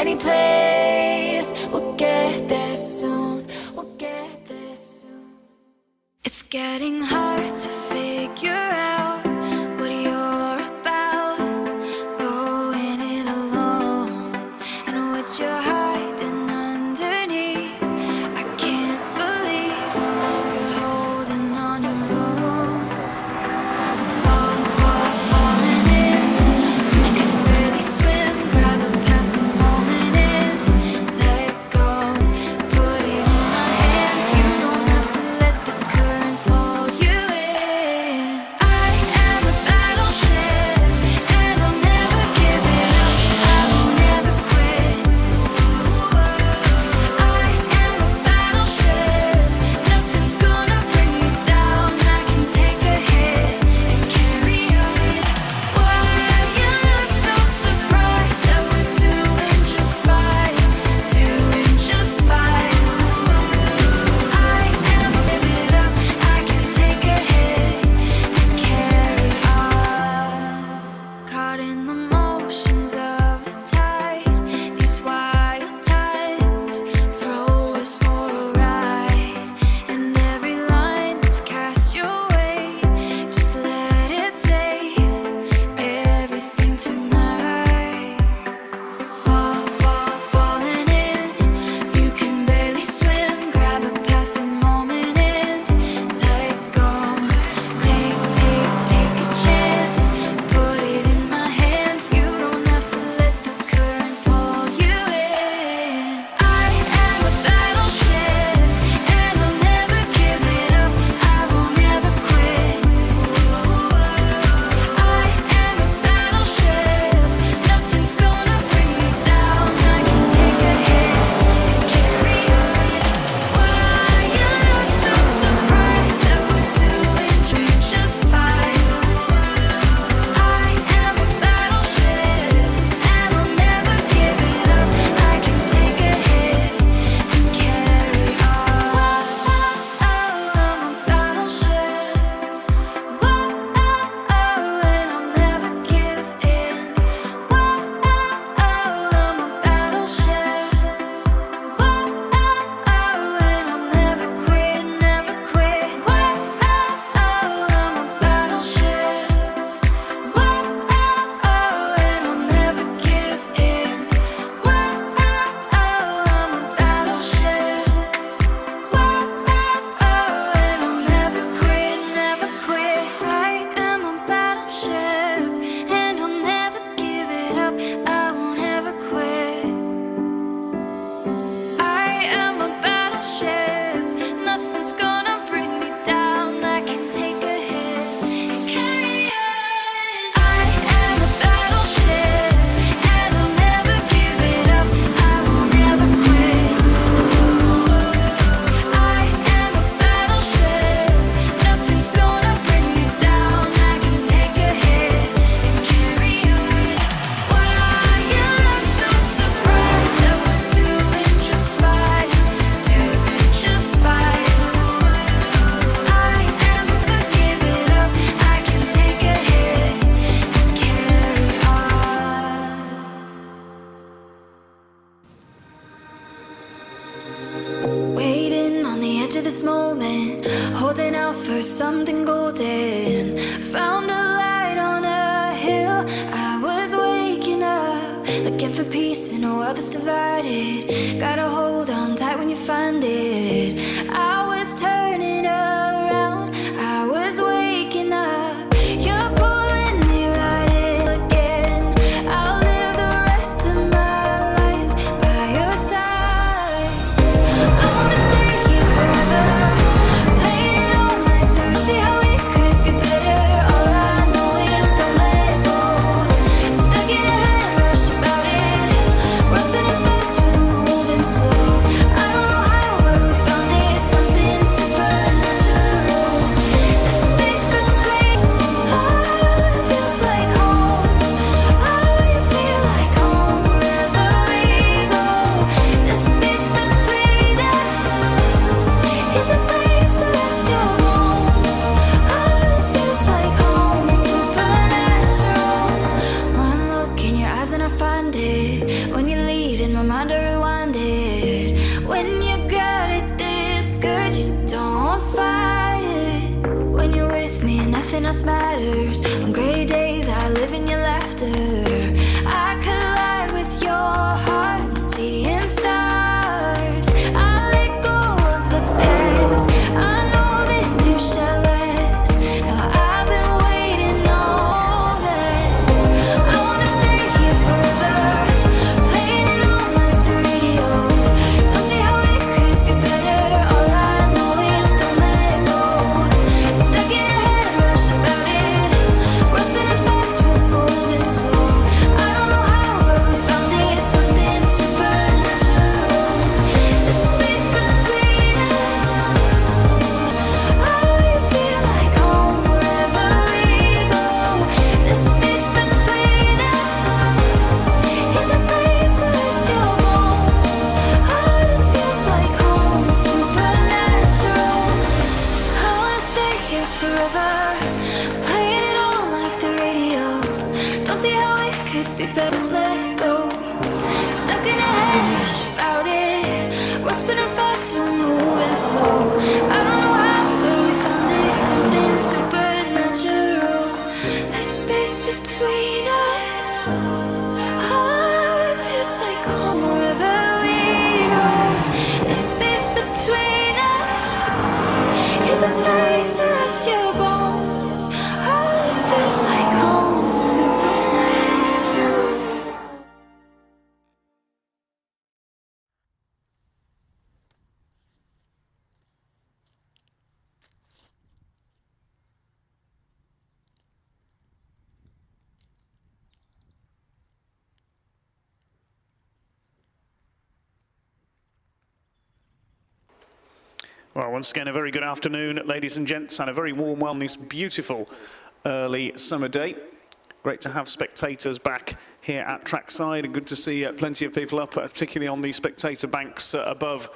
any place. We'll get there soon, we'll get there soon. It's getting hard to figure out what you're about, going it alone, and what you're hiding underneath. I can't believe you're holding on your own. Falling in, you can barely swim. Grab a passing moment and let go. Put it in my hands, you don't have to let the current pull you in. I am a battleship, and I'll never give it up. I will never quit. I am a battleship, nothing's gonna bring me down. I can take a hit and carry on. Why you look so surprised that we're doing just fine, doing just fine. I am a give it up, I can take a hit and carry on. Caught in the motions of the tide, these wild times throw us for a ride. And every line that's cast your way, just let it save everything tonight. Falling in, you can barely swim. Grab a passing moment and let go. Take a chance, put it in my hands. You don't have to let the current pull you in. I am a battleship, and I'll never give it up. I will never quit. I am a battleship, nothing's gonna bring me down. I can take a hit and carry on. Why you look so surprised that we're doing just fine. I am a battleship, and I'll never give it up. I can take a hit and carry on. I'm a battleship. And I'll never give in. I'm a battleship. And I'll never quit, never quit. I'm a battleship. And I'll never give in. I'm a battleship. And I'll never quit, never quit. I am a battleship, and I'll never give it up. I won't ever quit. I am a battleship, nothing's gonna bring me down. I can take a hit and carry on. I am a battleship, and I'll never give it up. I will never quit. I am a battleship, nothing's gonna bring me down. I can take a hit and carry on. Why you look so surprised that we're doing just fine, doing just fine. I am a give it up, I can take a hit and carry on. Waiting on the edge of this moment, holding out for something golden. Found a light on a hill. I was waking up, looking for peace in a world that's divided. Gotta hold on tight when you find it. I was turning around, I was waking up. You're pulling me right in again. I'll live the rest of my life by your side. I wanna stay here forever, playing it all night through. See how we could be better. All I know is don't let go. Stuck in a head rush about it. We're spinning fast, we're moving slow. I don't know how, but we found it. Something supernatural. mind to rewind it. When you got it this good, you don't fight it. When you're with me, nothing else matters. On gray days, I live in your laughter. I collide with your heart, I'm seeing stars. I let go of the past. I know this too shall last. Now I've been waiting all that. I wanna stay here forever, playing it on like the radio. Don't see how it could be better. All I know is don't let go. Stuck in your head, rush about it. We're spinning fast, we're moving slow. I don't know how, but we found it, something supernatural. The space between us. Oh, you feel like home wherever we go. The space between us is a place to rest your bones. Oh, this feels like home, supernatural. I wanna stay here forever, playing it on like the radio. Don't see how it could be better, don't let go. Stuck in a head, rush about it. We're spinning fast, we're moving slow. I don't know how, but we found it, something supernatural. The space between us. Oh, it feels like home wherever we go. The space between us is a place to rest your bones. Oh, this feels like home, supernatural. Well, once again, a very good afternoon, ladies and gents, and a very warm welcome this beautiful early summer day. Great to have spectators back here at trackside, and good to see plenty of people up, particularly on the spectator banks above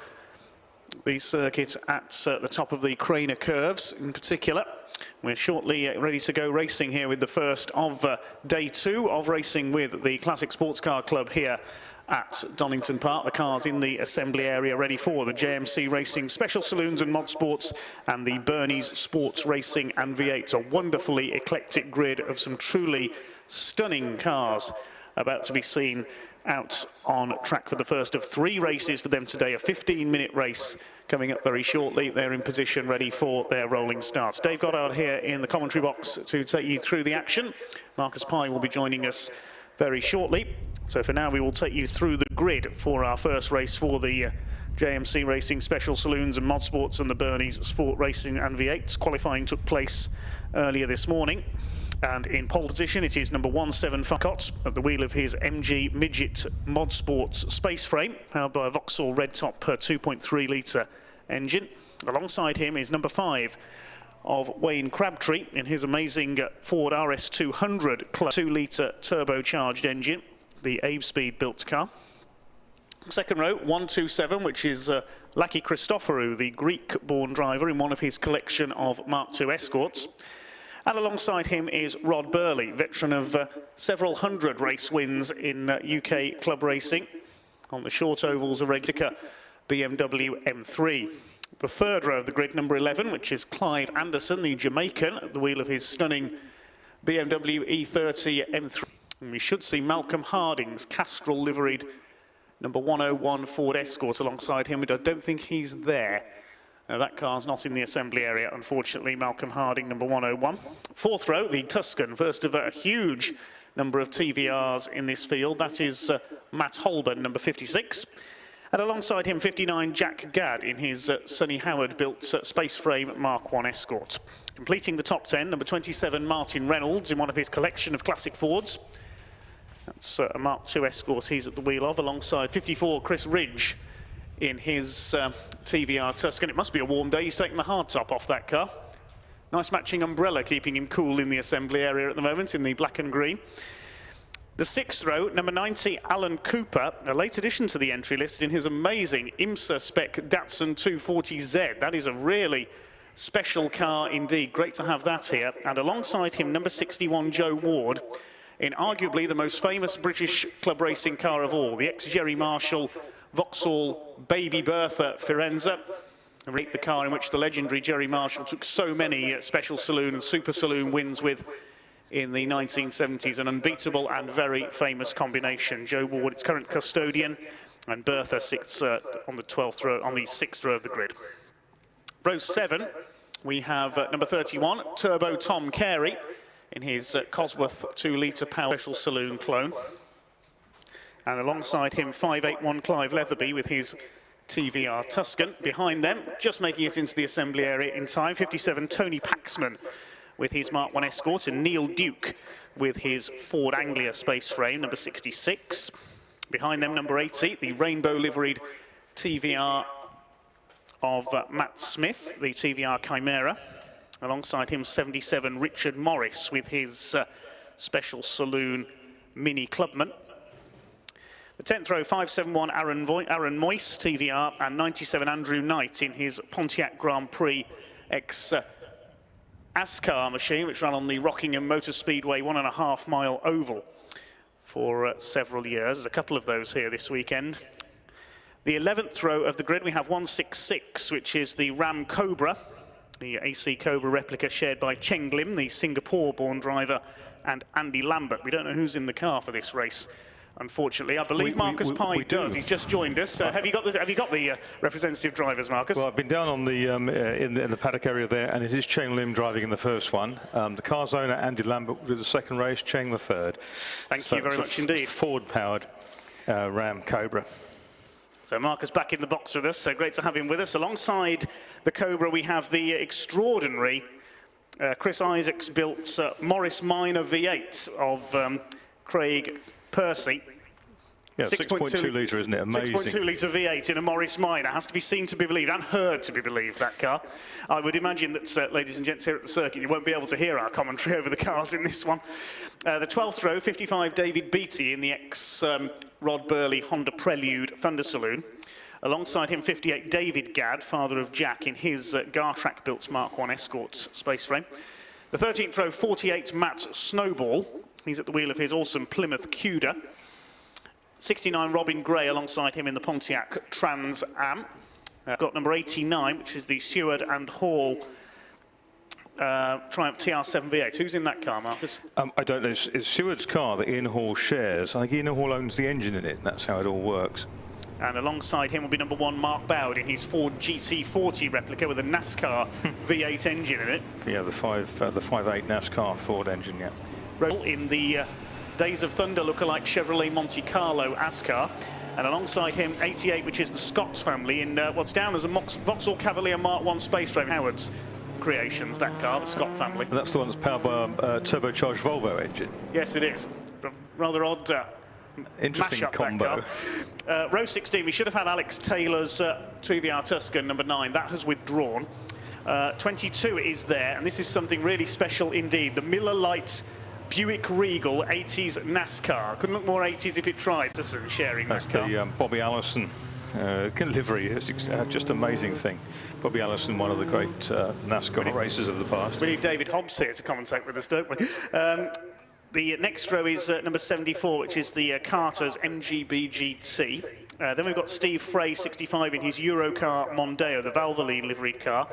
the circuit at the top of the Craner curves in particular. We're shortly ready to go racing here with the first of day two of racing with the Classic Sports Car Club here at Donington Park. The cars in the assembly area ready for the JMC Racing Special Saloons and Mod Sports and the Bernie's Sports Racing and V8s. A wonderfully eclectic grid of some truly stunning cars about to be seen out on track for the first of three races for them today. A 15-minute race coming up very shortly. They're in position ready for their rolling starts. Dave Goddard here in the commentary box to take you through the action. Marcus Pye will be joining us very shortly. So for now, we will take you through the grid for our first race for the JMC Racing Special Saloons and Mod Sports and the Bernie's Sport Racing and V8s. Qualifying took place earlier this morning. And in pole position, it is number 175 Cott at the wheel of his MG Midget Mod Sports space frame, powered by a Vauxhall Red Top 2.3 litre engine. Alongside him is number 5 of Wayne Crabtree in his amazing Ford RS200 2 litre turbocharged engine, the Abe Speed built car. Second row, 127, which is Laki Christoforou, the Greek-born driver in one of his collection of Mark II Escorts. And alongside him is Rod Burley, veteran of several hundred race wins in UK club racing on the short ovals, a regular BMW M3. The third row of the grid, number 11, which is Clive Anderson, the Jamaican, at the wheel of his stunning BMW E30 M3. And we should see Malcolm Harding's Castrol liveried number 101 Ford Escort alongside him, but I don't think he's there. Now, that car's not in the assembly area, unfortunately. Malcolm Harding, number 101. Fourth row, the Tuscan, first of a huge number of TVRs in this field. That is Matt Holborn, number 56. And alongside him, 59, Jack Gadd in his Sonny Howard-built space frame Mark I Escort. Completing the top 10, number 27, Martin Reynolds in one of his collection of classic Fords. That's a Mark II Escort he's at the wheel of, alongside 54, Chris Ridge in his TVR Tuscan. It must be a warm day. He's taking the hardtop off that car. Nice matching umbrella keeping him cool in the assembly area at the moment in the black and green. The sixth row, number 90, Alan Cooper, a late addition to the entry list in his amazing IMSA spec Datsun 240Z. That is a really special car indeed. Great to have that here. And alongside him, number 61, Joe Ward, in arguably the most famous British club racing car of all, the ex-Jerry Marshall Vauxhall Baby Bertha Firenze. The car in which the legendary Jerry Marshall took so many special saloon and super saloon wins with in the 1970s. An unbeatable and very famous combination. Joe Ward, its current custodian, and Bertha sits on the 12th row, on the 6th row of the grid. Row 7, we have number 31, Turbo Tom Carey, in his Cosworth 2-litre power special saloon clone. And alongside him, 581 Clive Leatherby with his TVR Tuscan. Behind them, just making it into the assembly area in time, 57 Tony Paxman with his Mark 1 Escort, and Neil Duke with his Ford Anglia space frame, number 66. Behind them, number 80, the rainbow liveried TVR of Matt Smith, the TVR Chimera. Alongside him, 77 Richard Morris with his special saloon Mini Clubman. The 10th row, 571 Aaron Moyse, TVR, and 97 Andrew Knight in his Pontiac Grand Prix ASCAR machine, which ran on the Rockingham Motor Speedway 1.5 mile oval for several years. There's a couple of those here this weekend. The 11th row of the grid, we have 166, which is the Ram Cobra, the AC Cobra replica shared by Cheng Lim, the Singapore-born driver, and Andy Lambert. We don't know who's in the car for this race, unfortunately. I believe Marcus Pye does. He's just joined us. Have you got the representative drivers, Marcus? Well, I've been down on the in the paddock area there, and it is Cheng Lim driving in the first one. The car's owner, Andy Lambert, with the second race, Cheng the third. Thank you very much indeed. Ford-powered Ram Cobra. So Marcus back in the box with us, so great to have him with us. Alongside the Cobra, we have the extraordinary Chris Isaacs built Morris Minor V8 of Craig Percy. Yeah, 6.2 litre, isn't it? Amazing. 6.2 litre V8 in a Morris Minor. Has to be seen to be believed and heard to be believed, that car. I would imagine that, ladies and gents, here at the circuit, you won't be able to hear our commentary over the cars in this one. The 12th row, 55 David Beattie in the ex-Rod Burley Honda Prelude Thunder Saloon. Alongside him, 58 David Gadd, father of Jack, in his Gartrack-built Mark 1 Escort space frame. The 13th row, 48 Matt Snowball. He's at the wheel of his awesome Plymouth Cuda. 69 Robin Gray alongside him in the Pontiac Trans Am. Got number 89, which is the Seward and Hall Triumph TR7 V8. Who's in that car, Marcus? I don't know. It's Seward's car that Ian Hall shares. I think Ian Hall owns the engine in it, and that's how it all works. And alongside him will be number 1 Mark Bowd in his Ford GT40 replica with a NASCAR V8 engine in it. Yeah, the 5.8 NASCAR Ford engine, yeah. In the Days of Thunder lookalike Chevrolet Monte Carlo ASCAR, and alongside him 88, which is the Scott's family in what's down as a Vauxhall Cavalier Mark 1 space frame. Howard's creations, that car, the Scott family. And that's the one that's powered by a turbocharged Volvo engine. Yes, it is. Rather odd interesting combo. Row 16, we should have had Alex Taylor's TVR Tuscan, number 9. That has withdrawn. 22 is there, and this is something really special indeed. The Miller Lite Buick Regal 80s NASCAR. Couldn't look more 80s if it tried. Sharing That's that car. the Bobby Allison livery. It's just amazing thing. Bobby Allison, one of the great NASCAR racers of the past. We need David Hobbs here to commentate with us, don't we? The next row is number 74, which is the Carter's MGB GT. Then we've got Steve Frey, 65, in his Eurocar Mondeo, the Valvoline liveried car.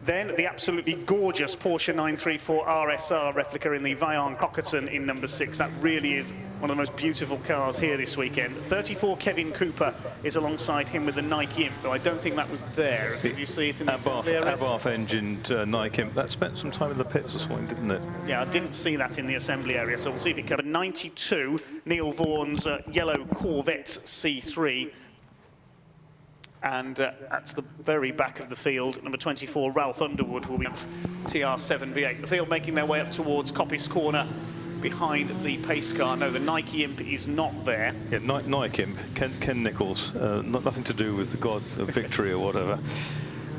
Then the absolutely gorgeous Porsche 934 RSR replica in the Vian Cockerton in number 6. That really is one of the most beautiful cars here this weekend. 34 Kevin Cooper is alongside him with the Nike Imp, though I don't think that was there. Did you see it in the Abarth engined Nike Imp. That spent some time in the pits this morning, didn't it? Yeah, I didn't see that in the assembly area, so we'll see if it covered. 92 Neil Vaughan's yellow Corvette C3. And that's the very back of the field. Number 24, Ralph Underwood, will be TR7 V8. The field making their way up towards Coppice Corner behind the pace car. No, the Nike Imp is not there. Yeah, Nike Imp, Ken Nichols. Nothing to do with the god of victory or whatever.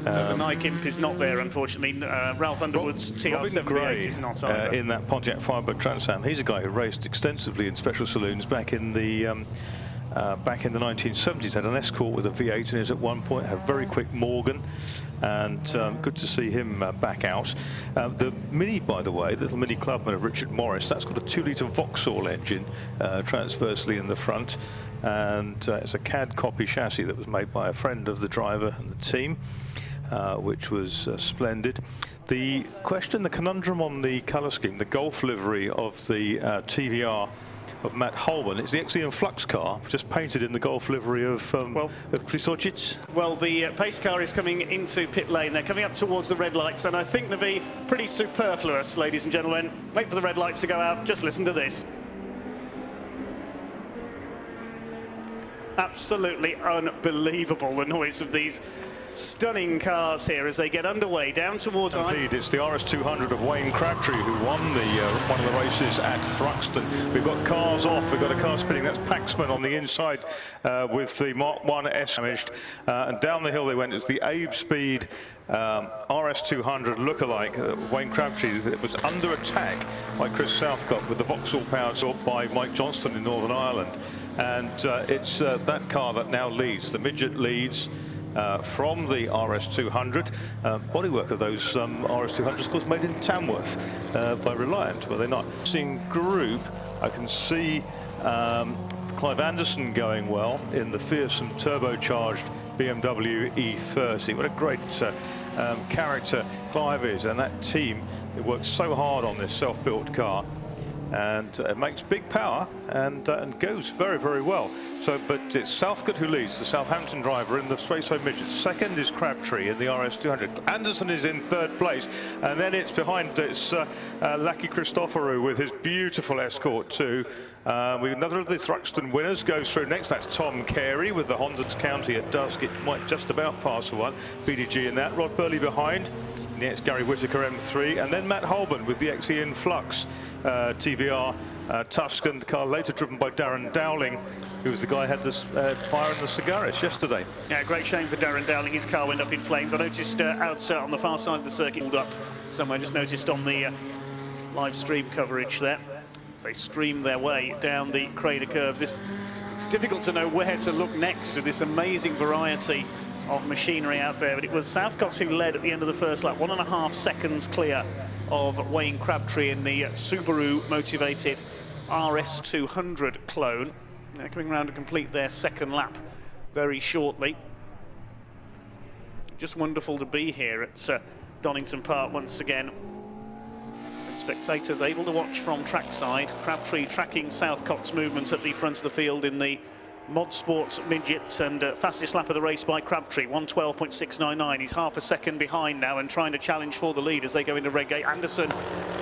So the Nike Imp is not there, unfortunately. Ralph Underwood's TR7 V8 is not either. In that Pontiac Firebird Trans Am. He's a guy who raced extensively in special saloons back in the back in the 1970s, had an Escort with a V8 in it at one point, had a very quick Morgan, and good to see him back out. The Mini, by the way, the little Mini Clubman of Richard Morris, that's got a 2-litre Vauxhall engine transversely in the front, and it's a CAD copy chassis that was made by a friend of the driver and the team, which was splendid. The question, the conundrum on the colour scheme, the Golf livery of the TVR of Matt Holman, it's the XE Flux car, just painted in the Golf livery of Chris Orchitz. Well, the pace car is coming into pit lane. They're coming up towards the red lights, and I think they'll be pretty superfluous, ladies and gentlemen. Wait for the red lights to go out. Just listen to this. Absolutely unbelievable, the noise of these stunning cars here as they get underway down towards... Indeed, it's the RS200 of Wayne Crabtree who won one of the races at Thruxton. We've got cars off, we've got a car spinning, that's Paxman on the inside with the Mark 1S damaged, and down the hill they went. It's the Abe Speed RS200 lookalike, Wayne Crabtree. It was under attack by Chris Southcott with the Vauxhall powered up by Mike Johnston in Northern Ireland, and it's that car that now leads. The midget leads from the RS200. Bodywork of those RS200s, of course, made in Tamworth by Reliant, were they not? Seeing group, I can see Clive Anderson going well in the fearsome turbocharged BMW E30. What a great character Clive is, and that team, it works so hard on this self-built car, and it makes big power and goes very, very well. So, but it's Southcott who leads, the Southampton driver in the Straso Midget. Second is Crabtree in the RS200. Anderson is in third place, and then it's behind, it's Lucky Christoforou with his beautiful Escort 2. Another of the Thruxton winners goes through next. That's Tom Carey with the Honda's County at dusk. It might just about pass for one. BDG in that. Rod Burley behind. The ex-Gary Whittaker M3, and then Matt Holman with the XE Flux TVR Tuscan car, later driven by Darren Dowling, who was the guy who had this fire in the Cigaris yesterday. Yeah, great shame for Darren Dowling. His car went up in flames. I noticed out on the far side of the circuit, pulled up somewhere. Just noticed on the live stream coverage there, as they stream their way down the Crater curves. It's difficult to know where to look next with this amazing variety of machinery out there, but it was Southcott who led at the end of the first lap, 1.5 seconds clear of Wayne Crabtree in the Subaru motivated RS200 clone. They're coming around to complete their second lap very shortly. Just wonderful to be here at Donington Park once again, and spectators able to watch from trackside. Crabtree tracking Southcott's movements at the front of the field in the Mod Sports Midgets, and fastest lap of the race by Crabtree, 1:12.699. He's half a second behind now and trying to challenge for the lead as they go into Redgate. Anderson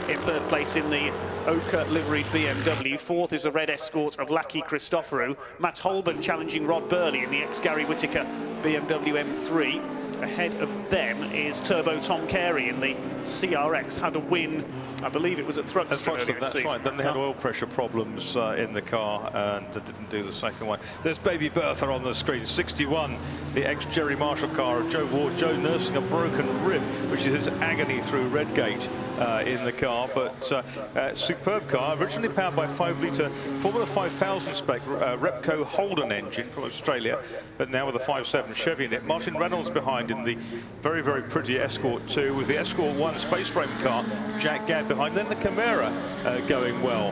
in third place in the ochre liveried BMW. Fourth is a red Escort of Lucky Christoforou. Matt Holman challenging Rod Burley in the ex-Gary Whittaker BMW M3. Ahead of them is Turbo Tom Carey in the CRX. Had a win, I believe it was at Thruxton. That's right. Then they had oil pressure problems in the car and didn't do the second one. There's Baby Bertha on the screen, 61, the ex-Jerry Marshall car of Joe Ward. Joe nursing a broken rib, which is his agony through Redgate in the car. But superb car, originally powered by 5-litre Formula 5000 spec Repco Holden engine from Australia, but now with a 5.7 Chevy in it. Martin Reynolds behind in the very, very pretty Escort 2 with the Escort 1 space frame car, Jack Gadd behind. Then the Chimera going well.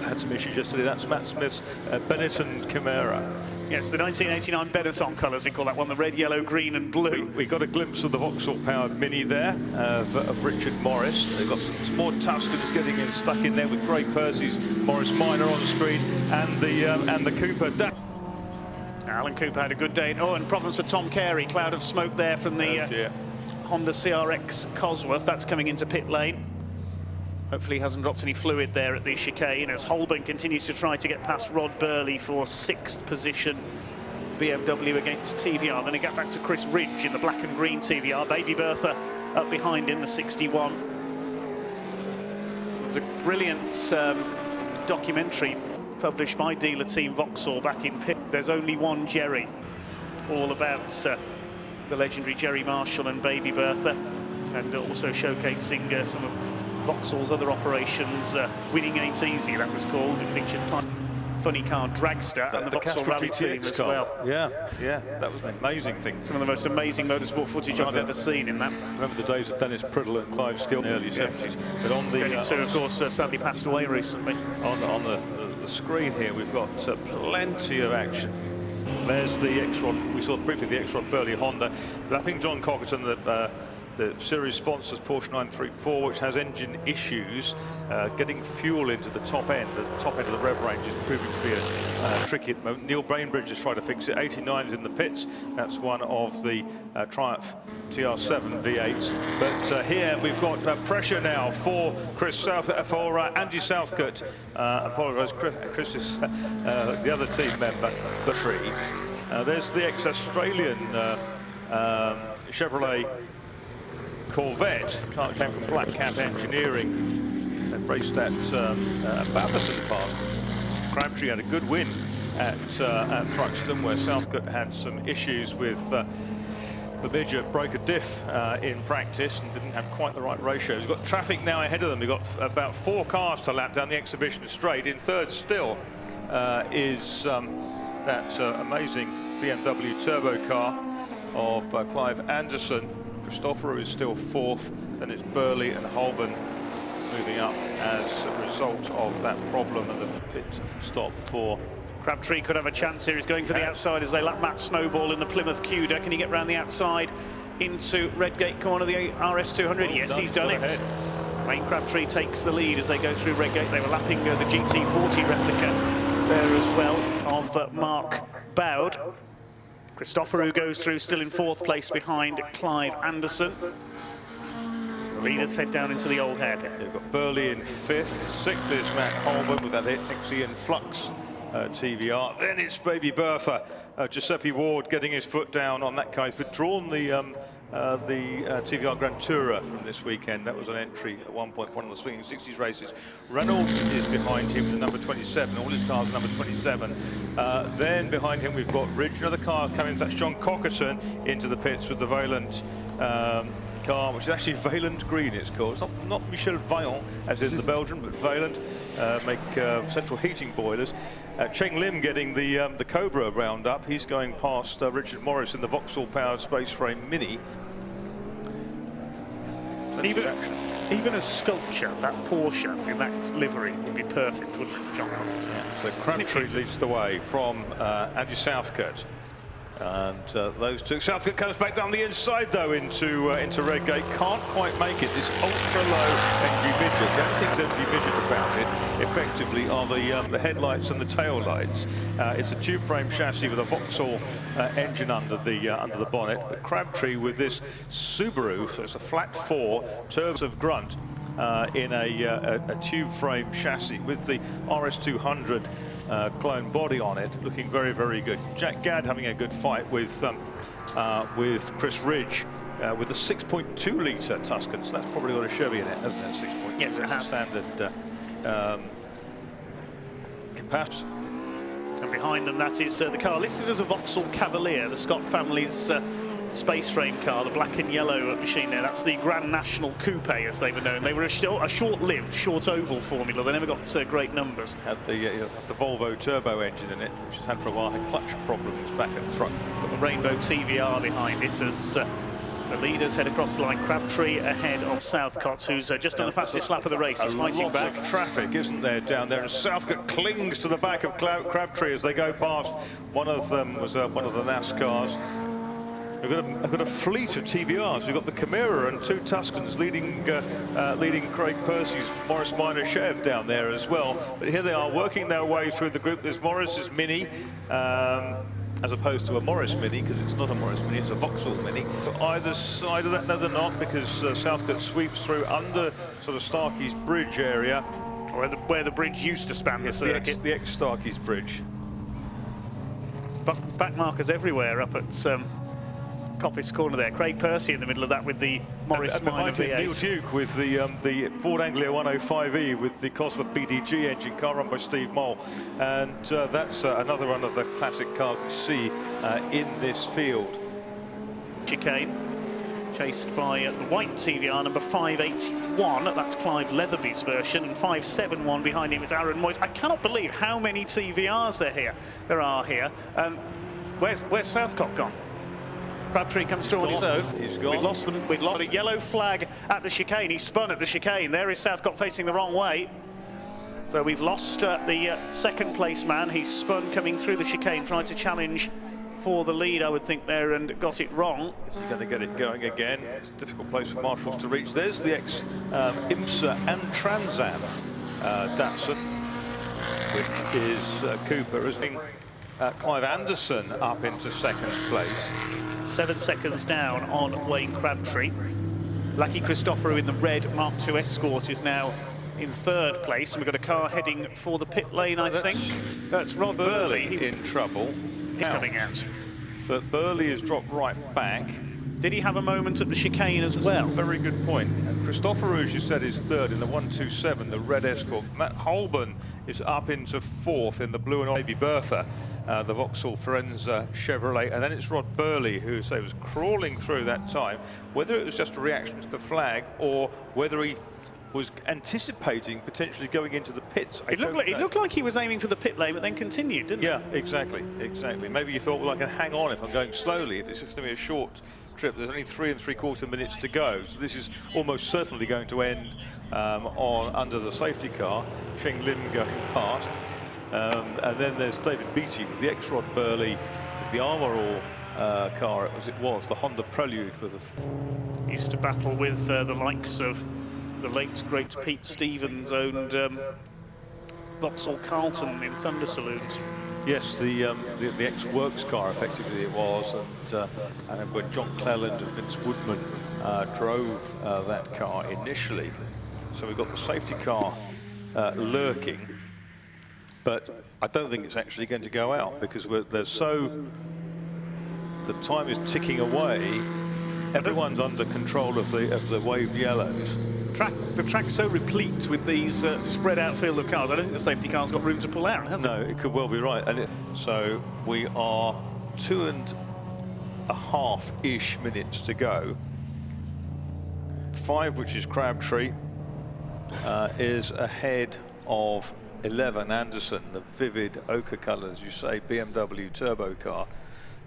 Had some issues yesterday. That's Matt Smith's Benetton Chimera. Yes, the 1989 Benetton colours, we call that one, the red, yellow, green and blue. We got a glimpse of the Vauxhall-powered Mini there of Richard Morris. They've got some more Tuscans getting in, stuck in there with Craig Percy's Morris Minor on the screen, and the Cooper. Alan Cooper had a good day. Oh, and problems for Tom Carey. Cloud of smoke there from the Honda CRX Cosworth. That's coming into pit lane. Hopefully he hasn't dropped any fluid there at the chicane as Holman continues to try to get past Rod Burley for 6th position. BMW against TVR. Then he got back to Chris Ridge in the black and green TVR. Baby Bertha up behind in the 61. It was a brilliant documentary published by dealer team Vauxhall back in pit. There's only one Jerry, all about the legendary Jerry Marshall and Baby Bertha, and also showcasing some of Vauxhall's other operations. Winning Ain't Easy, that was called. It featured time. funny car Dragster and the Vauxhall Rally team as well. Yeah, that was an amazing thing. Some of the most amazing motorsport footage I've ever seen in that. Remember the days of Dennis Priddle and Clive Skill in the early 70s. But on the Dennis, of course, sadly passed away recently. On the screen here, we've got plenty of action. There's the X-Rod. We saw briefly the X-Rod Burley Honda lapping John Cockerton, the series sponsors Porsche 934, which has engine issues, getting fuel into the top end. The top end of the rev range is proving to be tricky at the moment. Neil Bainbridge is trying to fix it. 89's in the pits. That's one of the Triumph TR7 V8s. But here we've got pressure now for Andy Southcott. Apologise, Chris is the other team member, the tree. There's the ex-Australian Chevrolet Corvette. Car came from Black Cat Engineering and raced at Batherson Park. Crabtree had a good win at Thruxton, where Southcott had some issues with the midget, broke a diff in practice and didn't have quite the right ratio. We've got traffic now ahead of them. We've got about 4 cars to lap down the exhibition straight. In third still is that amazing BMW turbo car of Clive Anderson. Christopher is still 4th, then it's Burley and Holborn moving up as a result of that problem and the pit stop for Crabtree. Could have a chance here. He's going for the outside as they lap Matt Snowball in the Plymouth Cuda. Can he get round the outside into Redgate corner, the RS200? Yes, he's done it. Wayne Crabtree takes the lead as they go through Redgate. They were lapping the GT40 replica there as well of Mark Bowd. Christopher, who goes through, still in 4th place behind Clive Anderson. The leaders head down into the Old Head. You've got Burley in 5th. 6th is Matt Holborn with that Ixion Flux TVR. Then it's Baby Bertha. Giuseppe Ward getting his foot down on that car. He's withdrawn the TVR Grand Tourer from this weekend. That was an entry at one point, one of the Swinging 60s races. Reynolds is behind him, the number 27. All his cars are number 27. Then behind him we've got Ridge, another car coming. That's John Cockerton into the pits with the Vaillant car, which is actually Vaillant Green, it's called. It's not Michel Vaillant, as in the Belgian, but Vaillant make central heating boilers. Cheng Lim getting the Cobra round up. He's going past Richard Morris in the Vauxhall powered Space Frame Mini. Even a sculpture, that Porsche in that livery would be perfect, wouldn't it, John Collins? Yeah. So Crabtree leads the way from Andy Southcott. And those two. Southcott comes back down the inside though into Redgate. Can't quite make it. This ultra-low NG midget. The only things NG midget about it, effectively, are the headlights and the tail lights. It's a tube frame chassis with a Vauxhall engine under the bonnet. But Crabtree with this Subaru, so it's a flat 4 turbos of grunt in a tube frame chassis with the RS200. Clone body on it, looking very, very good. Jack Gadd having a good fight with Chris Ridge with the 6.2 litre Tuscan. So that's probably got a Chevy in it, hasn't it? 6.2. Yes, it has. Standard capacity. And behind them, that is the car listed as a Vauxhall Cavalier, the Scott family's space frame car, the black and yellow machine there. That's the Grand National Coupe, as they were known. They were a short-lived, short oval formula. They never got great numbers. Had the Volvo turbo engine in it, which has had for a while. Had clutch problems back at the front. It's got the Rainbow TVR behind it as the leaders head across the line. Crabtree ahead of Southcott, who's just on the fastest lap of the race. He's fighting back. Lots of traffic, isn't there, down there? And Southcott clings to the back of Crabtree as they go past. One of them was one of the NASCARs. I've got a fleet of TVRs. We've got the Chimera and 2 Tuscans leading Craig Percy's Morris Minor Chev down there as well. But here they are working their way through the group. There's Morris's Mini, as opposed to a Morris Mini, because it's not a Morris Mini, it's a Vauxhall Mini. But either side of that, no, they're not, because Southcott sweeps through under sort of Starkey's Bridge area. Where the bridge used to span the circuit. The ex-Starkey's Bridge. Back markers everywhere up at Coppice corner there. Craig Percy in the middle of that with the Morris Minor V8. Neil Duke with the Ford Anglia 105E with the Cosworth BDG engine, car run by Steve Mole. And that's another one of the classic cars we see in this field. Chicane. chased by the white TVR number 581. That's Clive Leatherby's version, and 571 behind him is Aaron Moyes. I cannot believe how many TVRs there are here. Where's Southcott gone? Crabtree comes through on his own. He's gone. We've lost them. We've lost a yellow flag at the chicane. He spun at the chicane. There is Southcott facing the wrong way. So we've lost the second place man. He's spun coming through the chicane, tried to challenge for the lead, I would think, there, and got it wrong. This is going to get it going again. It's a difficult place for marshals to reach. There's the ex-IMSA and Trans Am Datsun, which is Cooper, isn't he? Clive Anderson up into second place. 7 seconds down on Wayne Crabtree. Lucky Christopherou in the red Mark II Escort is now in third place, and we've got a car heading for the pit lane, I think. That's Rod Burley in trouble. He's coming out. But Burley has dropped right back. Did he have a moment at the chicane as well? Very good point. Christopherou, as you said, is third in the 127, the red Escort. Matt Holborn is up into fourth in the blue and Baby Bertha, the Vauxhall Forenza Chevrolet. And then it's Rod Burley, who say was crawling through that time. Whether it was just a reaction to the flag or whether he was anticipating potentially going into the pits. It looked like he was aiming for the pit lane, but then continued, didn't it? Yeah, exactly. Maybe you thought, well, I can hang on if I'm going slowly. If it's just going to be a short trip, there's only 3 3/4 minutes to go. So this is almost certainly going to end under the safety car. Cheng Lim going past. And then there's David Beattie with the ex-Rod Burley, with the Armour All car, as it was, the Honda Prelude with a... Used to battle with the likes of the late great Pete Stevens owned Vauxhall Carlton in Thunder Saloons. Yes, the ex-Works car, effectively it was, and when John Cleland and Vince Woodman drove that car initially. So we've got the safety car lurking, but I don't think it's actually going to go out because the time is ticking away. Everyone's under control of the waved yellows. The track's so replete with these spread out field of cars. I don't think the safety car's got room to pull out, has it? No, it could well be right. So we are 2.5-ish minutes to go. 5, which is Crabtree, is ahead of 11 Anderson, the vivid ochre colour, as you say, BMW turbo car.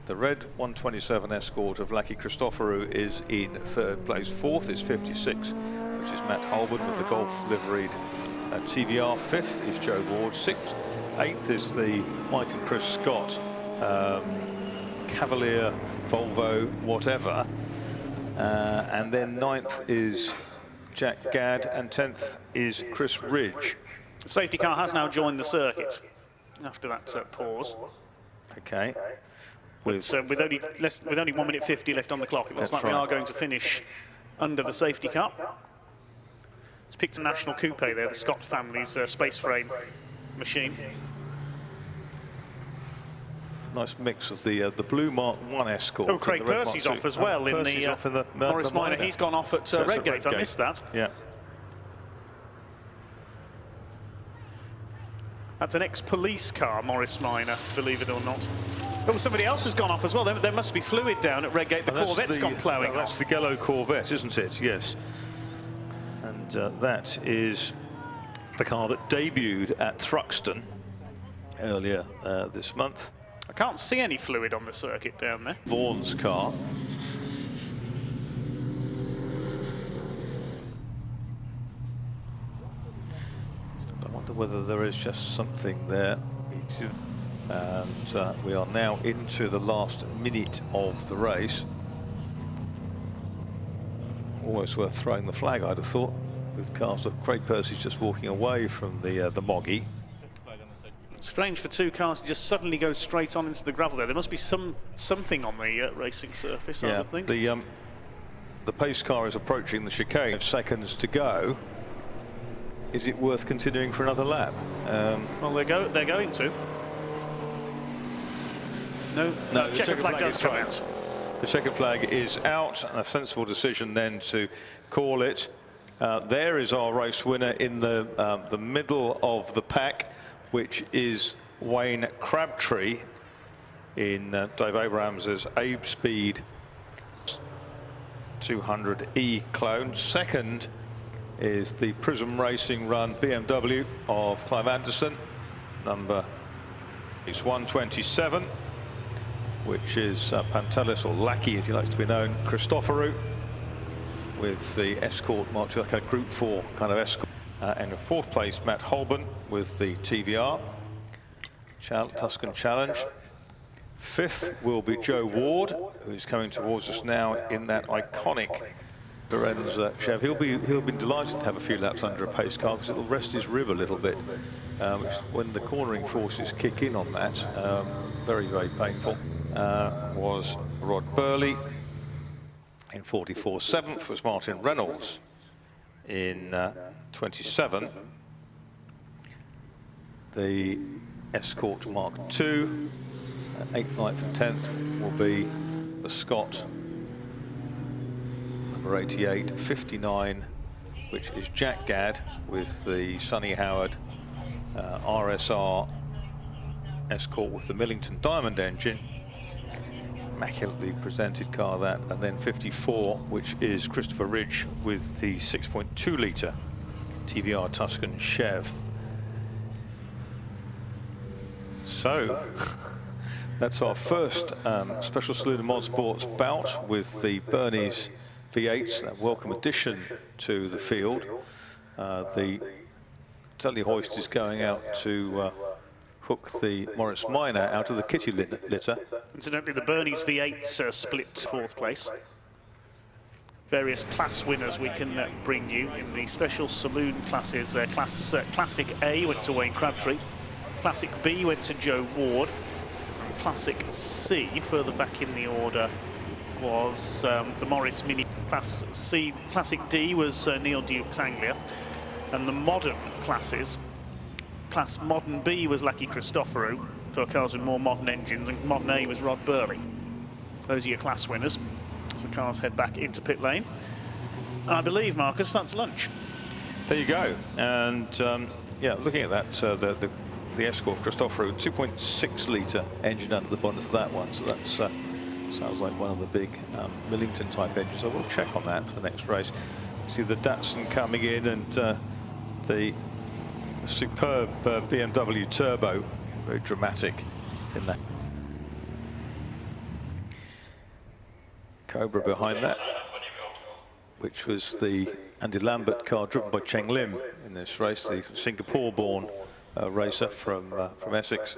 The red 127 Escort of Lucky Christopherou is in third place. Fourth is 56, which is Matt Holborn with the Golf liveried TVR. Fifth is Joe Ward. Sixth, eighth is the Mike and Chris Scott Cavalier, Volvo, whatever. And then ninth is Jack Gadd, and 10th is Chris Ridge. The safety car has now joined the circuit after that pause. Okay. With only 1 minute 50 left on the clock, it looks like we are going to finish under the safety car. It's picked a National Coupe there, the Scott family's space frame machine. Nice mix of the blue Mark I Escort. Oh, Craig Percy's off as well in the Morris Minor. He's gone off at Redgate. I missed that. Yeah. That's an ex-police car, Morris Minor, believe it or not. Oh, somebody else has gone off as well. There must be fluid down at Redgate. The Corvette's gone ploughing off. That's the yellow Corvette, isn't it? Yes. And that is the car that debuted at Thruxton earlier this month. I can't see any fluid on the circuit down there. Vaughan's car. I wonder whether there is just something there. And we are now into the last minute of the race. Almost worth throwing the flag, I'd have thought, with cars of Craig Percy's just walking away from the Moggy. Strange for two cars to just suddenly go straight on into the gravel there. There must be something on the racing surface, I would think. The pace car is approaching the chicane. 5 seconds to go. Is it worth continuing for another lap? Well, they're going to. No, the checkered flag does come out. The checkered flag is out, and a sensible decision then to call it. There is our race winner in the middle of the pack, which is Wayne Crabtree in Dave Abrams' Abe Speed. 200E clone. Second is the Prism Racing Run BMW of Clive Anderson. Number is 127, which is Pantelis, or Lackey as he likes to be known, Christoforou, with the Escort marked like a Group 4 kind of Escort. And in fourth place, Matt Holborn with the TVR Tuscan Challenge. Fifth will be Joe Ward, who's coming towards us now in that iconic Lorenza Chev. He'll be delighted to have a few laps under a pace car because it'll rest his rib a little bit. When the cornering forces kick in on that, very, very painful. Was Rod Burley in 44. Seventh was Martin Reynolds in 27. The Escort Mark II, 8th, 9th and 10th will be the Scott number 88. 59, which is Jack Gadd with the Sonny Howard RSR Escort with the Millington Diamond engine. Immaculately presented car, that. And then 54, which is Christopher Ridge with the 6.2 litre TVR Tuscan Chev. So that's our first Special Saloon Mod Sports bout with the Bernese V8s, a welcome addition to the field. The telly hoist is going out to hook the Morris Minor out of the kitty litter. Incidentally, the Bernese V8s split fourth place. Various class winners we can bring you in the Special Saloon classes. Classic A went to Wayne Crabtree. Classic B went to Joe Ward. Classic C, further back in the order, was the Morris Mini. Class C, Classic D was Neil Dukes Anglia. And the modern classes, Class Modern B was Lackey Christoforou, for cars with more modern engines, and Modern A was Rod Burley. Those are your class winners as the cars head back into pit lane. And I believe, Marcus, that's lunch. There you go. And yeah, looking at that, the Escort Christoforou, 2.6 litre engine under the bonnet of that one. So that sounds like one of the big Millington type engines. I will check on that for the next race. See the Datsun coming in, and the superb BMW Turbo, very dramatic in that. Cobra behind that, which was the Andy Lambert car driven by Cheng Lim in this race, the Singapore-born racer from Essex.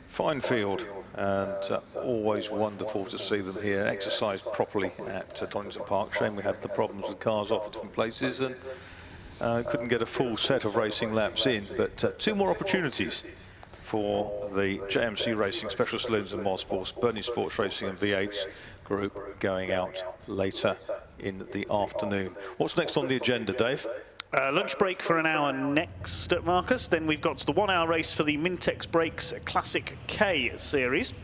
Fine field, and always wonderful to see them here exercised properly at Donington Park. Shame we had the problems with cars off at different places and couldn't get a full set of racing laps in, but two more opportunities for the JMC Racing Special Saloons and Mod Sports, Bernese Sports Racing and V8s group going out later in the afternoon. What's next on the agenda, Dave? Lunch break for an hour next, Marcus. Then we've got the 1 hour race for the Mintex Brakes Classic K series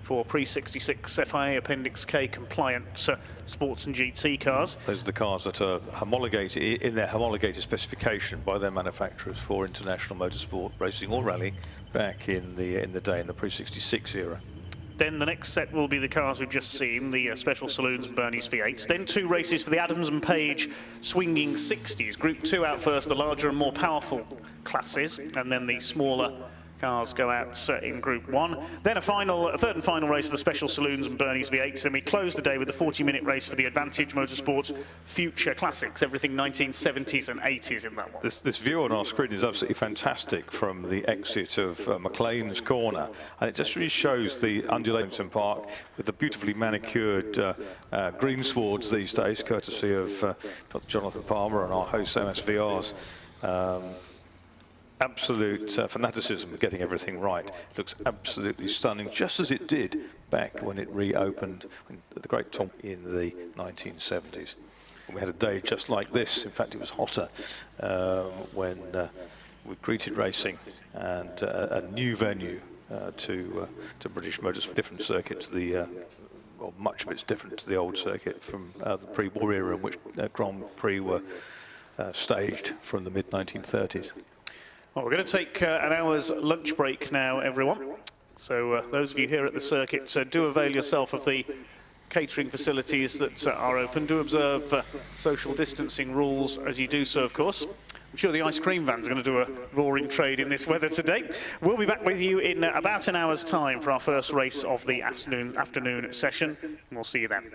for pre-66 FIA Appendix K compliant sports and GT cars. Those are the cars that are homologated in their homologated specification by their manufacturers for international motorsport racing or rally back in the day in the pre-66 era. Then the next set will be the cars we've just seen, the Special Saloons and Bernese V8s. Then two races for the Adams and Page Swinging 60s. Group 2 out first, the larger and more powerful classes, and then the smaller cars go out in Group 1. Then a third and final race for the Special Saloons and Bernese V8s. Then we close the day with the 40-minute race for the Advantage Motorsports Future Classics, everything 1970s and 80s in that one. This view on our screen is absolutely fantastic from the exit of McLean's Corner, and it just really shows the undulating park with the beautifully manicured greenswards these days, courtesy of Dr. Jonathan Palmer and our host MSVRs. Absolute fanaticism of getting everything right. It looks absolutely stunning, just as it did back when it reopened at the Great Tom in the 1970s. And we had a day just like this. In fact, it was hotter when we greeted racing and a new venue to British Motorsport, different circuit to the well, much of it's different to the old circuit from the pre-war era in which Grand Prix were staged from the mid-1930s. Well, we're going to take an hour's lunch break now, everyone. So those of you here at the circuit, do avail yourself of the catering facilities that are open. Do observe social distancing rules as you do so, of course. I'm sure the ice cream van's going to do a roaring trade in this weather today. We'll be back with you in about an hour's time for our first race of the afternoon session. We'll see you then.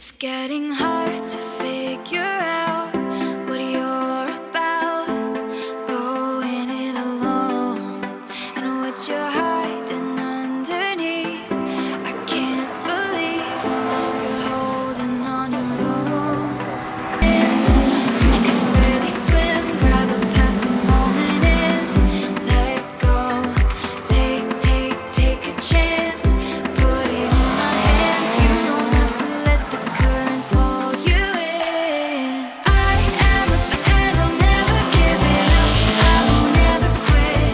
It's getting hard to figure out what you're about, going it alone, and what you're hiding underneath. I can't believe you're holding on your own. You can barely swim, grab a passing moment and let go. Take a chance, put it in my hands. You don't have to let the current pull you in. I am a and I'll never give it up. I will never quit.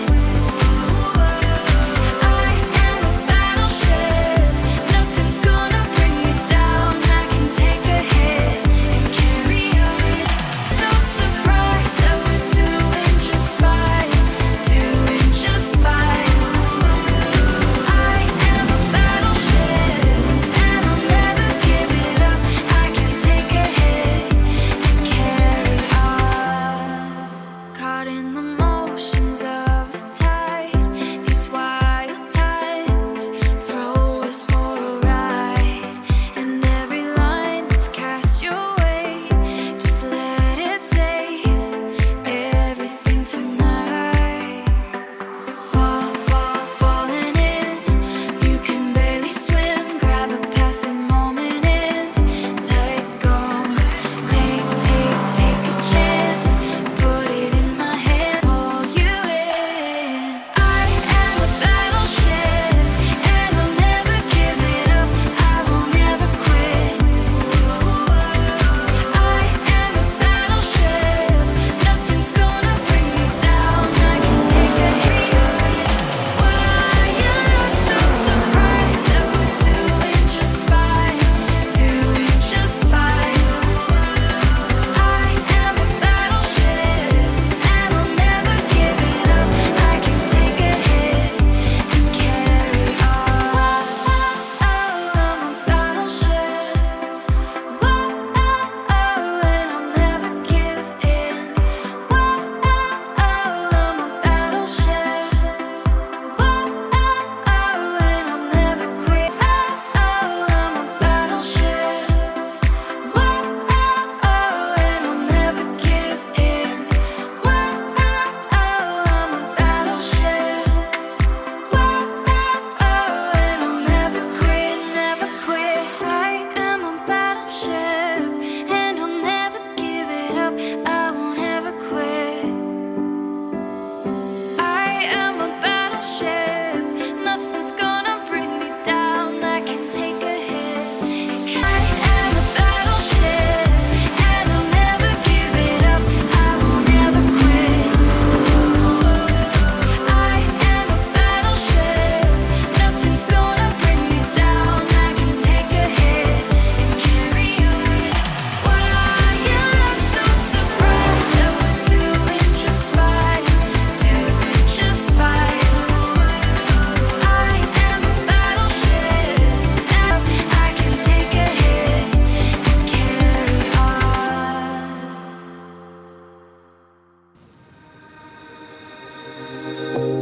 I am a battleship. Nothing's gonna bring me down. I can take a hit and carry on. So surprised that we're doing just fine, doing just fine. I am a battleship, and I'll never give it up. I can take a hit and carry on. Caught in the motions of the tide, these wild times throw us for a ride. And every line that's cast your way, just let it save everything tonight. Falling in, you can barely swim, grab a passing moment and let go. Take a chance, put it in my hand, pull you in. I am a battleship, and I'll never give it up. I will never quit. I am a battleship, nothing's gonna bring me down. I can take a hit. Why you look so surprised that we're doing just fine, doing just fine. I am a battleship, and I'll never give it up. I can take a hit and carry on. I'm a battleship. And I'll never give in. I'm a battleship. And I'll never quit. I'm a battleship. And I'll never give in. I'm a battleship. And I'll never quit, never quit. I am a battleship, and I'll never give it up. I won't ever quit. I am a battleship, nothing's gonna bring me down. I can take a hit. I am a battleship, and I'll never give it up. I will never quit. I am a battleship, nothing's gonna bring me down. I can take a hit and carry on. Why you look so surprised that we're doing just fine, doing just fine. I am a battleship, and I can take a hit and carry on.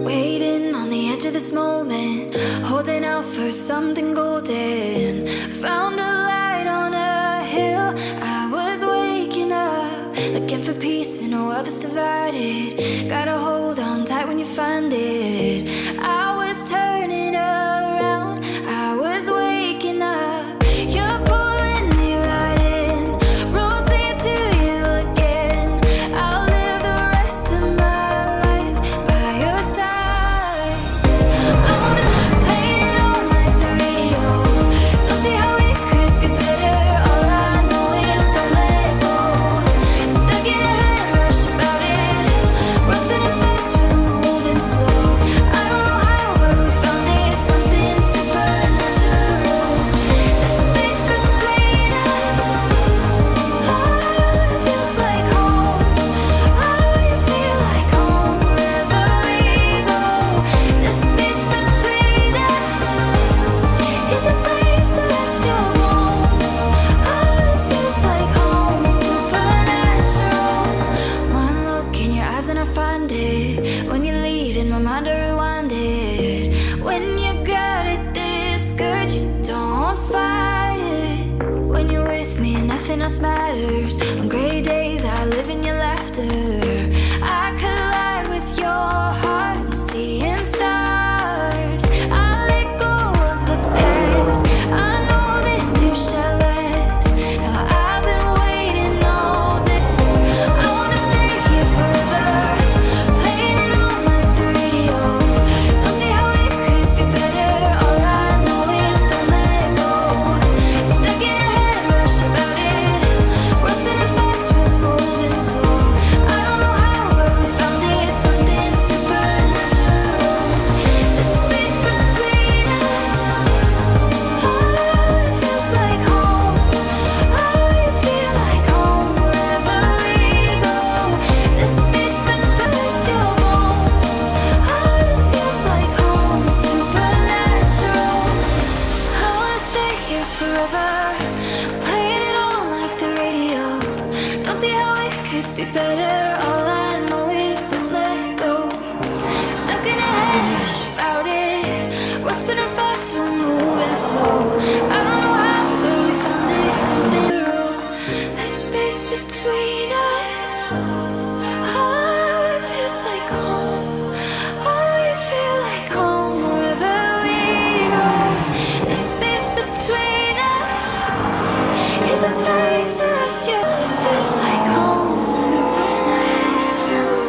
Waiting on the edge of this moment, holding out for something golden. Found a light on a hill. I was waking up, looking for peace in a world that's divided. Gotta hold on tight when you find it. I was turning around, I was waking up. You're pulling me right in, rotate to you again. I'll live the rest of my life by your side. I wanna play it on like the radio. Don't see how it could be better. All I know is don't let go. Stuck in a head rush about it. We're spinning fast, we're moving slow. I don't know how, but we found it. Something supernatural. The space between us, it feels like home. You feel like home wherever we go. The space between us is a place to rest your bones. It feels like home, it's supernatural. One look in your eyes and I find it. When you leave in my mind I rewind it. When you got it this good, you don't fight it. When you're with between us matters. On gray days, I live in your laughter. I collide with your heart, I'm seeing stars. I let go of the past, I know this too shall last. Now I've been waiting all day. I wanna stay here forever, playing it on like the radio. Don't see how it could be better. All I know is don't let go. Stuck in a head rush about it. We're spinning fast, we're moving slow. I don't know how, but we found it. Something supernatural. The space between us, oh, it feels like home. Oh, you feel like home wherever we go. The space between your bones, oh, it feels like home. It's supernatural. I wanna stay here forever, playing it on like the radio. Don't see how it could be better. All I know is don't let go. Stuck in a head rush about it. What's spinning fast, we're moving slow. I don't know how, but we found it. Something real. The space between us, oh, it feels like home. Oh, you feel like home wherever we go. The space between us is a place to rest your voice. Feels like home, supernatural.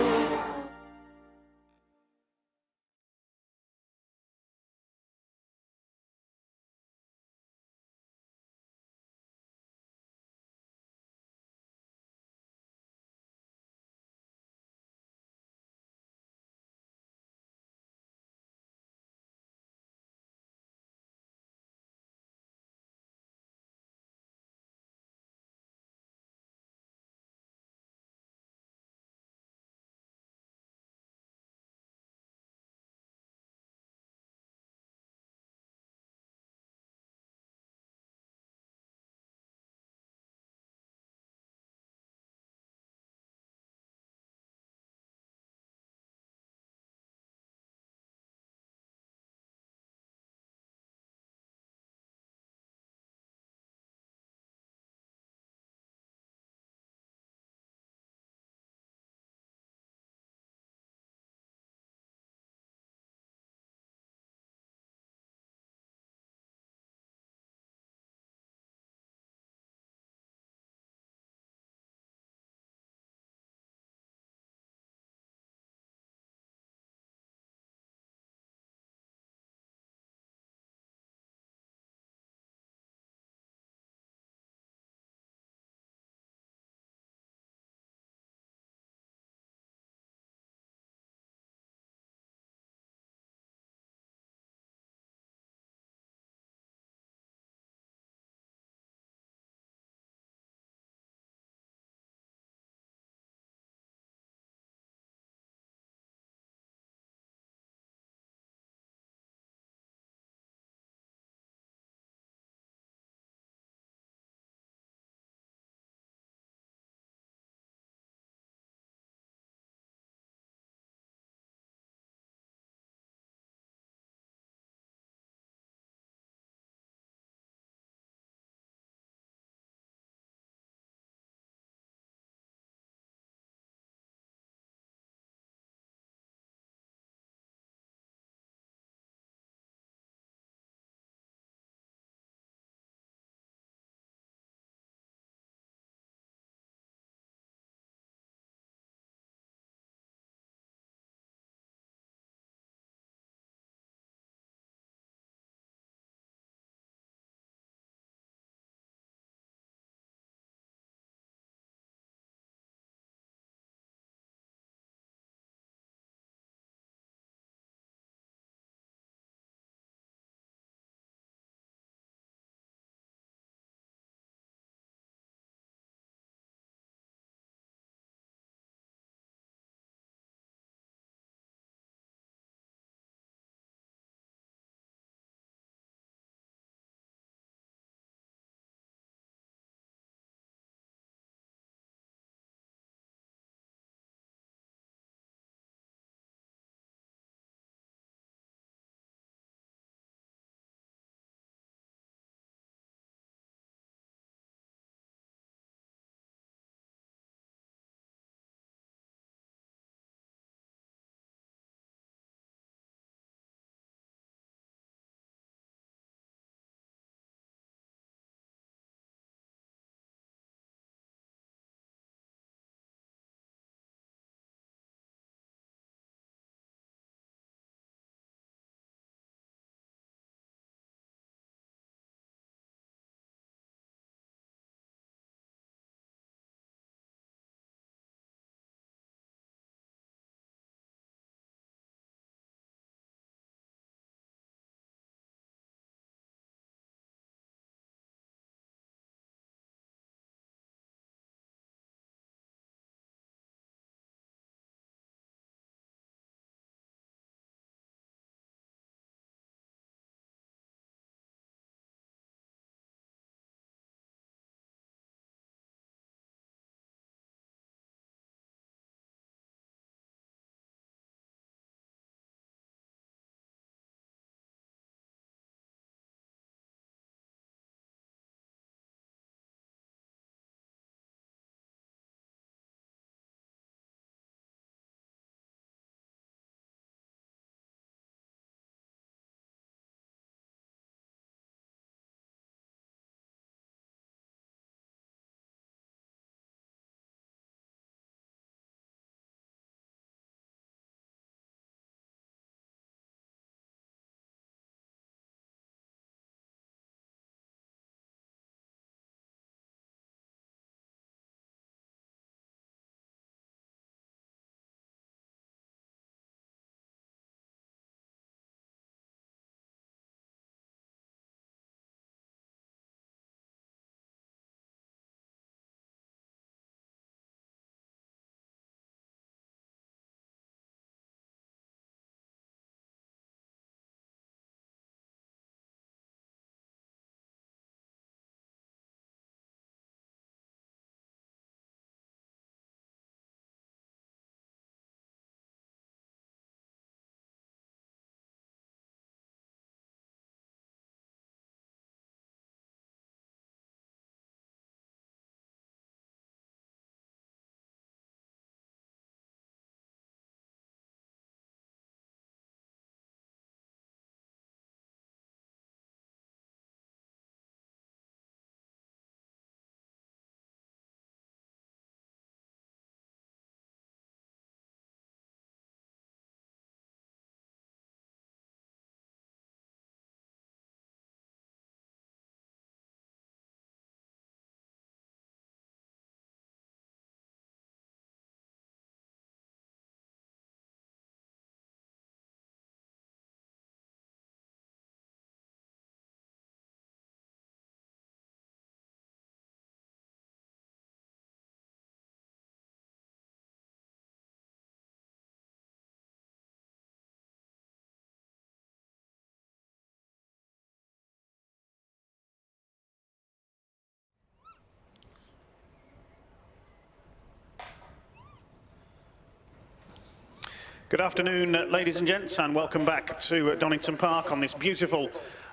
Good afternoon, ladies and gents, and welcome back to Donington Park on this beautiful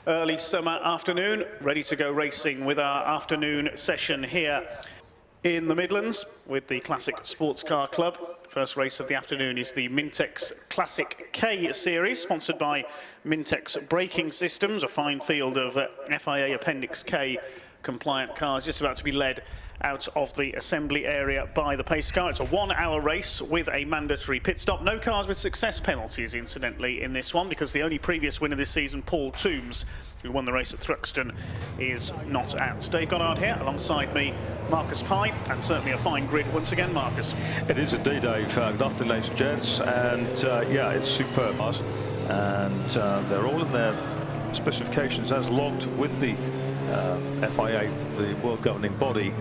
early summer afternoon. Ready to go racing with our afternoon session here in the Midlands with the Classic Sports Car Club. First race of the afternoon is the Mintex Classic K Series, sponsored by Mintex Braking Systems, a fine field of FIA Appendix K compliant cars just about to be led out of the assembly area by the pace car. It's a 1 hour race with a mandatory pit stop. No cars with success penalties, incidentally, in this one, because the only previous winner this season, Paul Toombs, who won the race at Thruxton, is not out. Dave Goddard here, alongside me, Marcus Pye, and certainly a fine grid once again, Marcus. It is indeed, Dave. Good afternoon, ladies and gents, and yeah, it's superb. And they're all in their specifications as logged with the FIA, the world governing body,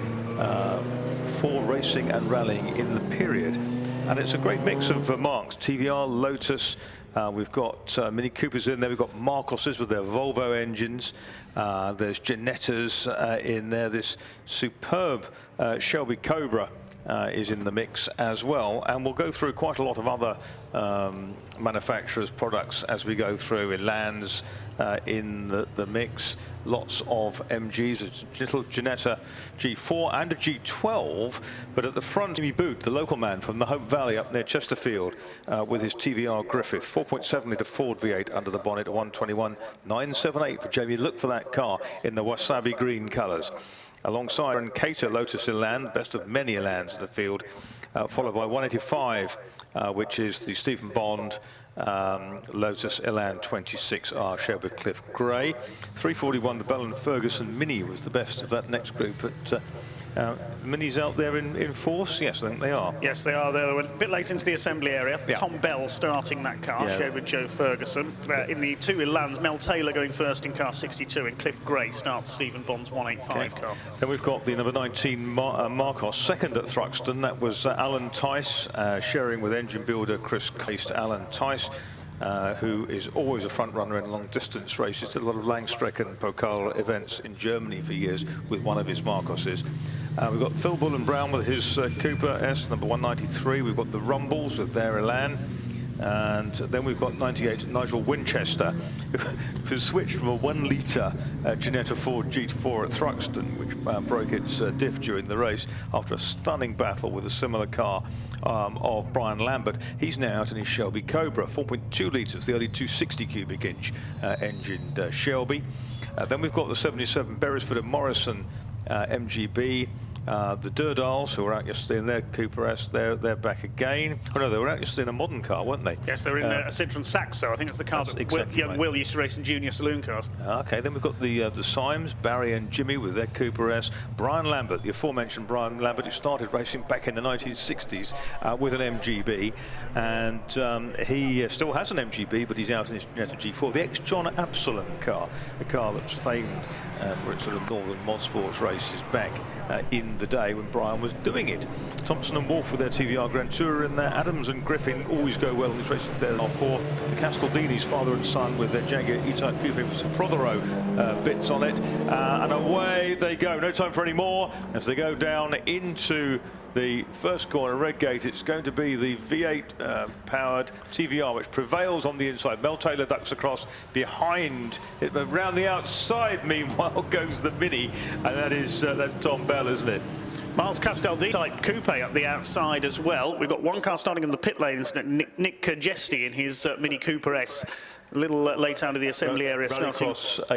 for racing and rallying in the period. And it's a great mix of marques, TVR, Lotus, we've got Mini Coopers in there, we've got Marcoses with their Volvo engines, there's Ginettas in there, this superb Shelby Cobra is in the mix as well, and we'll go through quite a lot of other manufacturers' products as we go through. Elan's in the mix, lots of MGs, a little Ginetta G4 and a G12, but at the front, Jimmy Boot, the local man from the Hope Valley up near Chesterfield, with his TVR Griffith, 4.7 litre Ford V8 under the bonnet, 121,978 for Jamie. Look for that car in the wasabi green colours. Alongside and Cater Lotus Elan, best of many Elans in the field, followed by 185, which is the Stephen Bond Lotus Elan 26R Shelby Cliff Grey. 341, the Bell & Ferguson Mini was the best of that next group. But Minis out there in force? Yes, I think they are. Yes, they are. They're a bit late into the assembly area. Yeah. Tom Bell starting that car, shared with Joe Ferguson. In the two Elans, Mel Taylor going first in car 62, and Cliff Gray starts Stephen Bond's 185 car. Then we've got the number 19 Marcos, second at Thruxton. That was Alan Tice, sharing with engine builder Chris Cast. Alan Tice, who is always a front runner in long distance races, did a lot of Langstrecken Pokal events in Germany for years with one of his Marcoses. We've got Phil Bullen Brown with his Cooper S, number 193. We've got the Rumbles with their Elan. And then we've got 98 Nigel Winchester, who switched from a 1 litre Ginetta Ford GT4 at Thruxton, which broke its diff during the race after a stunning battle with a similar car of Brian Lambert. He's now out in his Shelby Cobra, 4.2 litres, the only 260 cubic inch engined Shelby. Then we've got the 77 Beresford and Morrison MGB. The Durdals, who were out yesterday in their Cooper S, they're back again. Oh no, they were out yesterday in a modern car, weren't they? Yes, they were in a Citroen Saxo. I think it's the car that exactly young Will used to race in junior saloon cars. Okay, then we've got the Symes, Barry and Jimmy with their Cooper S. Brian Lambert, the aforementioned Brian Lambert, who started racing back in the 1960s with an MGB, and he still has an MGB, but he's out in his Ginetta G4, the ex-John Absalom car, a car that's famed for its sort of northern mod sports races back in the day when Brian was doing it. Thompson and Wolf with their TVR Grand Tourer in there. Adams and Griffin always go well in these races. There are four. The Castaldinis, father and son, with their Jaguar E-Type Coupe with some Prothero bits on it. And away they go. No time for any more as they go down into the first corner, Redgate. It's going to be the V8 powered TVR which prevails on the inside. Mel Taylor ducks across behind it, but round the outside meanwhile goes the Mini, and that's Tom Bell, isn't it? Miles Castaldi type coupe up the outside as well. We've got one car starting in the pit lane, Nick Kerjesty in his Mini Cooper S. A little late out of the assembly area, starting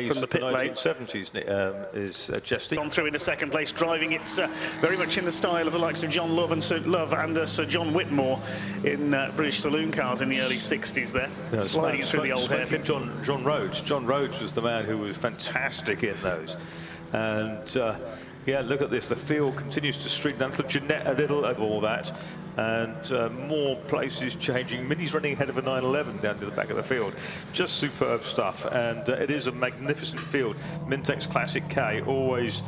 from the pit lane. 1970s is Jesty. Gone through into second place, driving it very much in the style of the likes of John Love and Sir John Whitmore in British saloon cars in the early 60s there, sliding it through the old hairpin. John Rhodes. John Rhodes was the man who was fantastic in those. And yeah, look at this. The field continues to streak down to Jeanette a little of all that, and more places changing. Mini's running ahead of a 911 down to the back of the field. Just superb stuff, and it is a magnificent field. Mintex Classic K, always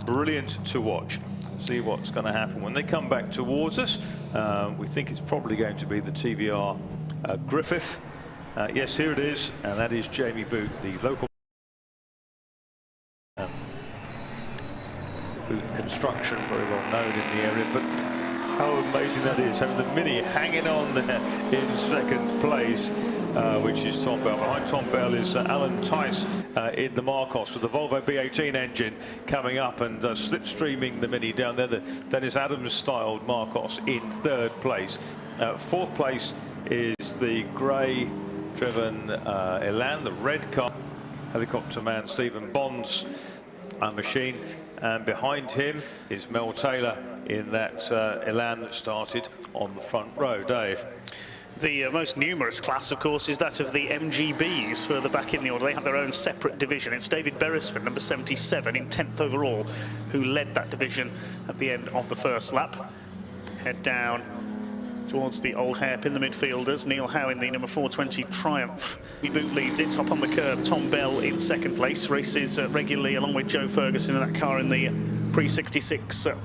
brilliant to watch. See what's going to happen when they come back towards us. We think it's probably going to be the TVR Griffith. Yes, here it is, and that is Jamie Boot, the local Boot Construction, very well known in the area. But How amazing that is, having the Mini hanging on there in second place, which is Tom Bell. Behind Tom Bell is Alan Tice in the Marcos with the Volvo B18 engine coming up and slipstreaming the Mini down there. The Dennis Adams-styled Marcos in third place. Fourth place is the grey-driven Elan, the red car, helicopter man Stephen Bond's machine. And behind him is Mel Taylor in that Elan that started on the front row. Dave. The most numerous class, of course, is that of the MGBs further back in the order. They have their own separate division. It's David Beresford, number 77, in 10th overall, who led that division at the end of the first lap. Head down towards the old hairpin, the midfielders. Neil Howe in the number 420 Triumph. Boot leads it, up on the curb. Tom Bell in second place. Races regularly along with Joe Ferguson in that car in the pre-66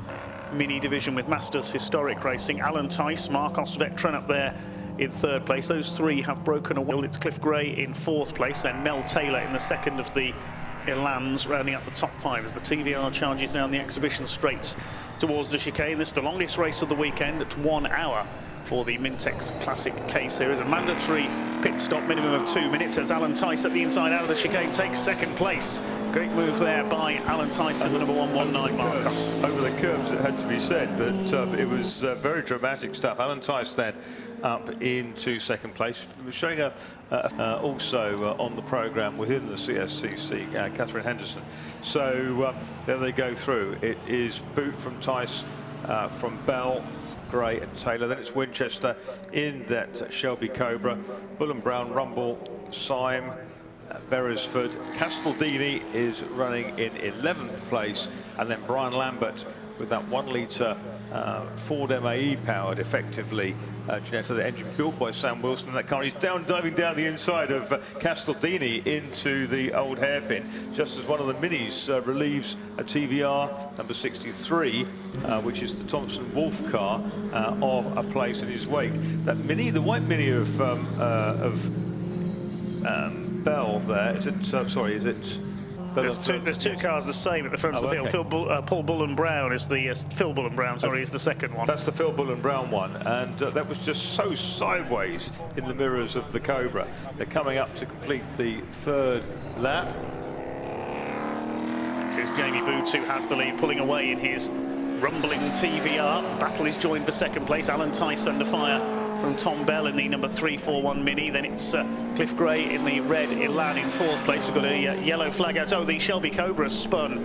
Mini division with Masters Historic Racing. Alan Tice, Marcos veteran, up there in third place. Those three have broken away. It's Cliff Gray in fourth place, then Mel Taylor in the second of the Elans, rounding up the top five as the TVR charges down the exhibition straight towards the chicane. This is the longest race of the weekend at 1 hour for the Mintex Classic K Series. A mandatory pit stop, minimum of 2 minutes, as Alan Tice at the inside out of the chicane takes second place. Great move there by Alan Tice in the number 119 Marcos. Over the curbs, it had to be said, but it was very dramatic stuff. Alan Tice then up into second place. We were showing also on the programme within the CSCC, Catherine Henderson. So there they go through. It is boot from Tice, from Bell, Gray and Taylor. Then it's Winchester in that Shelby Cobra. Bull and Brown, Rumble, Syme, Beresford. Castledini is running in 11th place. And then Brian Lambert with that 1 litre Ford MAE powered, effectively, Ginetta, the engine built by Sam Wilson in that car. He's diving down the inside of Castledini into the old hairpin, just as one of the Minis relieves a TVR number 63, which is the Thompson Wolf car, of a place in his wake. That Mini, the white Mini of Bell there, is it, sorry, is it? There's two cars the same at the front of the field. Paul Bull and Brown is the Phil Bull and Brown, sorry, is the second one. That's the Phil Bull and Brown one, and that was just so sideways in the mirrors of the Cobra. They're coming up to complete the third lap. Here's Jamie Boots, who has the lead, pulling away in his rumbling TVR. Battle is joined for second place. Alan Tice under fire from Tom Bell in the number 341 Mini. Then it's Cliff Gray in the red Elan in fourth place. We've got a yellow flag out. Oh, the Shelby Cobra spun.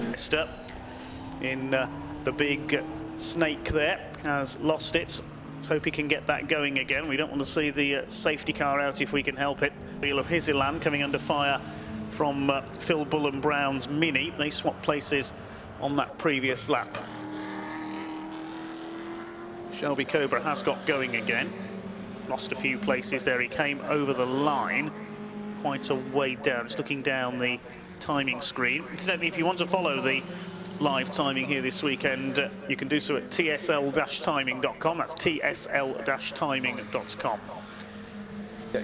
In the big snake there has lost it. Let's hope he can get that going again. We don't want to see the safety car out if we can help it. Wheel of his Elan coming under fire from Phil Bull and Brown's Mini. They swapped places on that previous lap. Shelby Cobra has got going again. Lost a few places there. He came over the line quite a way down. Just looking down the timing screen. Incidentally, if you want to follow the live timing here this weekend, you can do so at tsl-timing.com. That's tsl-timing.com.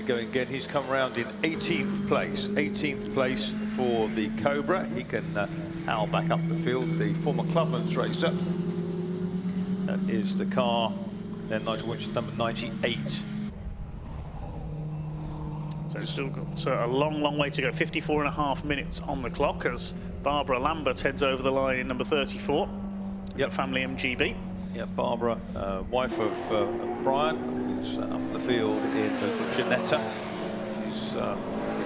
Going again, he's come around in 18th place. 18th place for the Cobra. He can howl back up the field. The former Clubman's racer. That is the car. Then Nigel Winchester, number 98. So still got a long way to go. 54.5 minutes on the clock as Barbara Lambert heads over the line in number 34. Yep, family MGB. Yeah, Barbara, wife of Brian, who's up in the field in Ginetta. She's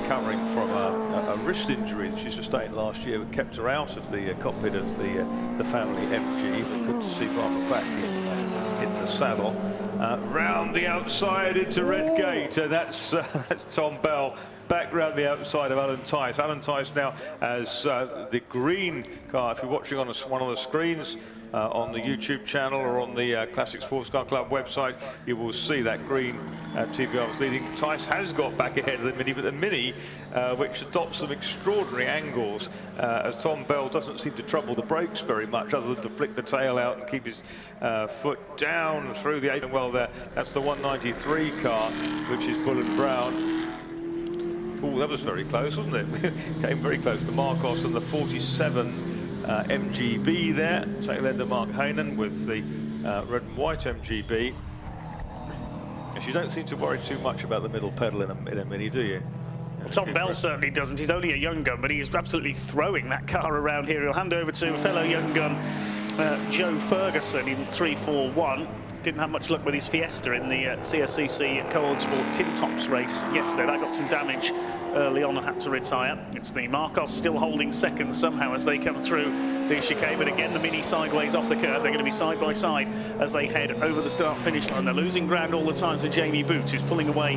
recovering from a wrist injury that she sustained last year, which kept her out of the cockpit of the family MG. But good to see Barbara back in the saddle. Round the outside into Redgate, that's Tom Bell. Back round the outside of Alan Tice. Alan Tice now as the green car. If you're watching on one of the screens on the YouTube channel or on the Classic Sports Car Club website, you will see that green TVR was leading. Tice has got back ahead of the Mini, but the Mini, which adopts some extraordinary angles, as Tom Bell doesn't seem to trouble the brakes very much, other than to flick the tail out and keep his foot down through the 8. Well, there, that's the 193 car, which is Bull and Brown. Oh, that was very close, wasn't it? Came very close. The Marcos and the 47 MGB there. Tail end of Mark Hainan with the red and white MGB. And you don't seem to worry too much about the middle pedal in a Mini, do you? Tom Bell certainly doesn't. He's only a young gun, but he's absolutely throwing that car around here. He'll hand over to fellow young gun Joe Ferguson in 341. Didn't have much luck with his Fiesta in the CSCC Co-Old Sport Tin Tops race yesterday. That got some damage early on and had to retire. It's the Marcos still holding second somehow as they come through the chicane, but again the Mini sideways off the curve. They're going to be side by side as they head over the start-finish line. They're losing ground all the time to Jamie Boots, who's pulling away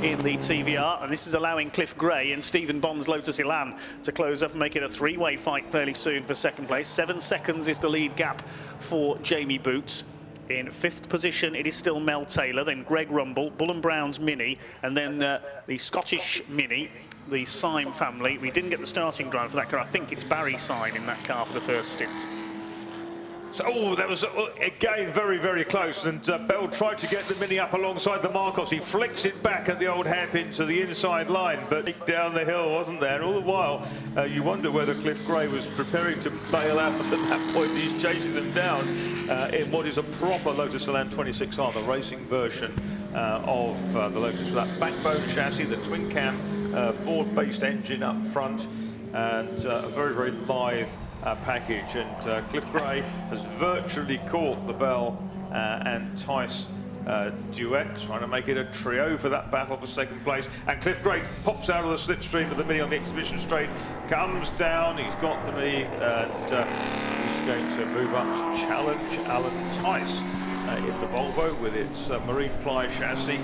in the TVR, and this is allowing Cliff Gray and Stephen Bond's Lotus Elan to close up and make it a three-way fight fairly soon for second place. 7 seconds is the lead gap for Jamie Boots. In 5th position, it is still Mel Taylor, then Greg Rumble, Bull and Brown's Mini, and then the Scottish Mini, the Syme family. We didn't get the starting ground for that car. I think it's Barry Syme in that car for the first stint. So, oh, that was, again, very, very close. And Bell tried to get the Mini up alongside the Marcos. He flicks it back at the old hairpin to the inside line, but down the hill, wasn't there? And all the while, you wonder whether Cliff Gray was preparing to bail out at that point. He's chasing them down in what is a proper Lotus Elan 26R, the racing version of the Lotus with that backbone chassis, the twin-cam Ford-based engine up front, and a very, very lithe package. And Cliff Gray has virtually caught the Bell and Tice duet, trying to make it a trio for that battle for second place. And Cliff Gray pops out of the slipstream with the Mini on the exhibition straight, comes down, he's got the Mini, and he's going to move up to challenge Alan Tice in the Volvo with its marine ply chassis.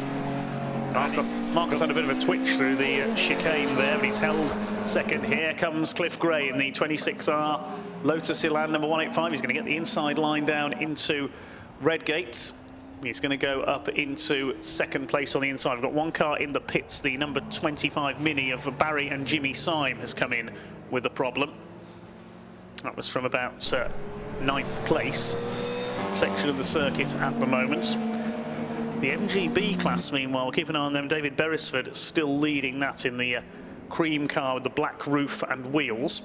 Marcus had a bit of a twitch through the chicane there, but he's held second. Here comes Cliff Gray in the 26R Lotus Elan number 185. He's going to get the inside line down into Redgate. He's going to go up into second place on the inside. We've got one car in the pits. The number 25 Mini of Barry and Jimmy Syme has come in with a problem. That was from about 9th place section of the circuit at the moment. The MGB class, meanwhile, we'll keep an eye on them. David Beresford still leading that in the cream car with the black roof and wheels.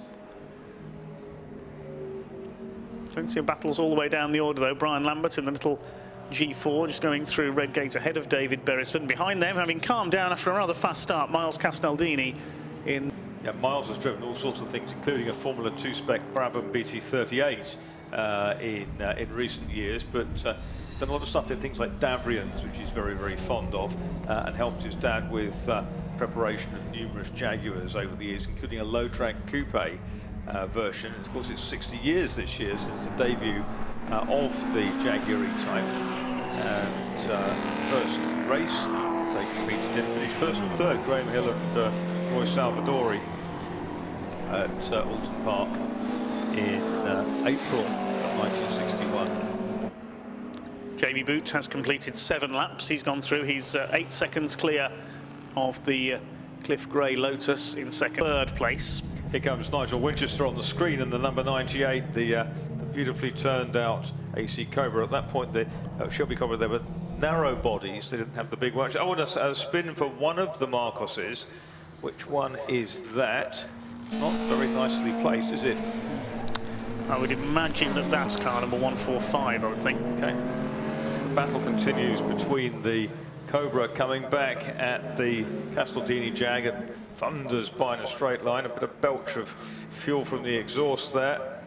Plenty of battles all the way down the order, though. Brian Lambert in the little G4 just going through Redgate ahead of David Beresford. And behind them, having calmed down after a rather fast start, Miles Castaldini in... Yeah, Miles has driven all sorts of things, including a Formula 2 spec Brabham BT38 in recent years, but done a lot of stuff in things like Davrians, which he's very, very fond of, and helped his dad with preparation of numerous Jaguars over the years, including a low-track coupe version. Of course, it's 60 years this year since the debut of the Jaguar E-Type. And first race, they competed in, finished first and third, Graham Hill and Roy Salvadori at Alton Park in April of 1961. Jamie Boots has completed 7 laps. He's gone through. He's 8 seconds clear of the Cliff Gray Lotus in second. 3rd place. Here comes Nigel Winchester on the screen and the number 98, the beautifully turned out AC Cobra. At that point, the Shelby Cobra, they were narrow bodies. They didn't have the big one. Oh, and a spin for one of the Marcoses. Which one is that? It's not very nicely placed, is it? I would imagine that that's car number 145, I would think. Okay. Battle continues between the Cobra coming back at the Castaldini Jag and thunders by in a straight line. A bit of belch of fuel from the exhaust there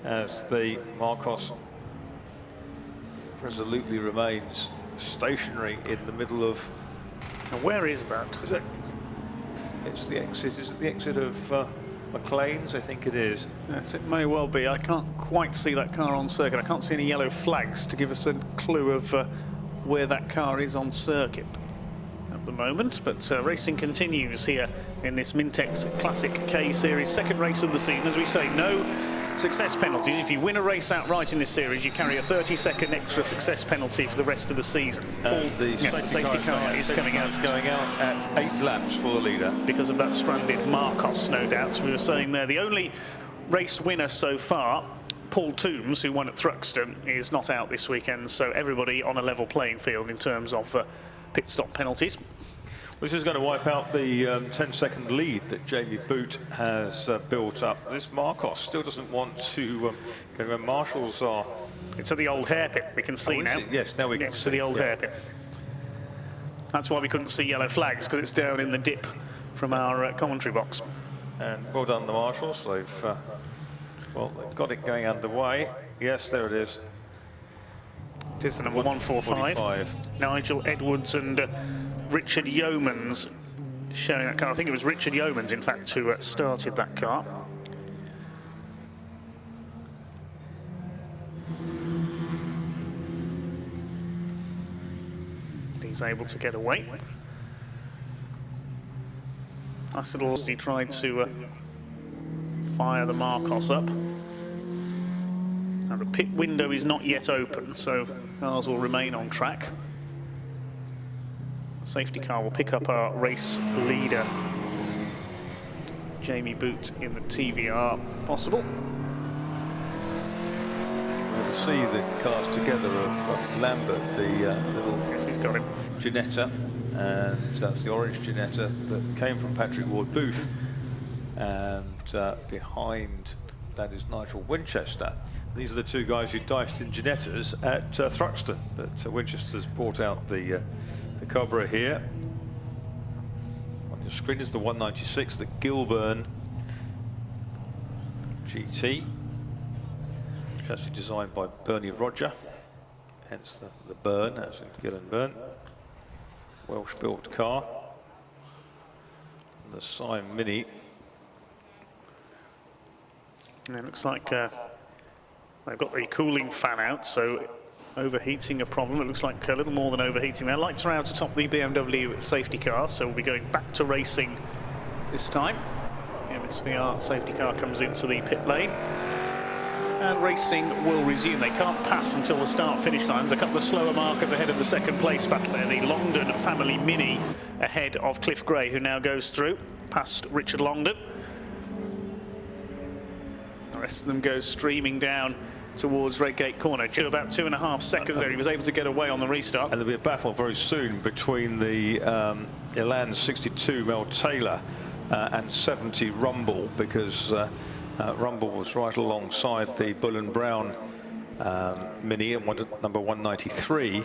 as the Marcos resolutely remains stationary in the middle of... Now where is that? Is it? It's the exit. Is it the exit of McLean's? I think it is. Yes, it may well be. I can't quite see that car on circuit. I can't see any yellow flags to give us a clue of where that car is on circuit at the moment. But racing continues here in this Mintex Classic K Series, second race of the season. As we say, no success penalties. If you win a race outright in this series, you carry a 30-second extra success penalty for the rest of the season. The safety car is coming out. Going out at 8 laps for the leader. Because of that stranded Marcos, no doubt. We were saying there, the only race winner so far, Paul Toombs, who won at Thruxton, is not out this weekend, so everybody on a level playing field in terms of pit stop penalties. This is going to wipe out the 10-second lead that Jamie Boot has built up. This Marcos still doesn't want to go where marshals are. It's at the old hairpin, we can see now. Yes, now we can Next see. to the old hairpin. That's why we couldn't see yellow flags, because it's down in the dip from our commentary box. And well done, the marshals. They've, well, they've got it going underway. Yes, there it is. It is the number 145. Nigel Edwards and Richard Yeomans showing that car. I think it was Richard Yeomans, in fact, who started that car. He's able to get away. Nice little, he tried to fire the Marcos up. Now the pit window is not yet open, so cars will remain on track. The safety car will pick up our race leader, Jamie Boot, in the TVR, if possible. We'll see the cars together of Lambert, the little Yes, he's got him. Ginetta, and that's the orange Ginetta that came from Patrick Ward Booth, and behind that is Nigel Winchester. These are the two guys who diced in Ginettas at Thruxton, but Winchester's brought out the Cobra here. On your screen is the 196, the Gilburn GT, chassis designed by Bernie Roger, hence the Burn, as in Gillenburn. Welsh-built car. And the Sime Mini. And it looks like they've got the cooling fan out, so overheating a problem. It looks like a little more than overheating there. Lights are out atop the BMW safety car, so we'll be going back to racing this time. The MSVR safety car comes into the pit lane. And racing will resume. They can't pass until the start-finish line. There's a couple of slower markers ahead of the second place battle there. The Longdon family Mini ahead of Cliff Gray, who now goes through past Richard Longdon. The rest of them go streaming down towards Redgate Corner. Due about 2.5 seconds there. He was able to get away on the restart. And there'll be a battle very soon between the Elan 62 Mel Taylor and 70 Rumble, because Rumble was right alongside the Bull and Brown Mini and number 193.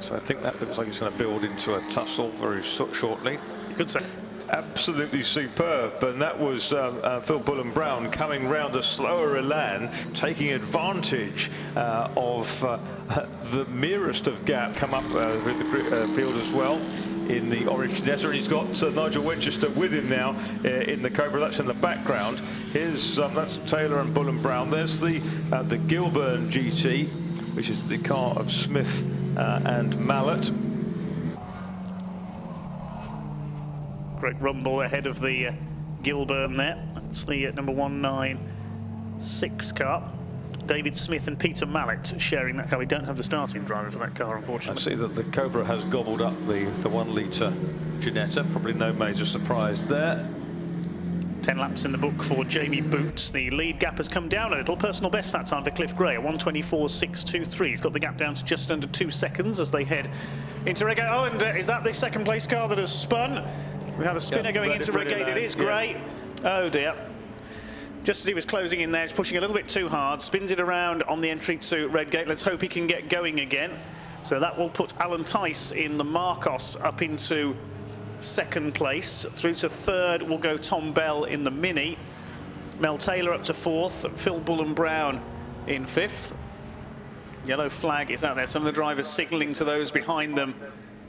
So I think that looks like it's going to build into a tussle very shortly. You could say. Absolutely superb, and that was Phil Bull and Brown coming round a slower Elan, taking advantage of the merest of gap, come up with the field as well in the orange Ginetta, and he's got Nigel Winchester with him now in the Cobra. That's in the background. Here's that's Taylor and Bull and Brown. There's the Gilburn GT, which is the car of Smith and Mallet. Great rumble ahead of the Gilburn there. That's the number 196 car. David Smith and Peter Mallet sharing that car. We don't have the starting driver for that car, unfortunately. I see that the Cobra has gobbled up the 1 litre Ginetta. Probably no major surprise there. 10 laps in the book for Jamie Boot. The lead gap has come down a little. Personal best that time for Cliff Gray, 1:24.623. He's got the gap down to just under 2 seconds as they head into Redgate. Oh, and is that the second place car that has spun? We have a spinner going into Redgate. It is Gray. Oh dear. Just as he was closing in there, he's pushing a little bit too hard, spins it around on the entry to Redgate. Let's hope he can get going again. So that will put Alan Tice in the Marcos up into second place. Through to third will go Tom Bell in the Mini. Mel Taylor up to fourth. Phil Bull and Brown in fifth. Yellow flag is out there. Some of the drivers signalling to those behind them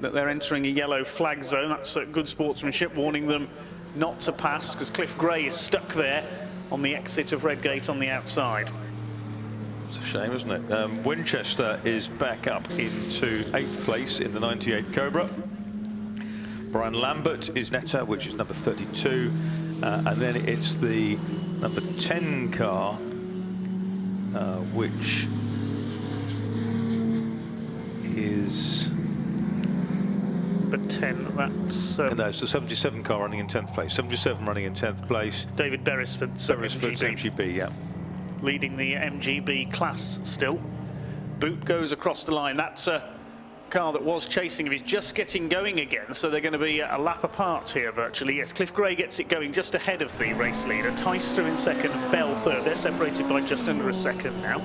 that they're entering a yellow flag zone. That's good sportsmanship, warning them not to pass, because Cliff Gray is stuck there on the exit of Redgate on the outside. It's a shame, isn't it? Winchester is back up into 8th place in the 98 Cobra. Brian Lambert is Netta, which is number 32. And then it's the number 10 car, which is... Number 10, that's... no, it's the 77 car running in 10th place. 77 running in 10th place. David Beresford's MGB, yeah. Leading the MGB class still. Boot goes across the line. That car that was chasing him is just getting going again, so they're going to be a lap apart here virtually. Yes, Cliff Gray gets it going just ahead of the race leader. Tice through in second, Bell third. They're separated by just under a second now.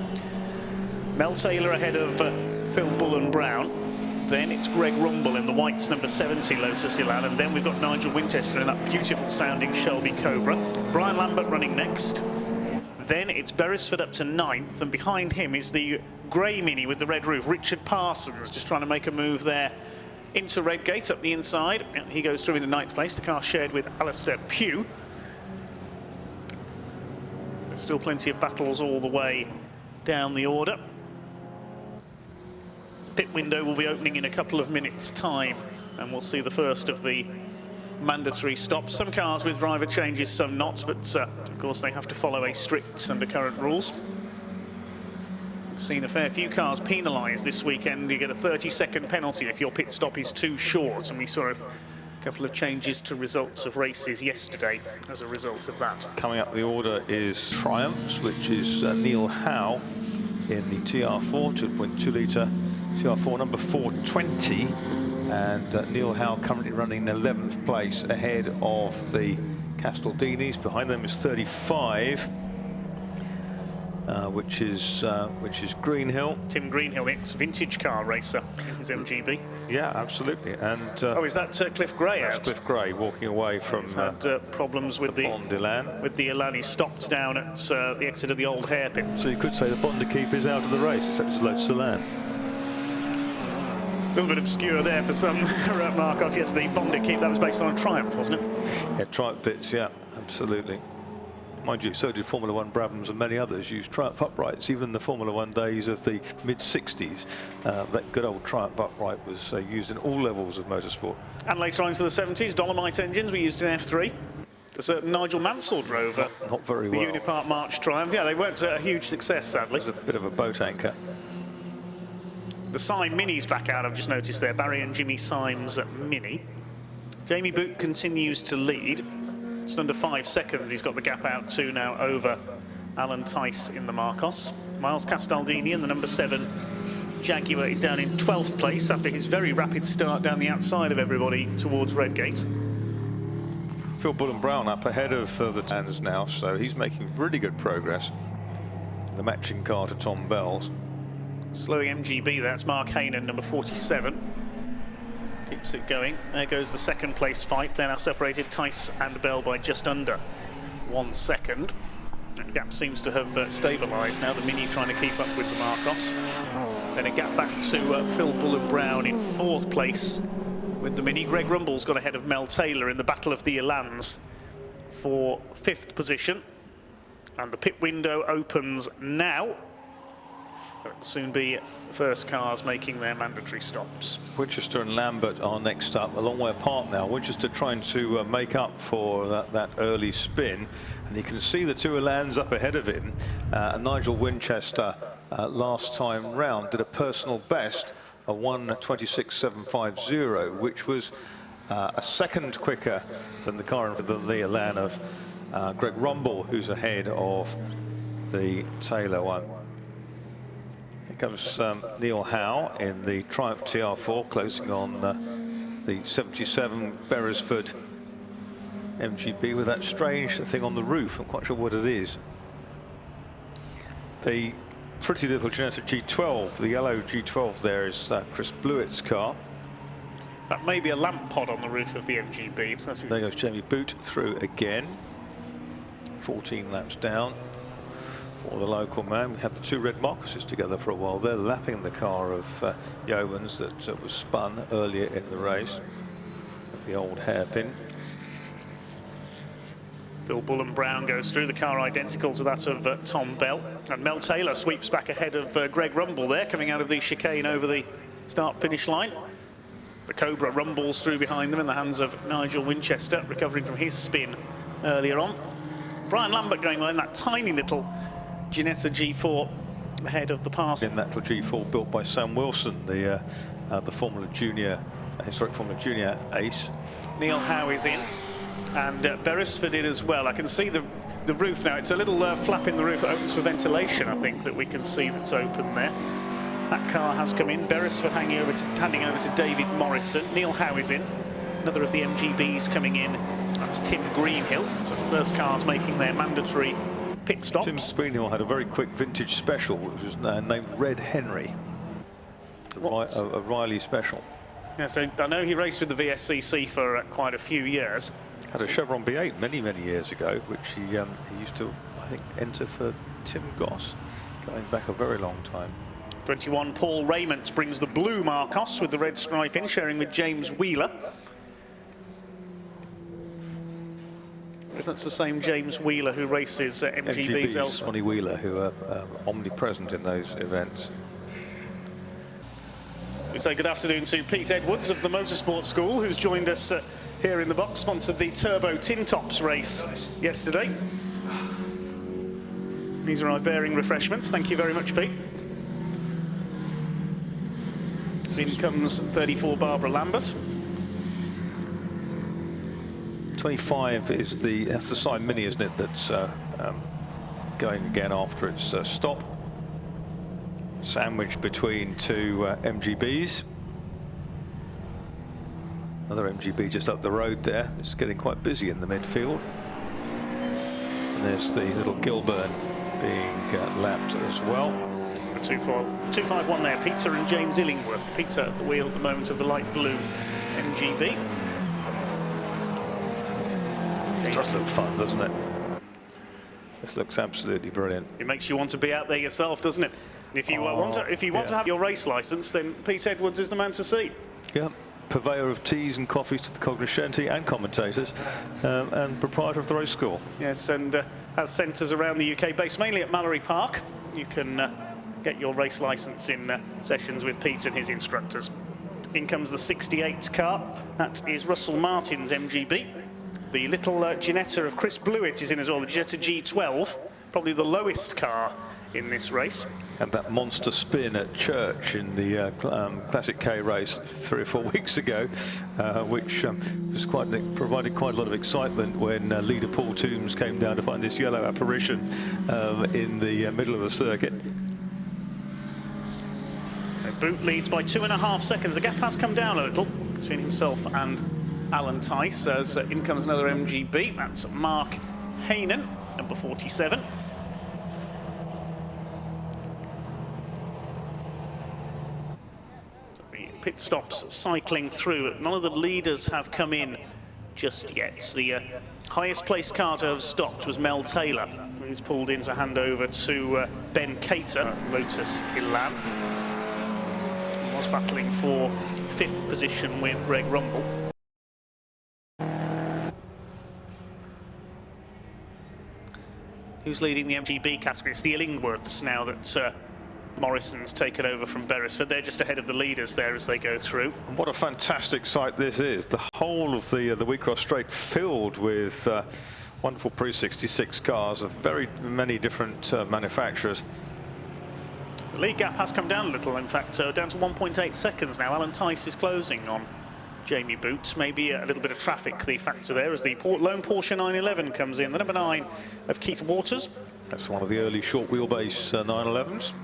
Mel Taylor ahead of Phil Bullen Brown. Then it's Greg Rumble in the whites, number 70 Lotus Elan, and then we've got Nigel Winchester in that beautiful sounding Shelby Cobra. Brian Lambert running next. Then it's Beresford up to 9th, and behind him is the grey Mini with the red roof, Richard Parsons, just trying to make a move there into Redgate up the inside. And he goes through into 9th place. The car shared with Alistair Pugh. There's still plenty of battles all the way down the order. Pit window will be opening in a couple of minutes' time, and we'll see the first of the mandatory stops. Some cars with driver changes, some not, but of course they have to follow a strict under current rules. We've seen a fair few cars penalised this weekend. You get a 30-second penalty if your pit stop is too short, and we saw a couple of changes to results of races yesterday as a result of that. Coming up the order is Triumphs, which is Neil Howe in the TR4, 2.2 litre TR4, number 420. And Neil Howe currently running 11th place ahead of the Castaldinis. Behind them is 35, which is Greenhill. Tim Greenhill, the ex-vintage car racer in his MGB. Yeah, absolutely. And oh, is that Cliff Gray out? Cliff Gray walking away from. He's had problems with the Bond Elan. With the Elan, he stopped down at the exit of the old hairpin. So you could say the Bond keep is out of the race, except it's Lotus Elan. A little bit obscure there for some, Marcos. Yes, the Bond keep, that was based on a Triumph, wasn't it? Yeah, Triumph bits, yeah, absolutely. Mind you, so did Formula One Brabhams, and many others used Triumph uprights. Even in the Formula One days of the mid-60s, that good old Triumph upright was used in all levels of motorsport. And later on into the 70s, Dolomite engines were used in F3. A certain Nigel Mansell drove not very the well. Unipart March Triumph. Yeah, they weren't a huge success, sadly. It was a bit of a boat anchor. The Syme Mini's back out, I've just noticed there. Barry and Jimmy Syme's Mini. Jamie Boot continues to lead. Just under 5 seconds. He's got the gap out to now over Alan Tice in the Marcos. Miles Castaldini in the number 7 Jaguar is down in 12th place after his very rapid start down the outside of everybody towards Redgate. Phil Bullen Brown up ahead of the Tans now, so he's making really good progress. The matching car to Tom Bell's. Slowing MGB, that's Mark Hainan, number 47. Keeps it going. There goes the second place fight. They're now separated, Tice and Bell, by just under 1 second. That gap seems to have stabilised now. The Mini trying to keep up with the Marcos. Then a gap back to Phil Bullen Brown in 4th place with the Mini. Greg Rumble's got ahead of Mel Taylor in the Battle of the Elans for 5th position. And the pit window opens now. There will soon be the first cars making their mandatory stops. Winchester and Lambert are next up, a long way apart now. Winchester trying to make up for that early spin, and you can see the two Elans up ahead of him. And Nigel Winchester last time round did a personal best, a 1:26.750, which was a second quicker than the car than the Elan of Greg Rumble, who's ahead of the Taylor one. Comes Neil Howe in the Triumph TR4, closing on the 77 Beresford MGB with that strange thing on the roof. I'm quite sure what it is. The pretty little Ginetta G12, the yellow G12 there is Chris Blewett's car. That may be a lamp pod on the roof of the MGB. There goes Jamie Boot through again. 14 laps down for the local man. We had the two red Marcuses together for a while. They're lapping the car of Yeomans that was spun earlier in the race at the old hairpin. Phil Bullen Brown goes through, the car identical to that of Tom Bell. And Mel Taylor sweeps back ahead of Greg Rumble there, coming out of the chicane over the start-finish line. The Cobra rumbles through behind them in the hands of Nigel Winchester, recovering from his spin earlier on. Brian Lambert going well in that tiny little Ginetta G4 ahead of the pass. In that little G4 built by Sam Wilson, the Formula Junior, historic Formula Junior ace. Neil Howe is in, and Beresford did as well. I can see the roof now. It's a little flap in the roof that opens for ventilation, I think, that we can see that's open there. That car has come in. Beresford handing over to David Morrison. Neil Howe is in. Another of the MGBs coming in. That's Tim Greenhill. So the first cars making their mandatory pit stops. Tim Greenhill had a very quick vintage special, which was named Red Henry. A Riley special. Yeah, so I know he raced with the VSCC for quite a few years. Had a Chevron B8 many years ago, which he used to, I think, enter for Tim Goss, going back a very long time. 21, Paul Raymond brings the blue Marcos with the red stripe in, sharing with James Wheeler. If that's the same James Wheeler who races MGBs elsewhere. Sonny Wheeler, who are omnipresent in those events. We say good afternoon to Pete Edwards of the Motorsport School, who's joined us here in the box, sponsored the Turbo Tin Tops race yesterday. These arrived bearing refreshments. Thank you very much, Pete. In comes 34 Barbara Lambert. 25 is that's the Side Mini, isn't it? That's going again after its stop. Sandwiched between two MGBs. Another MGB just up the road there. It's getting quite busy in the midfield. And there's the little Gilburn being lapped as well. 251 there, Peter and James Illingworth. Peter at the wheel at the moment of the light blue MGB. It does look fun, doesn't it? This looks absolutely brilliant. It makes you want to be out there yourself, doesn't it? If you want to have your race licence, then Pete Edwards is the man to see. Yeah, purveyor of teas and coffees to the cognoscenti and commentators, and proprietor of the race school. Yes, and has centres around the UK, based mainly at Mallory Park. You can get your race licence in sessions with Pete and his instructors. In comes the 68 car. That is Russell Martin's MGB. The little Ginetta of Chris Blewett is in as well, the Ginetta G12, probably the lowest car in this race. And that monster spin at Church in the Classic K race 3 or 4 weeks ago, which was provided quite a lot of excitement when leader Paul Toombs came down to find this yellow apparition in the middle of the circuit. Boot leads by 2.5 seconds. The gap has come down a little between himself and Alan Tice, as in comes another MGB. That's Mark Hainan, number 47. The pit stops cycling through. None of the leaders have come in just yet. The highest placed car to have stopped was Mel Taylor. He's pulled in to hand over to Ben Cater, Lotus Elan. Was battling for 5th position with Greg Rumble. Who's leading the MGB category? It's the Illingworths now that Morrison's taken over from Beresford. They're just ahead of the leaders there as they go through. And what a fantastic sight this is. The whole of the Wheatcross Straight filled with wonderful pre-66 cars of very many different manufacturers. The lead gap has come down a little, in fact, down to 1.8 seconds now. Alan Tice is closing on Jamie Boots. Maybe a little bit of traffic, the factor there, as the lone Porsche 911 comes in. The number 9 of Keith Waters. That's one of the early short wheelbase 911s.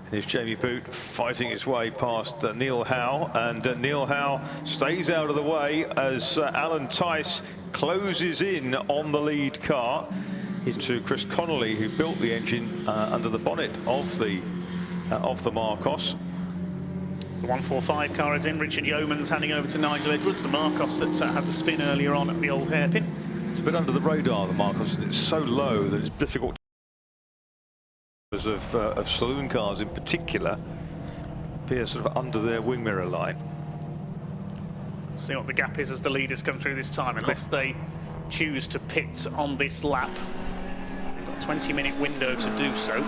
And here's Jamie Boot fighting his way past Neil Howe, and Neil Howe stays out of the way as Alan Tice closes in on the lead car. He's to Chris Connolly, who built the engine under the bonnet of the Marcos. The 145 car is in. Richard Yeomans handing over to Nigel Edwards, the Marcos that had the spin earlier on at the old hairpin. It's a bit under the radar, the Marcos, and it's so low that it's difficult of saloon cars in particular appear sort of under their wing mirror line. See what the gap is as the leaders come through this time, unless they choose to pit on this lap. 20-minute window to do so.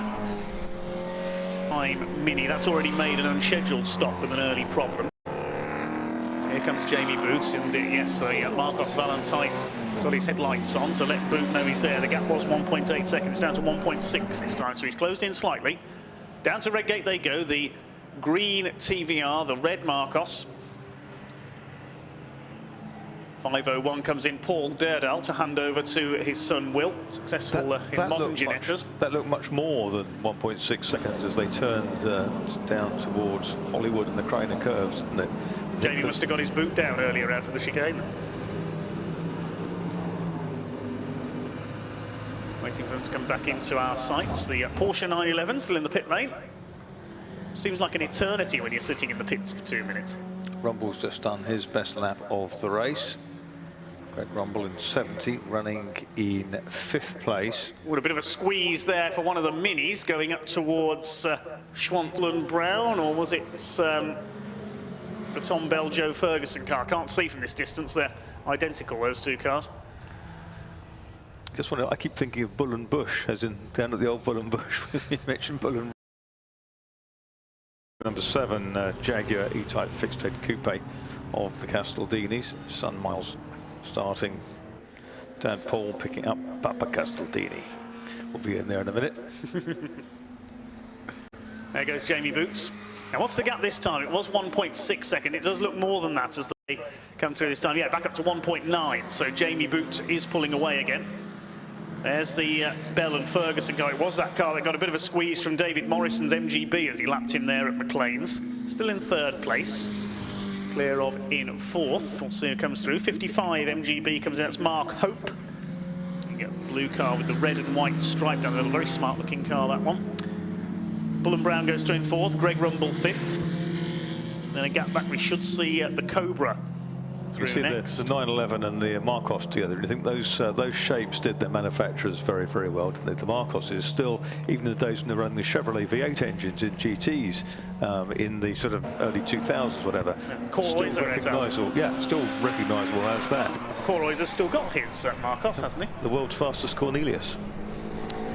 Time Mini, that's already made an unscheduled stop with an early problem. Here comes Jamie Boots, and yes, the Marcos of Alan Tice got his headlights on to let Boot know he's there. The gap was 1.8 seconds, down to 1.6 this time, so he's closed in slightly. Down to Redgate they go, the green TVR, the red Marcos. 5:01 comes in Paul Derdal to hand over to his son Will, successful in modern Ginettas. That looked much more than 1.6 seconds as they turned down towards Hollywood and the Craner curves, didn't it? Jamie must have got his boot down earlier out of the chicane. Waiting for them to come back into our sights. The Porsche 911 still in the pit lane. Seems like an eternity when you're sitting in the pits for 2 minutes. Rumble's just done his best lap of the race. Greg Rumble in 70, running in 5th place. Well, a bit of a squeeze there for one of the minis going up towards Schwantler Brown, or was it the Tom Bell Joe Ferguson car? I can't see from this distance. They're identical, those two cars. Just want to, I keep thinking of Bull and Bush, as in down at the old Bull and Bush. You mentioned Bull and Number 7, Jaguar E-Type fixed-head coupe of the Castaldinis. Sun Miles starting. Dad Paul picking up Papa Castaldini. We'll be in there in a minute. There goes Jamie Boots. Now, what's the gap this time? It was 1.6 seconds. It does look more than that as they come through this time. Yeah, back up to 1.9. So Jamie Boots is pulling away again. There's the Bell and Ferguson car. It was that car that got a bit of a squeeze from David Morrison's MGB as he lapped him there at McLean's. Still in 3rd place. Clear of in 4th. We'll see who comes through. 55 MGB comes in. That's Mark Hope. You get a blue car with the red and white stripe down the middle. Very smart looking car, that one. Bull and Brown goes through in 4th. Greg Rumble 5th. Then a gap back we should see the Cobra. You see the 911 and the Marcos together, and you think those shapes did their manufacturers very, very well, didn't they? The Marcos is still, even in the days when they were running the Chevrolet V8 engines in GTs in the sort of early 2000s, whatever. Yeah, still recognisable. Yeah, still recognisable as that. Corroy's has still got his Marcos, hasn't he? The world's fastest Cornelius.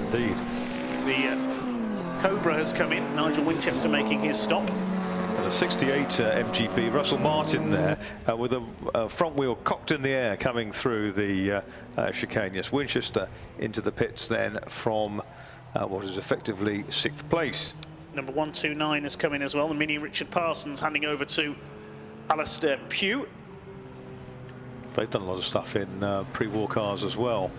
Indeed. The Cobra has come in. Nigel Winchester making his stop. And a 68 MGB, Russell Martin there with a front wheel cocked in the air coming through the chicane. Yes, Winchester into the pits then from what is effectively 6th place. Number 129 has come in as well. The Mini Richard Parsons handing over to Alistair Pugh. They've done a lot of stuff in pre-war cars as well.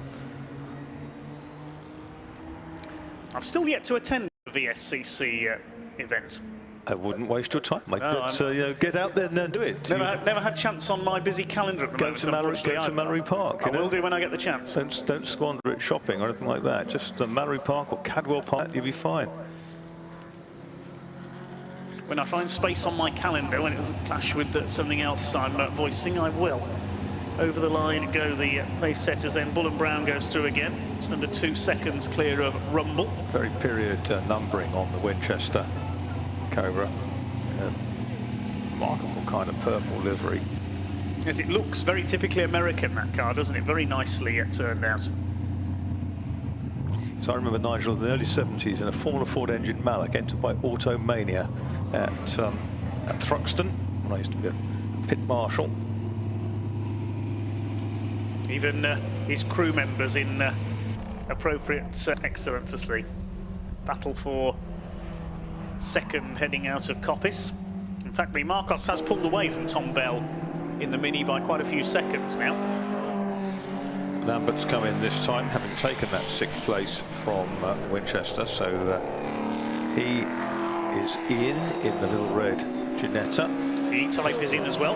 I've still yet to attend the VSCC event. I wouldn't waste your time, mate. No, you know, get out there and do it. Never had chance on my busy calendar at the moment. Go to Mallory Park. I will do when I get the chance. Don't squander it shopping or anything like that. Just Mallory Park or Cadwell Park, you'll be fine. When I find space on my calendar, when it doesn't clash with something else I'm voicing, I will. Over the line go the pace setters, then Bull and Brown goes through again. It's under 2 seconds clear of Rumble. Very period numbering on the Winchester Cobra. Remarkable kind of purple livery. Yes, it looks very typically American, that car, doesn't it? Very nicely turned out. So I remember Nigel in the early 70s in a Formula Ford engine Mallock entered by Automania at Thruxton, when I used to be a pit marshal. Even his crew members in appropriate excellent to see. Battle for 2nd heading out of Coppice. In fact, the Marcos has pulled away from Tom Bell in the Mini by quite a few seconds now. Lambert's come in this time, having taken that 6th place from Winchester, so he is in the little red Ginetta. The E-Type is in as well.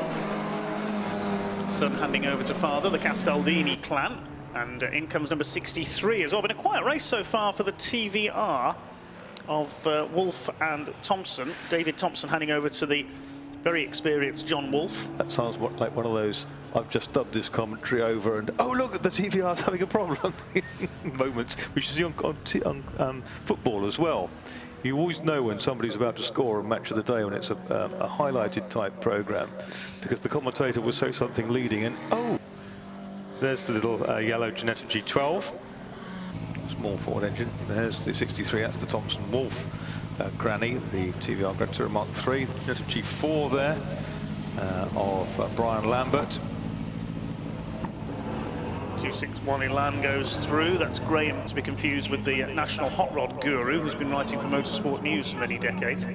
Son handing over to father, the Castaldini clan, and in comes number 63 as well. Been a quiet race so far for the TVR of Wolf and Thompson. David Thompson handing over to the very experienced John Wolf. That sounds like one of those I've just dubbed this commentary over and oh look, the TVR's having a problem moments, which is on football as well. You always know when somebody's about to score a match of the day when it's a highlighted type programme, because the commentator will say something leading and oh, there's the little yellow Ginetta G12. Small Ford engine. There's the 63, that's the Thompson Wolf Granny, the TVR Grand Tourer Mark III. The Ginetta G4 there of Brian Lambert. 261 Elan goes through. That's Graham, to be confused with the national hot rod guru who's been writing for Motorsport News for many decades.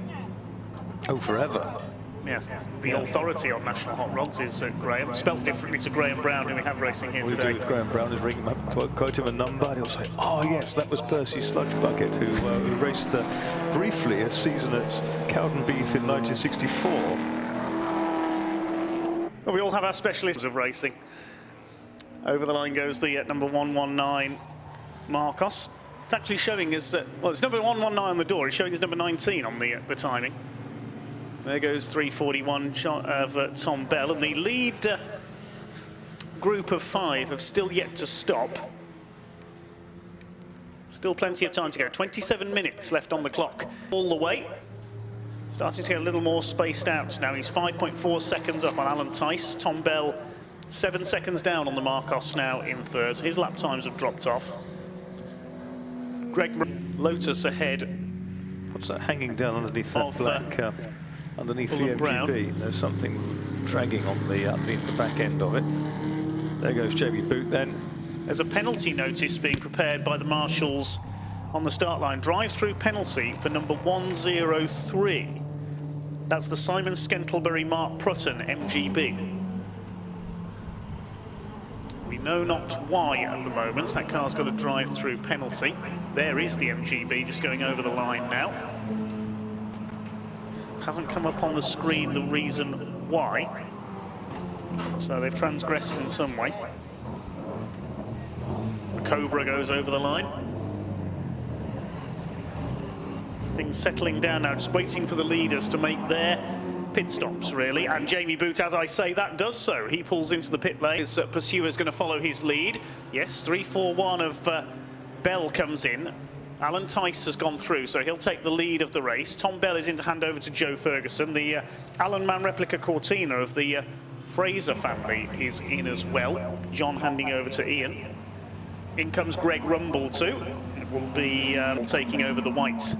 Oh, forever. Yeah, the authority on national hot rods is Graham, spelt differently to Graham Brown, who we have racing here today. What we do with Graham Brown is ring him up, quote him a number, and he'll say, oh yes, that was Percy Sludge Bucket, who raced briefly a season at Cowdenbeath in 1964. Well, we all have our specialists of racing. Over the line goes the number 119 Marcos. It's actually showing us, well, it's number 119 on the door, it's showing us number 19 on the timing. There goes 341 of Tom Bell, and the lead group of 5 have still yet to stop. Still plenty of time to go. 27 minutes left on the clock. All the way. Starting to get a little more spaced out now. He's 5.4 seconds up on Alan Tice. Tom Bell 7 seconds down on the Marcos now in third. His lap times have dropped off. Greg Lotus ahead. What's that hanging down underneath that black? Underneath the MGB, Brown. There's something dragging on the underneath the back end of it. There goes Jamie Boot then. There's a penalty notice being prepared by the marshals on the start line. Drive-through penalty for number 103. That's the Simon Scantlebury Mark Prutton MGB. We know not why at the moment. That car's got a drive-through penalty. There is the MGB just going over the line now. Hasn't come up on the screen the reason why. So they've transgressed in some way. The Cobra goes over the line. Things settling down now, just waiting for the leaders to make their pit stops, really. And Jamie Boot, as I say, that does so. He pulls into the pit lane. His pursuer's going to follow his lead. Yes, 341 of Bell comes in. Alan Tice has gone through, so he'll take the lead of the race. Tom Bell is in to hand over to Joe Ferguson. The Alan Man Replica Cortina of the Fraser family is in as well. John handing over to Ian. In comes Greg Rumble too. It will be taking over the white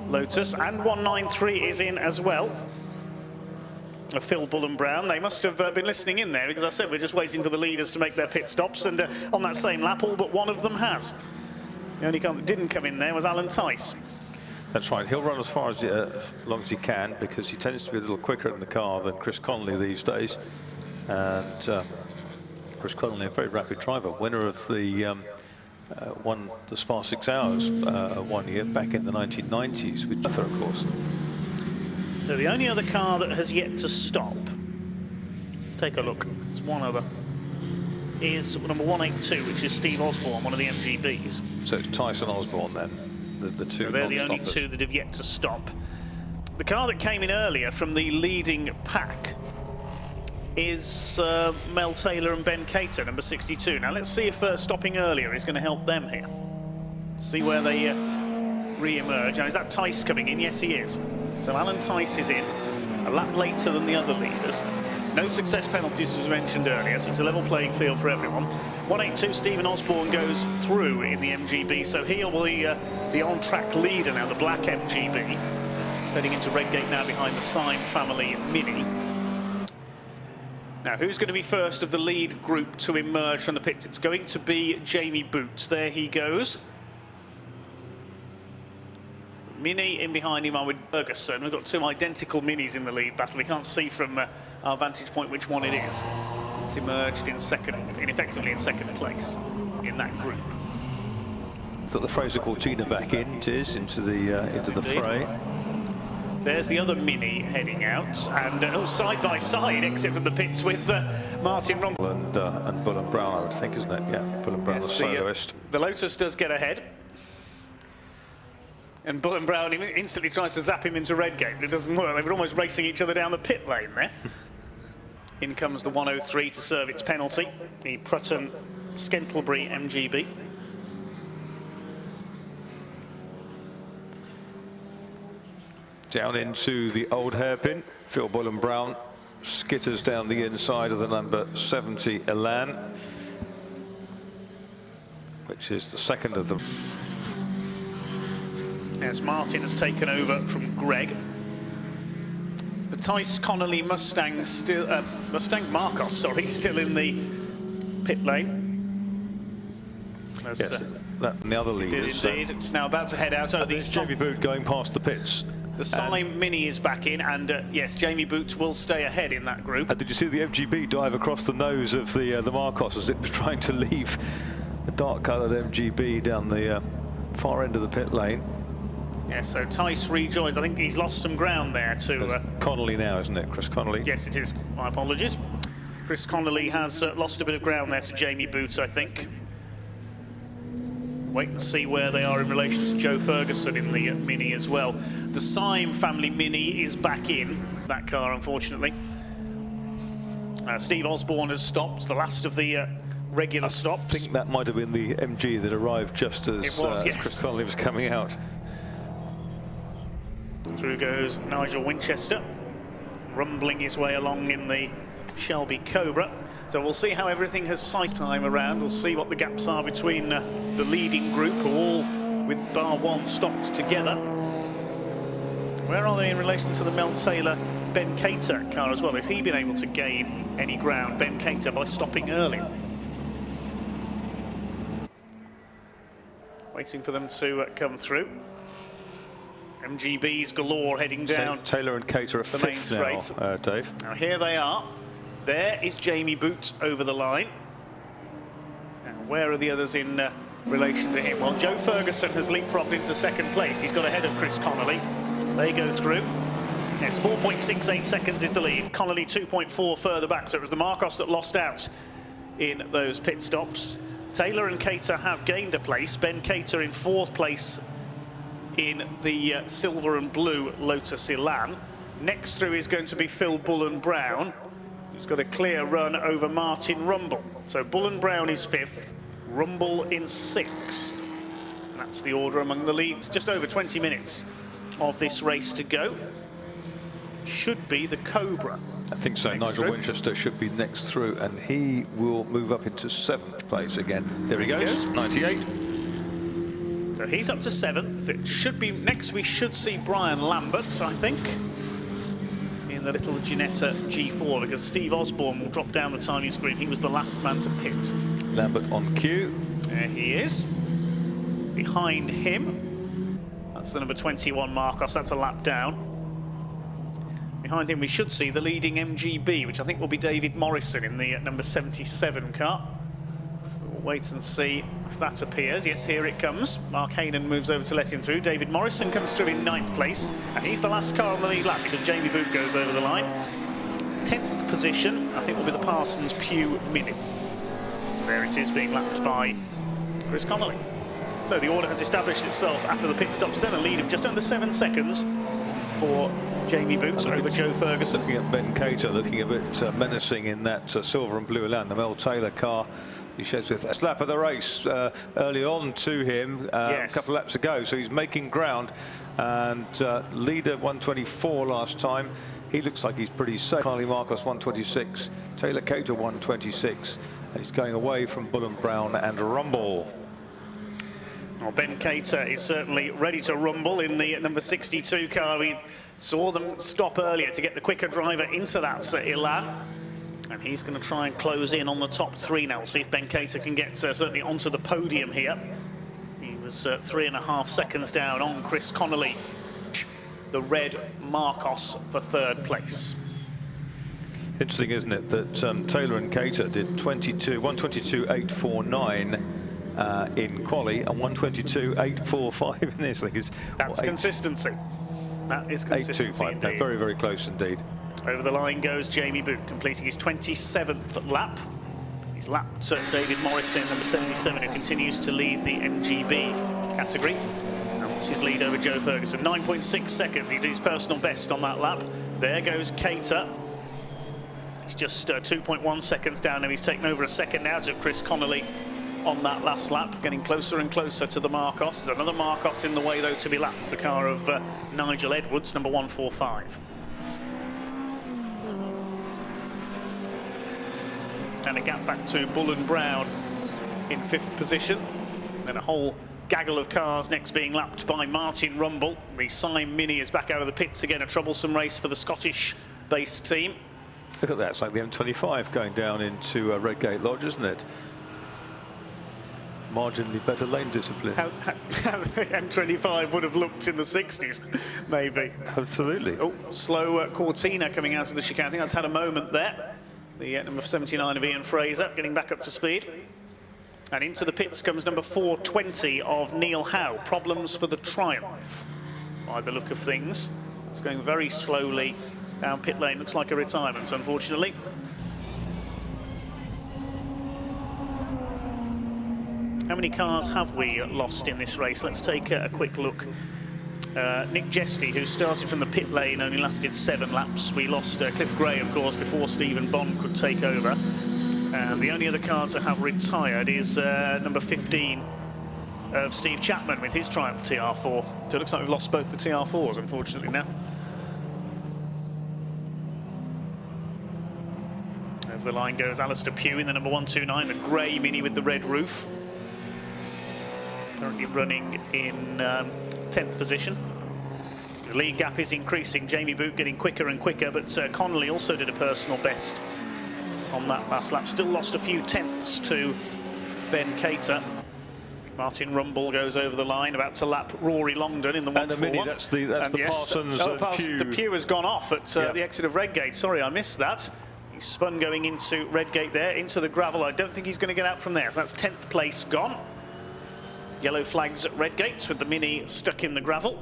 Lotus. And 193 is in as well. Phil Bullen Brown. They must have been listening in there, because I said we're just waiting for the leaders to make their pit stops, and on that same lap, all but one of them has. The only car that didn't come in there was Alan Tice. That's right. He'll run as long as he can, because he tends to be a little quicker in the car than Chris Connolly these days. And Chris Connolly, a very rapid driver, winner of the won the Spa 6 Hours 1 year back in the 1990s with Arthur, of course. So the only other car that has yet to stop, let's take a look, there's one other, is number 182, which is Steve Osborne, one of the MGBs. So it's Tyson Osborne then, the two. So they're the only two that have yet to stop. The car that came in earlier from the leading pack is Mel Taylor and Ben Cater, number 62. Now let's see if stopping earlier is going to help them here. See where they re-emerge. Now is that Tice coming in? Yes, he is. So Alan Tice is in, a lap later than the other leaders. No success penalties, as we mentioned earlier, so it's a level playing field for everyone. 182, Stephen Osborne goes through in the MGB, so he will be the on-track leader now, the black MGB. He's heading into Redgate now behind the Syme family Mini. Now, who's going to be first of the lead group to emerge from the pits? It's going to be Jamie Boots. There he goes. Mini in behind him are with Ferguson. We've got two identical Minis in the lead battle. We can't see from our vantage point which one it is. It's emerged in effectively in second place in that group. So the Fraser Cortina back in, it is, into the fray. There's the other Mini heading out, and side by side exit from the pits with Martin Rumble. And Bullen Brown, I would think, isn't it? Yeah, Bullen Brown, yes, the soloist. The Lotus does get ahead. And Bullen Brown instantly tries to zap him into Redgate, but it doesn't work. They were almost racing each other down the pit lane there. In comes the 103 to serve its penalty, the Prutton Scantlebury MGB. Down into the old hairpin, Phil Bullen Brown skitters down the inside of the number 70 Elan, which is the second of them. Yes, Martin has taken over from Greg. The Tice Connolly Mustang still, Mustang Marcos, sorry, still in the pit lane. Yes, that and the other leaders. Indeed, it's now about to head out. There's Jamie Boot going past the pits The Syme Mini is back in, and yes, Jamie Boots will stay ahead in that group. And did you see the MGB dive across the nose of the Marcos as it was trying to leave a dark-coloured MGB down the far end of the pit lane? Yeah, so Tice rejoins. I think he's lost some ground there to Connolly now, isn't it? Chris Connolly. Yes, it is. My apologies. Chris Connolly has lost a bit of ground there to Jamie Boots, I think. Wait and see where they are in relation to Joe Ferguson in the Mini as well. The Syme family Mini is back in that car, unfortunately. Steve Osborne has stopped, the last of the regular stops. I think that might have been the MG that arrived just as yes. Chris Connolly was coming out. Through goes Nigel Winchester, rumbling his way along in the Shelby Cobra. So we'll see how everything has sized time around. We'll see what the gaps are between the leading group, who all with bar one stopped together. Where are they in relation to the Mel Taylor Ben Cater car as well? Has he been able to gain any ground, Ben Cater, by stopping early? Waiting for them to come through. MGBs galore heading down. Taylor and Cater are fifth now, Dave. Now here they are. There is Jamie Boots over the line. And where are the others in relation to him? Well, Joe Ferguson has leapfrogged into second place. He's got ahead of Chris Connolly. They go through. Yes, 4.68 seconds is the lead. Connolly 2.4 further back. So it was the Marcos that lost out in those pit stops. Taylor and Cater have gained a place. Ben Cater in fourth place in the silver and blue Lotus Elan. Next through is going to be Phil Bullen-Brown, who's got a clear run over Martin Rumble. So Bullen-Brown is fifth, Rumble in sixth. That's the order among the leads. Just over 20 minutes of this race to go. Should be the Cobra. I think so. Nigel Winchester should be next through, and he will move up into seventh place again. There he goes, 98. So he's up to seventh. It should be next. We should see Brian Lamberts, I think, in the little Ginetta G4, because Steve Osborne will drop down the timing screen. He was the last man to pit. Lambert on cue. There he is. Behind him, that's the number 21 Marcos. That's a lap down. Behind him, we should see the leading MGB, which I think will be David Morrison in the number 77 car. We'll wait and see if that appears. Yes, here it comes. Mark Hainan moves over to let him through. David Morrison comes through in 9th place, and he's the last car on the lead lap because Jamie Boot goes over the line. 10th position, I think, will be the Parsons Pugh Mini. There it is, being lapped by Chris Connolly. So the order has established itself after the pit stops, then a lead of just under 7 seconds for Jamie Boots over Joe Ferguson. Looking at Ben Cater, looking a bit menacing in that silver and blue Elan, the Mel Taylor car. He sheds with a lap of the race early on to him, a couple of laps ago, so he's making ground. And leader 124 last time. He looks like he's pretty safe. Carly Marcos 126, Taylor Cater 126, and he's going away from Bullen-Brown and Rumble. Well, Ben Cater is certainly ready to rumble in the number 62 car. We saw them stop earlier to get the quicker driver into that Elan. And he's going to try and close in on the top three now. We'll see if Ben Cater can get certainly onto the podium here. He was 3.5 seconds down on Chris Connolly, the red Marcos, for third place. Interesting, isn't it, that Taylor and Cater did 122.849 in quali and 122.845 in this. That's consistency. That is consistency. 825. No, very, very close indeed. Over the line goes Jamie Boot, completing his 27th lap. He's lapped David Morrison, number 77, who continues to lead the MGB category. And what's his lead over Joe Ferguson? 9.6 seconds. He did his personal best on that lap. There goes Cater. He's just 2.1 seconds down now. He's taken over a second out of Chris Connolly on that last lap, getting closer and closer to the Marcos. There's another Marcos in the way, though, to be lapped, the car of Nigel Edwards, number 145. And a gap back to Bullen-Brown in 5th position. Then a whole gaggle of cars next being lapped by Martin Rumble. The Syme Mini is back out of the pits again, a troublesome race for the Scottish-based team. Look at that, it's like the M25 going down into Redgate Lodge, isn't it? marginally better lane discipline. How the M25 would have looked in the 60s, maybe. Absolutely. Oh, slow Cortina coming out of the chicane. I think that's had a moment there. The number 79 of Ian Fraser getting back up to speed. And into the pits comes number 420 of Neil Howe. Problems for the Triumph, by the look of things. It's going very slowly down pit lane. Looks like a retirement, unfortunately. How many cars have we lost in this race? Let's take a quick look. Nick Jesty, who started from the pit lane, only lasted 7 laps. We lost Cliff Gray, of course, before Stephen Bond could take over. And the only other car to have retired is number 15 of Steve Chapman with his Triumph TR4. So it looks like we've lost both the TR4s, unfortunately, now. Over the line goes Alistair Pugh in the number 129, the grey Mini with the red roof. Currently running in 10th position. The lead gap is increasing. Jamie Boot getting quicker and quicker, but Connolly also did a personal best on that last lap. Still lost a few tenths to Ben Cater. Martin Rumble goes over the line, about to lap Rory Longdon in the 141. And the Mini, that's the yes, Parsons Pugh. The Pugh has gone off at the exit of Redgate. Sorry, I missed that. He spun going into Redgate there, into the gravel. I don't think he's going to get out from there. So that's 10th place gone. Yellow flags at Redgate with the Mini stuck in the gravel.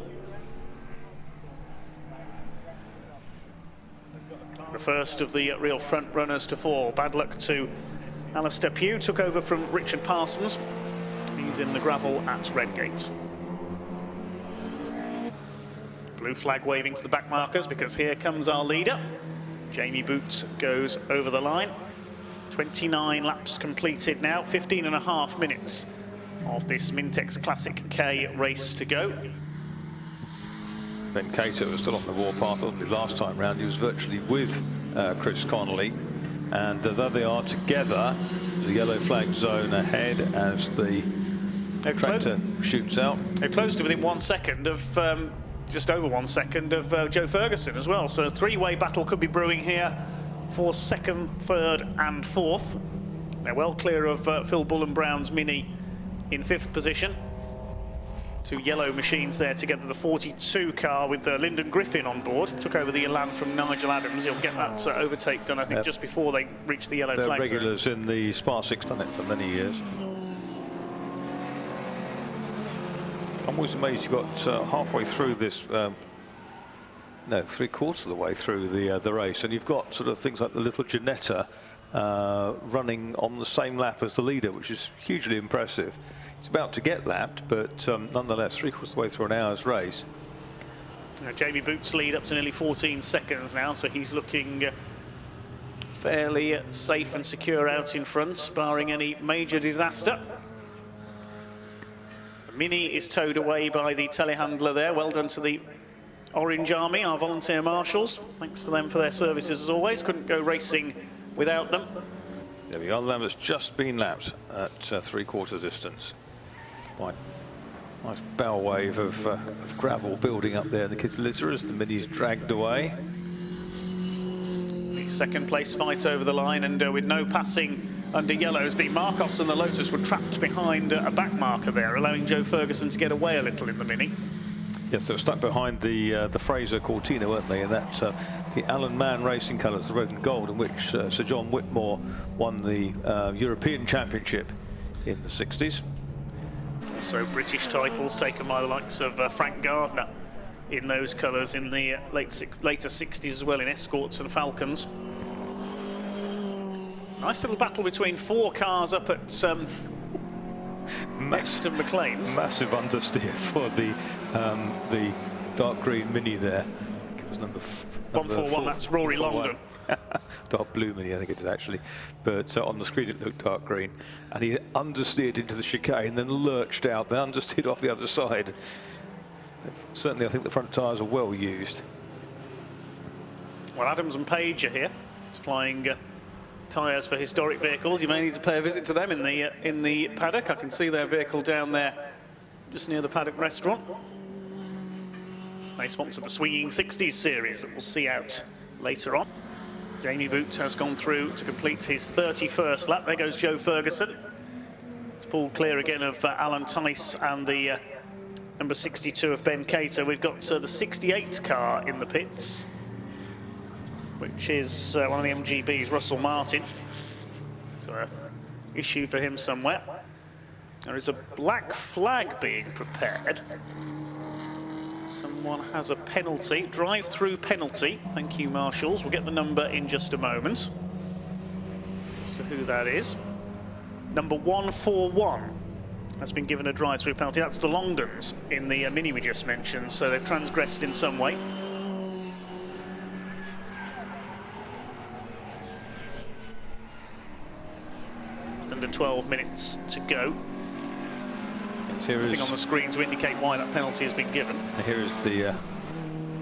The first of the real front runners to fall. Bad luck to Alistair Pugh. Took over from Richard Parsons. He's in the gravel at Redgate. Blue flag waving to the back markers because here comes our leader. Jamie Boots goes over the line. 29 laps completed now, 15.5 minutes of this Mintex Classic K race to go. Ben Cater was still on the warpath, wasn't he, last time round? He was virtually with Chris Connolly, and there they are together. The yellow flag zone ahead as the tractor shoots out. They're close to within 1 second of, just over 1 second of Joe Ferguson as well. So a three-way battle could be brewing here for 2nd, 3rd and 4th. They're well clear of Phil Bullen-Brown's Mini in 5th position. 2 yellow machines there together, the 42 car with Lyndon Griffin on board. Took over the Elan from Nigel Adams. He'll get that overtake done, I think, just before they reach the yellow flag. They're regulars in the Spa 6, done it for many years. I'm always amazed you got halfway through this, no, 3/4 of the way through the race, and you've got sort of things like the little Ginetta running on the same lap as the leader, which is hugely impressive. It's about to get lapped, but nonetheless, 3/4 of the way through an hour's race. Now, Jamie Boots' lead up to nearly 14 seconds now, so he's looking fairly safe and secure out in front, barring any major disaster. The Mini is towed away by the telehandler there. Well done to the Orange Army, our volunteer marshals. Thanks to them for their services as always. Couldn't go racing without them. There we are, the lamb that's just been lapped at 3/4 distance. Quite nice bow wave of gravel building up there in the kids' litter as the Mini's dragged away. The 2nd place fight over the line, and with no passing under yellows, the Marcos and the Lotus were trapped behind a back marker there, allowing Joe Ferguson to get away a little in the Mini. Yes, they were stuck behind the Fraser Cortina, weren't they? And that the Alan Mann Racing colours, the red and gold, in which Sir John Whitmore won the European Championship in the 60s. Also British titles taken by the likes of Frank Gardner in those colours in the later 60s as well, in Escorts and Falcons. Nice little battle between 4 cars up at Aston McLean's. Massive understeer for the dark green Mini there. It was number 141, that's Rory Longdon. Dark blue Mini, I think it is actually. But on the screen it looked dark green. And he understeered into the chicane, then lurched out, then understeered off the other side. Certainly, I think the front tyres are well used. Well, Adams and Page are here, supplying tyres for historic vehicles. You may need to pay a visit to them in the paddock. I can see their vehicle down there, just near the paddock restaurant. They sponsor the Swinging 60s series that we'll see out later on. Jamie Boot has gone through to complete his 31st lap. There goes Joe Ferguson. He's pulled clear again of Alan Tice and the number 62 of Ben Cater. We've got the 68 car in the pits, which is one of the MGB's, Russell Martin. So issue for him somewhere. There is a black flag being prepared. Someone has a penalty, drive-through penalty. Thank you, marshals. We'll get the number in just a moment as to who that is. Number 141 has been given a drive-through penalty. That's the Longdons in the Mini we just mentioned, so they've transgressed in some way. Just under 12 minutes to go. Nothing on the screen to indicate why that penalty has been given. Here is the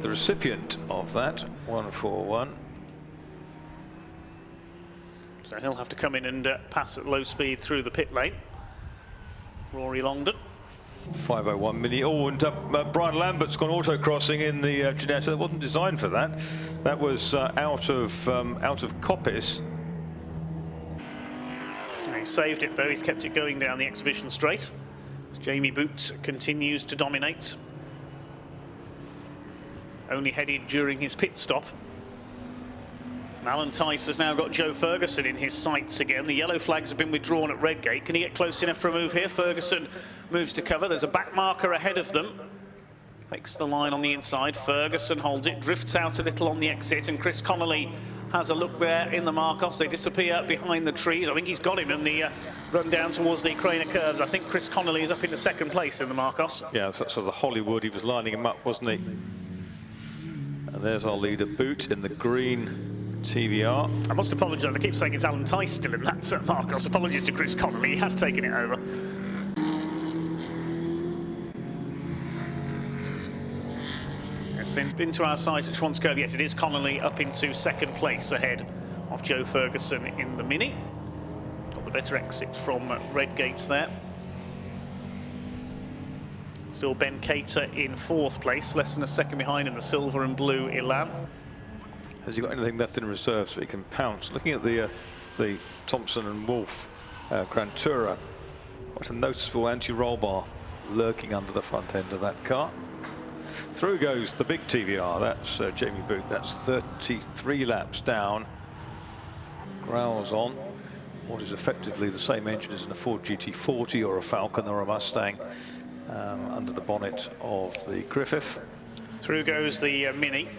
recipient of that, 141. So he'll have to come in and pass at low speed through the pit lane. Rory Longdon. 501 Mini. Oh, and Brian Lambert's gone auto-crossing in the Ginetta. That wasn't designed for that. That was out of coppice. He saved it though. He's kept it going down the exhibition straight. Jamie Boot continues to dominate. Only headed during his pit stop. And Alan Tice has now got Joe Ferguson in his sights again. The yellow flags have been withdrawn at Redgate. Can he get close enough for a move here? Ferguson moves to cover. There's a back marker ahead of them. Makes the line on the inside. Ferguson holds it, drifts out a little on the exit, and Chris Connolly has a look there in the Marcos. They disappear behind the trees. I think he's got him in the run down towards the Craner curves. I think Chris Connolly is up into second place in the Marcos. Yeah, so the Hollywood, he was lining him up, wasn't he? And there's our leader, Boot, in the green TVR. I must apologise. I keep saying it's Alan Tice still in that Marcos. Apologies to Chris Connolly. He has taken it over. Into our site at Schwantz. Yes, it is Connolly up into second place ahead of Joe Ferguson in the Mini. Got the better exit from Redgate there. Still Ben Cater in fourth place, less than a second behind in the silver and blue Elan. Has he got anything left in reserve so he can pounce? Looking at the Thompson and Wolf Grand Tourer, quite a noticeable anti-roll bar lurking under the front end of that car. Through goes the big TVR, that's Jamie Boot, that's 33 laps down. Growls on, what is effectively the same engine as in a Ford GT40 or a Falcon or a Mustang under the bonnet of the Griffith. Through goes the Mini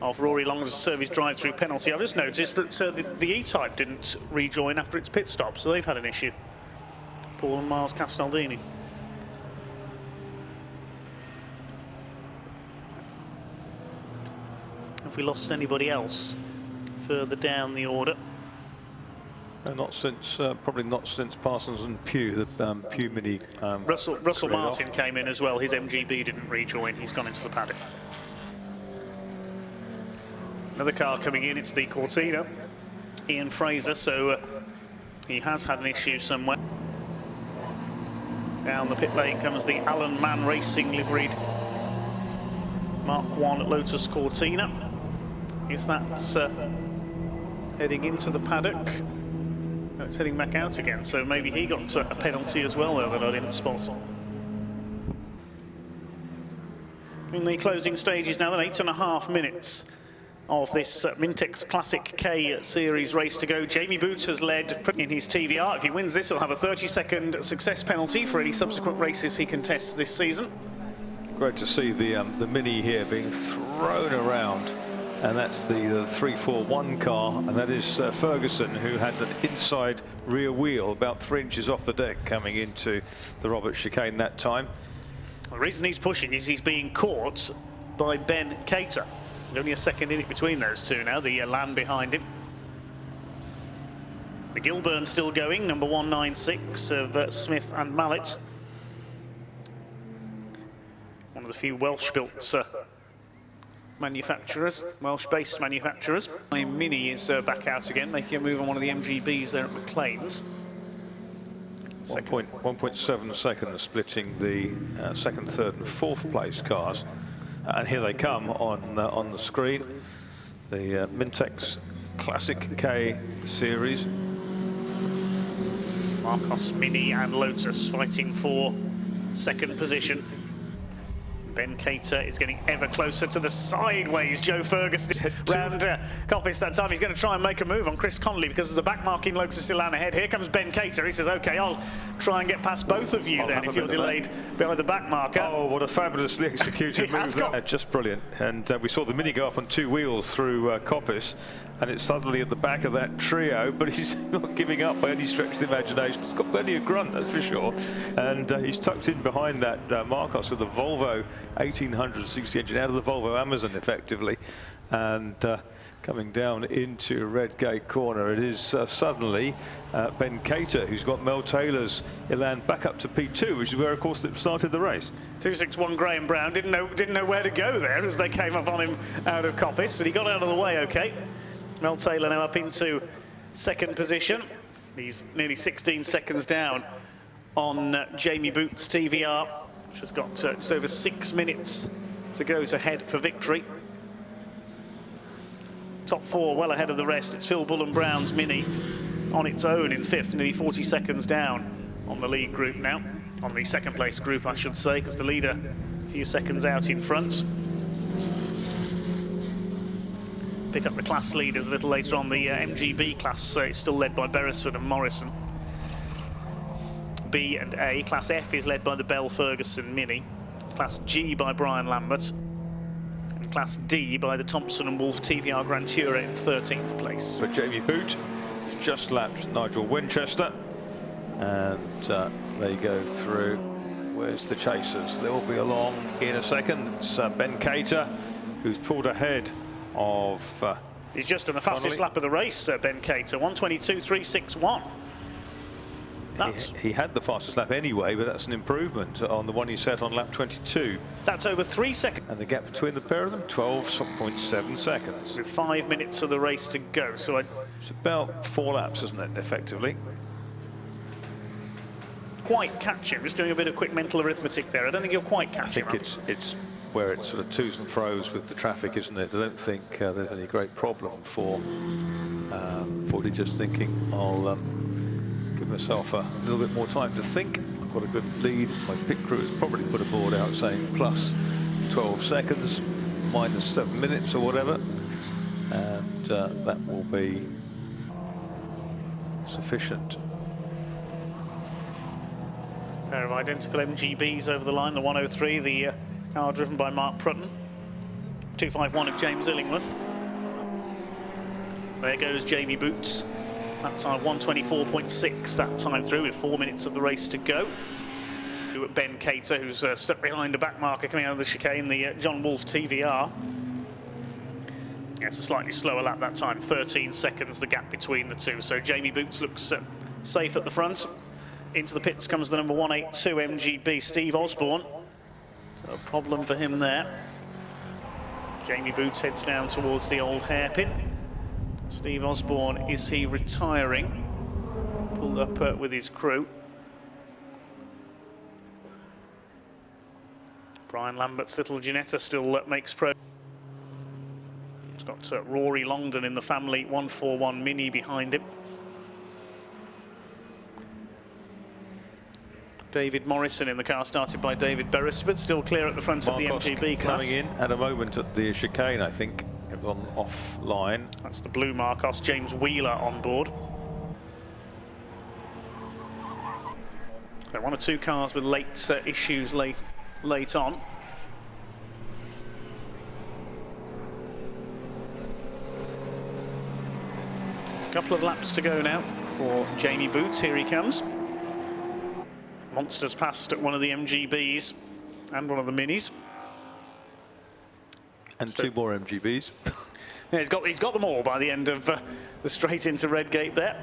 of Rory Longdon's service drive-through penalty. I've just noticed that the E-Type didn't rejoin after its pit stop, so they've had an issue. Paul and Miles Castaldini. Have we lost anybody else further down the order? No, not since, probably not since Parsons and Pugh, the Pugh Mini. Russell Martin came in as well. His MGB didn't rejoin. He's gone into the paddock. Another car coming in. It's the Cortina. Ian Fraser. So he has had an issue somewhere. Down the pit lane comes the Alan Mann Racing liveried Mark I Lotus Cortina. Is that heading into the paddock? No, it's heading back out again, so maybe he got a penalty as well there that I didn't spot. In the closing stages now, then 8.5 minutes of this Mintex Classic K Series race to go. Jamie Boot has led in his TVR. If he wins this, he'll have a 30-second success penalty for any subsequent races he contests this season. Great to see the Mini here being thrown around, and that's the 341 car, and that is Ferguson, who had an inside rear wheel about 3 inches off the deck coming into the Roberts chicane that time. The reason he's pushing is he's being caught by Ben Cater. Only a second in it between those two now, the Elan behind him. The Gilburn still going, number 196 of Smith and Mallet. One of the few Welsh-built manufacturers, Welsh-based manufacturers. My Mini is back out again, making a move on one of the MGBs there at McLean's. 1.7 seconds splitting the second, third and fourth place cars. And here they come on the screen. The Mintex Classic K Series. Marcos, Mini and Lotus fighting for second position. Ben Cater is getting ever closer to the sideways. Joe Ferguson round Coppice that time. He's going to try and make a move on Chris Connolly because there's a back marking Lotus Ilan ahead. Here comes Ben Cater. He says, OK, I'll try and get past both of you then if you're delayed behind the back marker. Oh, what a fabulously executed move there. Just brilliant. And we saw the Mini go up on 2 wheels through Coppice, and it's suddenly at the back of that trio, but he's not giving up by any stretch of the imagination. He's got plenty of grunt, that's for sure. And he's tucked in behind that Marcos with the Volvo 1860 engine out of the Volvo Amazon effectively, and coming down into Red Gate corner, it is suddenly Ben Cater who's got Mel Taylor's Ilan back up to P2, which is where of course they've started the race. 261 Graham Brown didn't know where to go there as they came up on him out of Coppice, but he got out of the way OK. Mel Taylor now up into second position. He's nearly 16 seconds down on Jamie Boots TVR, which has got just over 6 minutes to go to head for victory. Top 4 well ahead of the rest. It's Phil Bullen Brown's Mini on its own in 5th, nearly 40 seconds down on the lead group now. On the second place group, I should say, because the leader a few seconds out in front. Pick up the class leaders a little later on. The MGB class it's still led by Beresford and Morrison. B and A. Class F is led by the Bell Ferguson Mini. Class G by Brian Lambert. And Class D by the Thompson and Wolf TVR Grand Tourer in 13th place. But Jamie Boot has just lapped Nigel Winchester. And they go through. Where's the chasers? They'll be along in a second. It's Ben Cater who's pulled ahead of he's just done the fastest lap of the race, Ben Cater, 1:22.361. He had the fastest lap anyway, but that's an improvement on the one he set on lap 22. That's over 3 seconds. And the gap between the pair of them, 12.7 seconds. With 5 minutes of the race to go, so it's about 4 laps, isn't it, effectively? Quite catch him. Just doing a bit of quick mental arithmetic there. I don't think he'll quite catch him. I think it's where it's sort of twos and fro's with the traffic, isn't it? I don't think there's any great problem for just thinking I'll give myself a little bit more time to think. I've got a good lead. My pit crew has probably put a board out saying plus 12 seconds, minus 7 minutes or whatever, and that will be sufficient. A pair of identical MGBs over the line. The 103, the car driven by Mark Prutton. 251 of James Illingworth. There goes Jamie Boots. That time 1:24.6 that time through with 4 minutes of the race to go. Ben Cater, who's stuck behind a back marker coming out of the chicane, the John Wolf TVR. Yeah, it's a slightly slower lap that time, 13 seconds the gap between the two. So Jamie Boots looks safe at the front. Into the pits comes the number 182 MGB, Steve Osborne. So a problem for him there. Jamie Boots heads down towards the old hairpin. Steve Osborne, is he retiring? Pulled up with his crew. Brian Lambert's little Ginetta still makes pro. He's got Rory Longdon in the family 141 Mini behind him. David Morrison in the car started by David Beresford, still clear at the front of the MGB class. Coming in at a moment at the chicane, I think, on offline. That's the blue Marcos, James Wheeler on board. There are 1 or 2 cars with late issues late on. A couple of laps to go now for Jamie Boots. Here he comes. Monsters passed at one of the MGBs and one of the Minis. And so 2 more MGBs. Yeah, he's got them all by the end of the straight into Redgate there.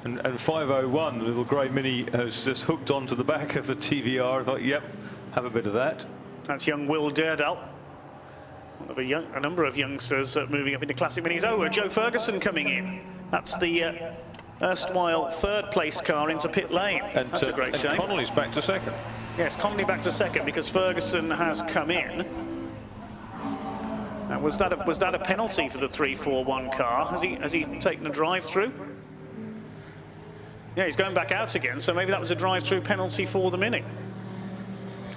And 501, the little grey Mini, has just hooked onto the back of the TVR. I thought, yep, have a bit of that. That's young Will Durdell. One of a number of youngsters moving up into classic Minis. Oh, Joe Ferguson coming in. That's the erstwhile 3rd place car into pit lane. And, that's a great shame. Connolly's back to 2nd. Yes, Connolly back to 2nd because Ferguson has come in. Now, was that a penalty for the 341 car? Has he taken a drive through? Yeah, he's going back out again, so maybe that was a drive-through penalty for the Mini.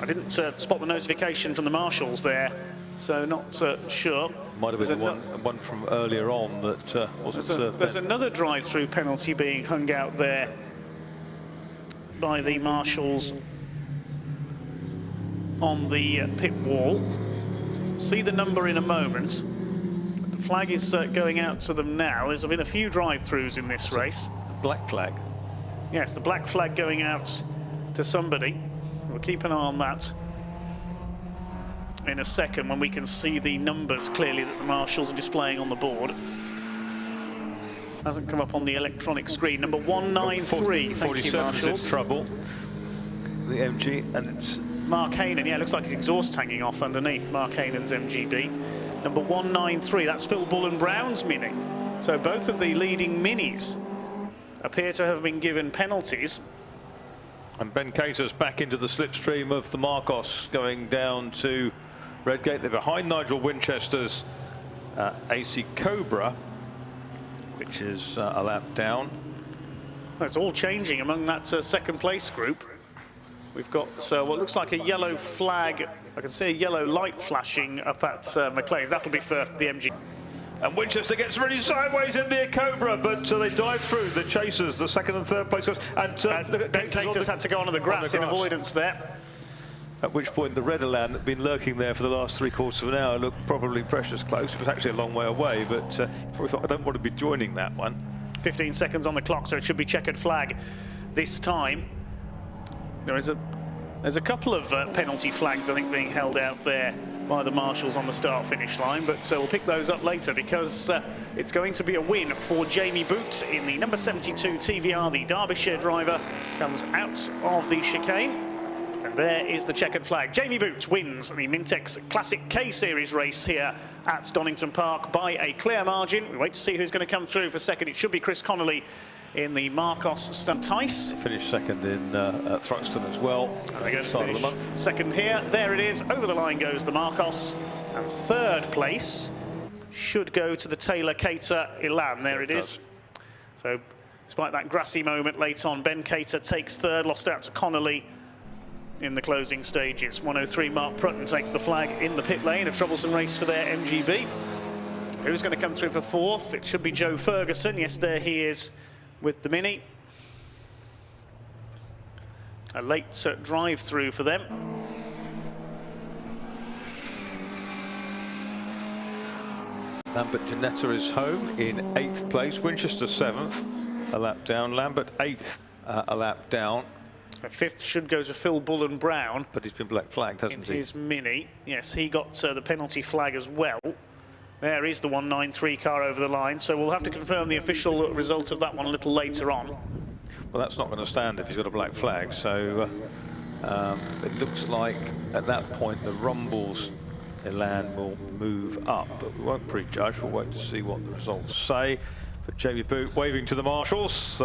I didn't spot the notification from the marshals there, so not sure. Might have been the one from earlier on that wasn't served. There's another drive-through penalty being hung out there by the marshals on the pit wall. See the number in a moment. The flag is going out to them now. There's been a few drive-throughs in this race. Black flag. Yes, the black flag going out to somebody. We'll keep an eye on that in a second when we can see the numbers clearly that the marshals are displaying on the board. Hasn't come up on the electronic screen. Number 193. Thank you, marshals. In trouble. The MG, and it's Mark Hainan. Yeah, looks like his exhaust hanging off underneath Mark Hainan's MGB. Number 193. That's Phil Bullen Brown's Mini. So both of the leading Minis appear to have been given penalties. And Ben Cater's back into the slipstream of the Marcos, going down to Redgate. They're behind Nigel Winchester's AC Cobra, which is a lap down. Well, it's all changing among that second place group. We've got what looks like a yellow flag. I can see a yellow light flashing up at McLean's. That'll be for the MG. And Winchester gets really sideways in the Cobra, but they dive through the chasers, the second and third place. And Ben Cater's had to go onto the grass in avoidance there. At which point the red Elan that had been lurking there for the last 3/4 of an hour looked probably precious close. It was actually a long way away, but probably thought, I don't want to be joining that one. 15 seconds on the clock, so it should be checkered flag this time. There's a couple of penalty flags, I think, being held out there by the marshals on the start-finish line, but we'll pick those up later because it's going to be a win for Jamie Boot in the number 72 TVR. The Derbyshire driver comes out of the chicane, and there is the checkered flag. Jamie Boot wins the Mintex Classic K Series race here at Donington Park by a clear margin. We wait to see who's going to come through for second. It should be Chris Connolly in the Marcos Stuntice. Finished second in Thruxton as well. They're going to finish second here. There it is. Over the line goes the Marcos. And third place should go to the Taylor Cater Elan. There it is. So despite that grassy moment late on, Ben Cater takes third, lost out to Connolly in the closing stages. 103 Mark Prutton takes the flag in the pit lane. A troublesome race for their MGB. Who's going to come through for fourth? It should be Joe Ferguson. Yes, there he is with the Mini. A late drive-through for them. Lambert Janetta is home in 8th place. Winchester 7th, a lap down. Lambert 8th, a lap down. Fifth should go to Phil Bullen Brown. But he's been black flagged, hasn't he? In his Mini. Yes, he got the penalty flag as well. There is the 193 car over the line, so we'll have to confirm the official result of that one a little later on. Well, that's not going to stand if he's got a black flag, so it looks like at that point the Rumbles Elan will move up, but we won't prejudge. We'll wait to see what the results say. But Jamie Boot waving to the marshals.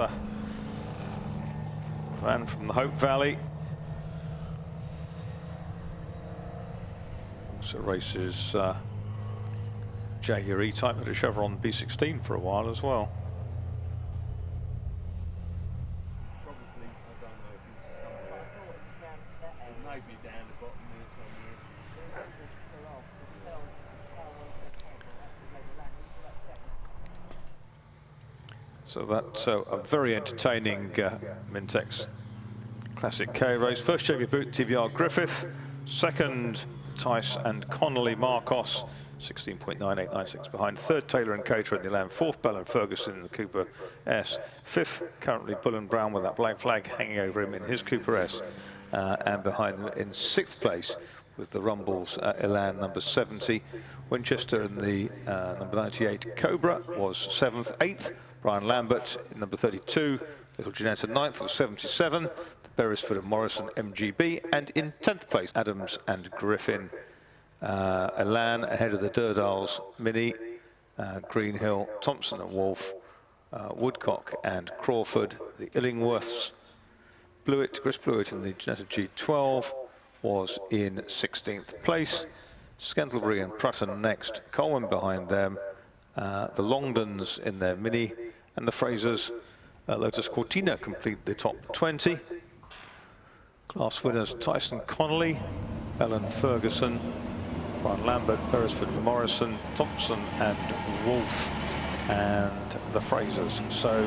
Man from the Hope Valley. Also races Jaguar E-Type, had a Chevron B16 for a while as well. So that's a very entertaining Mintex Classic K race. First Jamie Boot, TVR Griffith. Second Tice and Connolly Marcos, 16.9896 behind. Third Taylor and Cater in the Elan. Fourth Bell and Ferguson in the Cooper S. Fifth currently Bullen Brown with that black flag hanging over him in his Cooper S. And behind him in 6th place was the Rumbles Elan number 70. Winchester in the number 98 Cobra was 7th. 8th Brian Lambert in number 32. Little Janetta 9th was 77. The Beresford and Morrison MGB. And in 10th place Adams and Griffin. Elan ahead of the Durdals Mini, Greenhill, Thompson and Wolf, Woodcock and Crawford. The Illingworths, Blewett, Chris Blewett in the Janetta G12 was in 16th place. Scantlebury and Prutton next, Colwyn behind them. The Longdons in their Mini, and the Frasers Lotus Cortina complete the top 20. Class winners Tyson Connolly, Ellen Ferguson, Brian Lambert, Beresford Morrison, Thompson and Wolf, and the Frasers. So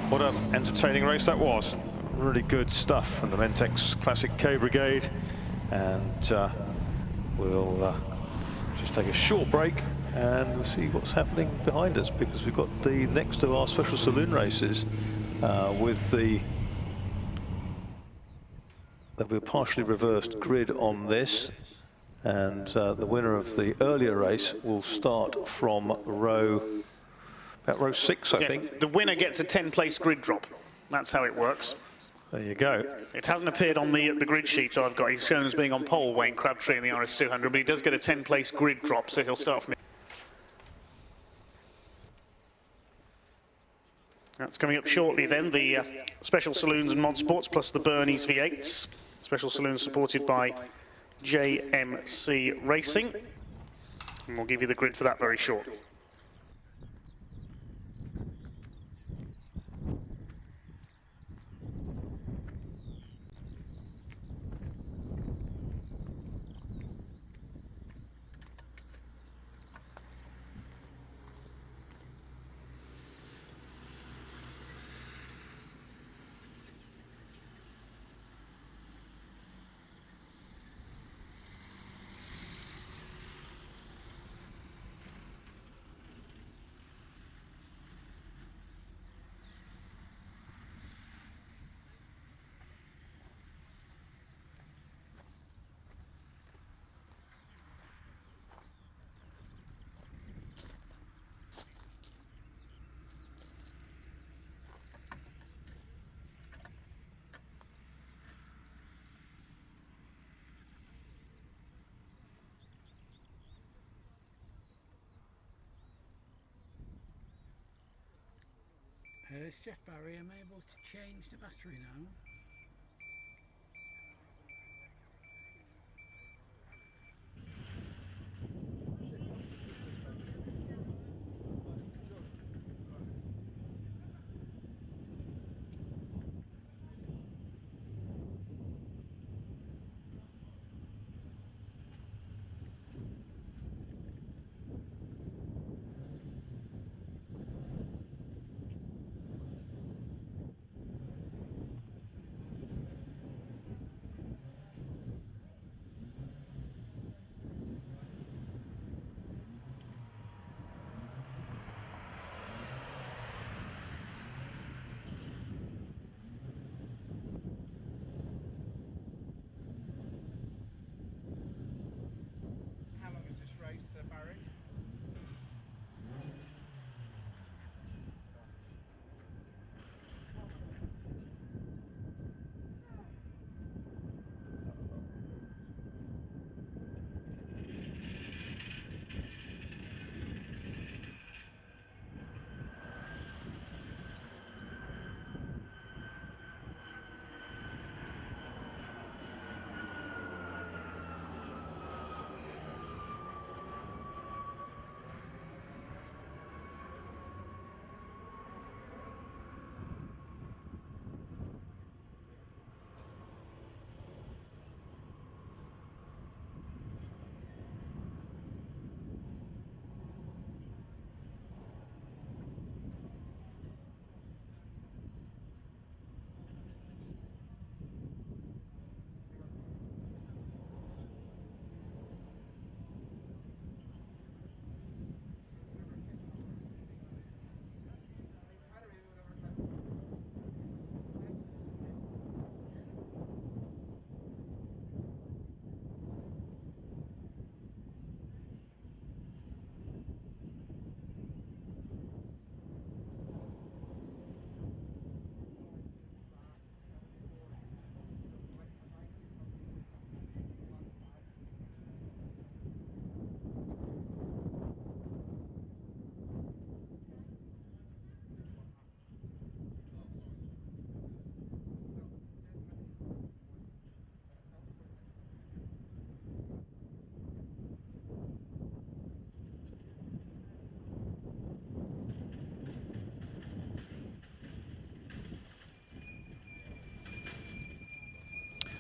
what an entertaining race that was. Really good stuff from the Mentex Classic K Brigade. And we'll just take a short break and we'll see what's happening behind us, because we've got the next of our special saloon races with the there'll be a partially reversed grid on this, and the winner of the earlier race will start from about row 6, I think. The winner gets a 10-place grid drop. That's how it works. There you go. It hasn't appeared on the grid sheet I've got. He's shown as being on pole, Wayne Crabtree, in the RS200, but he does get a 10-place grid drop, so he'll start from. That's coming up shortly then, the Special Saloons and Mod Sports plus the Burney's V8s. Special Saloons supported by JMC Racing. And we'll give you the grid for that very shortly. It's Jeff Barry. I'm able to change the battery now.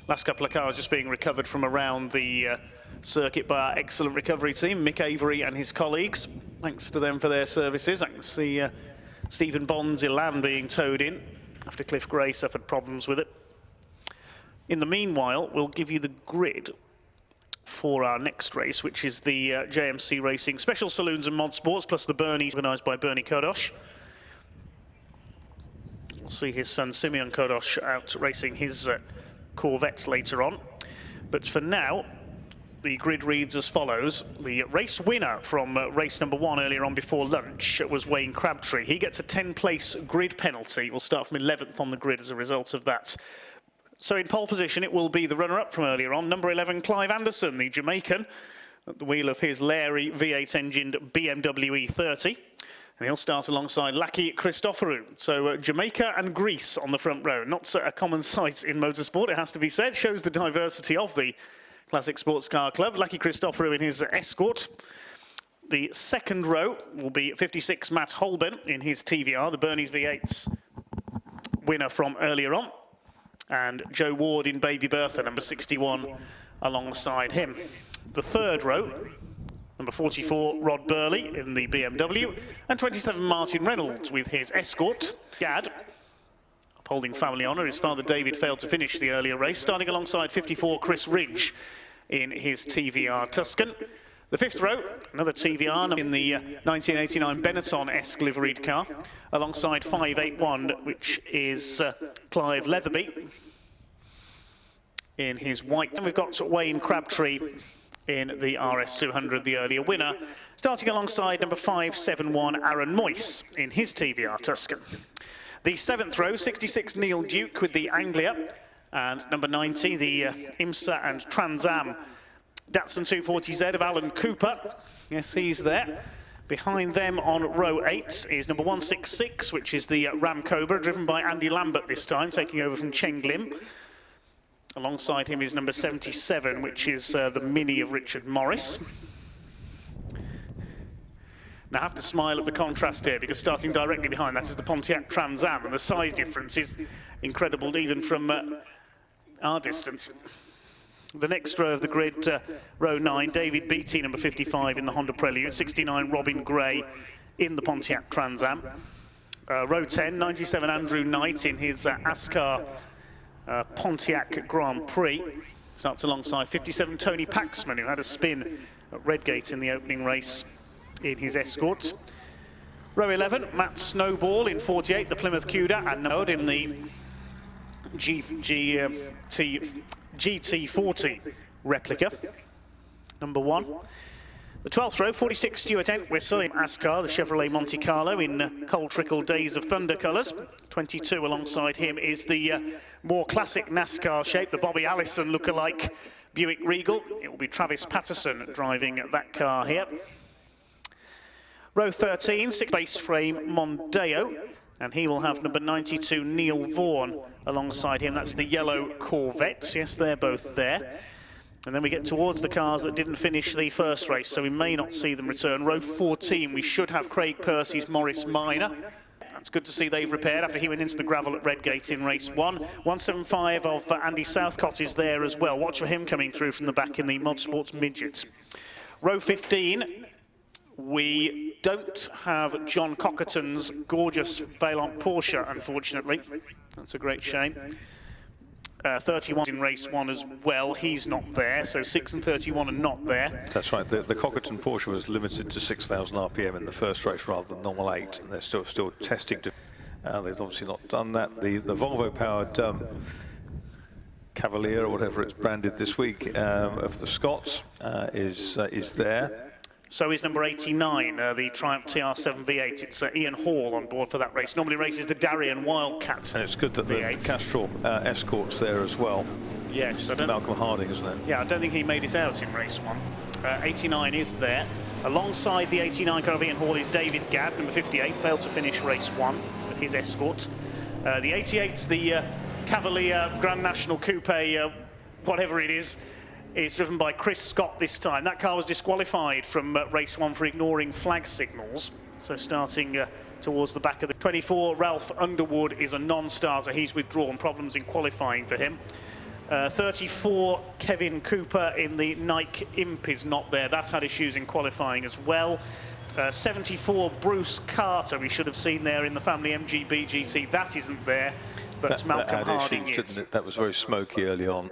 Last couple of cars just being recovered from around the circuit by our excellent recovery team, Mick Avery and his colleagues. Thanks to them for their services. I can see Stephen Bond's Elan being towed in after Cliff Gray suffered problems with it. In the meanwhile, we'll give you the grid for our next race, which is the JMC Racing Special Saloons and Mod Sports, plus the Bernie's, organised by Bernie Kodosh. We'll see his son Simeon Kodosh out racing his Corvette later on. But for now, the grid reads as follows. The race winner from race number 1 earlier on before lunch was Wayne Crabtree. He gets a 10-place grid penalty. We'll start from 11th on the grid as a result of that. So in pole position, it will be the runner-up from earlier on, number 11, Clive Anderson, the Jamaican, at the wheel of his Larry V8-engined BMW E30. And he'll start alongside Laki Christoforou. So Jamaica and Greece on the front row. Not a common sight in motorsport, it has to be said. Shows the diversity of the Classic Sports Car Club. Laki Christoforou in his Escort. The second row will be 56 Matt Holben in his TVR, the Bernie's V8's winner from earlier on. And Joe Ward in Baby Bertha, number 61, alongside him. The third row, number 44, Rod Burley in the BMW, and 27, Martin Reynolds with his Escort. Gad, upholding family honour, his father David failed to finish the earlier race, starting alongside 54, Chris Ridge in his TVR Tuscan. The fifth row, another TVR in the 1989 Benetton-esque liveried car, alongside 581, which is Clive Leatherby in his white. And we've got Wayne Crabtree in the RS200, the earlier winner, starting alongside number 571, Aaron Moyce in his TVR Tuscan. The seventh row, 66, Neil Duke with the Anglia, and number 90, the IMSA and Trans Am Datsun 240Z of Alan Cooper. Yes, he's there. Behind them on row 8 is number 166, which is the Ram Cobra, driven by Andy Lambert this time, taking over from Cheng Lim. Alongside him is number 77, which is the Mini of Richard Morris. Now I have to smile at the contrast here, because starting directly behind that is the Pontiac Trans Am, and the size difference is incredible even from our distance. The next row of the grid, row 9, David Beattie, number 55 in the Honda Prelude, 69, Robin Gray in the Pontiac Trans Am. Row 10, 97, Andrew Knight in his Ascar Pontiac Grand Prix. Starts alongside 57, Tony Paxman, who had a spin at Redgate in the opening race in his Escort. Row 11, Matt Snowball in 48, the Plymouth Cuda, and Node in the GT40 replica, number 1. The 12th row, 46, Stuart Entwistle in Ascar, the Chevrolet Monte Carlo in Cold Trickle Days of Thunder colours. 22 alongside him is the more classic NASCAR shape, the Bobby Allison lookalike Buick Regal. It will be Travis Patterson driving that car here. Row 13, 6 base frame Mondeo, and he will have number 92, Neil Vaughan, alongside him. That's the yellow Corvette. Yes, they're both there. And then we get towards the cars that didn't finish the first race, so we may not see them return. Row 14, we should have Craig Percy's Morris Minor. That's good to see they've repaired after he went into the gravel at Redgate in race 1. 175 of Andy Southcott is there as well. Watch for him coming through from the back in the Mod Sports Midget. Row 15, we don't have John Cockerton's gorgeous Vaillant Porsche, unfortunately. That's a great shame. 31 in race 1 as well, he's not there, so 6 and 31 are not there. That's right, the Cockerton Porsche was limited to 6,000 RPM in the first race rather than normal 8, and they're still testing. They've obviously not done that. The Volvo-powered Cavalier, or whatever it's branded this week, of the Scots is there. So is number 89, the Triumph TR7 V8. It's Ian Hall on board for that race. Normally races the Darien Wildcat. And it's good that the Castrol Escort's there as well. Yes. Malcolm Harding, isn't it? Yeah, I don't think he made it out in race 1. 89 is there. Alongside the 89 car of Ian Hall is David Gadd, number 58, failed to finish race 1 with his Escort. The 88's the Cavalier Grand National Coupe, whatever it is driven by Chris Scott this time. That car was disqualified from race 1 for ignoring flag signals. So starting towards the back of the 24, Ralph Underwood is a non-starter. He's withdrawn, problems in qualifying for him. 34, Kevin Cooper in the Nike Imp is not there. That's had issues in qualifying as well. 74, Bruce Carter, we should have seen there in the family MGB GT. That isn't there, but Malcolm Harding is. That was very smoky early on.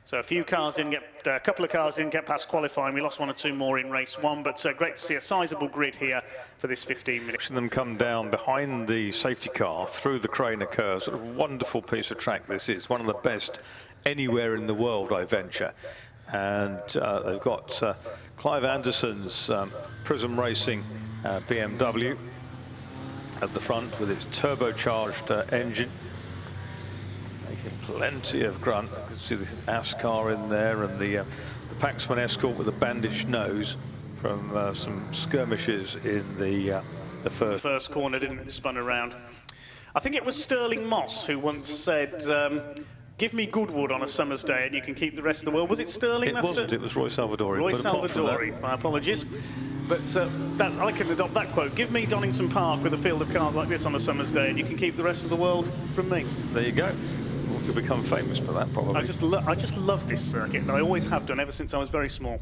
So a couple of cars didn't get past qualifying. We lost one or two more in race one, but great to see a sizable grid here for this 15 minutes. Watching them come down behind the safety car through the Craner curves. What a wonderful piece of track this is. One of the best anywhere in the world, I venture. And they've got Clive Anderson's Prism Racing BMW at the front with its turbocharged engine. Making plenty of grunt. You can see the ASCAR in there and the Paxman Escort with a bandaged nose from some skirmishes in the first corner, didn't it? Spun around. I think it was Sterling Moss who once said, give me Goodwood on a summer's day and you can keep the rest of the world. Was it Sterling? It wasn't, it was Roy Salvadori. Roy Salvadori, my apologies. But I can adopt that quote. Give me Donington Park with a field of cars like this on a summer's day and you can keep the rest of the world from me. There you go. You'll become famous for that, probably. I just love this circuit, and I always have done ever since I was very small.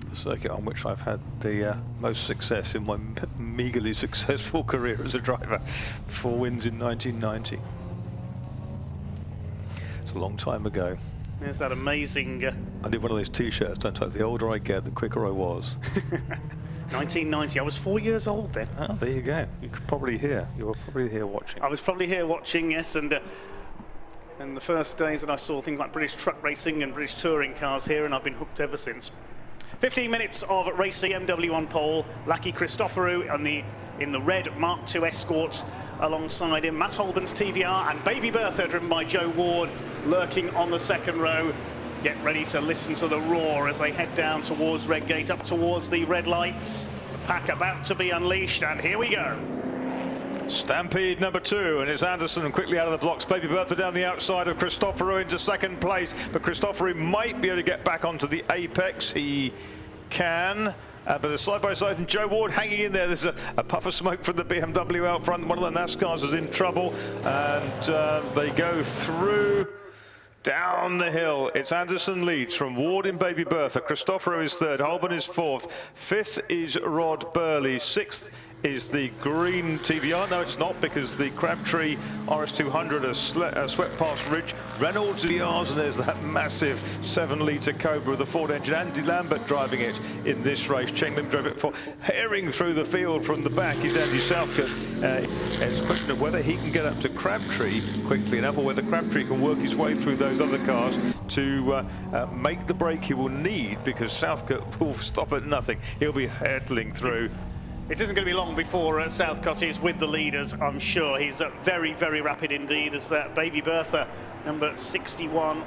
The circuit on which I've had the most success in my meagerly successful career as a driver. 4 wins in 1990. It's a long time ago. There's that amazing... I did one of those T-shirts, don't I? The older I get, the quicker I was. 1990. I was 4 years old then. Oh, there you go. You could probably hear. You were probably here watching. I was probably here watching, yes, and the first days that I saw things like British truck racing and British touring cars here, and I've been hooked ever since. 15 minutes of racing, BMW on pole, Lucky Christoforou in the red Mark II Escort alongside him, Matt Holben's TVR and Baby Bertha driven by Joe Ward lurking on the second row. Get ready to listen to the roar as they head down towards Redgate, up towards the red lights. The pack about to be unleashed, and here we go. Stampede number 2, and it's Anderson quickly out of the blocks. Baby Bertha down the outside of Christoforou into second place, but Christoforou might be able to get back onto the apex. He can. But the side-by-side and Joe Ward hanging in there. There's a puff of smoke from the BMW out front. One of the NASCARs is in trouble, and they go through down the hill. It's Anderson leads from Ward in Baby Bertha. Christoforou is third. Holben is fourth. Fifth is Rod Burley. Sixth is the green TVR. No, it's not, because the Crabtree RS200 has swept past Ridge. Reynolds TVRs, and there's that massive 7-litre Cobra with the Ford engine. Andy Lambert driving it in this race. Cheng Lim drove it for. Herring through the field from the back is Andy Southcott. It's a question of whether he can get up to Crabtree quickly enough, or whether Crabtree can work his way through those other cars to make the break he will need, because Southcott will stop at nothing. He'll be hurtling through. It isn't going to be long before Southcott is with the leaders, I'm sure. He's very, very rapid indeed, as that Baby Bertha, number 61,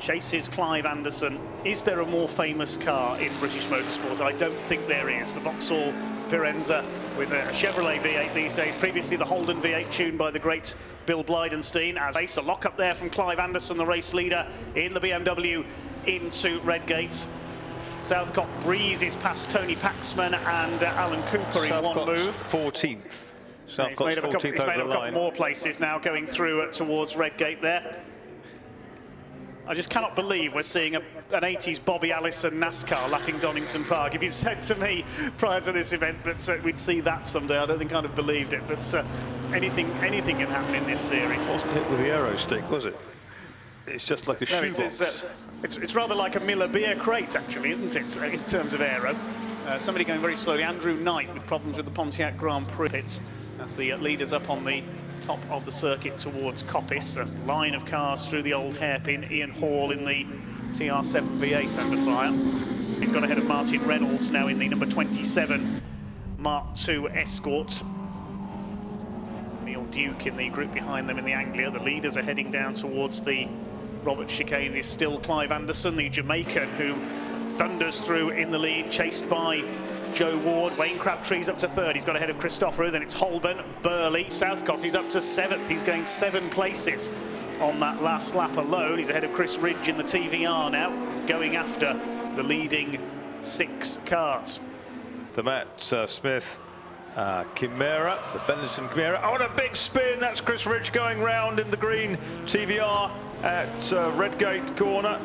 chases Clive Anderson. Is there a more famous car in British motorsports? I don't think there is. The Vauxhall Firenze with a Chevrolet V8 these days. Previously the Holden V8 tuned by the great Bill Blydenstein. As a lock up there from Clive Anderson, the race leader in the BMW into Redgate. Southcott breezes past Tony Paxman and Alan Cooper in one move. 14th. Southcott's 14th over the line. He's made up a couple more places now going through towards Redgate there. I just cannot believe we're seeing an 80s Bobby Allison NASCAR lapping Donington Park. If you'd said to me prior to this event that we'd see that someday, I don't think I'd have believed it. But anything can happen in this series. It wasn't hit with the aero stick, was it? It's just like a shoebox. It's rather like a Miller beer crate, actually, isn't it, in terms of aero? Somebody going very slowly, Andrew Knight, with problems with the Pontiac Grand Prix pits. As the leaders up on the top of the circuit towards Coppice. A line of cars through the old hairpin. Ian Hall in the TR7 V8 under fire. He's got ahead of Martin Reynolds now in the number 27 Mark II Escort. Neil Duke in the group behind them in the Anglia. The leaders are heading down towards the Robert chicane. Is still Clive Anderson, the Jamaican, who thunders through in the lead, chased by Joe Ward. Wayne Crabtree's up to third. He's got ahead of Christoforou. Then it's Holben, Burley, Southcott. He's up to seventh. He's gained 7 places on that last lap alone. He's ahead of Chris Ridge in the TVR now, going after the leading 6 cars. The Matt Smith Chimera, the Benetton Chimera. Oh, and a big spin. That's Chris Ridge going round in the green TVR. at Redgate corner.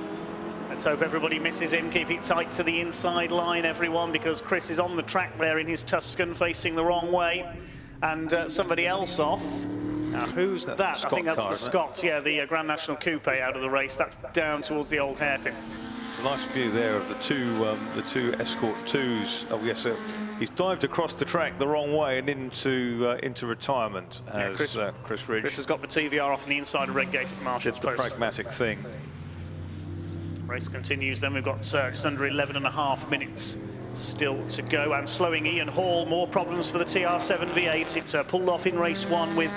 Let's hope everybody misses him. Keep it tight to the inside line, everyone, because Chris is on the track there in his Tuscan, facing the wrong way. And somebody else off. Now, who's that? I think that's the Scots, yeah, the Grand National Coupe out of the race. That's down towards the old hairpin. A nice view there of the two Escort 2s. Oh yes, he's dived across the track the wrong way and into retirement. As Chris Ridge. Chris has got the TVR off on the inside of Redgate at Marshall's Post. The pragmatic thing. Race continues. Then we've got just under 11.5 minutes still to go, and slowing Ian Hall. More problems for the TR7 V8. It pulled off in race 1 with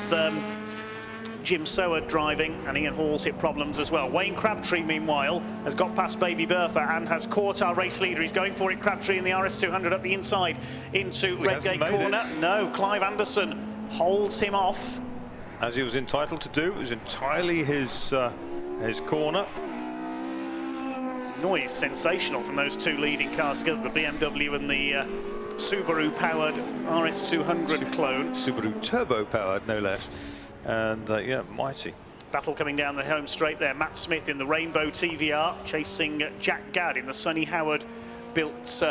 Jim Soward driving, and Ian Hall's hit problems as well. Wayne Crabtree, meanwhile, has got past Baby Bertha and has caught our race leader. He's going for it, Crabtree, in the RS200 up the inside into Redgate corner. No, Clive Anderson holds him off. As he was entitled to do. It was entirely his corner. Noise sensational from those two leading cars together, the BMW and the Subaru-powered RS200 clone. Subaru turbo-powered, no less. And yeah, mighty. Battle coming down the home straight there. Matt Smith in the Rainbow TVR, chasing Jack Gadd in the Sonny Howard-built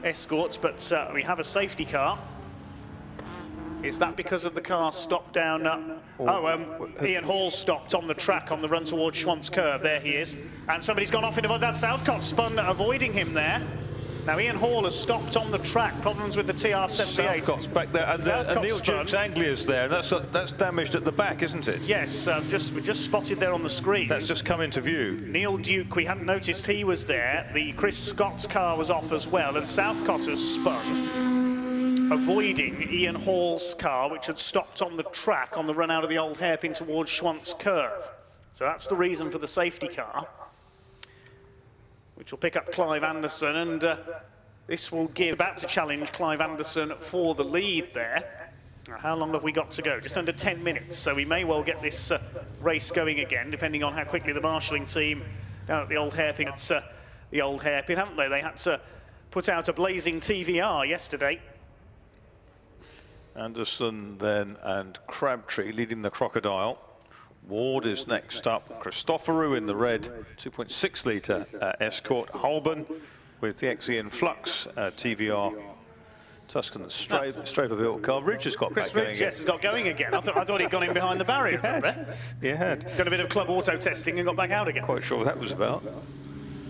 Escort, but we have a safety car. Is that because of the car stopped down? Ian Hall stopped on the track on the run towards Schwantz Curve. There he is. And somebody's gone off into that. Southcott spun, avoiding him there. Now Ian Hall has stopped on the track. Problems with the TR78. Southcott's back there, and Neil Duke's Anglia's there. That's damaged at the back, isn't it? Yes, we just spotted there on the screen. That's just come into view. Neil Duke, we hadn't noticed he was there. The Chris Scott's car was off as well, and Southcott has spun, avoiding Ian Hall's car, which had stopped on the track on the run out of the old hairpin towards Schwantz Curve. So that's the reason for the safety car, which will pick up Clive Anderson, and this will give, about to challenge Clive Anderson for the lead there. Now, how long have we got to go? Just under 10 minutes, so we may well get this race going again, depending on how quickly the marshalling team down at the old hairpin, haven't they? They had to put out a blazing TVR yesterday. Anderson then and Crabtree leading the Crocodile. Ward is next up. Christoforou in the red 2.6 litre Escort. Holborn with the XE Flux TVR Tuscan Straper built car. Ridge has got back going again. Yes, has got going again. I thought he'd gone in behind the barriers up there. He had. Done a bit of club auto testing and got back out again. Quite sure what that was about.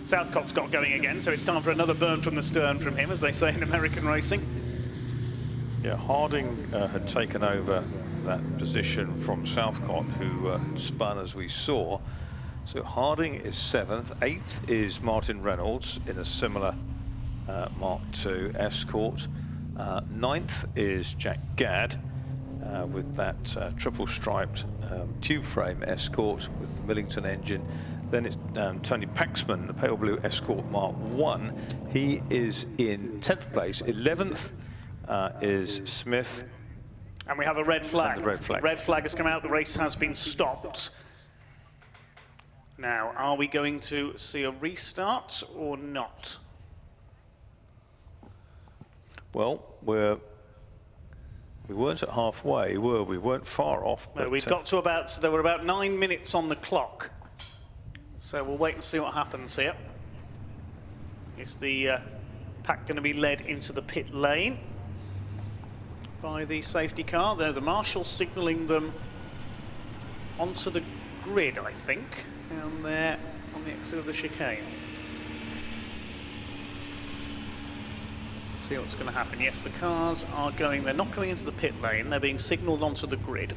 Southcott's got going again, so it's time for another burn from the stern from him, as they say in American racing. Yeah, Harding had taken over that position from Southcott, who spun as we saw. So Harding is 7th, 8th is Martin Reynolds in a similar Mark II Escort. 9th is Jack Gadd with that triple striped tube frame Escort with the Millington engine. Then it's Tony Paxman, the pale blue Escort Mark I. He is in 10th place. 11th is Smith. And we have a red flag. And the red flag. Red flag has come out. The race has been stopped. Now, are we going to see a restart or not? Well, we weren't at halfway, were we? We weren't far off. No, we've got to there were about 9 minutes on the clock. So we'll wait and see what happens here. Is the pack going to be led into the pit lane by the safety car? There, the marshal signalling them onto the grid, I think, down there on the exit of the chicane. See what's going to happen. Yes, the cars are going, they're not going into the pit lane, they're being signalled onto the grid.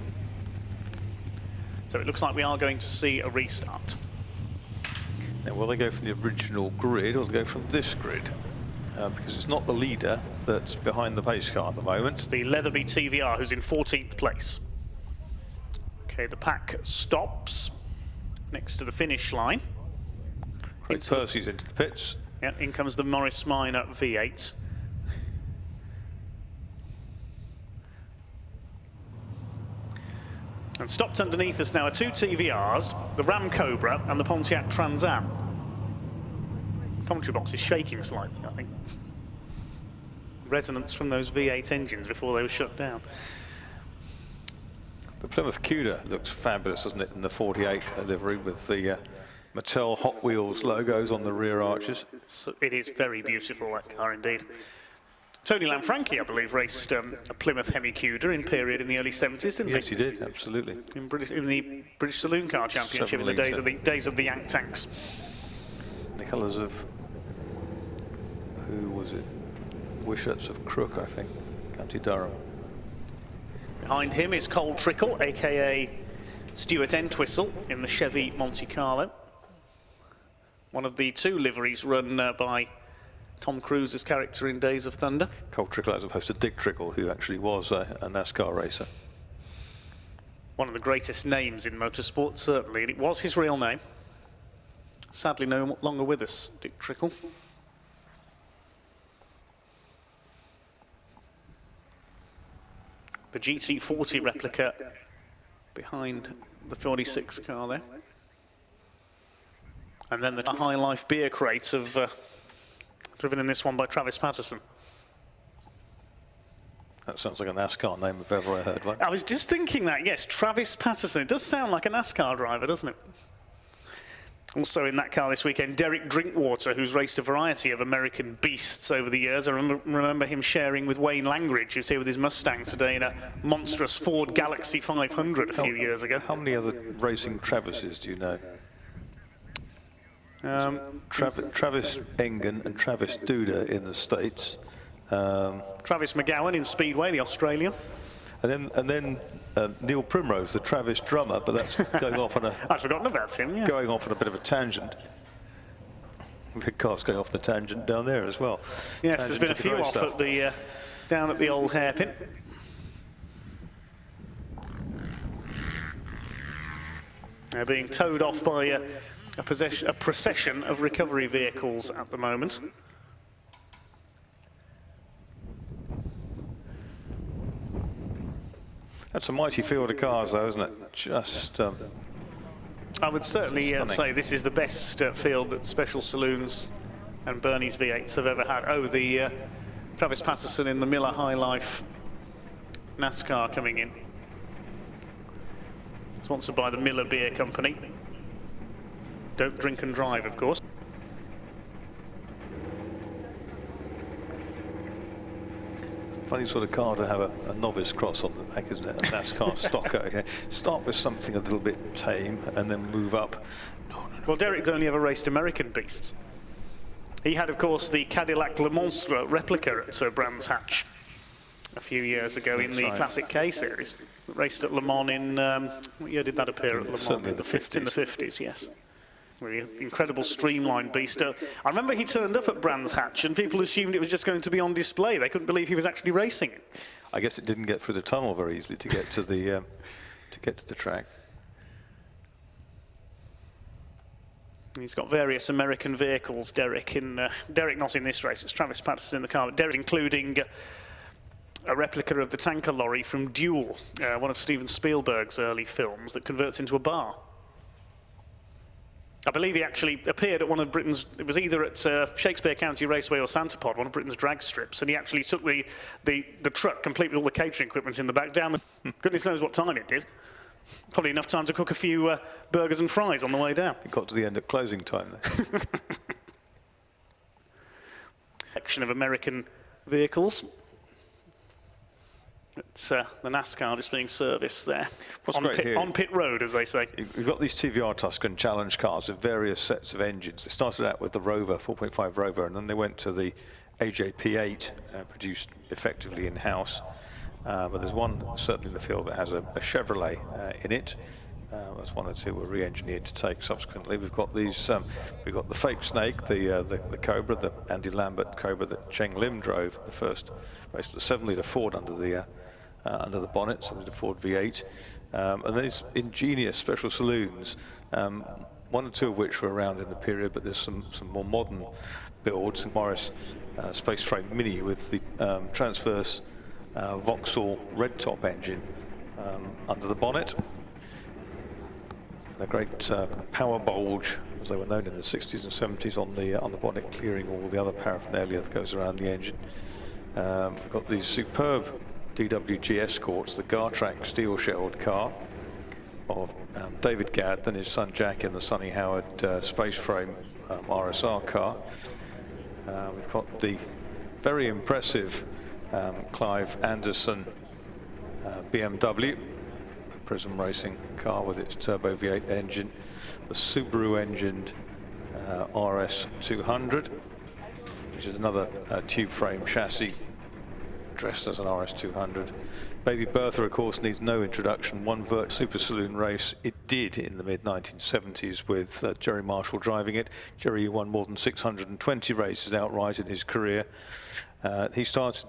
So it looks like we are going to see a restart. Now, will they go from the original grid or will they go from this grid? Because it's not the leader that's behind the pace car at the moment. It's the Leatherby TVR who's in 14th place. Okay, the pack stops next to the finish line. Craig Percy's into the pits. Yeah, in comes the Morris Minor V8. And stopped underneath us now are two TVRs, the Ram Cobra and the Pontiac Trans Am. Commentary box is shaking slightly, I think. Resonance from those V8 engines before they were shut down. The Plymouth Cuda looks fabulous, doesn't it, in the 48 livery with the Mattel Hot Wheels logos on the rear arches. It is very beautiful, that car indeed. Tony Lanfranchi, I believe, raced a Plymouth Hemi Cuda in period in the early 70s, didn't he? Yes, he did, absolutely. In the British Saloon Car Championship in the days of the Yank tanks. The colours of, who was it? Wisharts of Crook, I think, County Durham. Behind him is Cole Trickle, aka Stuart Entwistle, in the Chevy Monte Carlo. One of the two liveries run by Tom Cruise's character in Days of Thunder. Cole Trickle as opposed to Dick Trickle, who actually was a NASCAR racer. One of the greatest names in motorsport, certainly, and it was his real name. Sadly no longer with us, Dick Trickle. The GT40 replica behind the 46 car there. And then the High Life beer crate of driven in this one by Travis Patterson. That sounds like a NASCAR name if ever I heard one. I was just thinking that, yes, Travis Patterson. It does sound like a NASCAR driver, doesn't it? Also in that car this weekend, Derek Drinkwater, who's raced a variety of American beasts over the years. I remember him sharing with Wayne Langridge, who's here with his Mustang today in a monstrous Ford Galaxy 500 a few years ago. How many other racing Travises do you know? Travis Engen and Travis Duda in the States. Travis McGowan in Speedway, the Australian. And then Neil Primrose, the Travis drummer, but that's going off on a... I'd forgotten about him, yes. Going off on a bit of a tangent. Big car's going off the tangent down there as well. Yes, there's been a few off at the, down at the old hairpin. They're being towed off by a procession of recovery vehicles at the moment. That's a mighty field of cars, though, isn't it? Just... I would certainly say this is the best field that Special Saloons and Bernie's V8s have ever had. Oh, the Travis Patterson in the Miller High Life NASCAR coming in. Sponsored by the Miller Beer Company. Don't drink and drive, of course. Funny sort of car to have a novice cross on the back, isn't it? A NASCAR stocker. Okay. Start with something a little bit tame and then move up. No. Well, Derek's only ever raced American beasts. He had, of course, the Cadillac Le Monstre replica at Brands Hatch a few years ago. That's in the Classic K series. Raced at Le Mans in, what year did that appear at Le Mans? Certainly in the 50s. In the 50s, yes. Really incredible streamlined beast. I remember he turned up at Brands Hatch and people assumed it was just going to be on display. They couldn't believe he was actually racing it. I guess it didn't get through the tunnel very easily to get to the track. He's got various American vehicles, Derek. Derek not in this race, it's Travis Patterson in the car, but Derek including a replica of the tanker lorry from Duel, one of Steven Spielberg's early films that converts into a bar. I believe he actually appeared at one of Britain's, it was either at Shakespeare County Raceway or Santa Pod, one of Britain's drag strips, and he actually took the truck, complete with all the catering equipment in the back, down the, goodness knows what time it did. Probably enough time to cook a few burgers and fries on the way down. It got to the end at closing time there. Collection of American vehicles. It's the NASCAR just being serviced there. What's great here, on pit road, as they say. We've got these TVR Tuscan Challenge cars with various sets of engines. They started out with the Rover, 4.5 Rover, and then they went to the AJP8, produced effectively in-house. But there's one certainly in the field that has a Chevrolet in it. There's one or two were re-engineered to take subsequently. We've got these. We've got the fake snake, the Cobra, the Andy Lambert Cobra that Cheng Lim drove the first race, the 7-litre Ford under the bonnet, 7-litre Ford V8, and then these ingenious Special Saloons. One or two of which were around in the period, but there's some more modern builds. St Morris Space Frame Mini with the transverse Vauxhall red top engine under the bonnet. And a great power bulge, as they were known in the 60s and 70s, on the bonnet, clearing all the other paraphernalia that goes around the engine. We've got these superb DWG Escorts, the Gartrack steel-shelled car of David Gadd, then his son Jack in the Sonny Howard space frame RSR car. We've got the very impressive Clive Anderson BMW, Prism Racing car with its turbo V8 engine, the Subaru engined RS200, which is another tube frame chassis dressed as an RS200. Baby Bertha, of course, needs no introduction. One vert super saloon race it did in the mid-1970s with Jerry Marshall driving it. Jerry won more than 620 races outright in his career. He started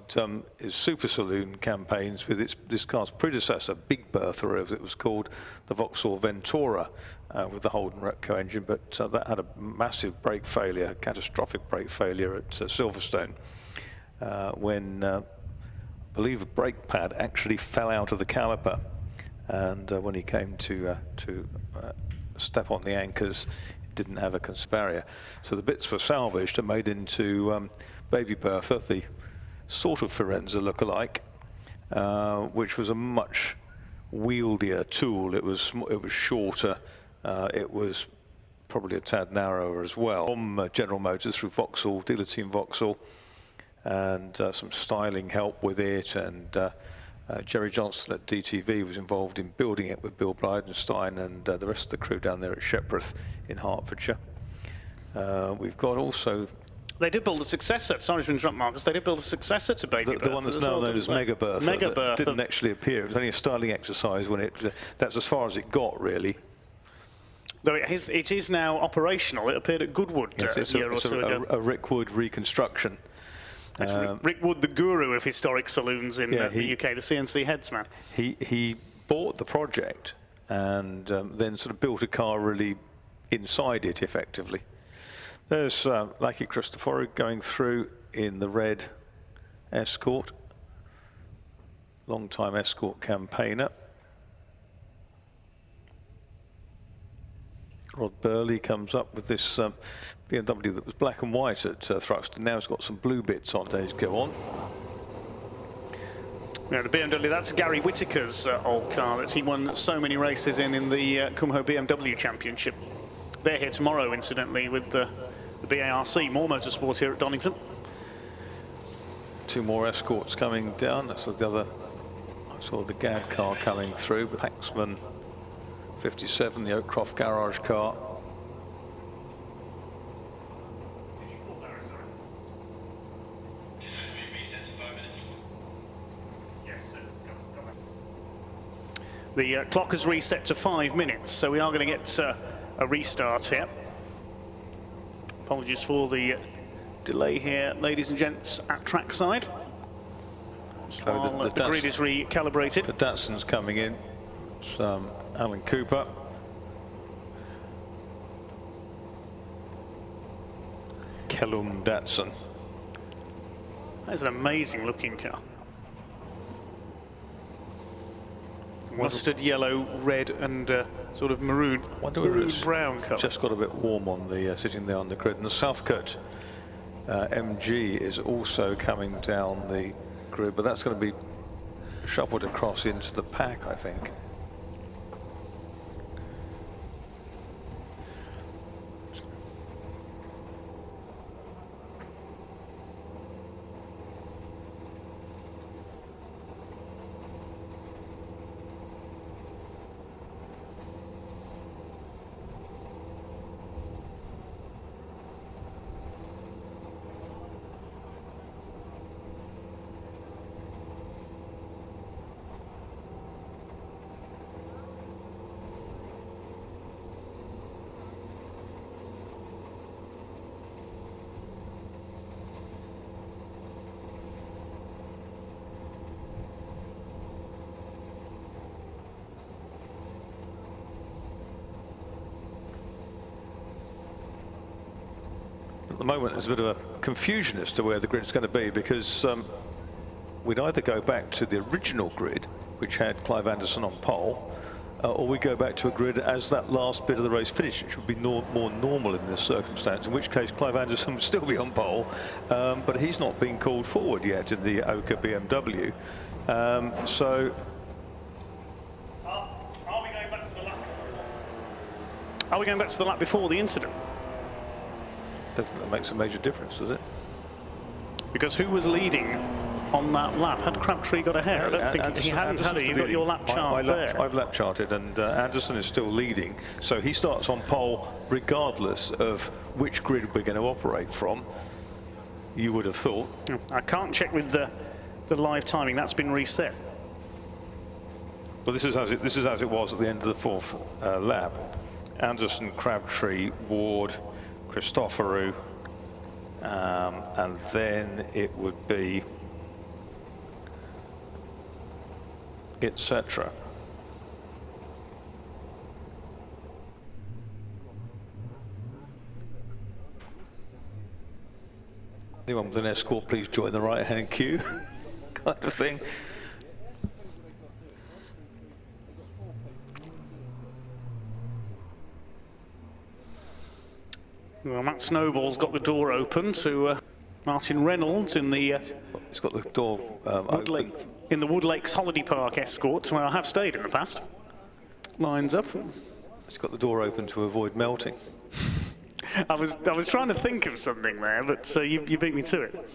his super saloon campaigns with this car's predecessor, Big Bertha, as it was called, the Vauxhall Ventura, with the Holden Repco engine, but that had a massive brake failure, catastrophic brake failure at Silverstone, when I believe a brake pad actually fell out of the caliper, and when he came to step on the anchors, it didn't have a barrier. So the bits were salvaged and made into Baby Bertha, the sort of Firenze look-alike, which was a much wieldier tool. It was shorter. It was probably a tad narrower as well. From General Motors through Vauxhall, dealer team Vauxhall, and some styling help with it. And Jerry Johnston at DTV was involved in building it with Bill Blydenstein and the rest of the crew down there at Shepworth in Hertfordshire. We've got also... They did build a successor. Sorry to interrupt, Marcus. They did build a successor to Baby Bertha. The one that's now known as Mega Bertha. Mega Bertha didn't actually appear. It was only a styling exercise when it. That's as far as it got, really. Though it is now operational. It appeared at Goodwood a year or two ago. A Rick Wood reconstruction. Rick Wood, the guru of historic saloons in the UK, the CNC headsman. He bought the project and then sort of built a car really inside it, effectively. There's Lucky Cristoforo going through in the red Escort, long-time Escort campaigner. Rod Burley comes up with this BMW that was black and white at Thruxton. Now it's got some blue bits on. Days go on. Yeah, the BMW, that's Gary Whittaker's old car that he won so many races in the Kumho BMW Championship. They're here tomorrow, incidentally, with the BARC, more motorsport here at Donington. Two more Escorts coming down. That's the other. I saw the Gadd car coming through, but Paxman 57, the Oakcroft garage car. The clock has reset to 5 minutes, so we are going to get a restart here. Apologies for the delay here, ladies and gents, at trackside. While the grid is recalibrated. The Datsun's coming in. It's Alan Cooper. Kellum Datsun. That's an amazing looking car. Mustard yellow, red and sort of maroon brown colour. Just got a bit warm on the sitting there on the grid. And the Southcote MG is also coming down the grid, but that's going to be shuffled across into the pack, I think. At the moment, there's a bit of a confusion as to where the grid's going to be, because we'd either go back to the original grid, which had Clive Anderson on pole, or we go back to a grid as that last bit of the race finished, which would be more normal in this circumstance, in which case Clive Anderson would still be on pole, but he's not been called forward yet in the Oka BMW. So Are we going back to the lap before? Are we going back to the lap before the incident? I don't think that makes a major difference, does it? Because who was leading on that lap? Had Crabtree got ahead? I don't think he hadn't, had he? You've got your lap chart there. I've lap charted, and Anderson is still leading. So he starts on pole regardless of which grid we're going to operate from, you would have thought. I can't check with the live timing. That's been reset. Well, this is as it was at the end of the fourth lap. Anderson, Crabtree, Ward, Christoforou, and then it would be etc. Anyone with an escort, please join the right-hand queue, kind of thing. Well, Matt Snowball's got the door open to Martin Reynolds in the He's got the door open. In the Wood Lakes Holiday Park Escort, where I have stayed in the past. Lines up. He's got the door open to avoid melting. I was trying to think of something there, but you beat me to it.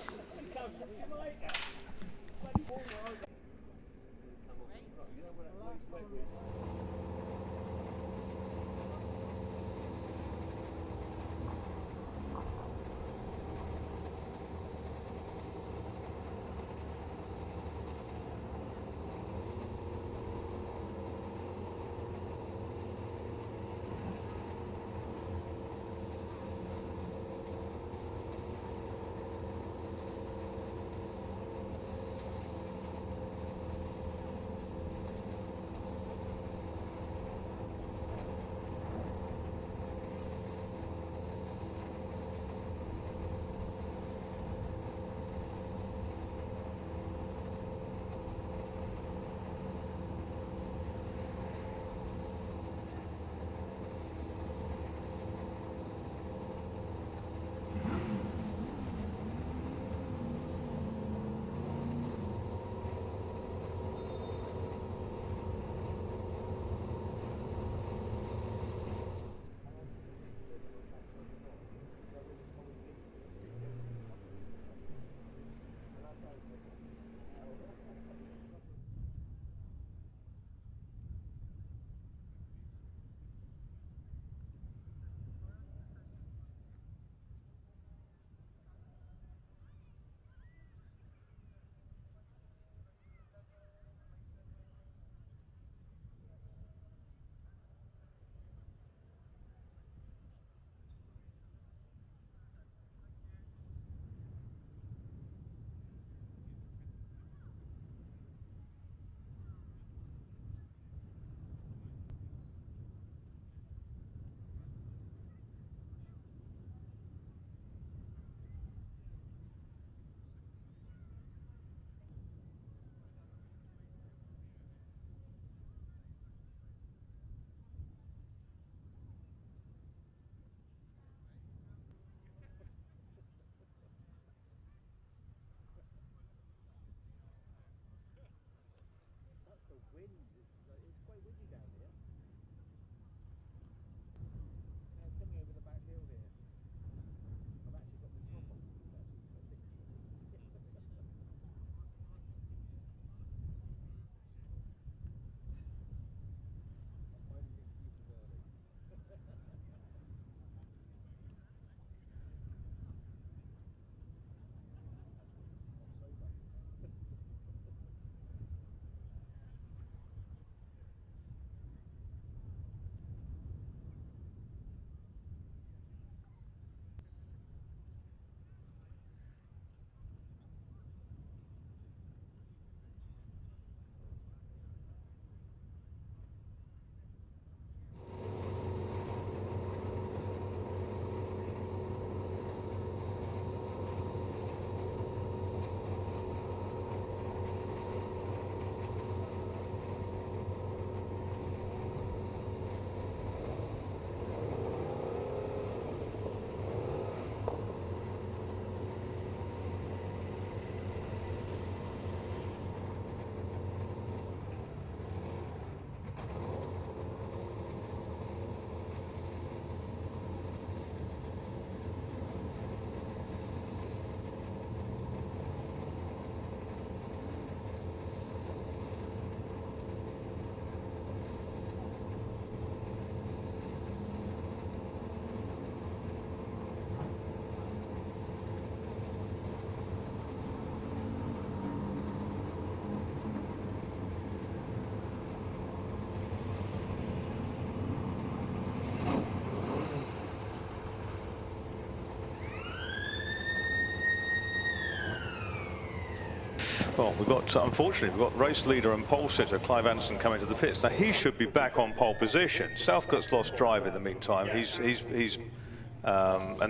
Well, unfortunately, we've got race leader and pole sitter Clive Anderson coming to the pits. Now, he should be back on pole position. Southcote's lost drive in the meantime. And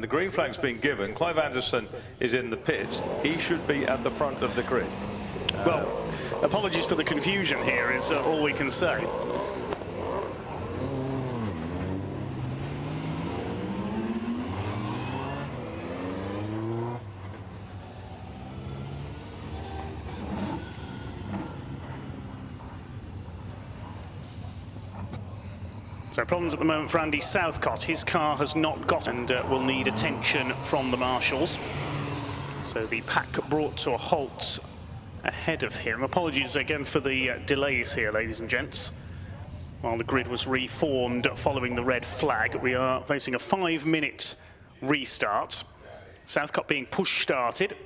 the green flag's been given. Clive Anderson is in the pits. He should be at the front of the grid. Well, apologies for the confusion here is all we can say. So problems at the moment for Andy Southcott. His car has not got and will need attention from the marshals. So the pack brought to a halt ahead of him. Apologies again for the delays here, ladies and gents. While the grid was reformed following the red flag, we are facing a 5-minute restart. Southcott being push-started.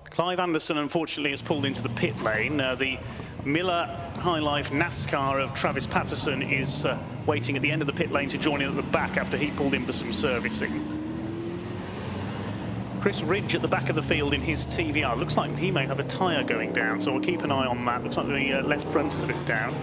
Clive Anderson, unfortunately, has pulled into the pit lane. The Miller High Life NASCAR of Travis Patterson is waiting at the end of the pit lane to join in at the back after he pulled in for some servicing. Chris Ridge at the back of the field in his TVR. Looks like he may have a tyre going down, so we'll keep an eye on that. Looks like the left front is a bit down.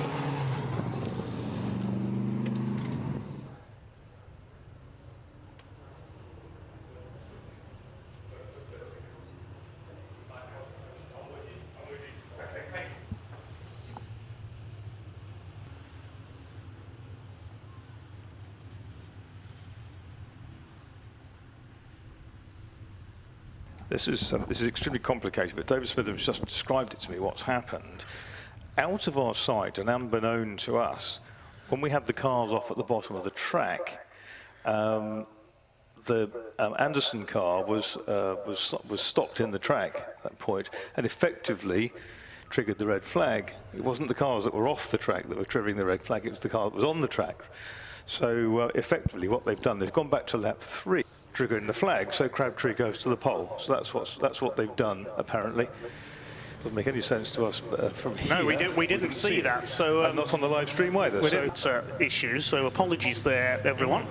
This is extremely complicated, but David Smith has just described it to me, what's happened. Out of our sight and unbeknown to us, when we had the cars off at the bottom of the track, the Anderson car was stopped in the track at that point and effectively triggered the red flag. It wasn't the cars that were off the track that were triggering the red flag, it was the car that was on the track. So effectively what they've done, they've gone back to lap 3. Triggering the flag, so Crabtree goes to the pole. So that's what they've done apparently. Doesn't make any sense to us from here. No, we didn't see that. So and not on the live stream either. We didn't issues. So apologies there, everyone.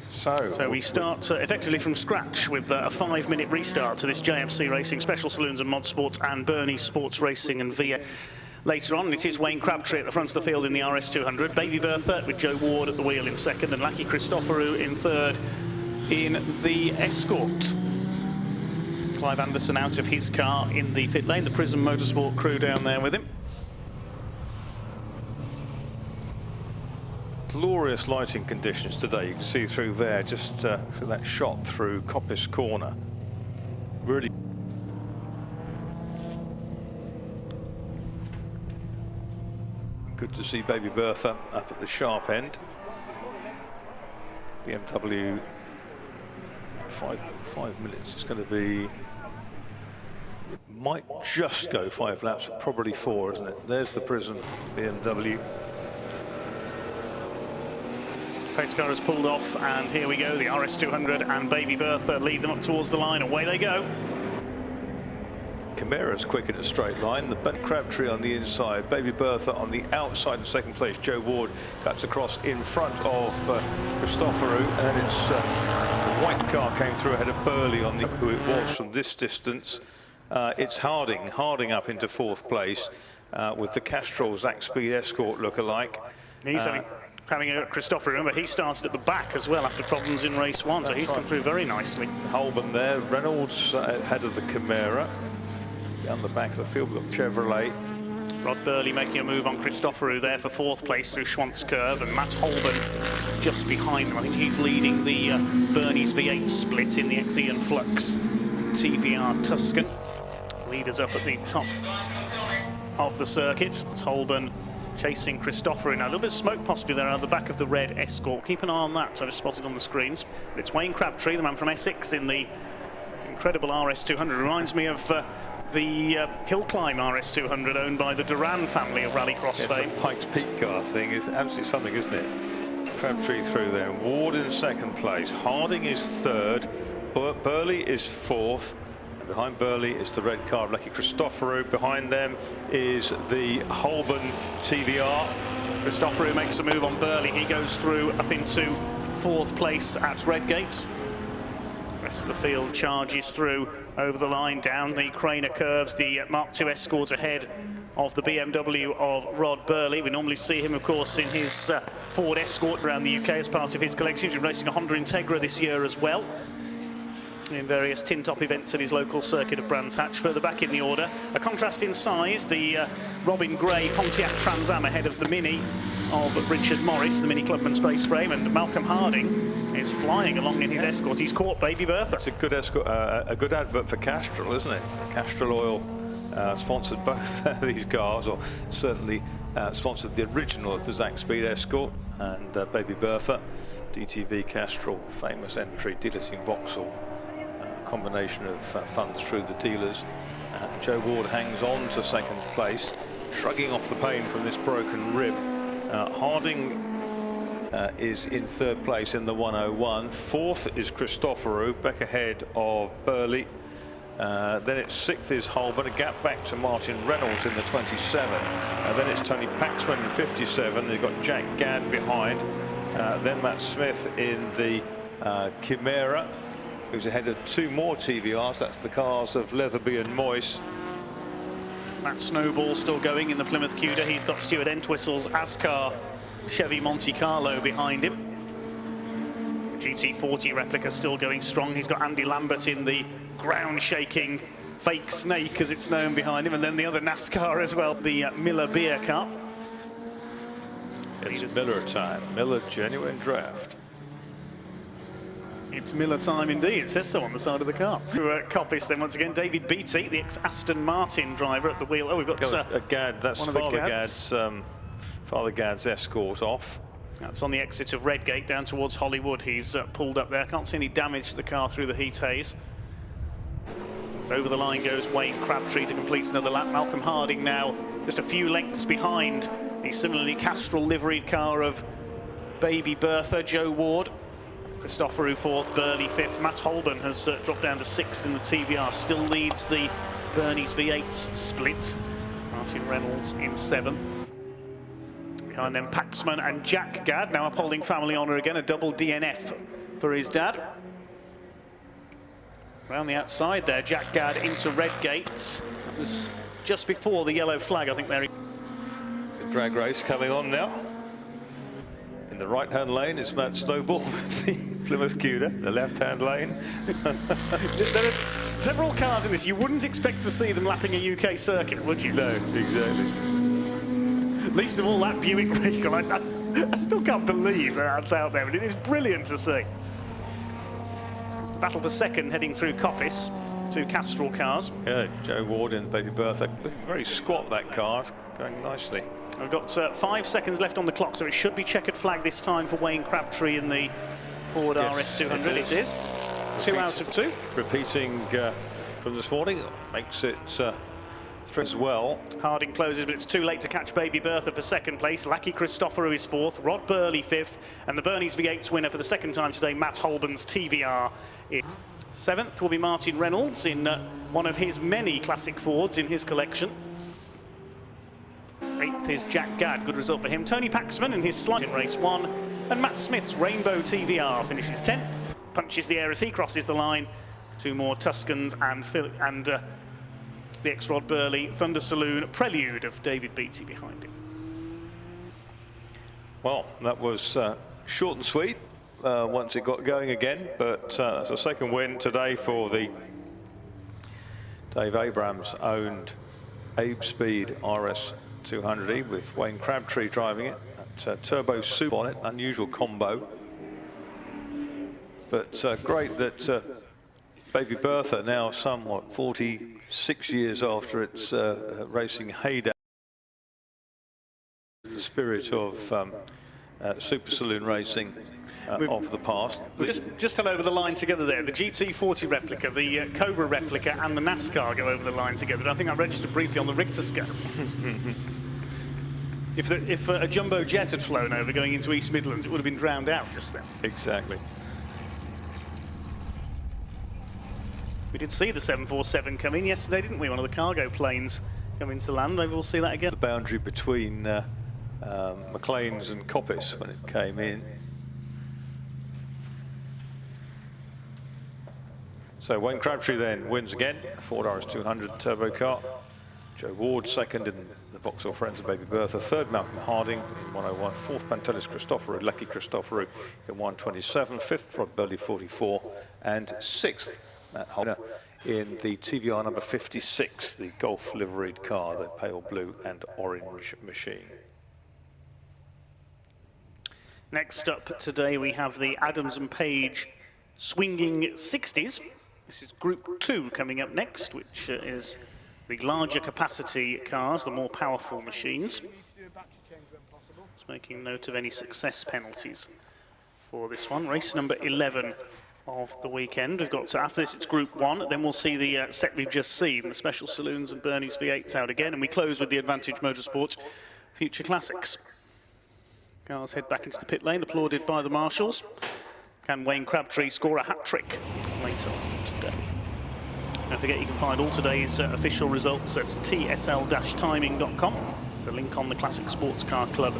So we start effectively from scratch with a 5-minute restart to this JMC Racing, Special Saloons and Mod Sports, and Bernie's Sports Racing and VA. Later on, it is Wayne Crabtree at the front of the field in the RS200, Baby Bertha with Joe Ward at the wheel in second, and Lucky Christoforou in third in the Escort. Clive Anderson out of his car in the pit lane, the Prism Motorsport crew down there with him. Glorious lighting conditions today. You can see through there, just for that shot through Coppice Corner. Really. Good to see Baby Bertha up at the sharp end. BMW 5 minutes. It's going to be, it might just go 5 laps, but probably 4, isn't it? There's the Prism BMW. Pace car has pulled off, and here we go. The RS200 and Baby Bertha lead them up towards the line. Away they go. Camara's quick in a straight line. The Ben Crabtree on the inside, Baby Bertha on the outside in second place. Joe Ward cuts across in front of Christoforou, and then it's the white car came through ahead of Burley on who it was from this distance. It's Harding up into 4th place with the Castrol Zach Speed Escort look-alike. He's having a Christoforou. Remember, he started at the back as well after problems in race 1, so he's come through very nicely. Holborn there, Reynolds ahead of the Camara. Down the back of the field, we've got Chevrolet. Rod Burley making a move on Christoforou there for 4th place through Schwantz Curve, and Matt Holborn just behind him. I think he's leading the Bernie's V8 split in the XE and Flux TVR Tuscan. Leaders up at the top of the circuit. It's Holborn chasing Christoforou. Now, a little bit of smoke possibly there out the back of the red Escort. Keep an eye on that. So I just spotted on the screens. But it's Wayne Crabtree, the man from Essex, in the incredible RS200. Reminds me of the Hill Climb RS200 owned by the Duran family of Rallycross fame. Pikes Peak car thing is absolutely something, isn't it? Crabtree through there. Ward in 2nd place. Harding is 3rd. Burley is 4th. And behind Burley is the red car of Lucky Christoforou. Behind them is the Holborn TVR. Christoforou makes a move on Burley. He goes through up into 4th place at Redgate. rest of the field charges through over the line, down the Craner curves. The Mark II Escort ahead of the BMW of Rod Burley. We normally see him, of course, in his Ford Escort around the UK as part of his collection. He's been racing a Honda Integra this year as well, in various tin-top events at his local circuit of Brands Hatch. Further back in the order, a contrast in size, the Robin Gray Pontiac Trans Am ahead of the Mini of Richard Morris, the Mini Clubman Space Frame, and Malcolm Harding is flying along in his Escort. He's caught Baby Bertha. It's a good Escort, a good advert for Castrol, isn't it? Castrol Oil sponsored both these cars, or certainly sponsored the original of the Zack Speed Escort and Baby Bertha. DTV Castrol, famous entry, dealers in Vauxhall. Combination of funds through the dealers. Joe Ward hangs on to second place, shrugging off the pain from this broken rib. Harding is in third place in the 101. Fourth is Christoforou, back ahead of Burley. Then it's sixth is Holborn, a gap back to Martin Reynolds in the 27. Then it's Tony Paxman in 57. They've got Jack Gadd behind. Then Matt Smith in the Chimera, who's ahead of two more TVRs. That's the cars of Leatherby and Moyes. Matt Snowball still going in the Plymouth Cuda. He's got Stuart Entwistle's Ascar Chevy Monte Carlo behind him. GT40 replica still going strong. He's got Andy Lambert in the ground-shaking Fake Snake, as it's known, behind him, and then the other NASCAR as well, the Miller Beer Cup. It's Miller time. Miller Genuine Draft. It's Miller time indeed. It says so on the side of the car. Coppice then once again. David Beattie, the ex-Aston Martin driver, at the wheel. Oh, we've got Gadd. That's Father Gadd's Escort off. That's on the exit of Redgate down towards Hollywood. He's pulled up there. Can't see any damage to the car through the heat haze. So over the line goes Wayne Crabtree to complete another lap. Malcolm Harding now just a few lengths behind the similarly Castrol liveried car of Baby Bertha, Joe Ward. Christoforou fourth, Burley fifth. Matt Holborn has dropped down to sixth in the TVR. Still leads the Bernie's V8 split. Martin Reynolds in seventh. Behind them, Paxman and Jack Gadd, now upholding family honour again. A double DNF for his dad. Around the outside there, Jack Gadd into Redgate. That was just before the yellow flag, I think. There. The drag race coming on now. In the right-hand lane is Matt Snowball with the Plymouth Cuda, the left-hand lane. There are several cars in this. You wouldn't expect to see them lapping a UK circuit, would you? No, exactly. Least of all that Buick Regal. I still can't believe that's out there, but it is brilliant to see. Battle for second heading through Coppice. Two Castrol cars. Yeah, Joe Ward and Baby Bertha. Very squat, that car, going nicely. We've got 5 seconds left on the clock, so it should be checkered flag this time for Wayne Crabtree in the Ford RS200. It is. 2 out of 2. Repeating from this morning, makes it 3 as well. Harding closes, but it's too late to catch Baby Bertha for second place. Lackey Christoforou is fourth, Rod Burley fifth, and the Bernie's V8's winner for the second time today, Matt Holborn's TVR. Seventh will be Martin Reynolds in one of his many classic Fords in his collection. Eighth is Jack Gadd, good result for him. Tony Paxman in his slide in race 1, and Matt Smith's Rainbow TVR finishes 10th. Punches the air as he crosses the line. 2 more Tuscans and the ex-Rod Burley Thunder Saloon Prelude of David Beattie behind him. Well, that was short and sweet once it got going again, but it's a second win today for the Dave Abrams owned Abe Speed RS200E with Wayne Crabtree driving it. That turbo soup on it, unusual combo. But great that Baby Bertha, now somewhat 46 years after its racing heyday, the spirit of Super Saloon racing of the past. Just head over the line together there. The GT40 replica, the Cobra replica, and the NASCAR go over the line together. I think I registered briefly on the Richter scale. If a jumbo jet had flown over going into East Midlands, it would have been drowned out just then. Exactly. We did see the 747 come in yesterday, didn't we? One of the cargo planes come into land. Maybe we'll see that again. The boundary between McLean's and Coppice when it came in. So Wayne Crabtree then wins again, Ford RS200 turbo car. Joe Ward second in the Vauxhall Friends of Baby Bertha. Third, Malcolm Harding in 101. Fourth, Pantelis Christoforou, Lecky Christoforou in 127. Fifth, Rod Burley 44. And sixth, Matt Holner in the TVR number 56, the Golf liveried car, the pale blue and orange machine. Next up today, we have the Adams and Page Swinging 60s. This is Group 2 coming up next, which is the larger capacity cars, the more powerful machines. Just making note of any success penalties for this one. Race number 11 of the weekend. We've got, after this, it's Group 1. Then we'll see the set we've just seen, the Special Saloons and Bernie's V8s out again. And we close with the Advantage Motorsports Future Classics. Cars head back into the pit lane, applauded by the marshals. Can Wayne Crabtree score a hat-trick later today? Don't forget, you can find all today's official results at tsl-timing.com. There's a link on the Classic Sports Car Club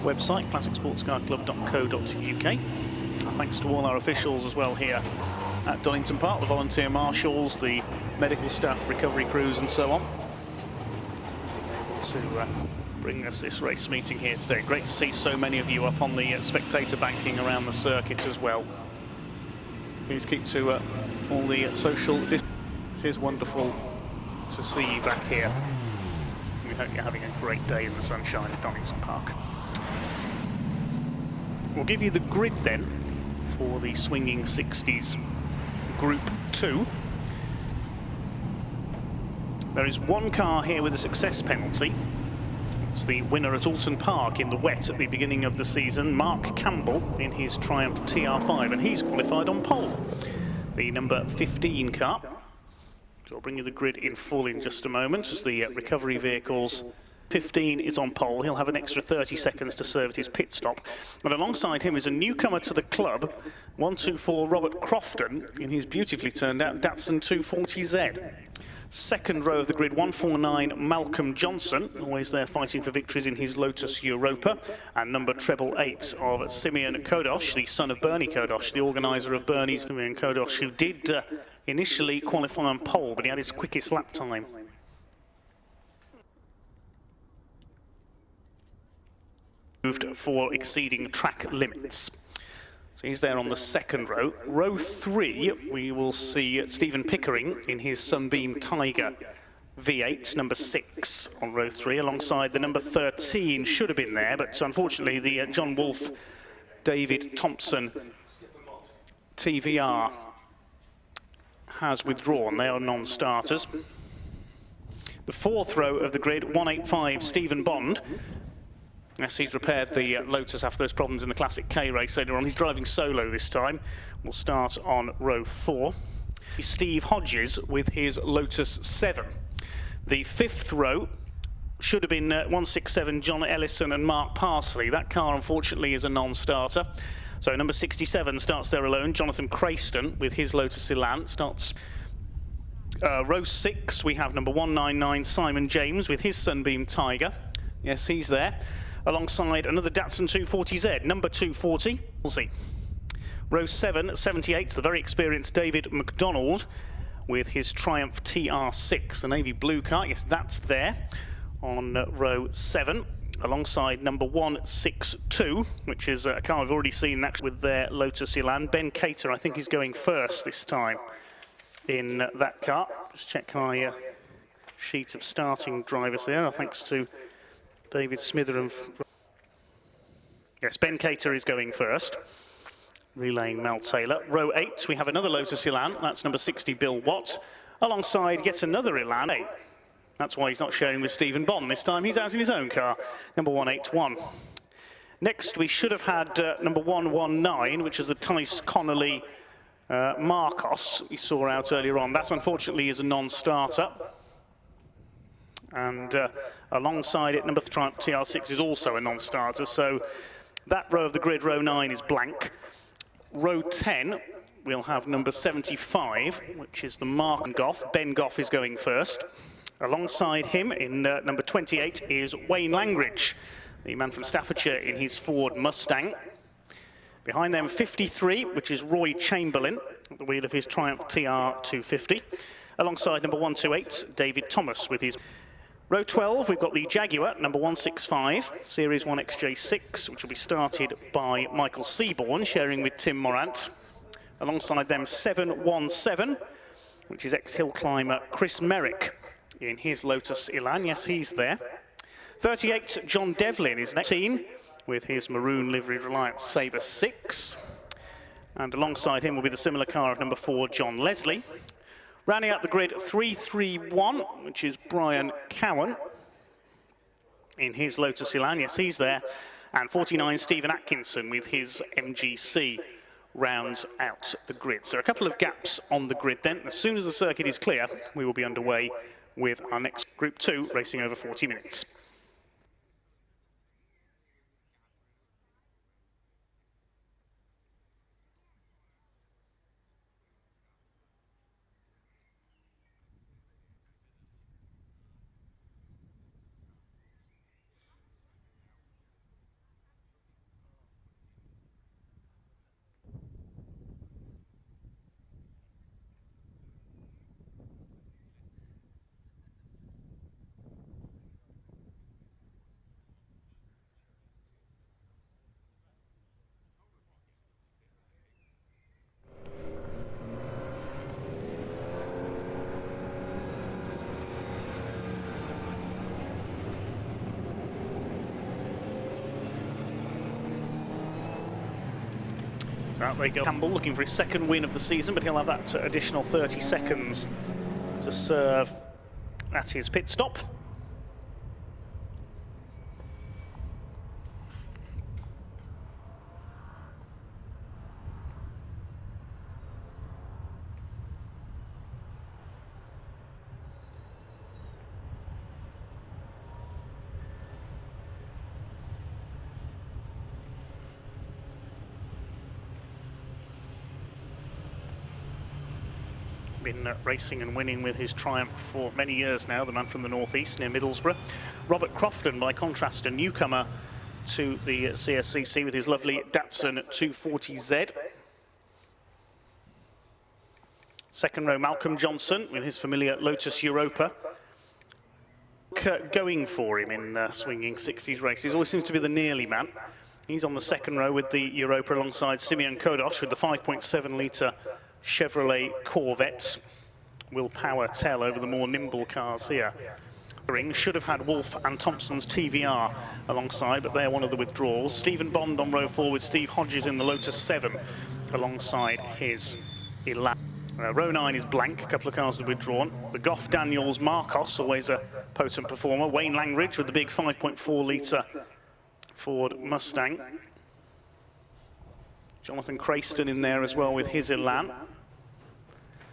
website, classicsportscarclub.co.uk. Thanks to all our officials as well here at Donington Park, the volunteer marshals, the medical staff, recovery crews and so on, to bring us this race meeting here today. Great to see so many of you up on the spectator banking around the circuit as well. Please keep to all the social distance. It is wonderful to see you back here. We hope you're having a great day in the sunshine of Donington Park. We'll give you the grid then for the Swinging 60s Group 2. There is one car here with a success penalty. It's the winner at Alton Park in the wet at the beginning of the season, Mark Campbell, in his Triumph TR5, and he's qualified on pole. The number 15 car. So I'll bring you the grid in full in just a moment as the recovery vehicles. 15 is on pole. He'll have an extra 30 seconds to serve at his pit stop. And alongside him is a newcomer to the club, 124 Robert Crofton, in his beautifully turned out Datsun 240Z. Second row of the grid, 149 Malcolm Johnson, always there fighting for victories in his Lotus Europa. And number 888 of Simeon Kodosh, the son of Bernie Kodosh, the organiser of Bernie's, Simeon Kodosh, who did initially qualify on pole, but he had his quickest lap time. Moved for exceeding track limits. So he's there on the second row. Row 3, we will see Stephen Pickering in his Sunbeam Tiger V8, number 6 on row 3, alongside the number 13, should have been there, but unfortunately the John Wolfe, David Thompson TVR has withdrawn. They are non-starters. The fourth row of the grid, 185 Stephen Bond. Yes, he's repaired the Lotus after those problems in the Classic K race later on. He's driving solo this time. We'll start on row 4. Steve Hodges with his Lotus 7. The fifth row should have been 167 John Ellison and Mark Parsley. That car, unfortunately, is a non-starter. So number 67 starts there alone. Jonathan Crayston with his Lotus Elan starts. Row 6, we have number 199 Simon James with his Sunbeam Tiger. Yes, he's there. Alongside another Datsun 240Z, number 240. We'll see. Row 7, 78, the very experienced David McDonald with his Triumph TR6, the navy blue car. Yes, that's there on row 7. Alongside number 162, which is a car we've already seen actually with their Lotus Elan. Ben Cater, I think, is going first this time in that car. Just check my sheet of starting drivers there, thanks to David Smither and... Yes, Ben Cater is going first, relaying Mel Taylor. Row 8, we have another Lotus Elan, that's number 60 Bill Watt, alongside yet another Elan. That's why he's not sharing with Stephen Bond this time, he's out in his own car, number 181. Next, we should have had number 119, which is the Tice Connolly Marcos we saw out earlier on. That, unfortunately, is a non-starter. And alongside it, number Triumph TR6 is also a non-starter, so that row of the grid, row 9, is blank. Row 10, we'll have number 75, which is the Mark Goff. Ben Goff is going first. Alongside him, in number 28, is Wayne Langridge, the man from Staffordshire in his Ford Mustang. Behind them, 53, which is Roy Chamberlain, at the wheel of his Triumph TR250. Alongside number 128, David Thomas with his... Row 12, we've got the Jaguar, number 165, Series 1 XJ6, which will be started by Michael Seaborn, sharing with Tim Morant. Alongside them, 717, which is ex-hill climber Chris Merrick in his Lotus Elan. Yes, he's there. 38, John Devlin is next, with his maroon liveried Reliance Sabre 6. And alongside him will be the similar car of number 4, John Leslie. Rounding out the grid, 331, which is Brian Cowan in his Lotus Elan. Yes, he's there. And 49, Stephen Atkinson with his MGC rounds out the grid. So a couple of gaps on the grid then. As soon as the circuit is clear, we will be underway with our next Group 2, racing over 40 minutes. Out they go. Campbell looking for his second win of the season, but he'll have that additional 30 seconds to serve at his pit stop. Been racing and winning with his Triumph for many years now, the man from the northeast near Middlesbrough. Robert Crofton, by contrast, a newcomer to the CSCC with his lovely Datsun 240Z. Second row, Malcolm Johnson with his familiar Lotus Europa. Going for him in swinging 60s races, always seems to be the nearly man. He's on the second row with the Europa alongside Simeon Kodosh with the 5.7 litre Chevrolet Corvette. Will power tell over the more nimble cars here. Should have had Wolf and Thompson's TVR alongside, but they're one of the withdrawals. Stephen Bond on row 4 with Steve Hodges in the Lotus 7 alongside his Elan. Row 9 is blank, a couple of cars have withdrawn. The Goff Daniels Marcos, always a potent performer. Wayne Langridge with the big 5.4 litre Ford Mustang. Jonathan Crayston in there as well with his Elan.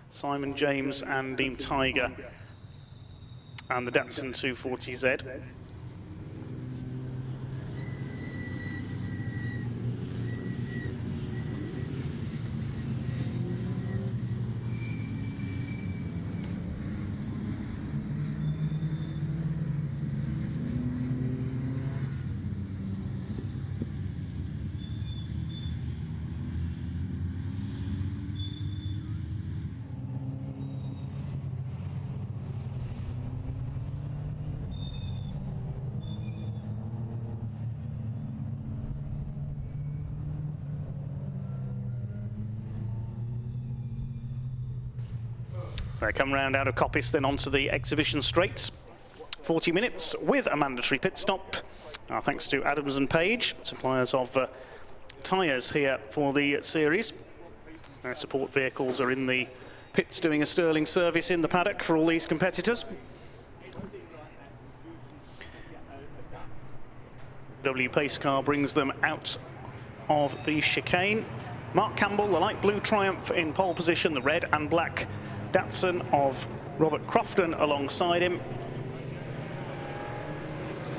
Simon James and Dean Tiger and the Datsun 240Z. They come round out of Coppice, then onto the exhibition straights. 40 minutes with a mandatory pit stop. Thanks to Adams and Page, suppliers of tyres here for the series. Their support vehicles are in the pits doing a sterling service in the paddock for all these competitors. W pace car brings them out of the chicane. Mark Campbell, the light blue Triumph in pole position, the red and black Datsun of Robert Crofton alongside him.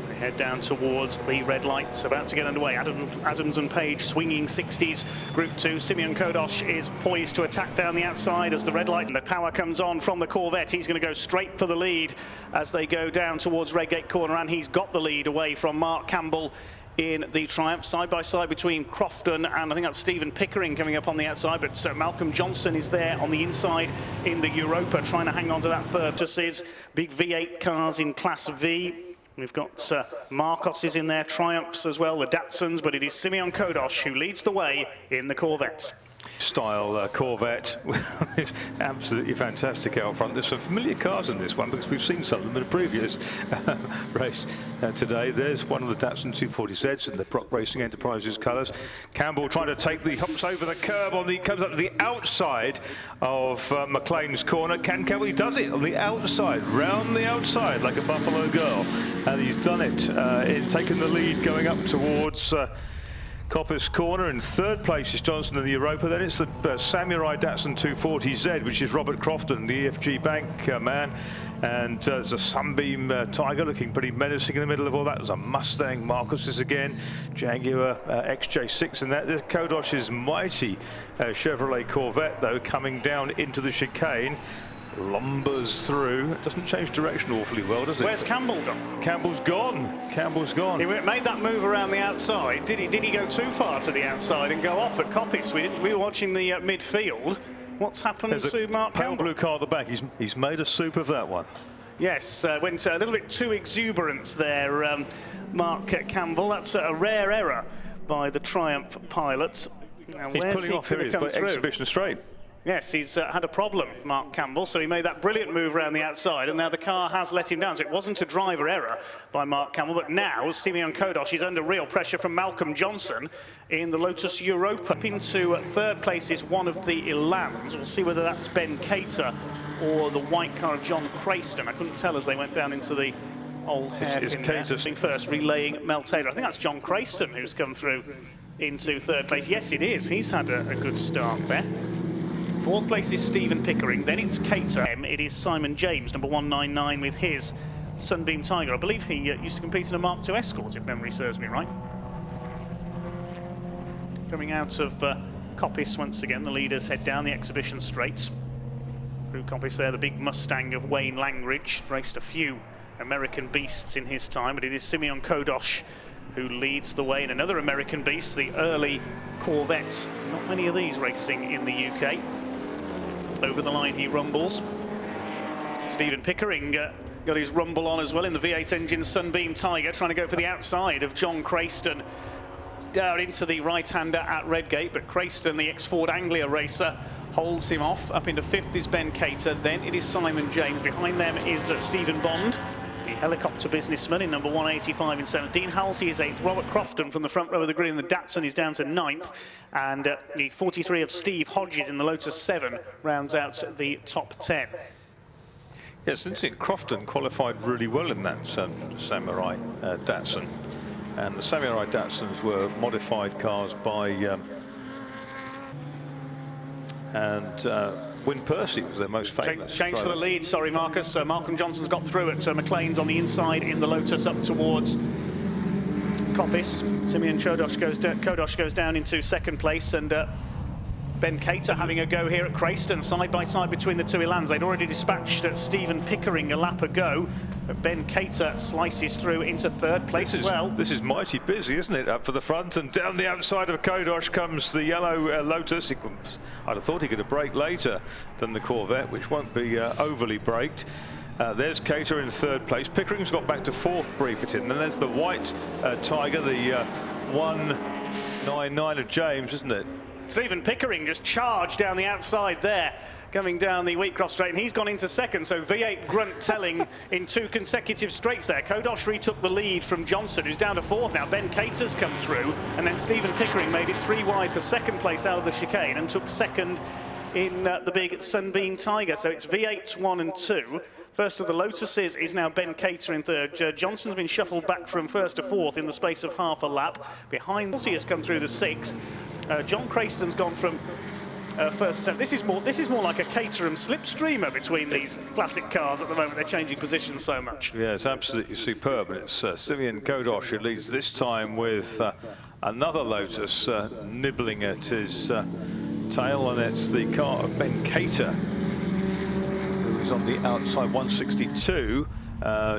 They head down towards the red lights, about to get underway. Adams and Page swinging 60s. Group 2, Simeon Kodosh is poised to attack down the outside as the red light and the power comes on from the Corvette. He's going to go straight for the lead as they go down towards Redgate Corner, and he's got the lead away from Mark Campbell in the Triumph, side by side between Crofton and I think that's Stephen Pickering coming up on the outside, but Malcolm Johnson is there on the inside in the Europa trying to hang on to that third. Just is big V8 cars in Class V. We've got Marcos in there, Triumphs as well, the Datsuns, but it is Simeon Kodosh who leads the way in the Corvettes. Style Corvette. It's absolutely fantastic out front. There's some familiar cars in this one because we've seen some of them in a previous race today. There's one of the Datsun 240Zs in the Brock Racing Enterprises colours. Campbell trying to take the hops over the curb on the, comes up to the outside of McLean's corner. Campbell, he does it on the outside, round the outside like a Buffalo girl, and he's done it in taking the lead going up towards Coppice corner. In third place is Johnson in the Europa. Then it's the Samurai Datsun 240Z, which is Robert Crofton, the EFG Bank man. And there's a Sunbeam Tiger looking pretty menacing in the middle of all that. There's a Mustang Marcus's again, Jaguar XJ6 and that. There's Kodosh's mighty Chevrolet Corvette, though, coming down into the chicane. Lumbers through. It doesn't change direction awfully well, does it? Where's Campbell gone? Campbell's gone. Campbell's gone. He made that move around the outside. Did he go too far to the outside and go off at Coppice? We were watching the midfield. What's happened to Mark pale Campbell? blue car at the back. He's made a soup of that one. Yes, went a little bit too exuberant there, Mark Campbell. That's a rare error by the Triumph pilots. Now, he's pulling off here, but exhibition straight. Yes, he's had a problem, Mark Campbell, so he made that brilliant move around the outside, and now the car has let him down. So it wasn't a driver error by Mark Campbell, but now Simeon Kodosh is under real pressure from Malcolm Johnson in the Lotus Europa. Up into third place is one of the Ilans. We'll see whether that's Ben Cater or the white car of John Crayston. I couldn't tell as they went down into the old hairpin there. First, relaying Mel Taylor. I think that's John Crayston who's come through into third place. Yes, it is. He's had a good start there. Fourth place is Stephen Pickering, then it's Cater. It is Simon James, number 199 with his Sunbeam Tiger. I believe he used to compete in a Mark II Escort, if memory serves me right. Coming out of Coppice once again, the leaders head down the exhibition straights. Through Coppice there, the big Mustang of Wayne Langridge. Raced a few American beasts in his time, but it is Simeon Kodosh who leads the way in another American beast, the early Corvette. Not many of these racing in the UK. Over the line he rumbles. Stephen Pickering got his rumble on as well in the V8 engine Sunbeam Tiger, trying to go for the outside of John Crayston down into the right-hander at Redgate, but Crayston, the ex-Ford Anglia racer, holds him off. Up into fifth is Ben Cater, then it is Simon James. Behind them is Stephen Bond, the helicopter businessman, in number 185 in 17. Halsey is 8th. Robert Crofton from the front row of the grid in the Datsun is down to 9th. And the 43 of Steve Hodges in the Lotus 7 rounds out the top 10. Yes, since Crofton qualified really well in that Samurai Datsun. And the Samurai Datsuns were modified cars by Wyn Percy was their most famous. Change for the lead, sorry Marcus. Malcolm Johnson's got through at McLean's on the inside in the Lotus up towards Coppice. Simeon Kodosh goes down into second place, and Ben Cater having a go here at Crayston, side by side between the two Ilans. They'd already dispatched Stephen Pickering a lap ago, but Ben Cater slices through into third place as well. This is mighty busy, isn't it? Up for the front, and down the outside of Kodosh comes the yellow Lotus. I'd have thought he could have braked later than the Corvette, which won't be overly braked. There's Cater in third place. Pickering's got back to fourth briefly, and then there's the white Tiger, the 199 of James, isn't it? Stephen Pickering just charged down the outside there, coming down the Wheatcroft straight, and he's gone into second, so V8 grunt telling in 2 consecutive straights there. Kodosh retook the lead from Johnson, who's down to fourth now. Ben Cater's come through, and then Stephen Pickering made it 3 wide for second place out of the chicane and took second in the big Sunbeam Tiger. So it's V8's 1 and 2. First of the Lotuses is now Ben Cater in third. Johnson's been shuffled back from first to fourth in the space of half a lap. Behind Halsey has come through the 6th. John Crayston's gone from first to seventh. This is more like a Caterham slipstreamer between these classic cars at the moment. They're changing positions so much. Yeah, it's absolutely superb. And it's Simeon Kodosh who leads this time with another Lotus nibbling at his tail, and it's the car of Ben Cater, who is on the outside 162.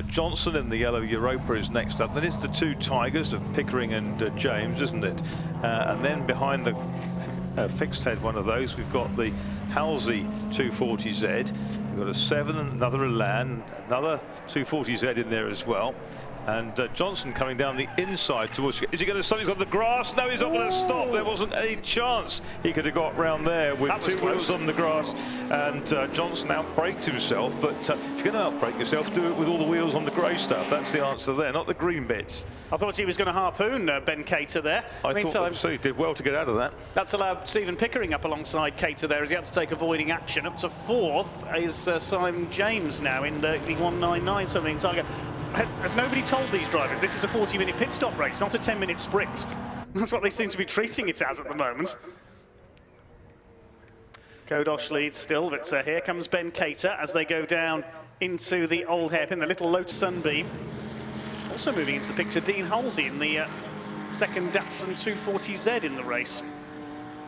Johnson in the yellow Europa is next up. Then it's the two Tigers of Pickering and James, isn't it? And then behind the fixed head one of those, we've got the Halsey 240Z. We've got a 7, another Elan, another 240Z in there as well. And Johnson coming down the inside towards. Is he going to stop? He's got the grass. No, he's not going to stop. There wasn't any chance he could have got round there with two wheels on the grass. And Johnson outbraked himself. But if you're going to outbrake yourself, do it with all the wheels on the grey stuff. That's the answer there, not the green bits. I thought he was going to harpoon Ben Cater there. I thought so. He did well to get out of that. That's allowed Stephen Pickering up alongside Cater there as he had to take avoiding action. Up to 4th is Simon James now in the 199 something Tiger. Has nobody told these drivers this is a 40-minute pit stop race, not a 10-minute sprint? That's what they seem to be treating it as at the moment. Kodosh leads still, but here comes Ben Cater as they go down into the old hairpin, the little Lotus Sunbeam. Also moving into the picture, Dean Halsey in the second Datsun 240Z in the race.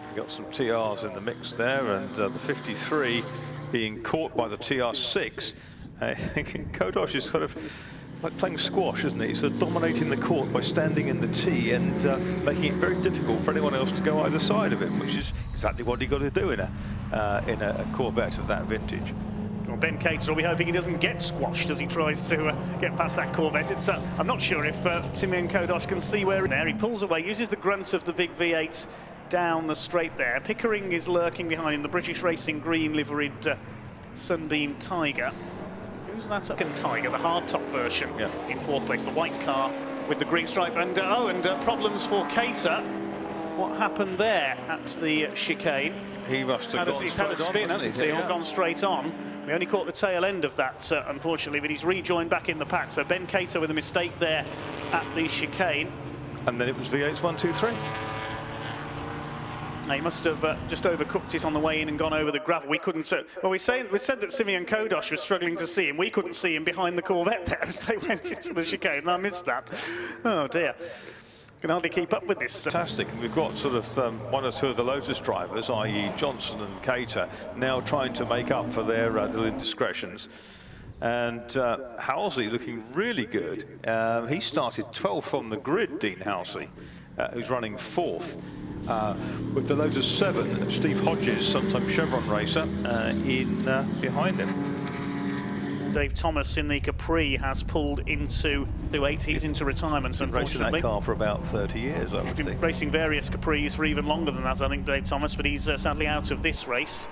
We've got some TRs in the mix there, and the 53 being caught by the TR6. Kodosh is kind of like playing squash, isn't he? He's sort of dominating the court by standing in the tee and making it very difficult for anyone else to go either side of him, which is exactly what he got to do in a Corvette of that vintage. Well, Ben Cater will be hoping he doesn't get squashed as he tries to get past that Corvette. It's, I'm not sure if Simeon Kodosh can see where there. He pulls away, uses the grunt of the big V8 down the straight there. Pickering is lurking behind in the British Racing green liveried Sunbeam Tiger. Who's that second Tiger, the hardtop version, in 4th place, the white car with the green stripe. And problems for Cater. What happened there at the chicane? He must have he's had a spin, hasn't he? Or gone straight on. We only caught the tail end of that, unfortunately, but he's rejoined back in the pack. So Ben Cater with a mistake there at the chicane. And then it was V8's 1, 2, 3. He must have just overcooked it on the way in and gone over the gravel. We couldn't. Well, we said that Simeon Kodosh was struggling to see him. We couldn't see him behind the Corvette there as they went into the chicane, and I missed that. Oh dear. Can hardly keep up with this. Fantastic. And we've got sort of 1 or 2 of the Lotus drivers, i.e. Johnson and Cater, now trying to make up for their little indiscretions. And Halsey looking really good. He started 12th on the grid, Dean Halsey, who's running 4th. With the Lotus 7, Steve Hodges, sometime Chevron racer, in behind him. Dave Thomas in the Capri has pulled into the 8. He's into retirement, unfortunately. Racing that car for about 30 years, I would think. Been racing various Capris for even longer than that, I think, Dave Thomas, but he's sadly out of this race.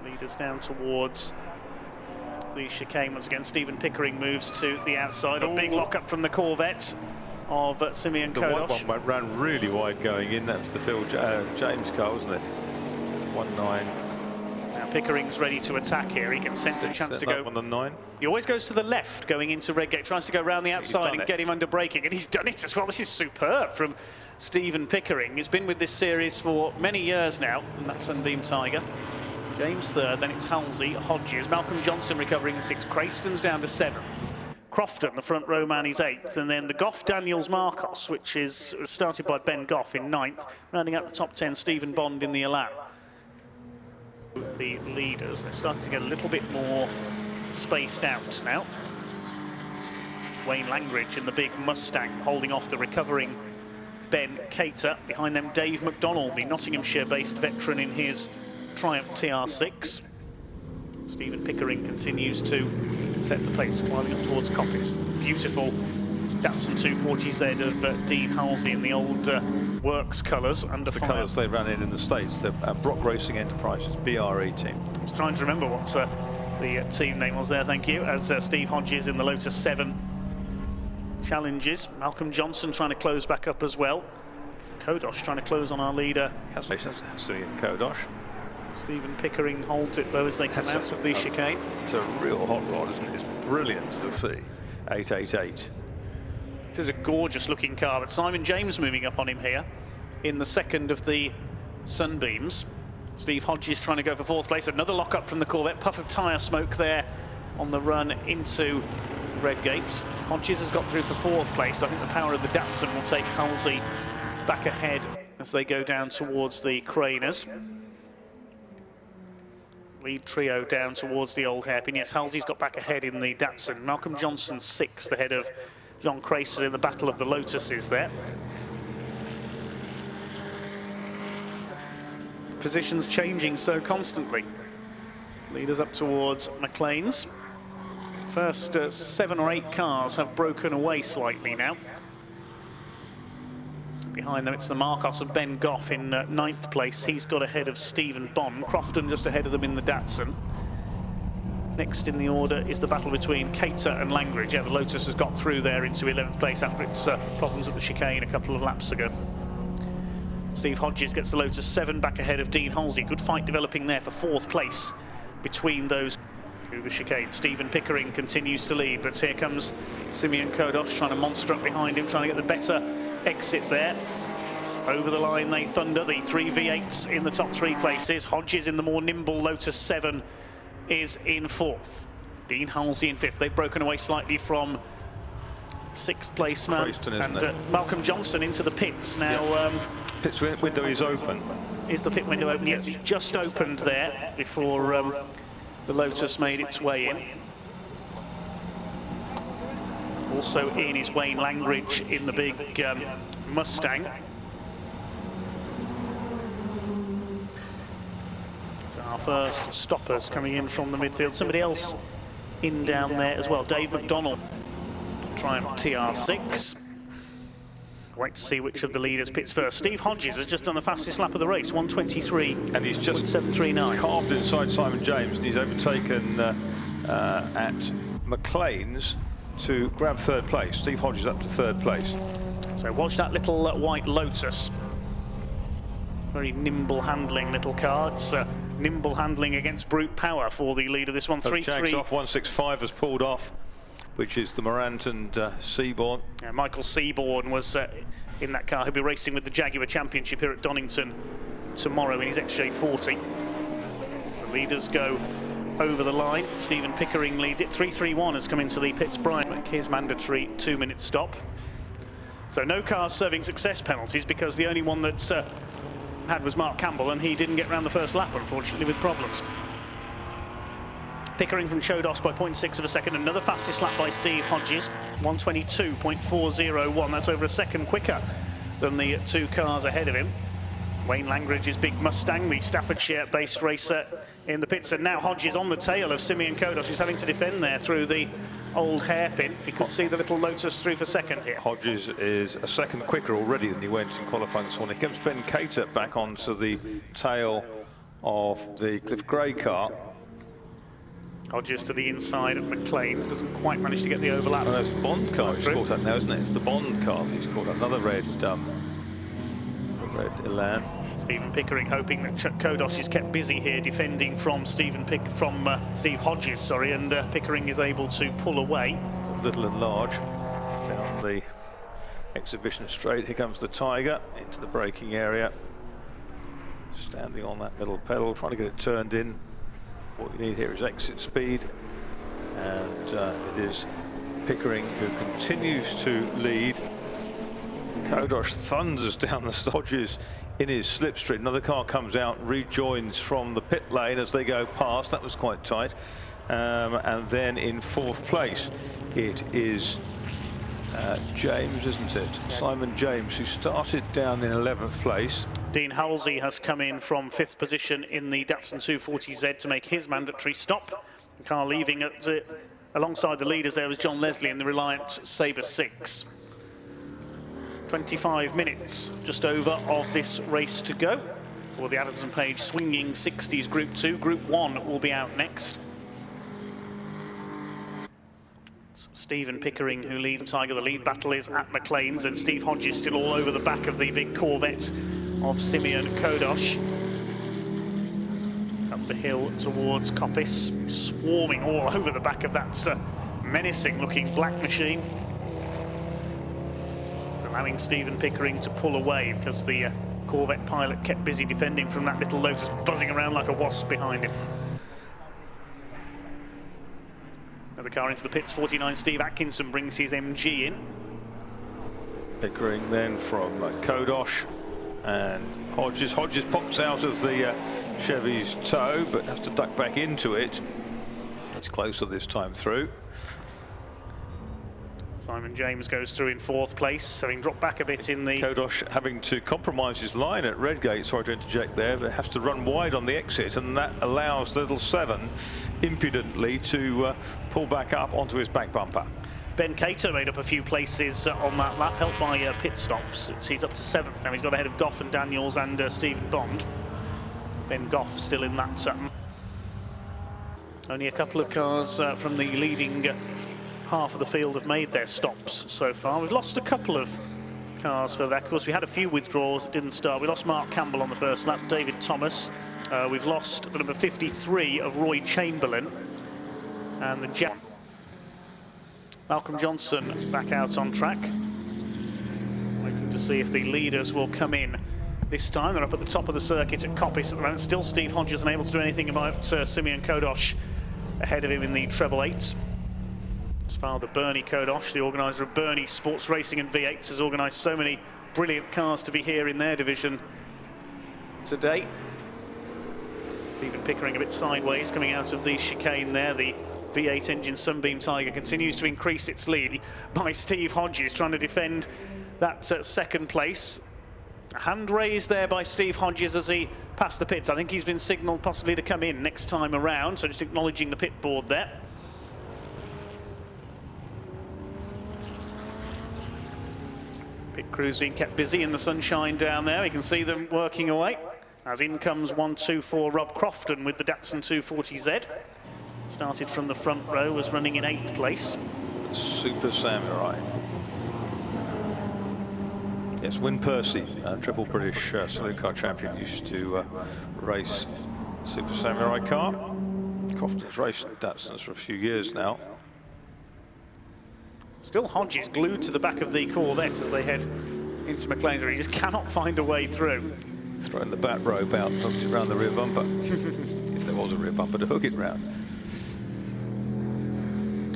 Lead us down towards the chicane once again. Stephen Pickering moves to the outside. A big lock-up from the Corvette of Simeon Kodosh. The white one ran really wide going in. That was the Phil James car, wasn't it? 1-9. Now Pickering's ready to attack here. He can sense a chance to go. 1-9. He always goes to the left going into Redgate, tries to go around the outside and get him under braking, and he's done it as well. This is superb from Stephen Pickering. He's been with this series for many years now, and that's Sunbeam Tiger. James 3rd, then it's Halsey, Hodges, Malcolm Johnson recovering in 6th, Crayston's down to 7th. Crofton, the front row man, is 8th, and then the Goff Daniels Marcos, which is started by Ben Goff, in 9th, rounding out the top 10, Stephen Bond in the Elan. The leaders, they're starting to get a little bit more spaced out now. Wayne Langridge in the big Mustang holding off the recovering Ben Cater. Behind them, Dave McDonnell, the Nottinghamshire-based veteran in his Triumph TR6. Stephen Pickering continues to set the pace, climbing up towards Coppice. Beautiful Datsun 240Z of Dean Halsey in the old Works colours under the fire. colours they ran in the States, the Brock Racing Enterprises, BRE team. I was trying to remember what the team name was there, thank you, as Steve Hodges in the Lotus 7 challenges. Malcolm Johnson trying to close back up as well. Kodosh trying to close on our leader. Kodosh. Stephen Pickering holds it though as they come out of the chicane. It's a real hot rod, isn't it? It's brilliant to see. 888. It is a gorgeous looking car, but Simon James moving up on him here in the second of the Sunbeams. Steve Hodges trying to go for 4th place. Another lock up from the Corvette. Puff of tyre smoke there on the run into Redgate. Hodges has got through for 4th place, but I think the power of the Datsun will take Halsey back ahead as they go down towards the Craners. Lead trio down towards the old hairpin. Yes, Halsey's got back ahead in the Datsun. Malcolm Johnson 6th ahead of John Cracer in the Battle of the Lotuses there. Positions changing so constantly. Leaders up towards McLean's. First 7 or 8 cars have broken away slightly now. Behind them, it's the Marcos of Ben Goff in 9th place. He's got ahead of Stephen Bond. Crofton just ahead of them in the Datsun. Next in the order is the battle between Cater and Langridge. Yeah, the Lotus has got through there into 11th place after its problems at the chicane a couple of laps ago. Steve Hodges gets the Lotus 7 back ahead of Dean Halsey. Good fight developing there for 4th place between those through the chicane. Stephen Pickering continues to lead, but here comes Simeon Kodos trying to monster up behind him, trying to get the better exit there. Over the line they thunder, the 3 V8s in the top 3 places. Hodges in the more nimble Lotus 7 is in 4th. Dean Halsey in 5th. They've broken away slightly from 6th place man. Christen, and Malcolm Johnson into the pits now. Yep. Pits window is open. Is the pit window open? Yes, it's just opened there before the Lotus made its way in. Also in is Wayne Langridge in the big Mustang. So our first stoppers coming in from the midfield. Somebody else in down there as well. Dave McDonnell, Triumph TR6. Wait to see which of the leaders pits first. Steve Hodges has just done the fastest lap of the race, 1:23. And he's just 7:39. Carved inside Simon James, and he's overtaken at McLean's to grab 3rd place. Steve Hodges up to 3rd place. So watch that little white Lotus. Very nimble handling little car. It's nimble handling against brute power for the leader. This one, 3-3. Off 165 has pulled off, which is the Morant and Seaborn. Yeah, Michael Seaborn was in that car. He'll be racing with the Jaguar Championship here at Donington tomorrow in his XJ40. The leaders go over the line. Stephen Pickering leads it. 3-3-1 has come into the pits. Brian, his mandatory 2-minute stop. So no cars serving success penalties, because the only one that had was Mark Campbell, and he didn't get round the first lap, unfortunately, with problems. Pickering from Chodos by 0.6 of a second. Another fastest lap by Steve Hodges, 1:22.401. That's over a second quicker than the 2 cars ahead of him. Wayne Langridge's big Mustang, the Staffordshire-based racer in the pits, and now Hodges on the tail of Simeon Kodos. He's having to defend there through the old hairpin. You could see the little Lotus through for second here. Hodges is a second quicker already than he went in qualifying this morning. Here comes Ben Cater back onto the tail of the Cliff Gray car. Hodges to the inside of McLean's, doesn't quite manage to get the overlap. Oh, it's the Bond car he's caught up now, isn't it? It's the Bond car he's caught up. Another red Elan. Stephen Pickering hoping that Kodos is kept busy here defending from Steve Hodges, sorry, and Pickering is able to pull away. Little and large down the exhibition straight. Here comes the Tiger into the braking area, standing on that middle pedal, trying to get it turned in. What you need here is exit speed, and it is Pickering who continues to lead. Kodos thunders down the Hodges in his slipstream. Another car comes out, rejoins from the pit lane as they go past. That was quite tight. And then in 4th place, it is James, isn't it? Simon James, who started down in 11th place. Dean Halsey has come in from 5th position in the Datsun 240Z to make his mandatory stop. The car leaving at alongside the leaders there was John Leslie in the Reliant Sabre 6. 25 minutes just over of this race to go for the Adams and Page Swinging 60s Group 2. Group 1 will be out next. It's Stephen Pickering who leads Tiger. The lead battle is at McLean's, and Steve Hodges still all over the back of the big Corvette of Simeon Kodos. Up the hill towards Coppice, swarming all over the back of that menacing looking black machine. Allowing Stephen Pickering to pull away because the Corvette pilot kept busy defending from that little Lotus buzzing around like a wasp behind him. Another car into the pits, 49 Steve Atkinson brings his MG in. Pickering then from Kodos and Hodges. Hodges pops out of the Chevy's toe, but has to duck back into it. It's closer this time through. Simon James goes through in 4th place, having dropped back a bit in the... Kodosh having to compromise his line at Redgate, sorry to interject there, but has to run wide on the exit, and that allows little 7 impudently to pull back up onto his back bumper. Ben Cater made up a few places on that lap, helped by pit stops. He's up to 7th now. He's got ahead of Goff and Daniels and Stephen Bond. Ben Goff still in that. Only a couple of cars from the leading half of the field have made their stops so far. We've lost a couple of cars for that. Of course, we had a few withdrawals that didn't start. We lost Mark Campbell on the first lap, David Thomas. We've lost the number 53 of Roy Chamberlain. And the Malcolm Johnson back out on track. Waiting to see if the leaders will come in this time. They're up at the top of the circuit at Coppice at the moment. Still Steve Hodges unable to do anything about Simeon Kodosh ahead of him in the treble 8. His father, Bernie Kodosh, the organiser of Bernie Sports Racing and V8s, has organised so many brilliant cars to be here in their division today. Stephen Pickering a bit sideways coming out of the chicane there. The V8 engine Sunbeam Tiger continues to increase its lead by Steve Hodges, trying to defend that 2nd place. A hand raised there by Steve Hodges as he passed the pits. I think he's been signalled possibly to come in next time around, so just acknowledging the pit board there. Pit crew's being kept busy in the sunshine down there. We can see them working away. As in comes 124 Rob Crofton with the Datsun 240Z. Started from the front row, was running in 8th place. Super Samurai. Yes, Wyn Percy, triple British salute car champion, used to race Super Samurai car. Crofton's raced Datsuns for a few years now. Still Hodges glued to the back of the Corvette as they head into McLean's. He just cannot find a way through. Throwing the bat rope out, hooked it around the rear bumper. If there was a rear bumper to hook it round.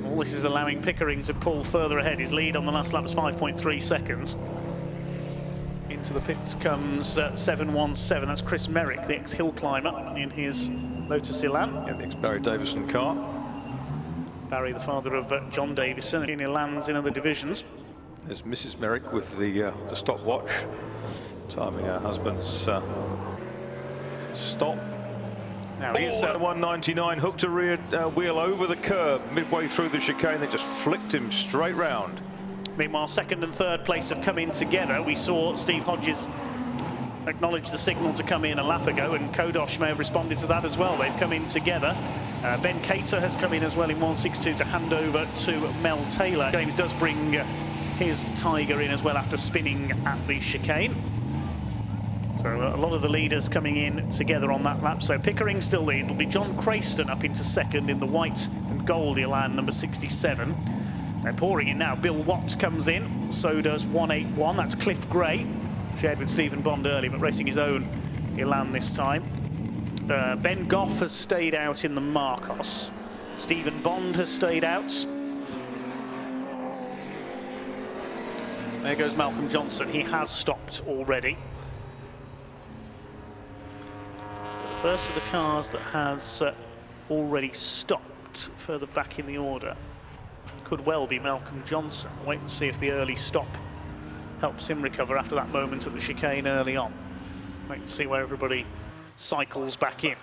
All this is allowing Pickering to pull further ahead. His lead on the last lap was 5.3 seconds. Into the pits comes 717. That's Chris Merrick, the ex-hill climber, in his Lotus Elan. Yeah, the ex-Barry Davison car. Barry, the father of John Davison, in Elans in other divisions. There's Mrs. Merrick with the stopwatch, timing her husband's stop. Now he's 199, hooked a rear wheel over the curb midway through the chicane. They just flicked him straight round. Meanwhile, 2nd and 3rd place have come in together. We saw Steve Hodges acknowledge the signal to come in a lap ago, and Kodosh may have responded to that as well. They've come in together. Ben Cater has come in as well in 162 to hand over to Mel Taylor. James does bring his Tiger in as well after spinning at the chicane. So a lot of the leaders coming in together on that lap. So Pickering still lead. It'll be John Crayston up into 2nd in the white and gold Elan number 67. They're pouring in now. Bill Watt comes in. So does 181. That's Cliff Gray. Shared with Stephen Bond earlier, but racing his own Elan this time. Ben Goff has stayed out in the Marcos. Stephen Bond has stayed out. There goes Malcolm Johnson. He has stopped already. The first of the cars that has already stopped further back in the order could well be Malcolm Johnson. Wait and see if the early stop helps him recover after that moment at the chicane early on. Wait and see where everybody cycles back in.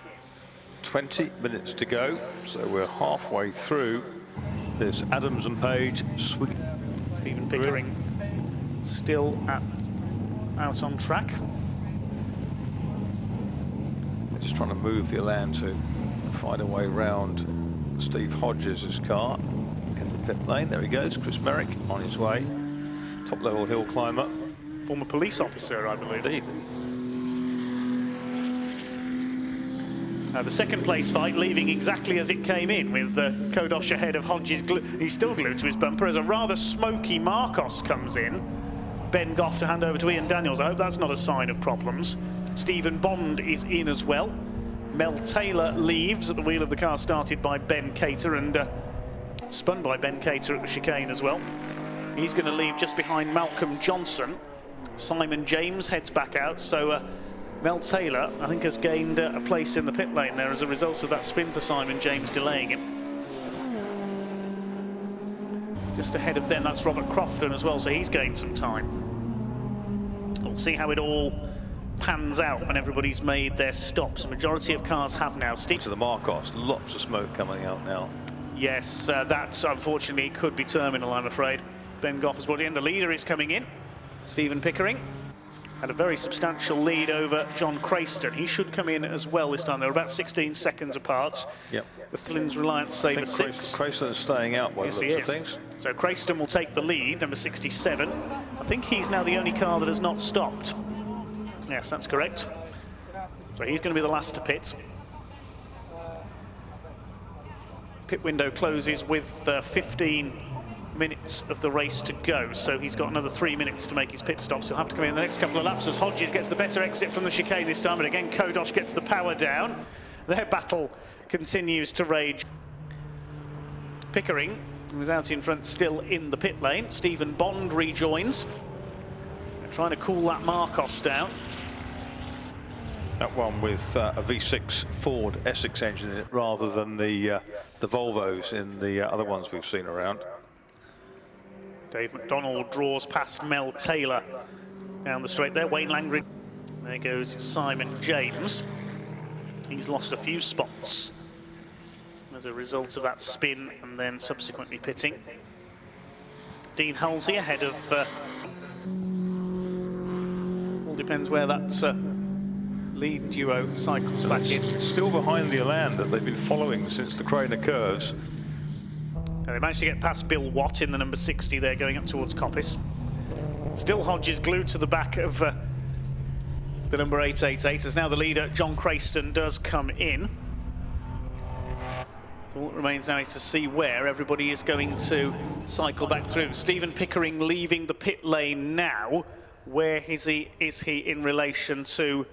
20 minutes to go, so we're halfway through this Adams and Page sweep. Stephen Pickering still out on track. They're just trying to move the Elan to find a way round Steve Hodges' car in the pit lane. There he goes, Chris Merrick on his way. Top-level hill climber. Former police officer, I believe. Indeed. The 2nd place fight leaving exactly as it came in, with Kodosh ahead of Hodges. He's still glued to his bumper as a rather smoky Marcos comes in. Ben Goff to hand over to Ian Daniels. I hope that's not a sign of problems. Stephen Bond is in as well. Mel Taylor leaves at the wheel of the car started by Ben Cater and spun by Ben Cater at the chicane as well. He's going to leave just behind Malcolm Johnson. Simon James heads back out, so Mel Taylor, I think, has gained a place in the pit lane there as a result of that spin for Simon James delaying him. Just ahead of them, that's Robert Crofton as well, so he's gained some time. We'll see how it all pans out when everybody's made their stops. The majority of cars have now. Steve to the Marcos, lots of smoke coming out now. Yes, that unfortunately could be terminal, I'm afraid. Ben Goff has brought in. The leader is coming in. Stephen Pickering had a very substantial lead over John Crayston. He should come in as well this time. They're about 16 seconds apart. Yep. The Flynn's Reliance Sabre 6. Crayston's staying out by the looks of things. So Crayston will take the lead, number 67. I think he's now the only car that has not stopped. Yes, that's correct. So he's going to be the last to pit. Pit window closes with 15 minutes of the race to go, so he's got another 3 minutes to make his pit stops. He'll have to come in the next couple of laps as Hodges gets the better exit from the chicane this time, but again Kodosh gets the power down. Their battle continues to rage. Pickering, who was out in front, still in the pit lane. Stephen Bond rejoins. They're trying to cool that Marcos down. That one with a V6 Ford Essex engine in it rather than the Volvos in the other ones we've seen around. Dave McDonald draws past Mel Taylor down the straight there. Wayne Langridge. There goes Simon James. He's lost a few spots as a result of that spin and then subsequently pitting. Dean Halsey ahead of... all depends where that lead duo cycles back in. Still behind the Elan that they've been following since the Craner curves. And they managed to get past Bill Watt in the number 60 there, going up towards Coppice. Still Hodges glued to the back of the number 888, as now the leader, John Crayston, does come in. So what remains now is to see where everybody is going to cycle back through. Stephen Pickering leaving the pit lane now. Where is he in relation to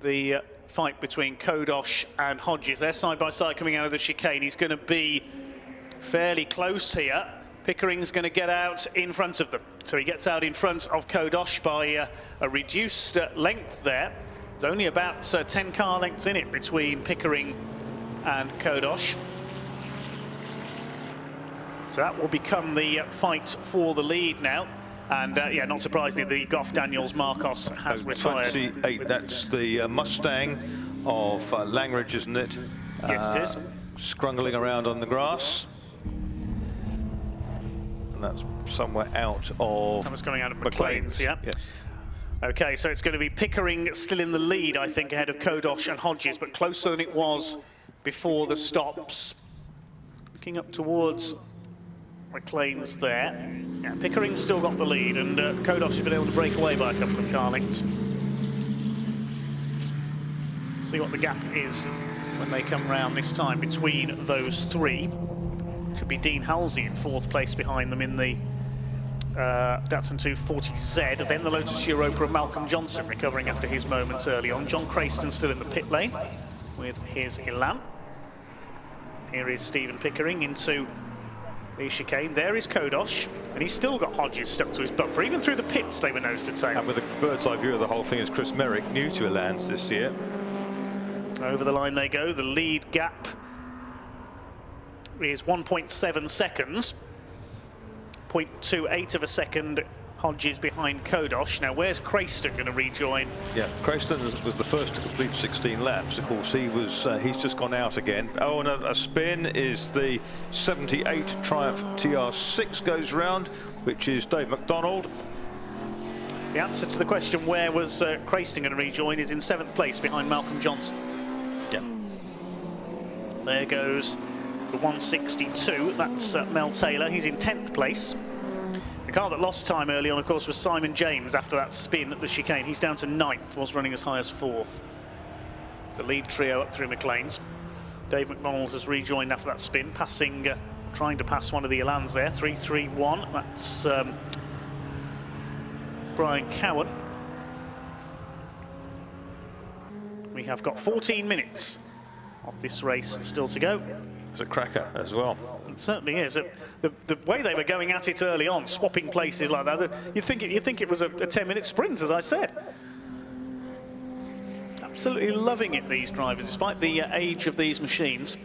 the fight between Kodosh and Hodges? They're side by side coming out of the chicane. He's going to be fairly close here. Pickering's going to get out in front of them. So he gets out in front of Kodosh by a reduced length there. There's only about 10 car lengths in it between Pickering and Kodosh. So that will become the fight for the lead now. And yeah, not surprisingly, the Goff Daniels Marcos has retired. 28, that's the Mustang of Langridge, isn't it? Yes, it is. Scrungling around on the grass. And that's somewhere out of... That was coming out of McLean's, yeah. Yes. Okay, so it's going to be Pickering still in the lead, I think, ahead of Kodosh and Hodges, but closer than it was before the stops. Looking up towards McLean's there. Yeah, Pickering's still got the lead, and Kodosh has been able to break away by a couple of car lengths. See what the gap is when they come round this time between those three. Should be Dean Halsey in fourth place behind them in the Datsun 240Z. Then the Lotus Europa of Malcolm Johnson recovering after his moments early on. John Crayston still in the pit lane with his Elan. Here is Stephen Pickering into the chicane. There is Kodosh, and he's still got Hodges stuck to his bumper. Even through the pits, they were nose to tail. And with a bird's eye view of the whole thing is Chris Merrick, new to Elans this year. Over the line they go. The lead gap is 1.7 seconds. 0.28 of a second Hodges behind Kodosh. Now, where's Crayston going to rejoin? Yeah, Crayston was the first to complete 16 laps. Of course, he's just gone out again. Oh, and a spin is the 78 Triumph TR6 goes round, which is Dave McDonald. The answer to the question, where was Crayston going to rejoin, is in 7th place behind Malcolm Johnson. Yeah. There goes the 162, that's Mel Taylor. He's in 10th place. The car that lost time early on, of course, was Simon James after that spin at the chicane. He's down to 9th, was running as high as 4th. It's the lead trio up through McLean's. Dave McDonald has rejoined after that spin, passing, trying to pass one of the Elans there, 331. That's Brian Cowan. We have got 14 minutes of this race still to go. It's a cracker as well. It certainly is. The way they were going at it early on, swapping places like that, you'd think it was a 10-minute sprint, as I said. absolutely loving it, these drivers, despite the age of these machines.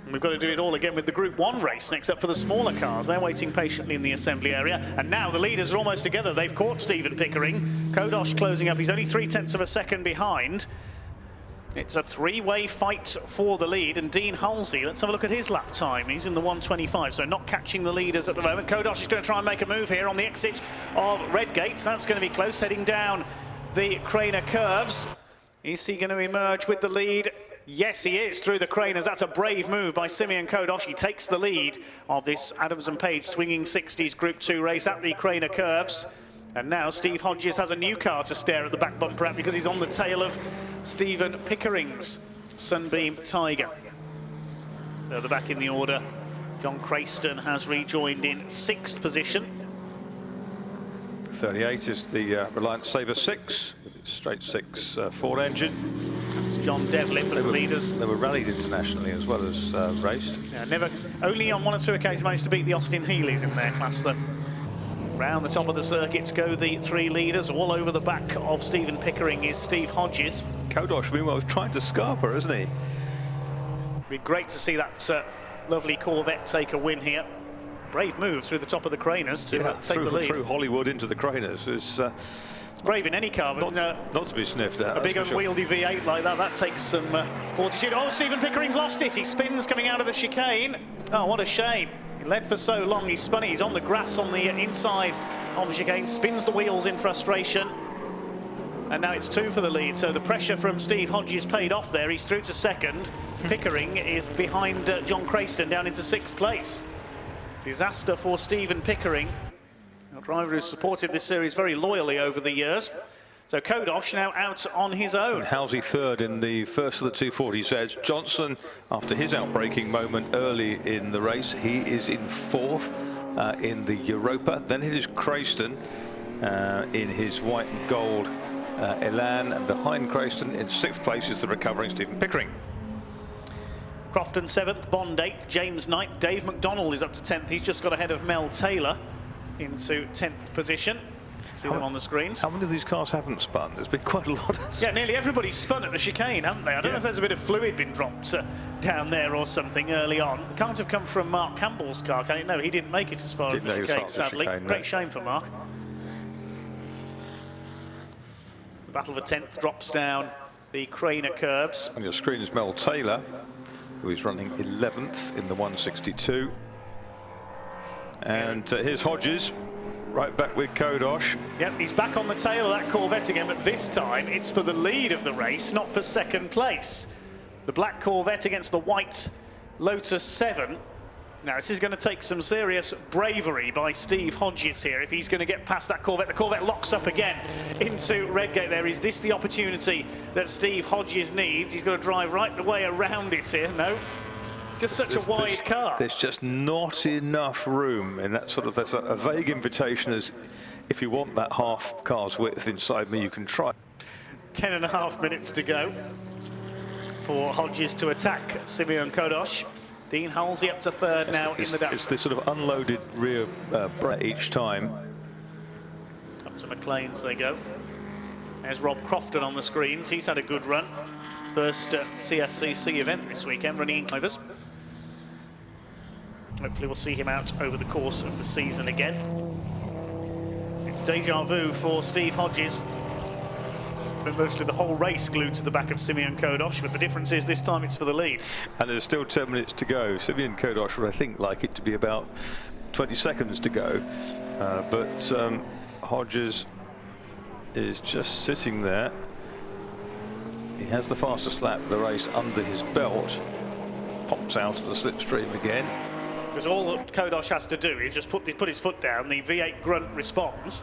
And we've got to do it all again with the Group 1 race next up for the smaller cars. They're waiting patiently in the assembly area. And now the leaders are almost together. They've caught Stephen Pickering. Kodosh closing up. He's only 0.3 of a second behind. It's a three-way fight for the lead, and Dean Halsey, let's have a look at his lap time. He's in the 1:25, so not catching the leaders at the moment. Kodosh is going to try and make a move here on the exit of Redgate. That's going to be close, heading down the Craner curves. Is he going to emerge with the lead? Yes, he is, through the Craners. That's a brave move by Simeon Kodosh. He takes the lead of this Adams and Page Swinging 60s Group 2 race at the Craner curves. And now Steve Hodges has a new car to stare at the back bumper at because he's on the tail of Stephen Pickering's Sunbeam Tiger. Further back in the order, John Crayston has rejoined in 6th position. 38 is the Reliant Sabre 6 with its straight 6 Ford engine. That's John Devlin, but the leaders. They were rallied internationally as well as raced. Yeah, only on 1 or 2 occasions managed to beat the Austin Healeys in their class though. Round the top of the circuits go the 3 leaders. All over the back of Stephen Pickering is Steve Hodges. Kodosh, meanwhile, was trying to scarp her, isn't he? It'd be great to see that lovely Corvette take a win here. Brave move through the top of the Craners to take the lead. Through Hollywood into the Craners is it's brave in any car, but not to be sniffed at. A big unwieldy V8 like that takes some fortitude. Oh, Stephen Pickering's lost it. He spins coming out of the chicane. Oh, what a shame. He led for so long, he's spun it. He's on the grass on the inside of the chicane, spins the wheels in frustration. And now it's 2 for the lead, so the pressure from Steve Hodges paid off there. He's through to 2nd. Pickering is behind John Crayston down into 6th place. Disaster for Stephen Pickering, a driver who's supported this series very loyally over the years. So Kodosh now out on his own. And Halsey 3rd in the first of the 240Zs. Johnson, after his outbreaking moment early in the race, he is in 4th in the Europa. Then it is Crayston in his white and gold Elan, and behind Crayston in 6th place is the recovering Stephen Pickering. Crofton 7th, Bond 8th, James 9th, Dave McDonnell is up to 10th. He's just got ahead of Mel Taylor into 10th position. See them on the screens. How many of these cars haven't spun? There's been quite a lot. Yeah, nearly everybody's spun at the chicane, haven't they? I don't know if there's a bit of fluid been dropped down there or something early on. It can't have come from Mark Campbell's car, can it? No, he didn't make it as far as the chicane, sadly. Great shame for Mark. The battle for 10th drops down the Craner curves. On your screen is Mel Taylor, who is running 11th in the 162. And here's Hodges. Right back with Kodosh. Yep, he's back on the tail of that Corvette again, but this time it's for the lead of the race, not for 2nd place. The black Corvette against the white Lotus 7. Now, this is going to take some serious bravery by Steve Hodges here if he's going to get past that Corvette. The Corvette locks up again into Redgate there. Is this the opportunity that Steve Hodges needs? He's got to drive right the way around it here. No. Just such a wide car. There's just not enough room in that sort of, that's a vague invitation as if you want that half car's width inside me, you can try. 10.5 minutes to go for Hodges to attack Simeon Kodosh. Dean Halsey up to 3rd now in the dash. It's this sort of unloaded rear brake each time. Up to McLean's they go. There's Rob Crofton on the screens. He's had a good run. First CSCC event this weekend, running in drivers. Hopefully we'll see him out over the course of the season again. It's deja vu for Steve Hodges. It's been mostly the whole race glued to the back of Simeon Kodosh, but the difference is this time it's for the lead. And there's still 10 minutes to go. Simeon Kodosh would, I think, like it to be about 20 seconds to go. But Hodges is just sitting there. He has the fastest lap of the race under his belt. Pops out of the slipstream again. Because all that Kodosh has to do is just put his foot down. The V8 grunt responds.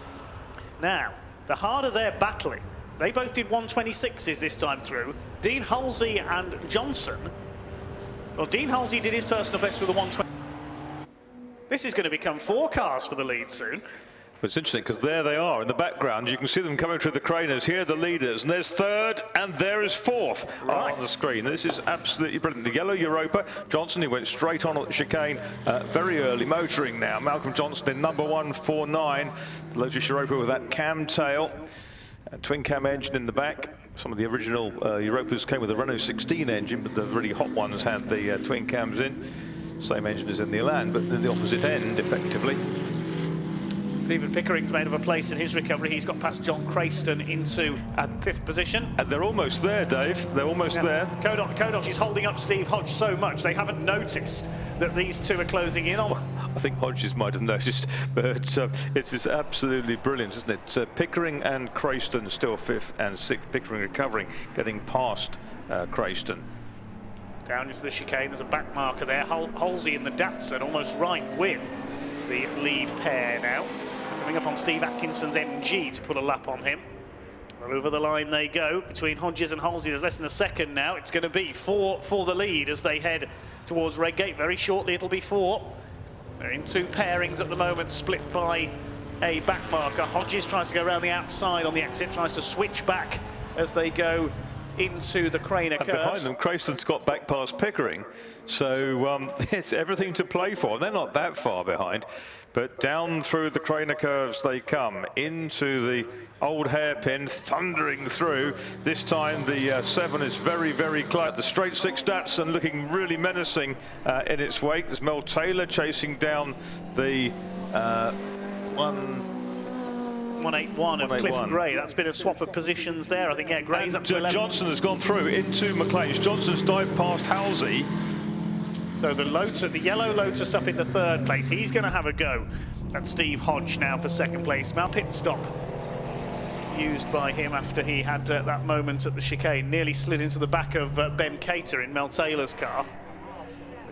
Now, the harder they're battling, they both did 126s this time through. Dean Halsey and Johnson. Well, Dean Halsey did his personal best with the 120. This is going to become 4 cars for the lead soon. But it's interesting because there they are in the background. You can see them coming through the Craners. Here are the leaders, and there's 3rd, and there is 4th on the screen. This is absolutely brilliant. The yellow Europa. Johnson, who went straight on at the chicane very early, motoring now. Malcolm Johnson in number 149. Lotus Europa with that cam tail. Twin cam engine in the back. some of the original Europas came with a Renault 16 engine, but the really hot ones had the twin cams in. Same engine as in the Elan, but in the opposite end, effectively. Stephen Pickering's made of a place in his recovery. He's got past John Crayston into 5th position. And they're almost there, Dave. They're almost there. Kodosh is holding up Steve Hodge so much they haven't noticed that these two are closing in on. I think Hodges might have noticed, but it's just absolutely brilliant, isn't it? Pickering and Crayston still 5th and 6th. Pickering recovering, getting past Crayston. Down into the chicane, there's a back marker there. Halsey in the Datsun almost right with the lead pair now. Coming up on Steve Atkinson's MG to put a lap on him. Well, over the line they go between Hodges and Halsey. There's less than a second now. It's going to be 4 for the lead as they head towards Redgate. Very shortly it'll be 4. They're in 2 pairings at the moment, split by a back marker. Hodges tries to go around the outside on the exit, tries to switch back as they go into the Craner curves. Behind them, Crayston's got back past Pickering, so it's everything to play for. And they're not that far behind, but down through the Craner curves they come into the old hairpin, thundering through. This time the 7 is very, very close. The straight 6 Datsun looking really menacing in its wake. There's Mel Taylor chasing down the 181 of Cliff Gray. That's been a swap of positions there. I think, yeah, Gray's up to 11. Johnson has gone through into McLean's. Johnson's dived past Halsey. So the yellow Lotus up into 3rd place. He's going to have a go at Steve Hodge now for 2nd place. Now pit stop used by him after he had that moment at the chicane. Nearly slid into the back of Ben Cater in Mel Taylor's car.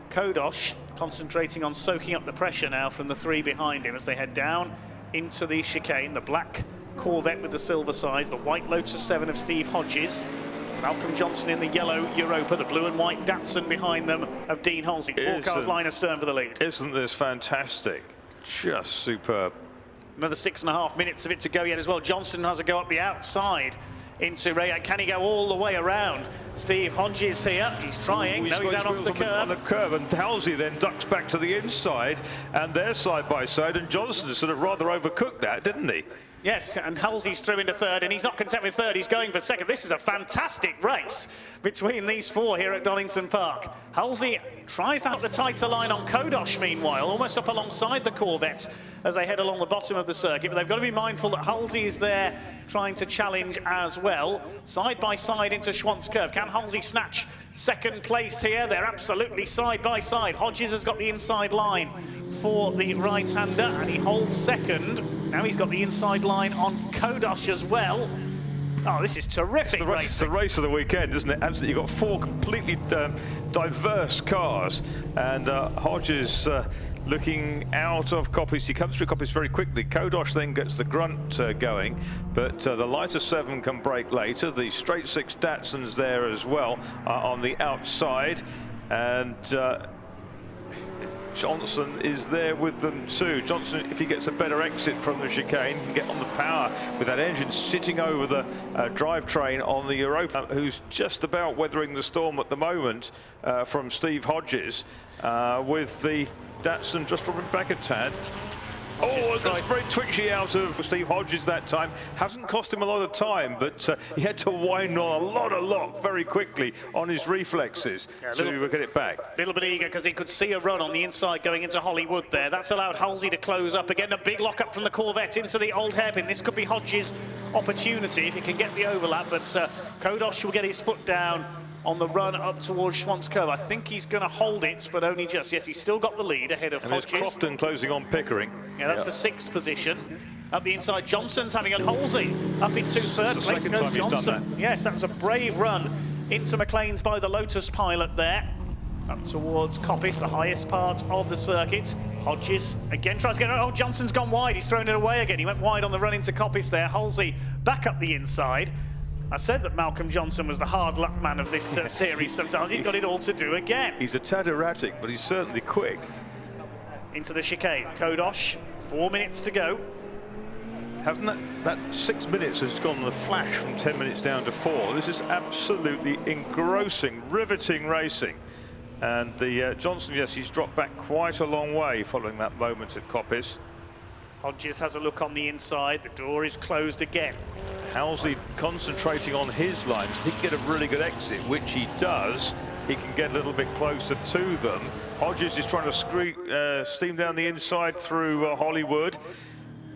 Kodosh concentrating on soaking up the pressure now from the 3 behind him as they head down into the chicane. The black Corvette with the silver sides, the white Lotus 7 of Steve Hodges, Malcolm Johnson in the yellow Europa, the blue and white Datsun behind them of Dean Halsey. 4 cars line astern for the lead. Isn't this fantastic? Just superb. Another 6.5 minutes of it to go yet as well. Johnson has a go up the outside into Ray. Can he go all the way around? Steve Hodges here. He's trying. No, he's out onto the curb. On the curb, and Halsey then ducks back to the inside, and they're side by side. And Johnson sort of rather overcooked that, didn't he? Yes, and Halsey's through into 3rd, and he's not content with 3rd. He's going for 2nd. This is a fantastic race between these 4 here at Donington Park. Halsey tries to have the tighter line on Kodosh, meanwhile, almost up alongside the Corvette as they head along the bottom of the circuit. But they've got to be mindful that Halsey is there trying to challenge as well. Side by side into Schwantz curve. Can Halsey snatch 2nd place here? They're absolutely side by side. Hodges has got the inside line for the right-hander, and he holds 2nd. Now he's got the inside line on Kodosh as well. Oh, this is terrific racing. It's the race of the weekend, isn't it? Absolutely. You've got 4 completely diverse cars, and Hodges looking out of Coppice. He comes through Coppice very quickly. Kodosh then gets the grunt going, but the lighter 7 can break later. The straight 6 Datsun's there as well on the outside, and Johnson is there with them too. Johnson, if he gets a better exit from the chicane, can get on the power with that engine sitting over the drivetrain on the Europa, who's just about weathering the storm at the moment from Steve Hodges, with the Datsun just dropping back a tad. Oh, that's very twitchy out of Steve Hodges that time. Hasn't cost him a lot of time, but he had to wind on a lot very quickly on his reflexes to get it back. A little bit eager because he could see a run on the inside going into Hollywood there. That's allowed Halsey to close up again. A big lock up from the Corvette into the old hairpin. This could be Hodges' opportunity if he can get the overlap, but Kodosh will get his foot down on the run up towards Schwantz curve. I think he's going to hold it, but only just. Yes, he's still got the lead ahead of Hodges. There's Crofton closing on Pickering. Yeah, that's for 6th position. Up the inside, Johnson's having a Halsey. Up into 3rd place goes Johnson. Yes, that was a brave run into McLean's by the Lotus pilot there. Up towards Coppice, the highest part of the circuit. Hodges again tries to get it. Oh, Johnson's gone wide. He's thrown it away again. He went wide on the run into Coppice there. Halsey back up the inside. I said that Malcolm Johnson was the hard luck man of this series. Sometimes he's got it all to do again. He's a tad erratic, but he's certainly quick. Into the chicane. Kodosh, 4 minutes to go. Hasn't that 6 minutes has gone the flash from 10 minutes down to 4. This is absolutely engrossing, riveting racing. And the Johnson, yes, he's dropped back quite a long way following that moment at Coppice. Hodges has a look on the inside. The door is closed again. Halsey concentrating on his lines. If he can get a really good exit, which he does, he can get a little bit closer to them. Hodges is trying to steam down the inside through Hollywood.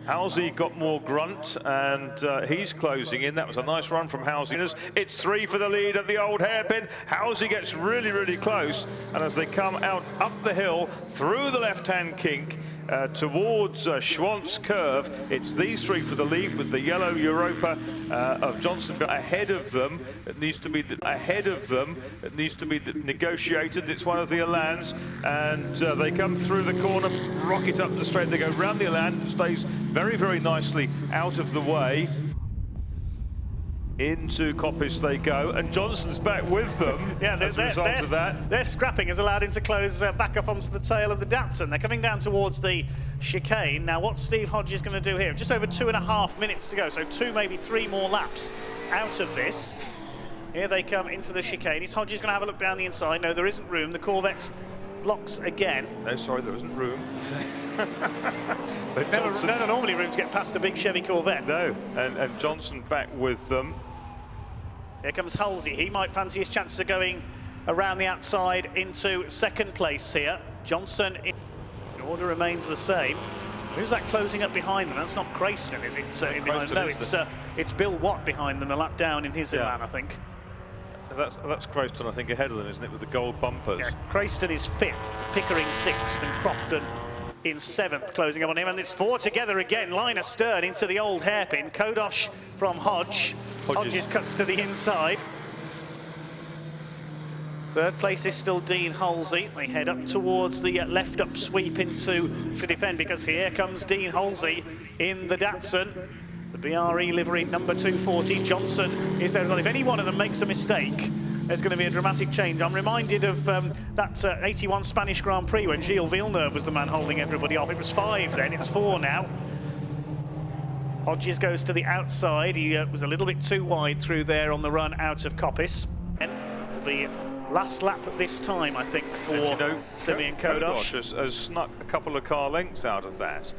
Halsey got more grunt, and he's closing in. That was a nice run from Halsey. It's 3 for the lead at the old hairpin. Halsey gets really, really close, and as they come out up the hill through the left-hand kink towards Schwant's curve, it's these 3 for the lead with the yellow Europa of Johnson ahead of them. It needs to be ahead of them. It needs to be negotiated. It's one of the Alans, and they come through the corner, rocket up the straight. They go round the Alan, stays very, very nicely out of the way. Into Coppice they go, and Johnson's back with them. Yeah, as a result of that. Their scrapping has allowed him to close back up onto the tail of the Datsun. They're coming down towards the chicane. Now, what's Steve Hodges going to do here? Just over 2.5 minutes to go, so 2, maybe 3 more laps out of this. Here they come into the chicane. Is Hodges going to have a look down the inside? No, there isn't room. The Corvette blocks again. No, sorry, there isn't room. There's never normally room to get past a big Chevy Corvette. No, and Johnson back with them. Here comes Halsey. He might fancy his chances of going around the outside into second place here. Johnson, the order remains the same. Who's that closing up behind them? That's not Crayston, is it? No, it's Bill Watt behind them, a lap down in his Elan, I think. That's Crayston, I think, ahead of them, isn't it, with the gold bumpers? Yeah, Crayston is 5th, Pickering 6th, and Crofton in 7th, closing up on him. And it's 4 together again, line astern into the old hairpin. Kodosh from Hodges cuts to the inside. 3rd place is still Dean Halsey. They head up towards the left up sweep to defend, because here comes Dean Halsey in the Datsun. The BRE livery number 240. Johnson is there as well. If any one of them makes a mistake, there's going to be a dramatic change. I'm reminded of that 81 Spanish Grand Prix when Gilles Villeneuve was the man holding everybody off. It was 5 then, it's 4 now. Hodges goes to the outside. He was a little bit too wide through there on the run out of Coppice. It'll be last lap this time, I think, for Simeon Kodosh. Has snuck a couple of car lengths out of that,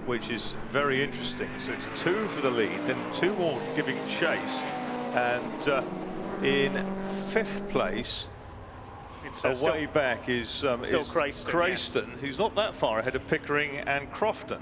which is very interesting. So it's 2 for the lead, then 2 more giving chase, and in 5th place, it's way back is Crayston, who's not that far ahead of Pickering and Crofton.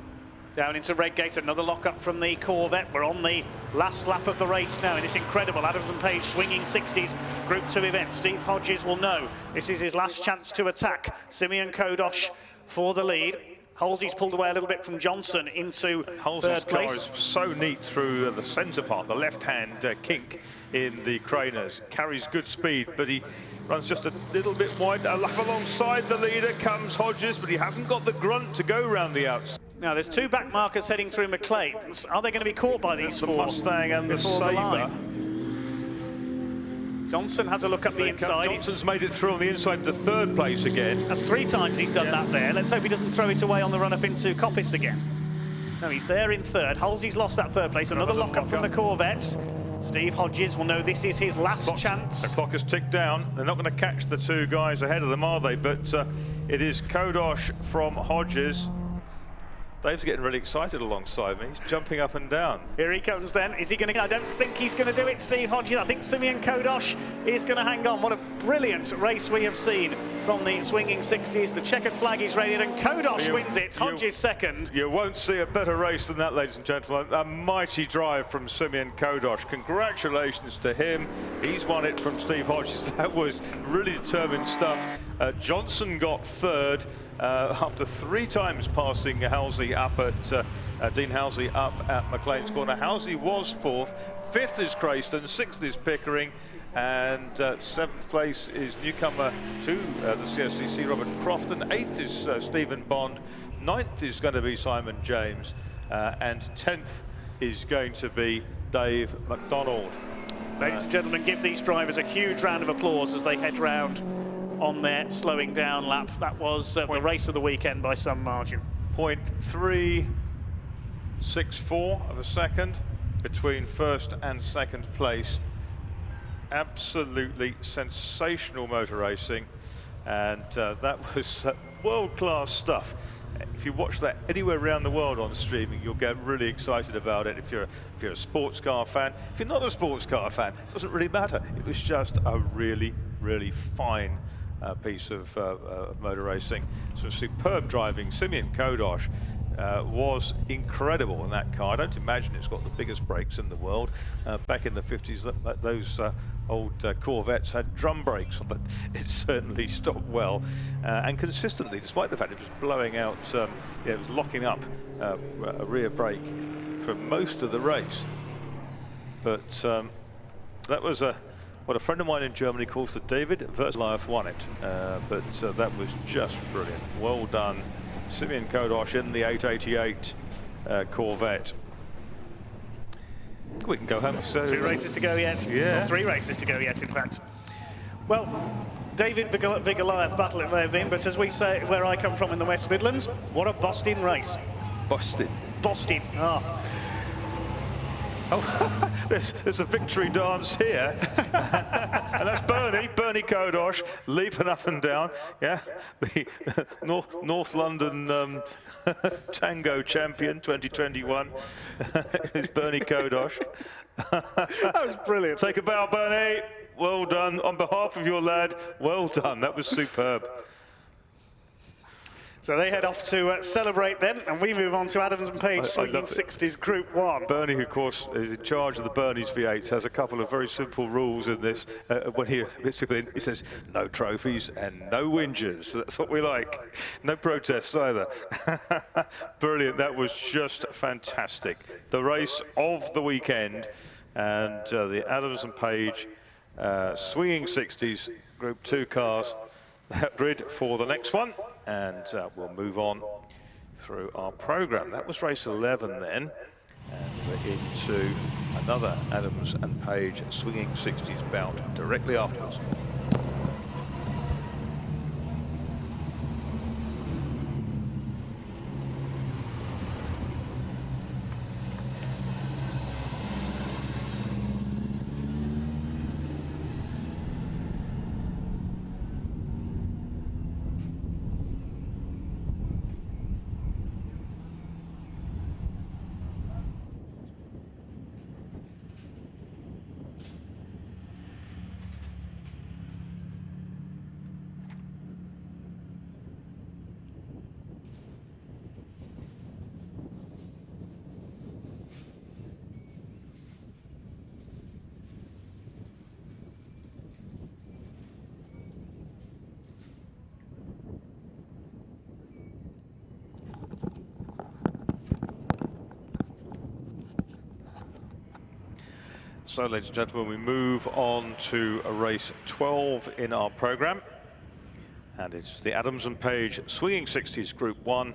Down into Redgate, another lock-up from the Corvette. We're on the last lap of the race now, and it's incredible. Adams and Page swinging 60s, Group 2 event. Steve Hodges will know this is his last chance to attack. Simeon Kodosh for the lead. Halsey's pulled away a little bit from Johnson into Halsey's 3rd place. Car is so neat through the centre part, the left-hand kink in the Craners. Carries good speed, but he runs just a little bit wide. A lap alongside the leader comes Hodges, but he hasn't got the grunt to go round the outside. Now, there's 2 back markers heading through McLean's. Are they going to be caught by these 4? The Mustang and the Sabre. Johnson has a look up the inside. Johnson's made it through on the inside to 3rd place again. That's 3 times he's done that there. Let's hope he doesn't throw it away on the run up into Coppice again. No, he's there in 3rd. Halsey's lost that 3rd place. Another lock-up from the Corvette. Steve Hodges will know this is his last chance. The clock has ticked down. They're not going to catch the 2 guys ahead of them, are they? But it is Kodosh from Hodges. Dave's getting really excited alongside me. He's jumping up and down. Here he comes then. Is he going to? I don't think he's going to do it, Steve Hodges. I think Simeon Kodosh is going to hang on. What a brilliant race we have seen from the swinging 60s. The checkered flag is raised, and Kodosh wins it. Hodges 2nd. You won't see a better race than that, ladies and gentlemen. A mighty drive from Simeon Kodosh. Congratulations to him. He's won it from Steve Hodges. That was really determined stuff. Johnson got 3rd. After 3 times passing Halsey up at Dean Halsey up at McLean's Corner. Halsey was 4th, 5th is Crayston, 6th is Pickering, and 7th place is newcomer to the CSCC, Robert Crofton. 8th is Stephen Bond, 9th is going to be Simon James, and 10th is going to be Dave McDonald. Ladies and gentlemen, give these drivers a huge round of applause as they head round on their slowing down lap. That was the race of the weekend by some margin. 0.364 of a second between 1st and 2nd place. Absolutely sensational motor racing, and that was world-class stuff. if you watch that anywhere around the world on streaming, you'll get really excited about it. If you're a sports car fan, if you're not a sports car fan, it doesn't really matter. It was just a really, really fine piece of motor racing. Some superb driving. Simeon Kodosh was incredible in that car. I don't imagine it's got the biggest brakes in the world. Back in the 50s, those old Corvettes had drum brakes, but it certainly stopped well and consistently, despite the fact it was blowing out, it was locking up a rear brake for most of the race. But that was what a friend of mine in Germany calls the David versus Goliath won it. But that was just brilliant. Well done, Simeon Kodosh in the 888 Corvette. We can go home. So 2 races to go yet. Yeah. Well, 3 races to go yet, in fact. Well, David the Goliath battle it may have been, but as we say where I come from in the West Midlands, what a Boston race. Boston. Boston. Oh. Oh, there's a victory dance here. And that's Bernie Kodosh leaping up and down. Yeah, the North London Tango champion 2021 is Bernie Kodosh. That was brilliant. Take a bow, Bernie. Well done. On behalf of your lad, well done. That was superb. So they head off to celebrate then, and we move on to Adams and Page Swinging 60s Group 1. Bernie, who of course is in charge of the Bernie's V8s, has a couple of very simple rules in this. When he gets people in, he says, no trophies and no whingers. So that's what we like. No protests either. Brilliant. That was just fantastic. The race of the weekend, and the Adams and Page Swinging 60s Group 2 cars grid for the next one. And we'll move on through our program. That was race 11 then, and we're into another Adams and Page Swinging 60s bout directly afterwards. So, ladies and gentlemen, we move on to race 12 in our program, and it's the Adams and Page Swinging 60s Group 1.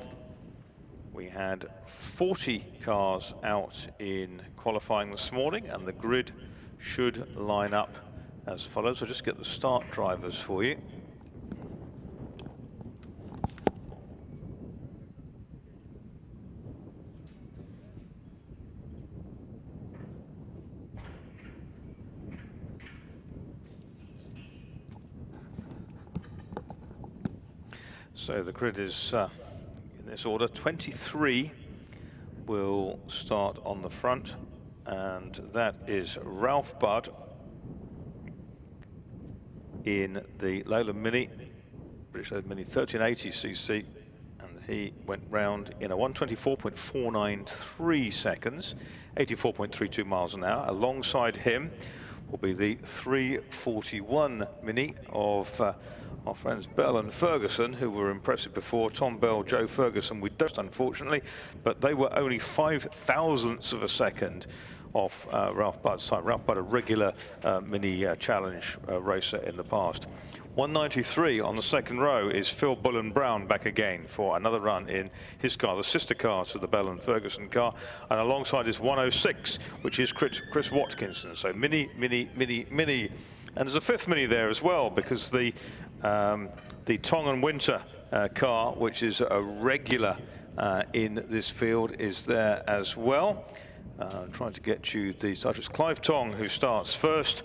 We had 40 cars out in qualifying this morning, and the grid should line up as follows. I'll just get the start drivers for you. So the grid is in this order. 23 will start on the front, and that is Ralph Budd in the Leyland Mini, British Leyland Mini 1380cc, and he went round in a 124.493 seconds, 84.32 miles an hour. Alongside him will be the 341 Mini of our friends Bell and Ferguson, who were impressive before. Tom Bell, Joe Ferguson, we don't, unfortunately, but they were only 5/1000ths of a second off Ralph Budd's time. Ralph Budd, a regular Mini Challenge racer in the past. 193 on the second row is Phil Bullen-Brown back again for another run in his car, the sister car to the Bell and Ferguson car, and alongside is 106, which is Chris Watkinson. So Mini, Mini, Mini, Mini. And there's a fifth Mini there as well, because the Tong and Winter car, which is a regular in this field, is there as well. Trying to get you the start. It's Clive Tong who starts first,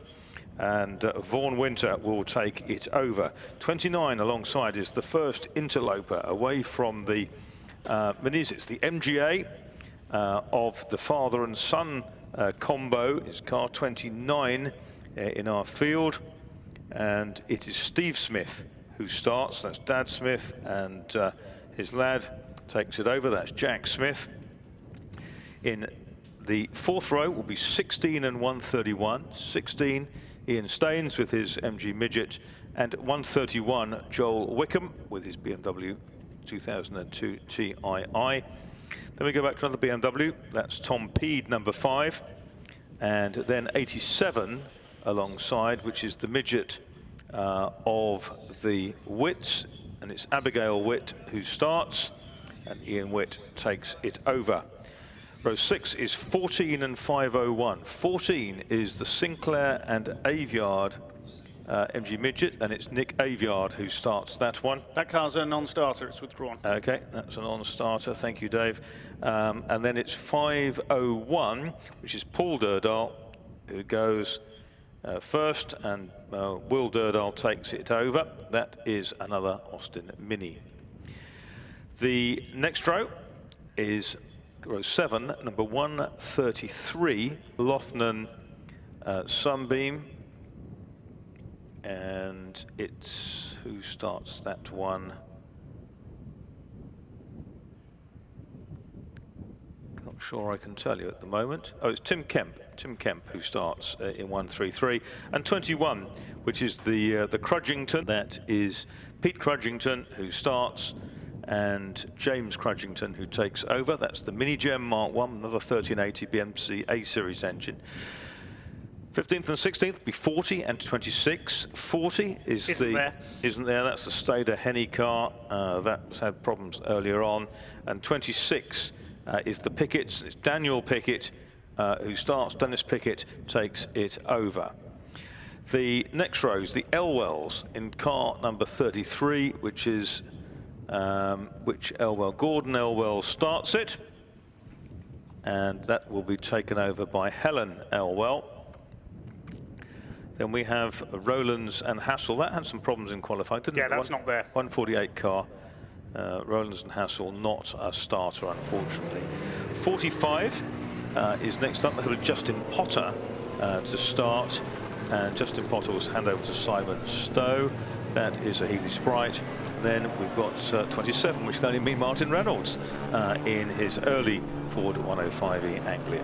and Vaughan Winter will take it over. 29 alongside is the first interloper away from the minis. It's the MGA of the father and son combo. It's car 29 in our field, and it is Steve Smith who starts. That's Dad Smith, and his lad takes it over. That's Jack Smith. In the fourth row will be 16 and 131. 16, Ian Staines with his MG Midget, and 131, Joel Wickham with his BMW 2002 Tii. Then we go back to another BMW. That's Tom Peed, number 5. And then 87 alongside, which is the midget of the Witts. And it's Abigail Witt who starts, and Ian Witt takes it over. Row 6 is 14 and 501. 14 is the Sinclair and Aviard MG Midget, and it's Nick Aviard who starts that one. That car's a non-starter, it's withdrawn. Okay, that's a non-starter, thank you, Dave. And then it's 501, which is Paul Durdal, who goes first, and Will Durdal takes it over. That is another Austin Mini. The next row is row 7, number 133, Lothnan Sunbeam. And it's, who starts that one? Not sure I can tell you at the moment. Oh, it's Tim Kemp who starts in 133. And 21, which is the Crudgington. That is Pete Crudgington who starts, and James Crudgington who takes over. That's the Mini Gem Mark 1, another 1380 BMC A-Series engine. 15th and 16th be 40 and 26. 40 is isn't there. That's the Stader Henny car that's had problems earlier on. And 26 is the Pickett's. It's Daniel Pickett who starts. Dennis Pickett takes it over. The next row is the Elwells in car number 33, which is which Elwell? Gordon Elwell starts it, and that will be taken over by Helen Elwell. Then we have Rowlands and Hassel. That had some problems in qualifying, didn't it? Yeah, that's not there. 148 car. Rowlands and Hassel, not a starter, unfortunately. 45 is next up. That'll be Justin Potter to start. And Justin Potter will hand over to Simon Stowe. That is a Healy Sprite. Then we've got 27, which can only mean Martin Reynolds in his early Ford 105e Anglia.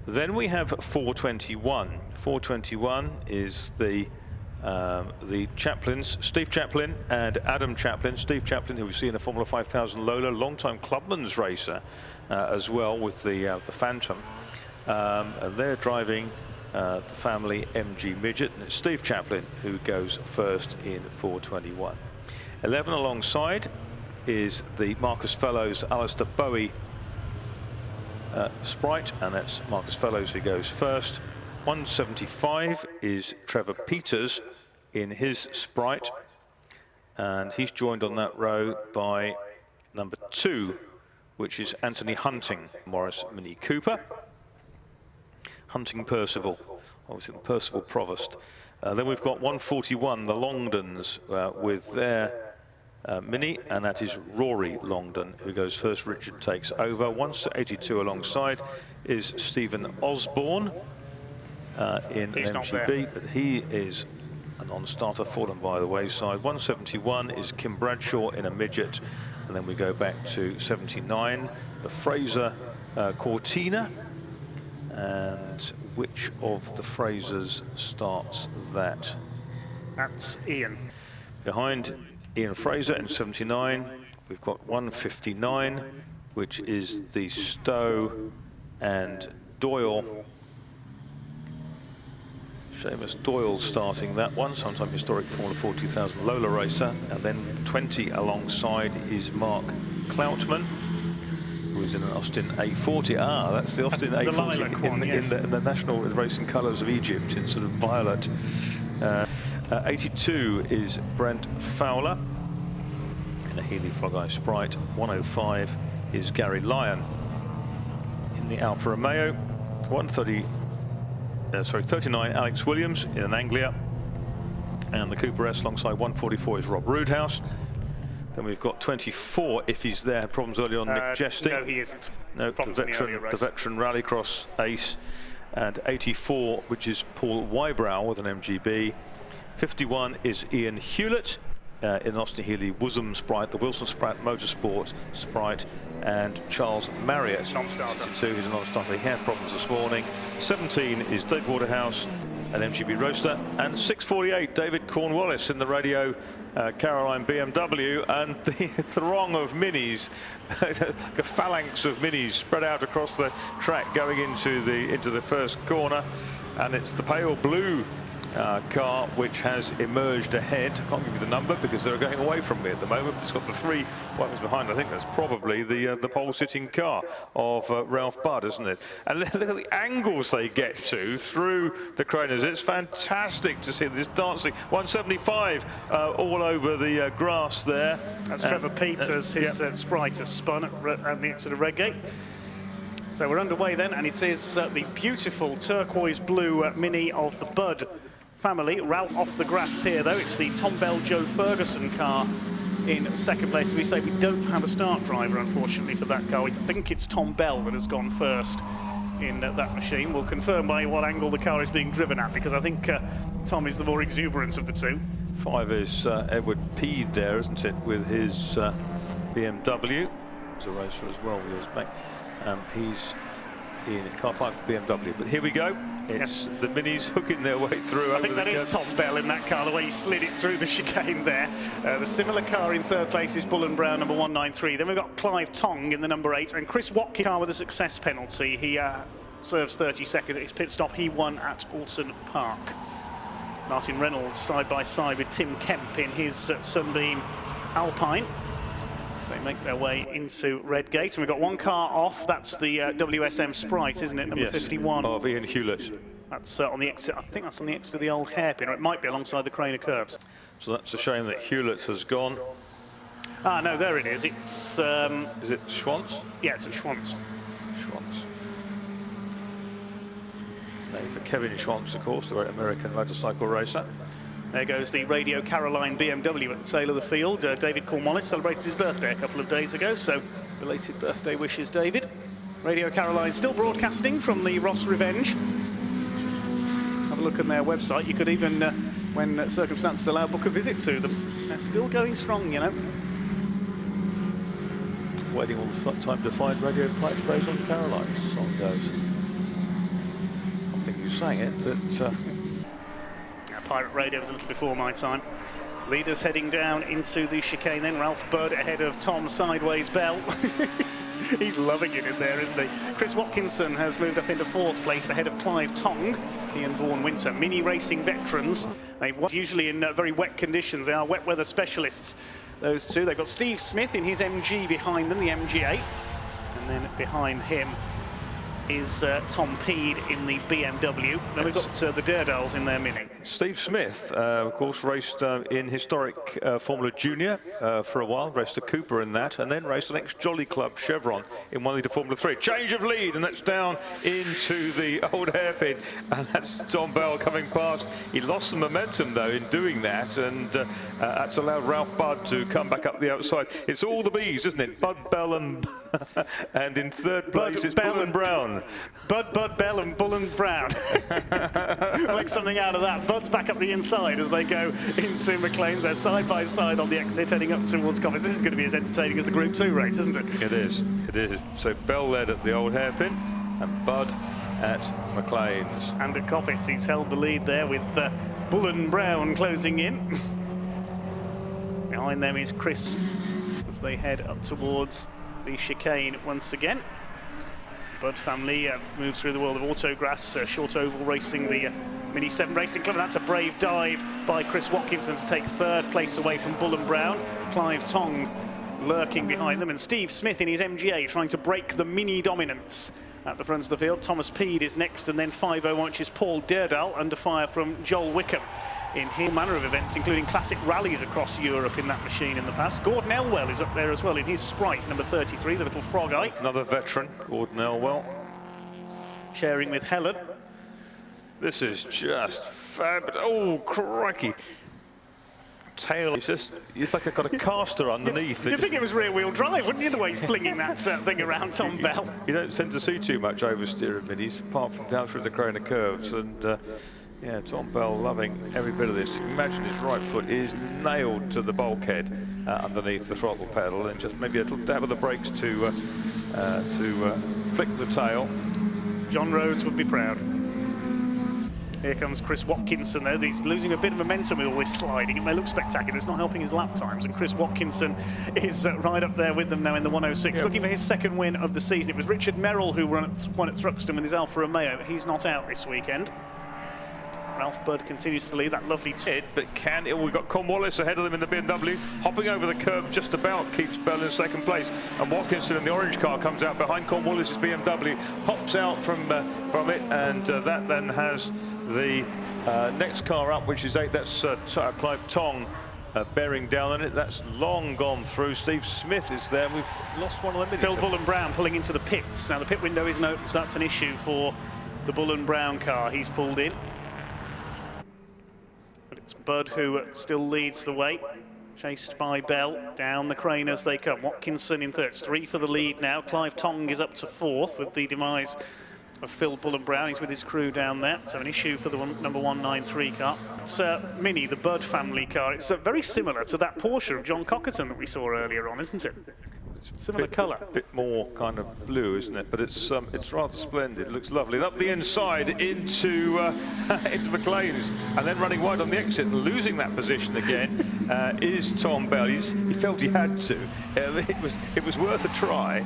Then we have 421. 421 is the Chaplins, Steve Chaplin and Adam Chaplin. Steve Chaplin, who we see in the Formula 5000 Lola, long-time Clubman's racer as well with the Phantom. And they're driving the family MG Midget, and it's Steve Chaplin who goes first in 421. 11 alongside is the Marcus Fellows Alistair Bowie Sprite, and that's Marcus Fellows who goes first. 175 is Trevor Peters in his Sprite, and he's joined on that row by number 2, which is Anthony Hunting, Morris Mini Cooper. Hunting Percival, obviously the Percival Provost. Then we've got 141, the Longdons, with their Mini, and that is Rory Longdon who goes first. Richard takes over. 182 alongside is Stephen Osborne in an MGB, but he is a non-starter, fallen by the wayside. 171 is Kim Bradshaw in a midget, and then we go back to 79, the Fraser Cortina. And which of the Frasers starts that? That's Ian. Behind Ian Fraser in 79, we've got 159, which is the Stowe and Doyle. Seamus Doyle starting that one, sometime historic Formula 4 2000 Lola racer. And then 20 alongside is Mark Cloutman, who's in an Austin A40. Ah, that's the Austin A40 in the national racing colours of Egypt in sort of violet. 82 is Brent Fowler in a Healy Frog-Eye Sprite. 105 is Gary Lyon in the Alfa Romeo. 39 Alex Williams in an Anglia, and the Cooper S alongside 144 is Rob Roodhouse. Then we've got 24, if he's there. Problems early on, Nick Jesting. No, he isn't. No, the veteran rallycross ace. And 84, which is Paul Wybrow with an MGB. 51 is Ian Hewlett in Austin Healey Woosum Sprite, the Wilson Spratt Motorsport Sprite, and Charles Marriott. Non-starter. 62, he's a non-starter. He had problems this morning. 17 is Dave Waterhouse, an MGB roaster, and 648 David Cornwallis in the Radio Caroline BMW, and the throng of minis, a phalanx of minis spread out across the track going into the first corner, and it's the pale blue car which has emerged ahead. I can't give you the number because they're going away from me at the moment. It's got the three wagons behind. I think that's probably the pole-sitting car of Ralph Budd, isn't it? And look at the angles they get to through the craners. It's fantastic to see this dancing. 175 all over the grass there. That's Trevor Peters. His Sprite has spun at the exit of Redgate. So we're underway then, and it is the beautiful turquoise blue Mini of the Budd family. Ralph off the grass here, though. It's the Tom Bell Joe Ferguson car in second place. As we say, we don't have a start driver, unfortunately, for that car. We think it's Tom Bell that has gone first in that machine. We'll confirm by what angle the car is being driven at, because I think Tom is the more exuberant of the two. 5 is Edward Peed there, isn't it, with his BMW. He's a racer as well years back. He's in car 5 the BMW, but here we go. It's the minis hooking their way through. I think that is Tom Bell in that car, the way he slid it through the chicane there. The similar car in third place is Bull and Brown, number 193. Then we've got Clive Tong in the number 8, and Chris Watkins car with a success penalty. He serves 30 seconds at his pit stop. He won at Alton Park. Martin Reynolds side by side with Tim Kemp in his Sunbeam Alpine. They make their way into Redgate, and we've got one car off. That's the WSM Sprite, isn't it? Number 51 of Ian Hewlett. That's on the exit. I think that's on the exit of the old hairpin, or it might be alongside the Craner curves. So that's a shame that Hewlett has gone. Ah, no, there it is. It's is it Schwantz? Yeah, it's at Schwantz. Schwantz. Name for Kevin Schwantz, of course, the great American motorcycle racer. There goes the Radio Caroline BMW at the tail of the field. David Cornwallis celebrated his birthday a couple of days ago, so belated birthday wishes, David. Radio Caroline still broadcasting from the Ross Revenge. Have a look on their website. You could even, when circumstances allow, book a visit to them. They're still going strong, you know. Waiting all the time to find Radio Praise on Caroline's song goes. I think you sang it, but... Pirate Radio was a little before my time. Leaders heading down into the chicane then. Ralph Budd ahead of Tom Sideways Bell. He's loving it in there, isn't he? Chris Watkinson has moved up into 4th place ahead of Clive Tong. He and Vaughan Winter, mini racing veterans. They've won usually in very wet conditions. They are wet weather specialists, those two. They've got Steve Smith in his MG behind them, the MG8. And then behind him is Tom Peed in the BMW. Then we've got the Daredevils in their Mini. Steve Smith, of course, raced in historic Formula Junior for a while, raced a Cooper in that, and then raced an ex-Jolly Club Chevron in 1 litre Formula 3. Change of lead, and that's down into the old hairpin, and that's Tom Bell coming past. He lost some momentum, though, in doing that, and that's allowed Ralph Budd to come back up the outside. It's all the B's, isn't it? Budd, Bell, and... and in 3rd place it's Bull and Brown. Budd, Bell and Bull and Brown. Make something out of that. Budd's back up the inside as they go into McLean's. They're side by side on the exit heading up towards Coventry. This is going to be as entertaining as the Group 2 race, isn't it? It is. It is. So Bell led at the old hairpin and Budd at McLean's. And at Coppice, he's held the lead there with Bull and Brown closing in. Behind them is Chris as they head up towards the chicane once again. Budd family moves through the world of autograss, short oval racing, the Mini 7 Racing Club. That's a brave dive by Chris Watkinson to take 3rd place away from Bull and Brown. Clive Tong lurking behind them, and Steve Smith in his MGA trying to break the Mini dominance at the front of the field. Thomas Peed is next, and then 501, which is Paul Daredal, under fire from Joel Wickham in all manner of events, including classic rallies across Europe in that machine in the past. Gordon Elwell is up there as well in his Sprite, number 33, the little frog eye. Another veteran, Gordon Elwell. Sharing with Helen. This is just fabulous. Oh, crikey. tail, it's like I've got a caster underneath. You'd think it was rear-wheel drive, wouldn't you, the way he's flinging that thing around Tom Bell? You don't tend to see too much oversteer of minis, apart from down through the corner curves. And yeah, Tom Bell loving every bit of this. You can imagine his right foot is nailed to the bulkhead underneath the throttle pedal, and just maybe a little dab of the brakes to flick the tail. John Rhodes would be proud. Here comes Chris Watkinson, though. He's losing a bit of momentum with all this sliding. It may look spectacular. It's not helping his lap times. And Chris Watkinson is right up there with them now in the 106, looking for his second win of the season. It was Richard Merrill who won at Thruxton with his Alfa Romeo. He's not out this weekend. Ralph Budd continues to lead that lovely but we've got Cornwallis ahead of them in the BMW, hopping over the curb just about, keeps Bell in second place, and Watkinson in the orange car comes out behind Cornwallis's BMW, hops out from it, and that then has the next car up, which is 8. That's Clive Tong bearing down on it. That's long gone through. Steve Smith is there. We've lost one of them. Phil Bull and Brown pulling into the pits. Now the pit window isn't open, so that's an issue for the Bull and Brown car. He's pulled in. It's Budd who still leads the way, chased by Bell. Down the crane as they come. Watkinson in third. It's 3 for the lead now. Clive Tong is up to 4th with the demise of Phil Bull and Brown. He's with his crew down there. So an issue for the number 193 car. It's Mini, the Budd family car. It's very similar to that Porsche of John Cockerton that we saw earlier on, isn't it? Similar colour. A bit more kind of blue, isn't it? But it's rather splendid. It looks lovely. Up the inside into McLean's, and then running wide on the exit and losing that position again is Tom Bell. He felt he had to. It was worth a try.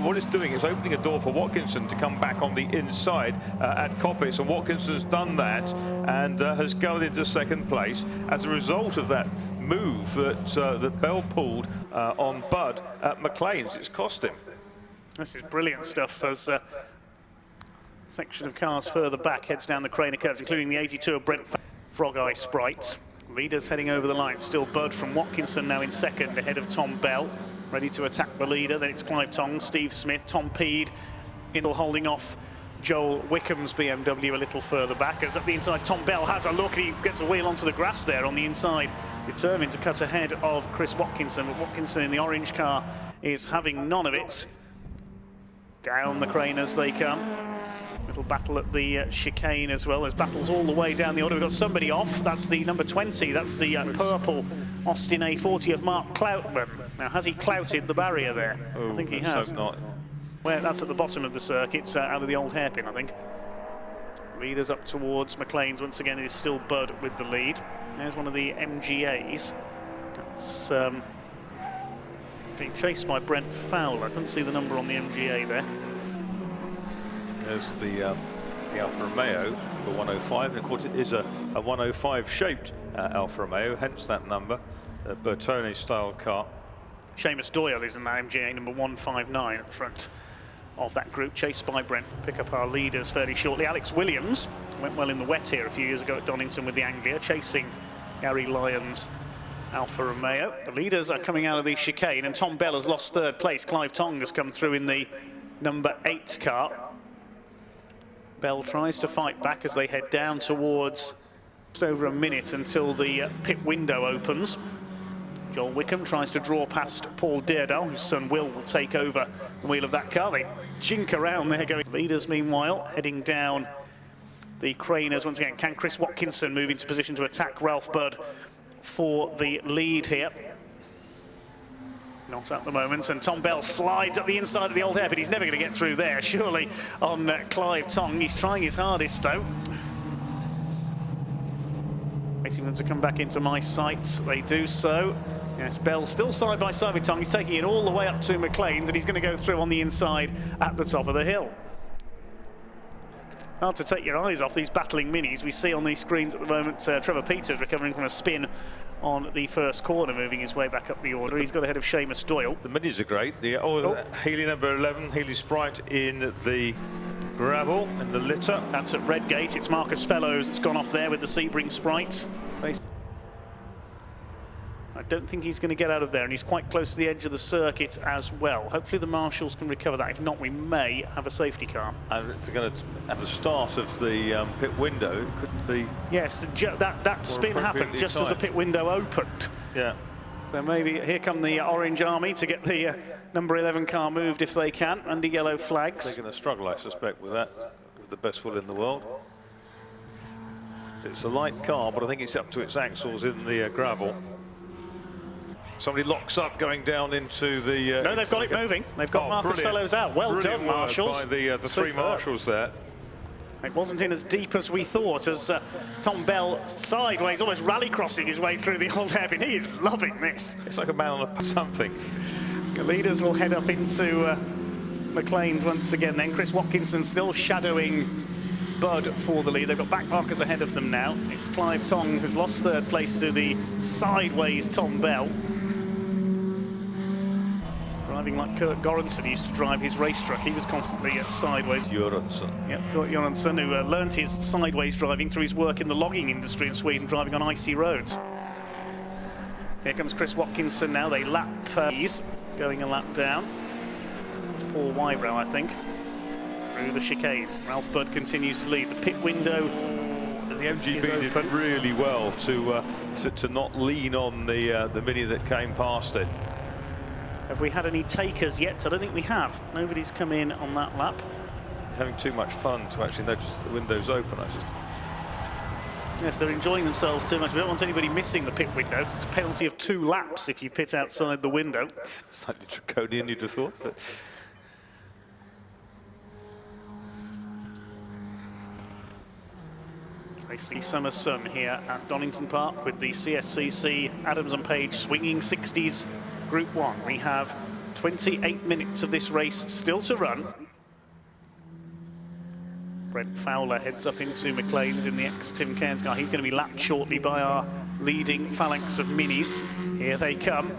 What it's doing is opening a door for Watkinson to come back on the inside at Coppice, and Watkinson's done that and has gone into second place as a result of that move that Bell pulled on Budd at McLean's. It's cost him. This is brilliant stuff as section of cars further back heads down the crane of curves, including the 82 of Brent Frog Eye Sprites. Leaders heading over the line. Still Budd from Watkinson now in second, ahead of Tom Bell, ready to attack the leader. Then it's Clive Tong, Steve Smith, Tom Peed, holding off Joel Wickham's BMW a little further back. As up the inside, Tom Bell has a look. He gets a wheel onto the grass there on the inside, determined to cut ahead of Chris Watkinson. But Watkinson in the orange car is having none of it. Down the crane as they come. Little battle at the chicane as well. There's battles all the way down the order. We've got somebody off. That's the number 20. That's the purple Austin A40 of Mark Cloutman. Now, has he clouted the barrier there? Oh, I think he has. So not. Well, that's at the bottom of the circuit, out of the old hairpin, I think. Leaders up towards McLean's once again. It is still Budd with the lead. There's one of the MGAs. That's being chased by Brent Fowler. I couldn't see the number on the MGA there. There's the Alfa Romeo, the 105, and of course it is a 105 shaped Alfa Romeo, hence that number, a Bertone style car. Seamus Doyle is in that MGA, number 159 at the front of that group, chased by Brent. Pick up our leaders fairly shortly. Alex Williams went well in the wet here a few years ago at Donington with the Anglia, chasing Gary Lyons' Alfa Romeo. The leaders are coming out of the chicane, and Tom Bell has lost third place. Clive Tong has come through in the number 8 car. Bell tries to fight back as they head down towards just over a minute until the pit window opens. Joel Wickham tries to draw past Paul Deardale, whose son Will take over the wheel of that car. They jink around there going. Leaders, meanwhile, heading down the craners once again. Can Chris Watkinson move into position to attack Ralph Budd for the lead here? Not at the moment, and Tom Bell slides up the inside of the old hair, but he's never going to get through there, surely, on Clive Tong. He's trying his hardest, though. Waiting for them to come back into my sights. They do so. Yes, Bell still side by side with Tong. He's taking it all the way up to McLean's, and he's going to go through on the inside at the top of the hill. Hard to take your eyes off these battling minis. We see on these screens at the moment Trevor Peters recovering from a spin on the first corner, moving his way back up the order. He's got ahead of Seamus Doyle. The minis are great. Healy number 11, Healy Sprite in the gravel, in the litter. That's at Redgate. It's Marcus Fellows that's gone off there with the Sebring Sprite. don't think he's going to get out of there, and he's quite close to the edge of the circuit as well. Hopefully the marshals can recover that. If not, we may have a safety car. And it's going to have the start of the pit window. It could be... Yes, that spin happened just as the pit window opened. Yeah. So maybe here come the Orange Army to get the number 11 car moved if they can, under yellow flags. They're going to struggle, I suspect, with that, with the best foot in the world. It's a light car, but I think it's up to its axles in the gravel. Somebody locks up going down into the... no, they've got it moving. They've got Marcus Fellows out. Well done, marshals. By the three marshals there. It wasn't in as deep as we thought, as Tom Bell sideways, almost rallycrossing his way through the old hairpin. He is loving this. It's like a man on something. The leaders will head up into McLean's once again then. Chris Watkinson still shadowing Bud for the lead. They've got back markers ahead of them now. It's Clive Tong who's lost third place to the sideways Tom Bell. Driving like Kurt Göransson used to drive his race truck. He was constantly sideways. Göransson. Yep, Kurt Göransson, who learnt his sideways driving through his work in the logging industry in Sweden, driving on icy roads. Here comes Chris Watkinson now. They lap he's going a lap down. It's Paul Wybrow, I think. Through the chicane. Ralph Budd continues to lead. The pit window. And the MGB did really well to not lean on the Mini that came past it. Have we had any takers yet? I don't think we have. Nobody's come in on that lap. Having too much fun to actually notice the window's open. Yes, they're enjoying themselves too much. We don't want anybody missing the pit window. It's a penalty of 2 laps if you pit outside the window. Slightly draconian, you'd have thought. But... I see summer sun here at Donington Park with the CSCC Adams and Page swinging 60s Group 1. We have 28 minutes of this race still to run. Brent Fowler heads up into McLean's in the ex-Tim Cairns car. He's going to be lapped shortly by our leading phalanx of minis. Here they come.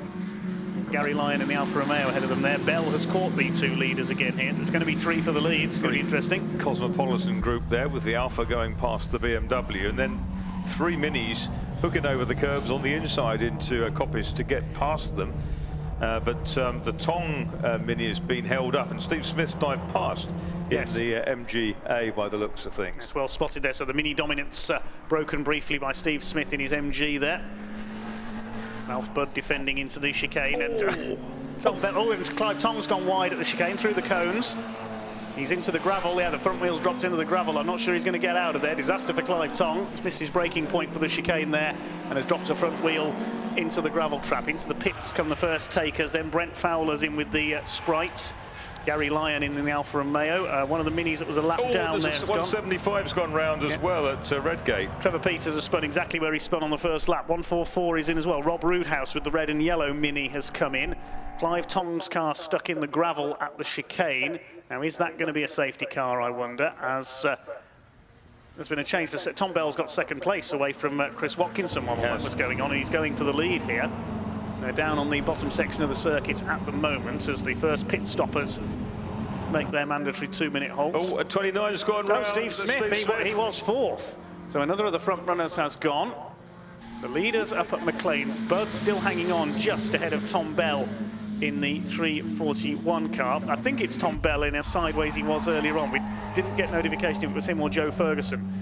Gary Lyon in the Alfa Romeo ahead of them there. Bell has caught the 2 leaders again here. So it's going to be 3 for the lead. It's going to be interesting. Cosmopolitan group there with the Alfa going past the BMW, and then 3 minis hooking over the curbs on the inside into Coppice to get past them. But the Tong Mini has been held up, and Steve Smith's dived past in the MGA by the looks of things. It's well spotted there. So the Mini dominance broken briefly by Steve Smith in his MG there. Ralph Budd defending into the chicane, and and Clive Tong's gone wide at the chicane through the cones. He's into the gravel. Yeah, the front wheel's dropped into the gravel. I'm not sure he's going to get out of there. Disaster for Clive Tong. He's missed his braking point for the chicane there and has dropped a front wheel into the gravel trap. Into the pits come the first takers. Then Brent Fowler's in with the Sprite. Gary Lyon in the Alfa Romeo. One of the minis that was a lap down there. 175's gone round as well at Redgate. Trevor Peters has spun exactly where he spun on the first lap. 144 is in as well. Rob Roodhouse with the red and yellow Mini has come in. Clive Tong's car stuck in the gravel at the chicane. Now, is that going to be a safety car, I wonder, as there's been a change. Tom Bell's got second place away from Chris Watkinson while that was going on, and he's going for the lead here. They're down on the bottom section of the circuit at the moment as the first pit stoppers make their mandatory 2-minute halts. Oh, 29's gone round. Steve Smith, he was 4th. So another of the front runners has gone. The leaders up at McLean's. Bud still hanging on just ahead of Tom Bell in the 341 car. I think it's Tom Bell in as sideways he was earlier on. We didn't get notification if it was him or Joe Ferguson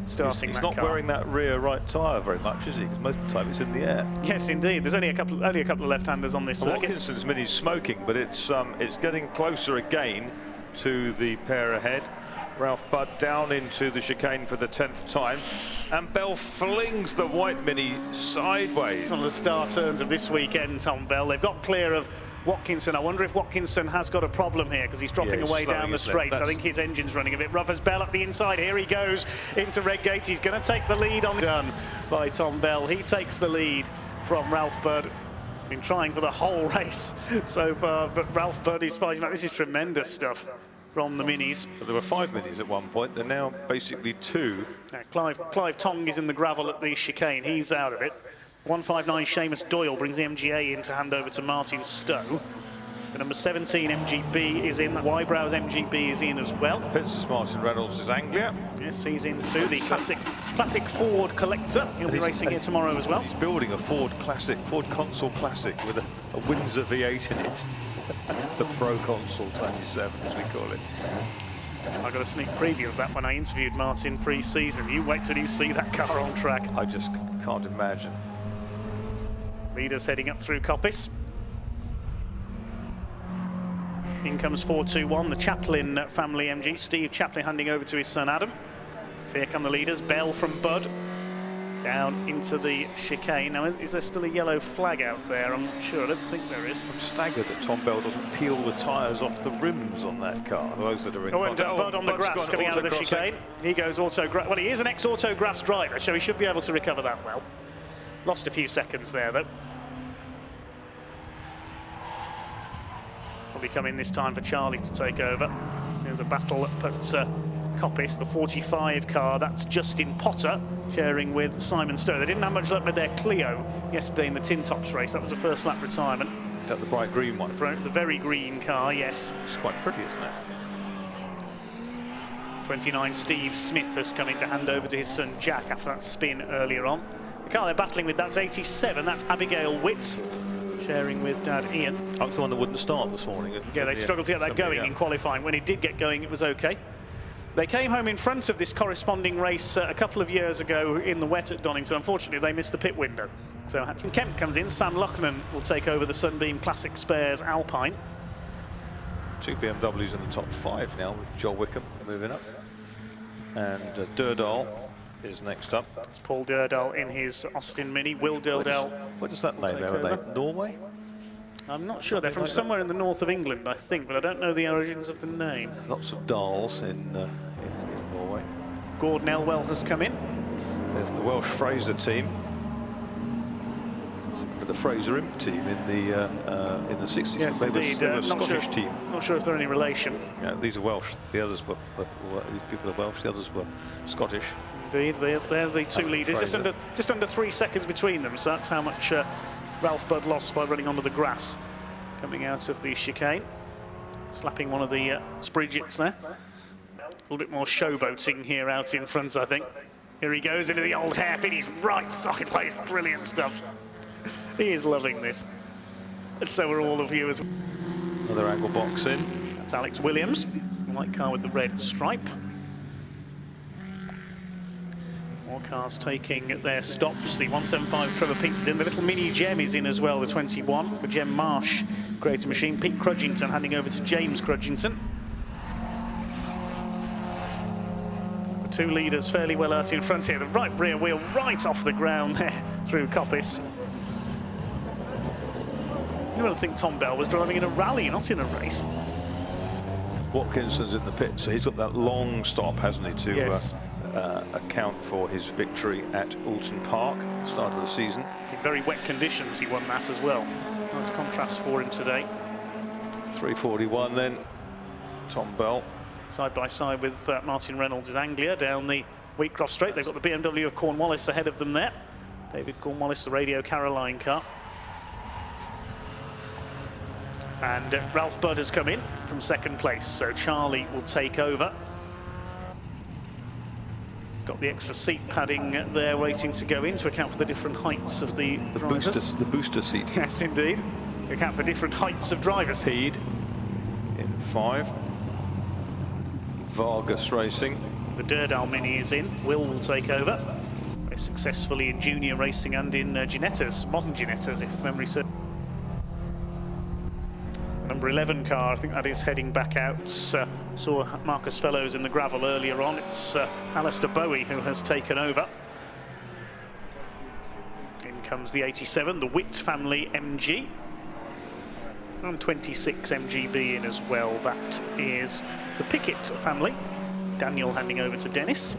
starting that car. He's not wearing that rear right tyre very much, is he? Because most of the time it's in the air. Yes, indeed. There's only a couple of left-handers on this circuit. Watkinson's Mini's smoking, but it's getting closer again to the pair ahead. Ralph Budd down into the chicane for the 10th time, and Bell flings the white Mini sideways. One of the star turns of this weekend, Tom Bell. They've got clear of Watkinson. I wonder if Watkinson has got a problem here because he's dropping away down the straights. I think his engine's running a bit rough as Bell up the inside. Here he goes into Redgate. He's going to take the lead on done by Tom Bell. He takes the lead from Ralph Budd. Been trying for the whole race so far, but Ralph Budd is fighting back. This is tremendous stuff from the minis. But there were 5 minis at one point. They're now basically 2. Clive Tong is in the gravel at the chicane. He's out of it. 159 Seamus Doyle brings the MGA in to hand over to Martin Stowe. The number 17 MGB is in. The Wybrow's MGB is in as well. Pits is Martin Reynolds is Anglia. Yes, he's in too. The classic Ford Collector. He'll be racing here tomorrow as well. He's building a Ford Consul Classic with a Windsor V8 in it. The Pro Consul 27, as we call it. I got a sneak preview of that when I interviewed Martin pre-season. You wait till you see that car on track. I just can't imagine. Leaders heading up through Coppice. In comes 421, the Chaplin family MG. Steve Chaplin handing over to his son Adam. So here come the leaders. Bell from Bud down into the chicane. Now, is there still a yellow flag out there? I'm not sure. I don't think there is. I'm staggered that Tom Bell doesn't peel the tyres off the rims on that car. Those that are in and Bud on the grass coming out of the chicane. He goes well, he is an ex-auto grass driver, so he should be able to recover that well. Lost a few seconds there, though. Probably come in this time for Charlie to take over. There's a battle up at Coppice, the 45 car. That's Justin Potter sharing with Simon Stowe. They didn't have much luck with their Clio yesterday in the Tin Tops race. That was a first lap retirement. Is that the bright green one? The very green car, yes. It's quite pretty, isn't it? 29 Steve Smith has come in to hand over to his son Jack after that spin earlier on. The car they're battling with, that's 87. That's Abigail Witt sharing with Dad Ian. That's the one that wouldn't start this morning, isn't it? Yeah, they struggled to get that going in qualifying. When it did get going, it was okay. They came home in front of this corresponding race a couple of years ago in the wet at Donington. Unfortunately, they missed the pit window. So Kemp comes in. Sam Luckman will take over the Sunbeam Classic Spares Alpine. 2 BMWs in the top 5 now, with Joel Wickham moving up. And Durdal is next up. It's Paul Durdal in his Austin Mini. Will Durdal. What does that name there? Are they Norway? I'm not sure. They're from somewhere in the north of England, I think, but I don't know the origins of the name. Lots of Dals in Norway. Gordon Elwell has come in. There's the Welsh Fraser team. But the Fraser Imp team in the 60s. Yes, indeed. They were a Scottish team. Not sure if they're any relation. Yeah, these are Welsh. The others were these people are Welsh. The others were Scottish. Indeed, they're the two leaders. Just under 3 seconds between them. So that's how much Ralph Budd lost by running onto the grass coming out of the chicane. Slapping one of the Spridgets there. A little bit more showboating here out in front, I think. Here he goes into the old hairpin. He's right socket plays. Brilliant stuff. He is loving this. And so are all of you as well. Another angle box in. That's Alex Williams, the white car with the red stripe. More cars taking their stops. The 175 Trevor Peters in. The little mini Gem is in as well, the 21. The Gem Marsh creator machine. Pete Crudgington handing over to James Crudgington. The two leaders fairly well out in front here. The right rear wheel right off the ground there through Coppice. You would think Tom Bell was driving in a rally, not in a race. Watkinson's in the pit, so he's got that long stop, hasn't he, to yes. Account for his victory at Alton Park, start of the season. In very wet conditions, he won that as well. Nice contrast for him today. 341 then, Tom Bell. Side by side with Martin Reynolds is Anglia down the Wheatcroft Straight. They've got the BMW of Cornwallis ahead of them there. David Cornwallis, the Radio Caroline car. And Ralph Budd has come in from second place, so Charlie will take over. He's got the extra seat padding there waiting to go in to account for the different heights of the drivers. The booster seat. Yes, indeed. To account for different heights of drivers. Peed in 5. Vargas Racing. The Durdal Mini is in. Will take over. Very successfully in junior racing and in Ginettas, modern Ginettas, if memory serves. Number 11 car, I think that is heading back out. Saw Marcus Fellows in the gravel earlier on. It's Alistair Bowie who has taken over. In comes the 87, the Witt family MG. And 26 MGB in as well. That is the Pickett family. Daniel handing over to Dennis.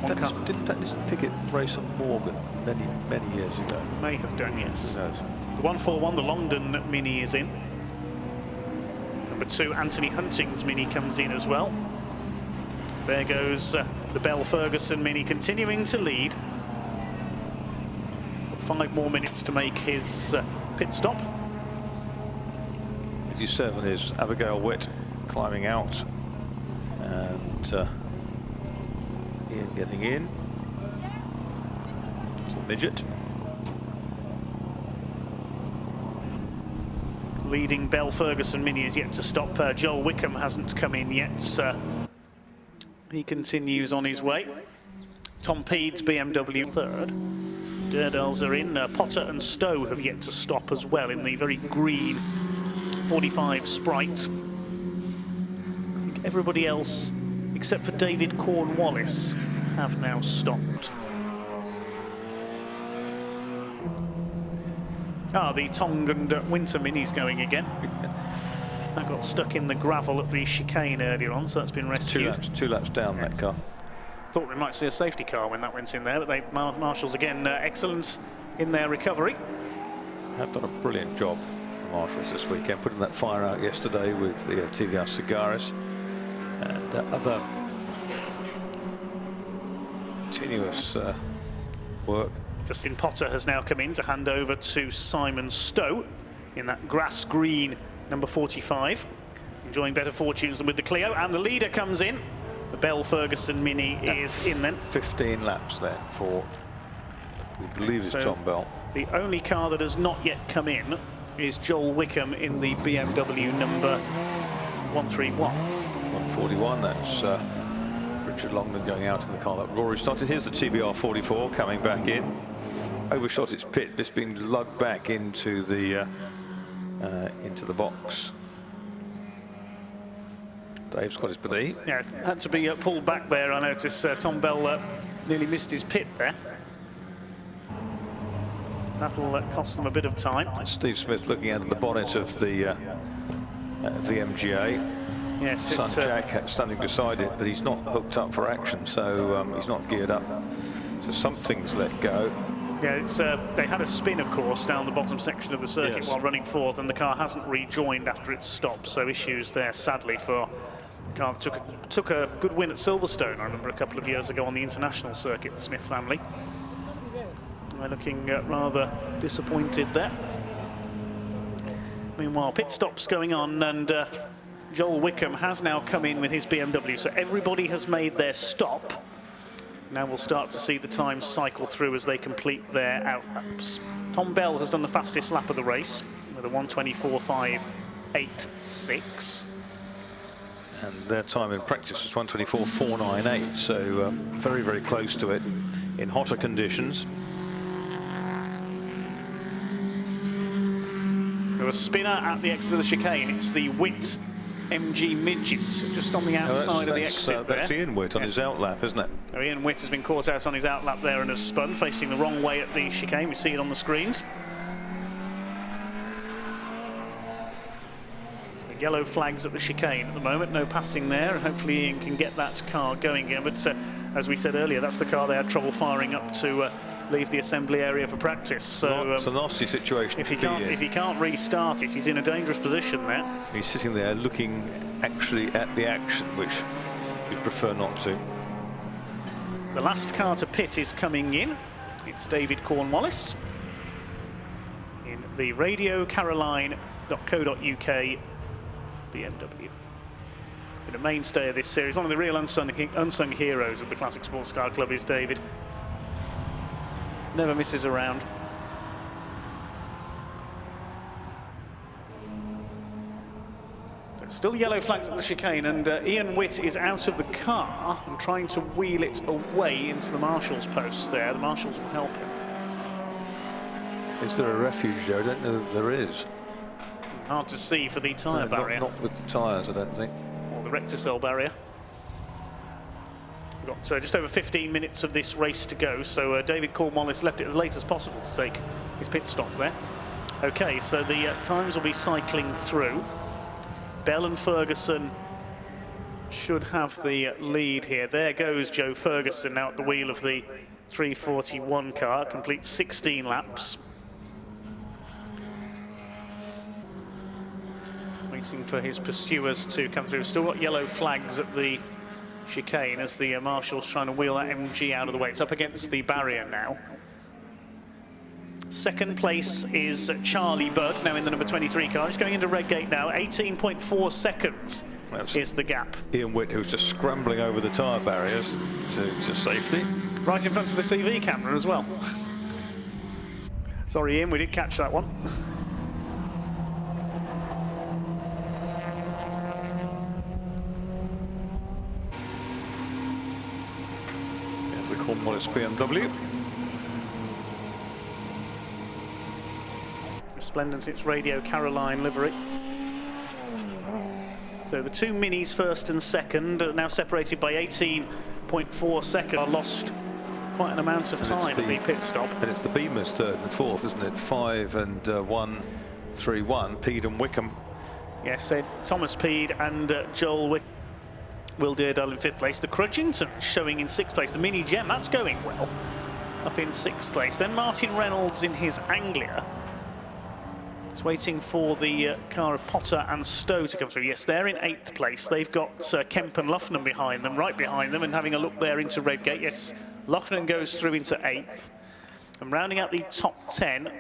Didn't Dennis Pickett race on Morgan many years ago? May have done, yes. Who knows? The 141, the Longdon Mini is in. Number 2, Anthony Hunting's Mini comes in as well. There goes the Bell Ferguson Mini continuing to lead. 5 more minutes to make his pit stop. 87 is Abigail Witt climbing out, and Ian getting in. It's a midget. Leading Bell Ferguson Mini is yet to stop. Joel Wickham hasn't come in yet. He continues on his way. Tom Peed's BMW third. Durdels are in. Potter and Stowe have yet to stop as well in the very green 45 Sprite. I think everybody else, except for David Cornwallis, have now stopped. The Tong and Winter Mini's going again. That got stuck in the gravel at the chicane earlier on, so that's been rescued. Two laps down, that car. Thought we might see a safety car when that went in there, but Marshals again excellent in their recovery. Have done a brilliant job, the Marshals, this weekend, putting that fire out yesterday with the TVR Cigaris and other continuous work. Justin Potter has now come in to hand over to Simon Stowe in that grass green number 45. Enjoying better fortunes than with the Clio, and the leader comes in. The Bell Ferguson Mini is in then. 15 laps then for, we believe it's John Bell. The only car that has not yet come in is Joel Wickham in the BMW number 131. 141, that's Richard Longman going out in the car that Rory started. Here's the TBR 44 coming back in. Overshot its pit, it's been lugged back into the box. Dave's got his body. Yeah, had to be pulled back there. I noticed Tom Bell nearly missed his pit there. That'll cost them a bit of time. Steve Smith looking out of the bonnet of the MGA. Yes, Son Jack standing beside it, but he's not hooked up for action, so he's not geared up. So something's let go. Yeah, it's, they had a spin, of course, down the bottom section of the circuit while running fourth, and the car hasn't rejoined after its stop, so issues there, sadly, for... Car took a good win at Silverstone, I remember, a couple of years ago on the international circuit, the Smith family. They're looking rather disappointed there. Meanwhile, pit stops going on, and Joel Wickham has now come in with his BMW, so everybody has made their stop. Now we'll start to see the times cycle through as they complete their outlaps. Tom Bell has done the fastest lap of the race with a 1:24.586. And their time in practice was 1:24.498, so very, very close to it in hotter conditions. There was a spinner at the exit of the chicane. It's the Witt MG Midget, just on the outside of the exit there. That's Ian Witt on his outlap, isn't it? So Ian Witt has been caught out on his outlap there and has spun, facing the wrong way at the chicane. We see it on the screens. The yellow flags at the chicane at the moment, no passing there. Hopefully Ian can get that car going again, but as we said earlier, that's the car they had trouble firing up to leave the assembly area for practice. So it's a nasty situation. If he can't restart it, he's in a dangerous position there. He's sitting there looking actually at the action, which we'd prefer not to. The last car to pit is coming in. It's David Cornwallis in the RadioCaroline.co.uk BMW. Been a mainstay of this series. One of the real unsung heroes of the Classic Sports Car Club is David. Never misses a round. Still yellow flags at the chicane, and Ian Witt is out of the car and trying to wheel it away into the Marshals post there. The Marshals will help him. Is there a refuge there? I don't know that there is. Hard to see for the tyre barrier. Not with the tyres, I don't think. Or the recticell barrier. We've got just over 15 minutes of this race to go, so David Cornwallis left it as late as possible to take his pit stop there. Okay, so the times will be cycling through. Bell and Ferguson should have the lead here. There goes Joe Ferguson now at the wheel of the 341 car, completes 16 laps. Waiting for his pursuers to come through. Still got yellow flags at the chicane as the Marshals trying to wheel that MG out of the way. It's up against the barrier now. Second place is Charlie Budd, now in the number 23 car. He's going into Redgate now. 18.4 seconds is the gap. Ian Witt, who's just scrambling over the tyre barriers to safety. Right in front of the TV camera as well. Sorry, Ian, we did catch that one. There's the Cornwallis BMW. Resplendent, its Radio Caroline livery. So the two minis, first and second, are now separated by 18.4 seconds. Are lost quite an amount of time at the pit stop. And it's the Beamers third and fourth, isn't it? 5 and 1, 3, 1. Peed and Wickham. Yes, Thomas Peed and Joel Wickham. Will Deardale in 5th place. The Crudgington showing in 6th place. The Mini Gem, that's going well, up in 6th place. Then Martin Reynolds in his Anglia. It's waiting for the car of Potter and Stowe to come through. Yes, they're in 8th place. They've got Kemp and Loughnan behind them, right behind them, and having a look there into Redgate. Yes, Loughnan goes through into 8th. And rounding out the top 10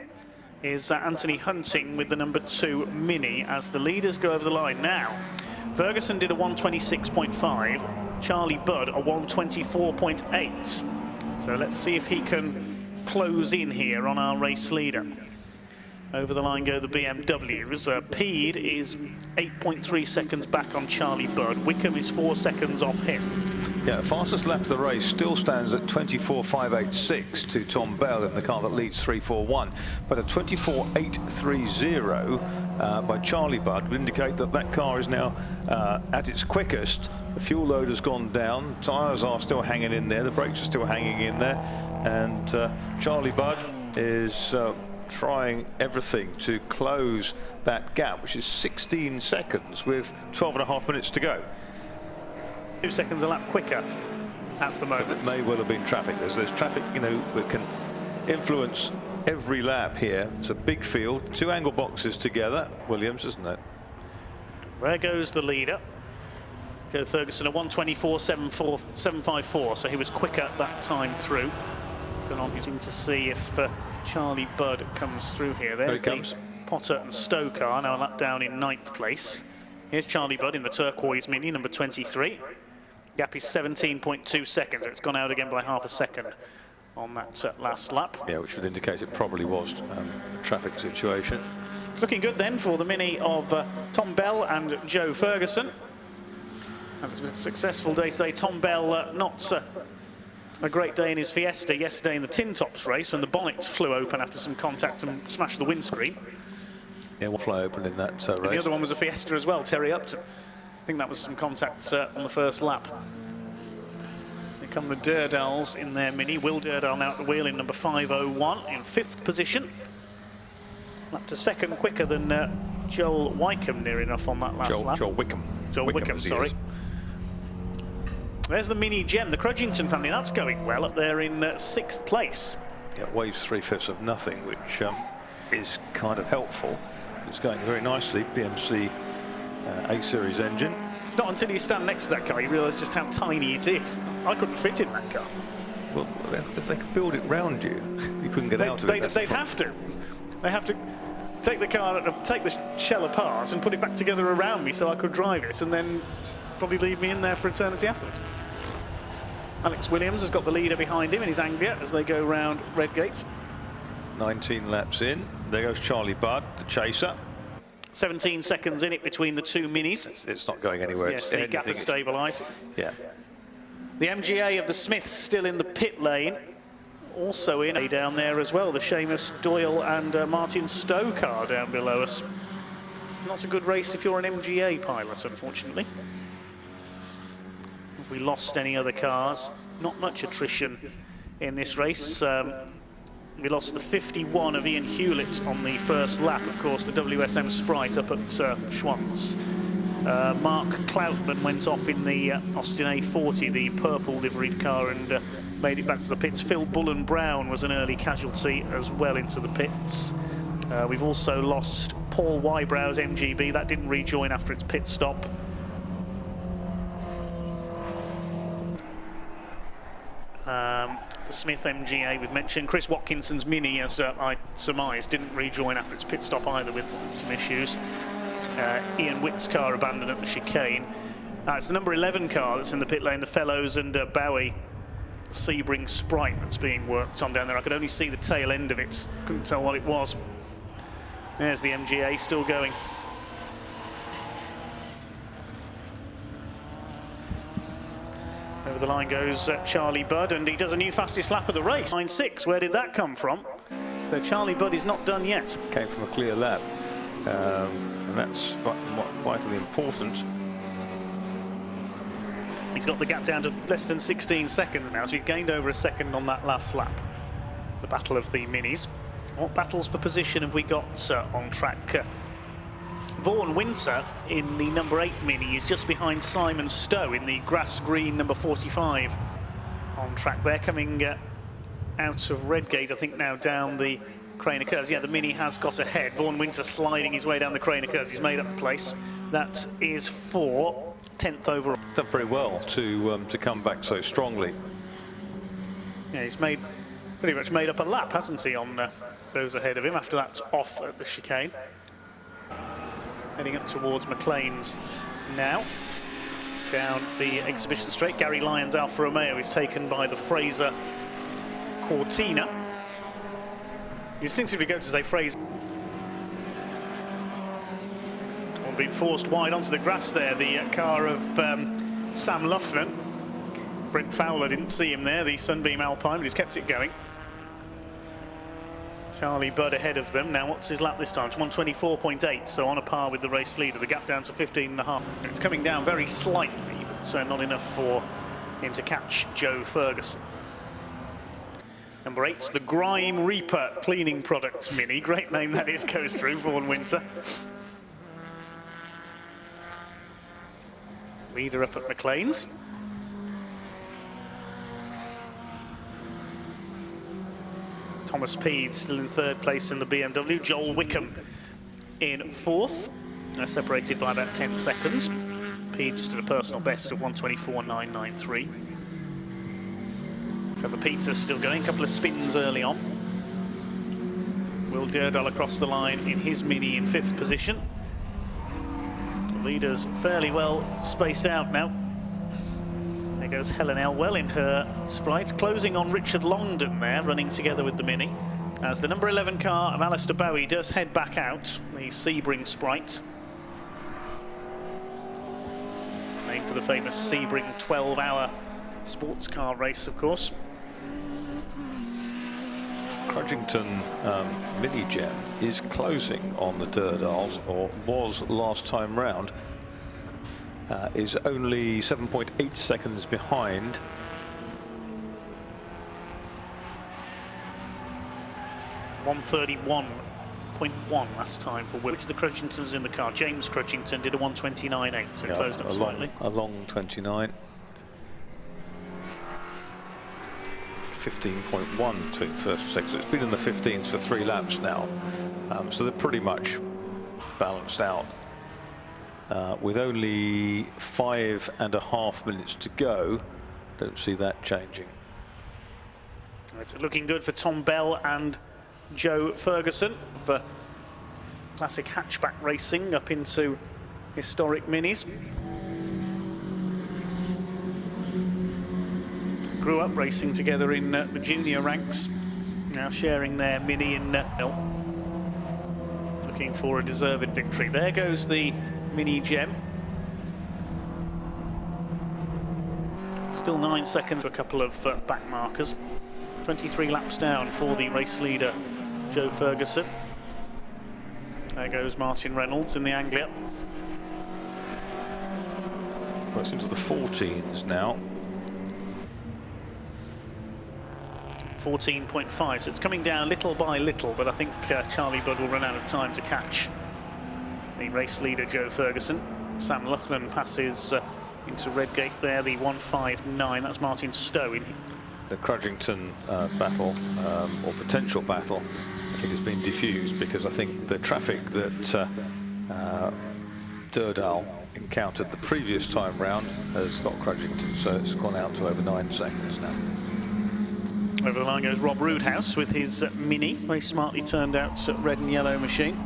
is Anthony Hunting with the number 2 Mini as the leaders go over the line now. Ferguson did a 126.5, Charlie Budd a 124.8. So let's see if he can close in here on our race leader. Over the line go the BMWs. Peed is 8.3 seconds back on Charlie Budd. Wickham is 4 seconds off him. Yeah, fastest lap of the race still stands at 24.586 to Tom Bell in the car that leads 3.41. But a 24.830 by Charlie Budd would indicate that that car is now at its quickest. The fuel load has gone down. Tyres are still hanging in there. The brakes are still hanging in there. And Charlie Budd is trying everything to close that gap, which is 16 seconds with 12.5 minutes to go. 2 seconds a lap quicker at the moment. It may well have been traffic. There's traffic, you know, that can influence every lap here. It's a big field, 2 angle boxes together. Williams, isn't it? There goes the leader. Joe Ferguson a 124.754, so he was quicker that time through. Then on his team to see if Charlie Budd comes through here. There's the Potter and Stowe car, now a lap down in 9th place. Here's Charlie Budd in the turquoise Mini, number 23. Gap is 17.2 seconds. It's gone out again by half a second on that last lap. Yeah, which would indicate it probably was a traffic situation. Looking good then for the Mini of Tom Bell and Joe Ferguson. And it was a successful day today. Tom Bell not a great day in his Fiesta yesterday in the Tin Tops race when the bonnets flew open after some contact and smashed the windscreen. Yeah, one fly open in that race. And the other one was a Fiesta as well, Terry Upton. I think that was some contact on the first lap. Here come the Deardales in their Mini. Will Deardale now at the wheel in number 501 in 5th position. Lap to second quicker than Joel Wickham near enough on that last lap. Joel Wickham. Joel Wickham, sorry. There's the Mini Gem, the Crudgington family. That's going well up there in 6th place. Yeah, waves 3/5 of nothing, which is kind of helpful. It's going very nicely. BMC A-Series engine. It's not until you stand next to that car you realise just how tiny it is. I couldn't fit in that car. Well, if they could build it round you, you couldn't get out of it. They'd have to. They have to take the car, take the shell apart and put it back together around me so I could drive it, and then probably leave me in there for eternity afterwards. Alex Williams has got the leader behind him in his Anglia as they go round Redgate. 19 laps in. There goes Charlie Budd, the chaser. 17 seconds in it between the two Minis. It's not going anywhere. Yes, the gap has stabilised. Yeah. The MGA of the Smiths still in the pit lane. Also in down there as well, the Seamus Doyle and Martin Stowe car down below us. Not a good race if you're an MGA pilot, unfortunately. If we lost any other cars, not much attrition in this race. We lost the 51 of Ian Hewlett on the first lap, of course, the WSM Sprite up at Schwantz. Mark Cloutman went off in the Austin A40, the purple liveried car, and made it back to the pits. Phil Bullen-Brown was an early casualty as well into the pits. We've also lost Paul Wybrow's MGB. That didn't rejoin after its pit stop. The Smith MGA we've mentioned. Chris Watkinson's Mini, as I surmised, didn't rejoin after its pit stop either, with some issues. Ian Witt's car abandoned at the chicane. It's the number 11 car that's in the pit lane, the Fellows and Bowie Sebring Sprite that's being worked on down there. I could only see the tail end of it, couldn't tell what it was. There's the MGA still going. Over the line goes Charlie Budd, and he does a new fastest lap of the race. 9.6, where did that come from? So Charlie Budd is not done yet. Came from a clear lap, and that's vitally important. He's got the gap down to less than 16 seconds now, so he's gained over a second on that last lap. The battle of the minis. What battles for position have we got on track? Vaughan Winter in the number 8 Mini is just behind Simon Stowe in the grass green number 45 on track. They're coming out of Redgate, I think, now down the Craner Curves. Yeah, the Mini has got ahead. Vaughan Winter sliding his way down the Craner Curves. He's made up the place. That is for 10th overall. Done very well to come back so strongly. Yeah, he's pretty much made up a lap, hasn't he, on those ahead of him after that's off at the chicane. Heading up towards McLean's now. Down the exhibition straight, Gary Lyons Alfa Romeo is taken by the Fraser Cortina. You instinctively go to say Fraser. Being forced wide onto the grass there, the car of Sam Loughnan. Brent Fowler didn't see him there, the Sunbeam Alpine, but he's kept it going. Charlie Budd ahead of them. Now, what's his lap this time? It's 124.8, so on a par with the race leader. The gap down to 15.5. It's coming down very slightly, but not enough for him to catch Joe Ferguson. Number 8's the Grime Reaper Cleaning Products Mini. Great name that is, goes through Vaughan Winter. Leader up at McLean's. Thomas Peed still in 3rd place in the BMW. Joel Wickham in 4th. They're separated by about 10 seconds. Peed just at a personal best of 124.993. Trevor Peters still going, a couple of spins early on. Will Durdal across the line in his Mini in 5th position. Leaders fairly well spaced out now. There goes Helen Elwell in her Sprite, closing on Richard Longdon there, running together with the Mini. As the number 11 car of Alistair Bowie does head back out, the Sebring Sprite. Named for the famous Sebring 12-hour sports car race, of course. Crudgington Mini Gem is closing on the Durdals, or was last time round. Is only 7.8 seconds behind. .131.1 last time for which the Crutchingtons in the car. James Crutchington did a 129.8, so closed up slightly. A long 29. 15.1 to first second. So it's been in the 15s for 3 laps now. So they're pretty much balanced out. With only 5.5 minutes to go, don't see that changing. It's looking good for Tom Bell and Joe Ferguson for classic hatchback racing up into historic minis. Grew up racing together in the junior ranks, now sharing their Mini in looking for a deserved victory. There goes the Mini Gem. Still 9 seconds for a couple of back markers. 23 laps down for the race leader, Joe Ferguson. There goes Martin Reynolds in the Anglia. Well, it's into the 14s now. 14.5, so it's coming down little by little, but I think Charlie Budd will run out of time to catch the race leader, Joe Ferguson. Sam Loughnan passes into Redgate there, the 159. That's Martin Stowe in. The Crudgington battle, or potential battle, I think has been diffused, because I think the traffic that Durdal encountered the previous time round has got Crudgington, so it's gone out to over 9 seconds now. Over the line goes Rob Roodhouse with his Mini, very smartly turned out red and yellow machine.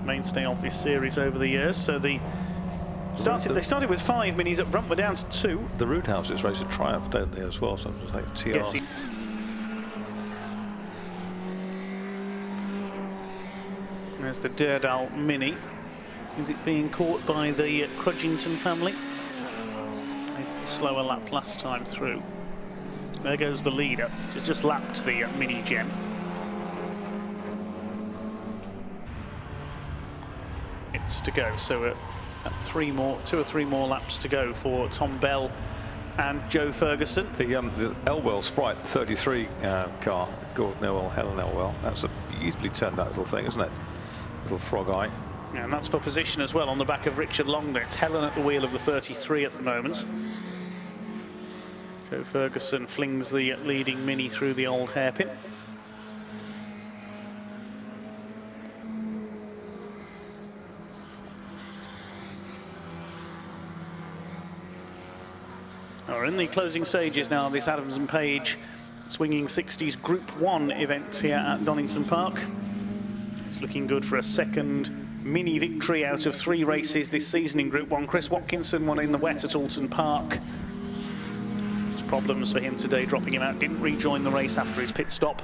Mainstay of this series over the years. So they started with 5 Minis up front, we're down to 2. The Roodhouses race a Triumph, don't they, as well? Sometimes like TR. Yes, there's the Durdal Mini. Is it being caught by the Crudgington family? A slower lap last time through. There goes the leader, she's just lapped the Mini Gem. It's to go, so 2 or 3 more laps to go for Tom Bell and Joe Ferguson. The Elwell Sprite 33 car, Gordon Elwell, Helen Elwell, that's a beautifully turned out little thing, isn't it? Little frog eye. Yeah, and that's for position as well on the back of Richard Longden. It's Helen at the wheel of the 33 at the moment. Joe Ferguson flings the leading Mini through the old hairpin. We're in the closing stages now of this Adams and Page Swinging 60s Group 1 event here at Donington Park. It's looking good for a second Mini victory out of 3 races this season in Group 1. Chris Watkinson won in the wet at Alton Park. There's problems for him today, dropping him out. Didn't rejoin the race after his pit stop.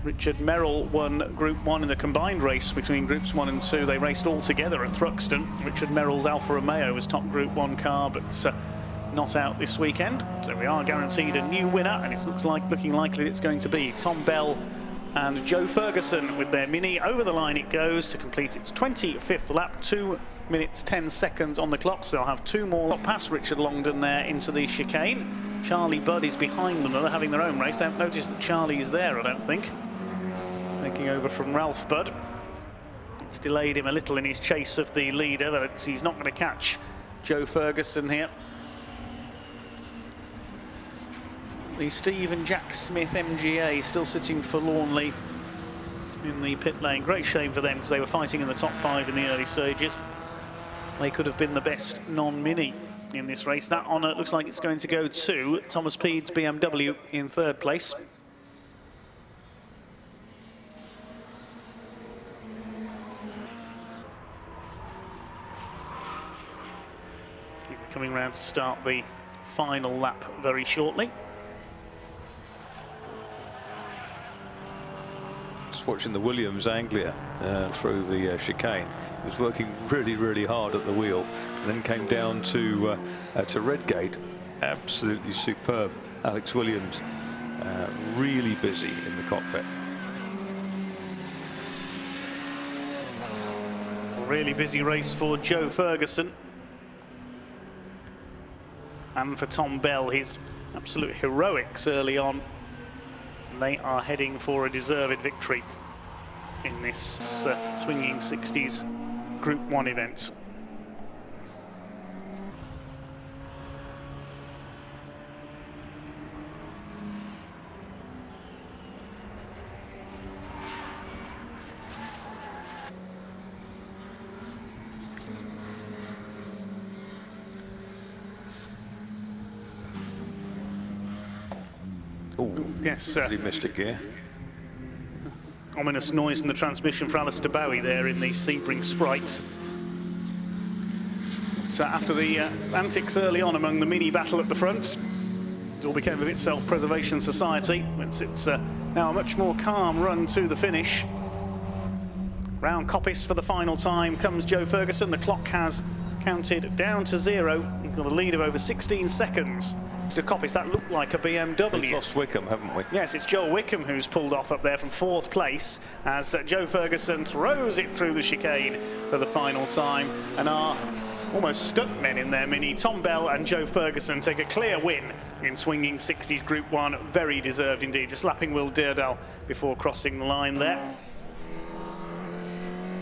Richard Merrill won Group 1 in a combined race between Groups 1 and 2. They raced all together at Thruxton. Richard Merrill's Alfa Romeo was top Group 1 car, but not out this weekend. So we are guaranteed a new winner, and it looking likely it's going to be Tom Bell and Joe Ferguson with their Mini. Over the line it goes to complete its 25th lap, 2 minutes 10 seconds on the clock, so they'll have 2 more past Richard Longden there into the chicane. Charlie Budd is behind them, they're having their own race. They haven't noticed that Charlie is there, I don't think. Taking over from Ralph Budd. It's delayed him a little in his chase of the leader, but he's not going to catch Joe Ferguson here. The Steve and Jack Smith MGA still sitting forlornly in the pit lane. Great shame for them because they were fighting in the top 5 in the early stages. They could have been the best non-Mini in this race. That honour looks like it's going to go to Thomas Peed's BMW in 3rd place. Coming round to start the final lap very shortly. Watching the Williams Anglia through the chicane. He was working really hard at the wheel, and then came down to Redgate. Absolutely superb. Alex Williams really busy in the cockpit. A really busy race for Joe Ferguson. And for Tom Bell, his absolute heroics early on. They are heading for a deserved victory in this Swinging 60s Group 1 event. Oh, yes, really missed a gear. Ominous noise in the transmission for Alistair Bowie there in the Sebring Sprite. So after the antics early on among the Mini battle at the front, it all became a bit self-preservation society. It's now a much more calm run to the finish. Round Coppice for the final time comes Joe Ferguson. The clock has counted down to 0. He's got a lead of over 16 seconds. To Coppice, that looked like a BMW. We've lost Wickham, haven't we? Yes, it's Joel Wickham who's pulled off up there from 4th place as Joe Ferguson throws it through the chicane for the final time, and our almost stuntmen in their Mini, Tom Bell and Joe Ferguson, take a clear win in Swinging 60s Group 1. Very deserved indeed, just lapping Will Durdal before crossing the line there.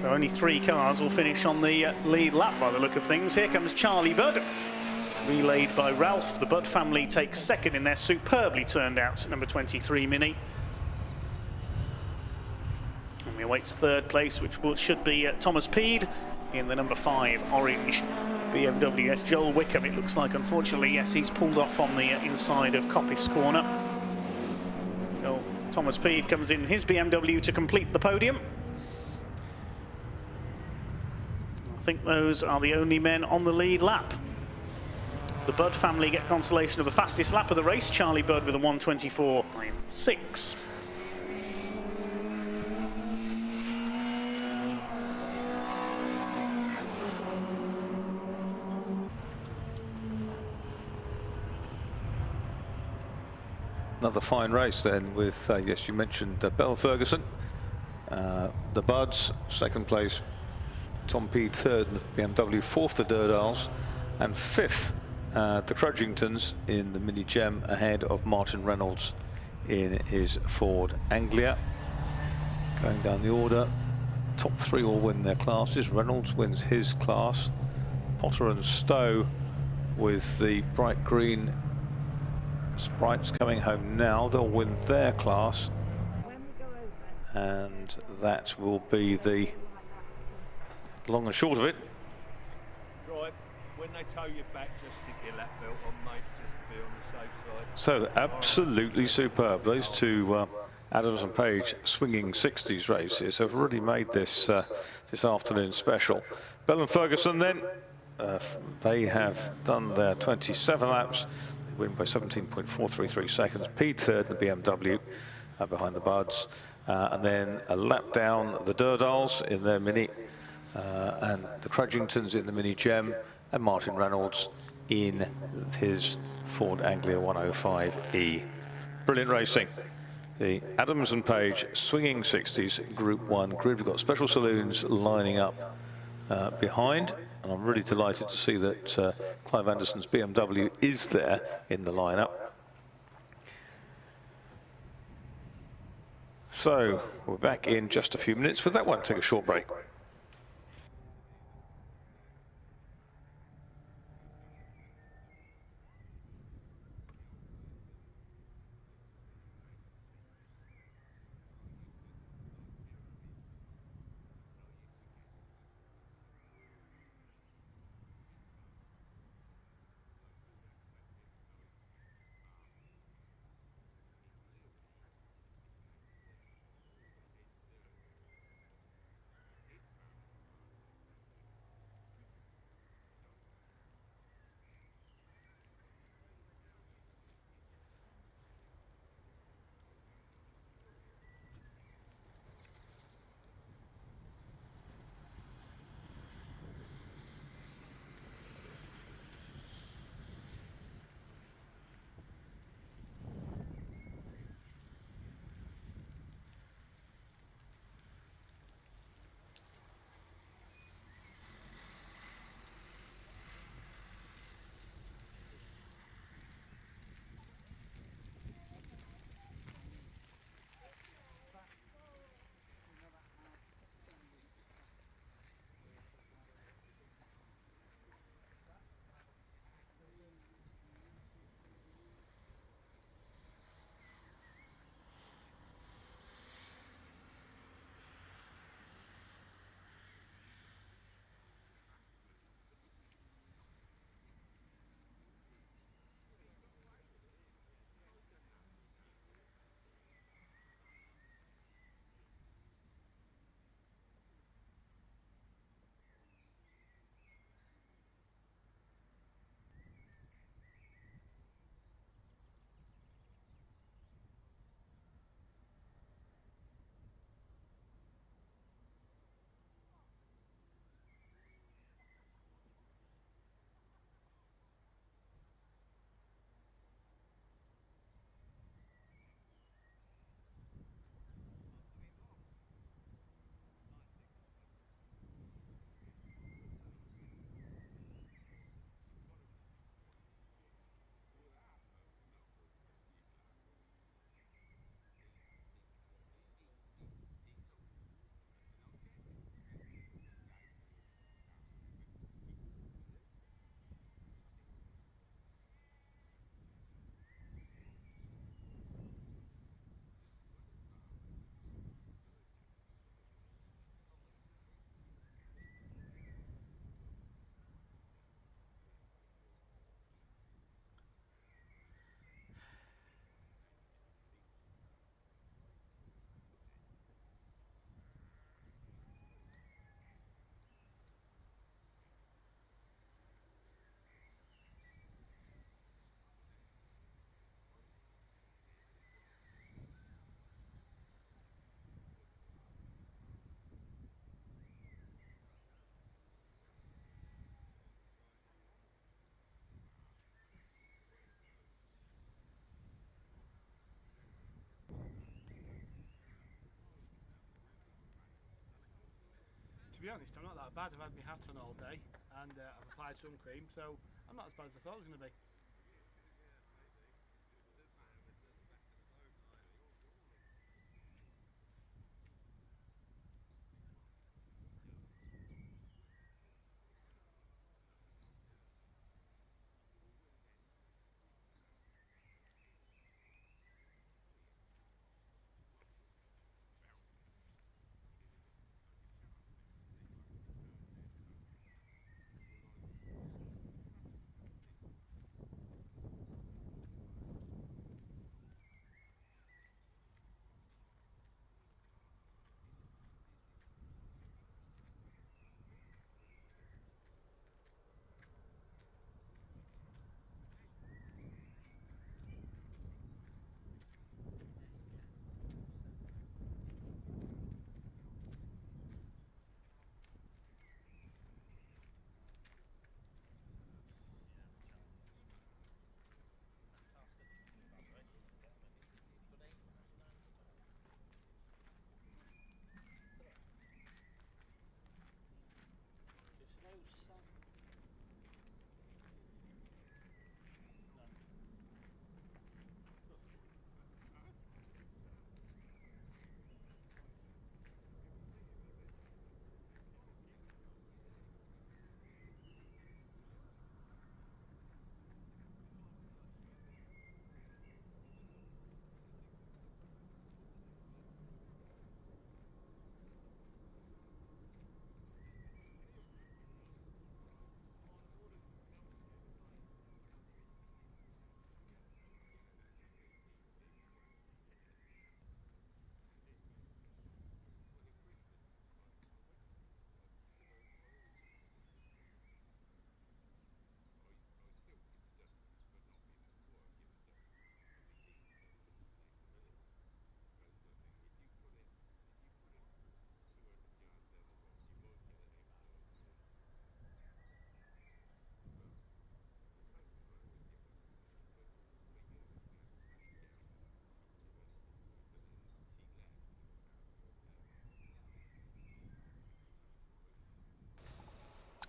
So only 3 cars will finish on the lead lap by the look of things. Here comes Charlie Budd, relayed by Ralph. The Budd family takes 2nd in their superbly turned out number 23 Mini. And we await 3rd place, which should be Thomas Peed in the number 5 orange BMW. Yes, Joel Wickham, it looks like, unfortunately, yes, he's pulled off on the inside of Coppice Corner. Well, Thomas Peed comes in his BMW to complete the podium. I think those are the only men on the lead lap. The Budd family get consolation of the fastest lap of the race. Charlie Budd with a 1:24.6. Another fine race then with, yes, you mentioned Bell Ferguson. The Budds, second place. Tom Peed, third in the BMW, fourth the Durdals, and fifth the Crudgingtons in the Mini Gem, ahead of Martin Reynolds in his Ford Anglia. Going down the order, top three all win their classes. Reynolds wins his class. Potter and Stowe with the bright green Sprites coming home now. They'll win their class, and that will be the long and short of it. Drive, when they tow you back, just stick your lap belt on, mate, just to be on the safe side. So absolutely superb. Those two Adams and Page swinging 60s races have really made this this afternoon special. Bell and Ferguson then, they have done their 27 laps. They win by 17.433 seconds. Peed third in the BMW behind the Budds, and then a lap down the Durdals in their Mini, and the Crudgingtons in the Mini Gem, and Martin Reynolds in his Ford Anglia 105E. Brilliant racing. The Adams and Page swinging 60s Group 1 grid. We've got special saloons lining up behind, and I'm really delighted to see that Clive Anderson's BMW is there in the lineup. So we're back in just a few minutes with that one. Take a short break. be honest, I'm not that bad. I've had my hat on all day and I've applied sun cream, so I'm not as bad as I thought I was going to be.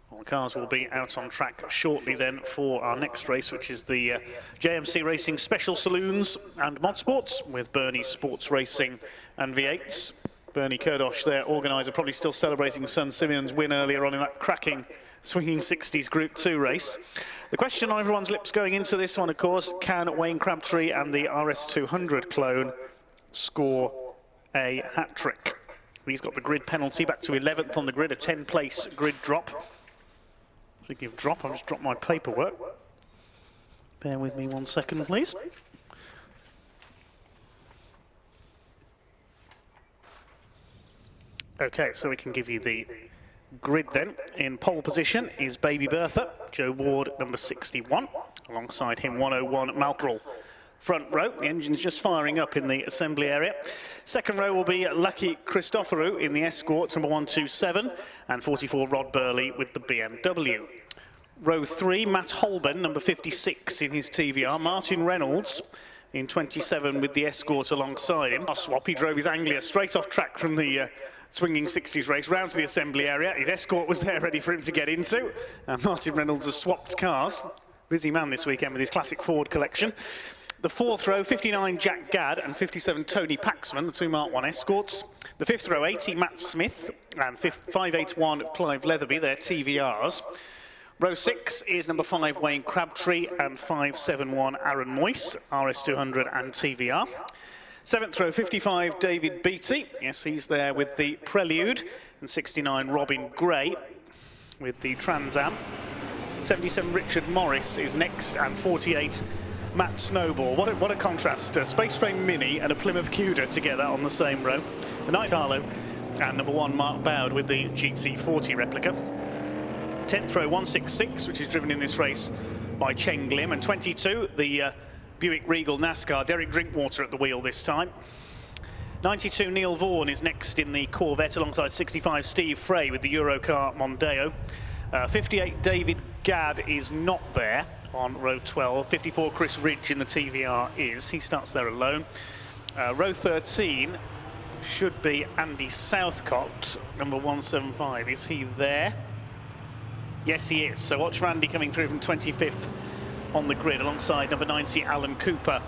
Well, the cars will be out on track shortly then for our next race, which is the JMC Racing Special Saloons and Mod Sports with Bernie Sports Racing and V8s. Bernie Kurdosh, their organiser, probably still celebrating son Simeon's win earlier on in that cracking Swinging 60s Group 2 race. The question on everyone's lips going into this one, of course, can Wayne Crabtree and the RS200 clone score a hat-trick? He's got the grid penalty, back to 11th on the grid, a 10-place grid drop. Speaking of drop, I've just dropped my paperwork. Bear with me 1 second, please. Okay, so we can give you the grid then. In pole position is Baby Bertha, Joe Ward, number 61. Alongside him, 101, Malkrell. Front row, the engine's just firing up in the assembly area. Second row will be Lucky Christoforou in the Escort, number 127, and 44, Rod Burley with the BMW. Row 3, Matt Holben, number 56 in his TVR. Martin Reynolds in 27 with the Escort alongside him. Swap, he drove his Anglia straight off track from the Swinging 60s race round to the assembly area. His Escort was there ready for him to get into. Martin Reynolds has swapped cars. Busy man this weekend with his classic Ford collection. The fourth row, 59 Jack Gadd and 57 Tony Paxman, the two Mark 1 Escorts. The fifth row, 80 Matt Smith and 581 Clive Leatherby, their TVRs. Row 6 is number 5 Wayne Crabtree and 571 Aaron Moyse, RS200 and TVR. Seventh row, 55 David Beattie, yes, he's there with the Prelude, and 69 Robin Gray with the Trans Am. 77 Richard Morris is next, and 48 Matt Snowball. What a contrast, a Space Frame Mini and a Plymouth Cuda together on the same row. The Night Carlo and number 1 Mark Bowd with the GT40 replica. 10th row, 166, which is driven in this race by Cheng Lim, and 22 the Buick Regal NASCAR, Derek Drinkwater at the wheel this time. 92 Neil Vaughan is next in the Corvette alongside 65 Steve Frey with the Eurocar Mondeo. 58 David Gadd is not there on row 12. 54 Chris Ridge in the TVR is. He starts there alone. Row 13, should be Andy Southcott, number 175. Is he there? Yes, he is. So watch for Andy coming through from 25th on the grid alongside number 90, Alan Cooper,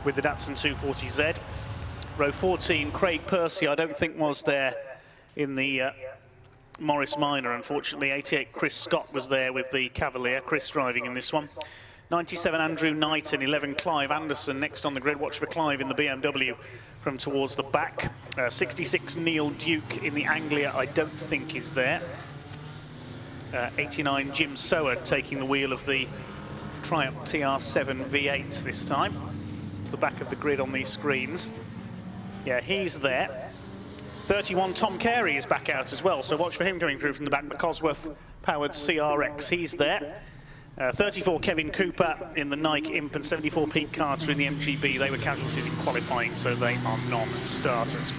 with the Datsun 240Z. Row 14, Craig Percy, I don't think was there in the Morris Minor, unfortunately. 88, Chris Scott was there with the Cavalier. Chris driving in this one. 97, Andrew Knighton. 11, Clive Anderson next on the grid. Watch for Clive in the BMW from towards the back. 66, Neil Duke in the Anglia, I don't think is there. 89, Jim Soward taking the wheel of the Triumph TR7 V8s this time. It's the back of the grid on these screens. Yeah, he's there. 31, Tom Carey is back out as well, so watch for him coming through from the back. The Cosworth-powered CRX, he's there. 34, Kevin Cooper in the Nike Imp, and 74, Pete Carter in the MGB. They were casualties in qualifying, so they are non-starters.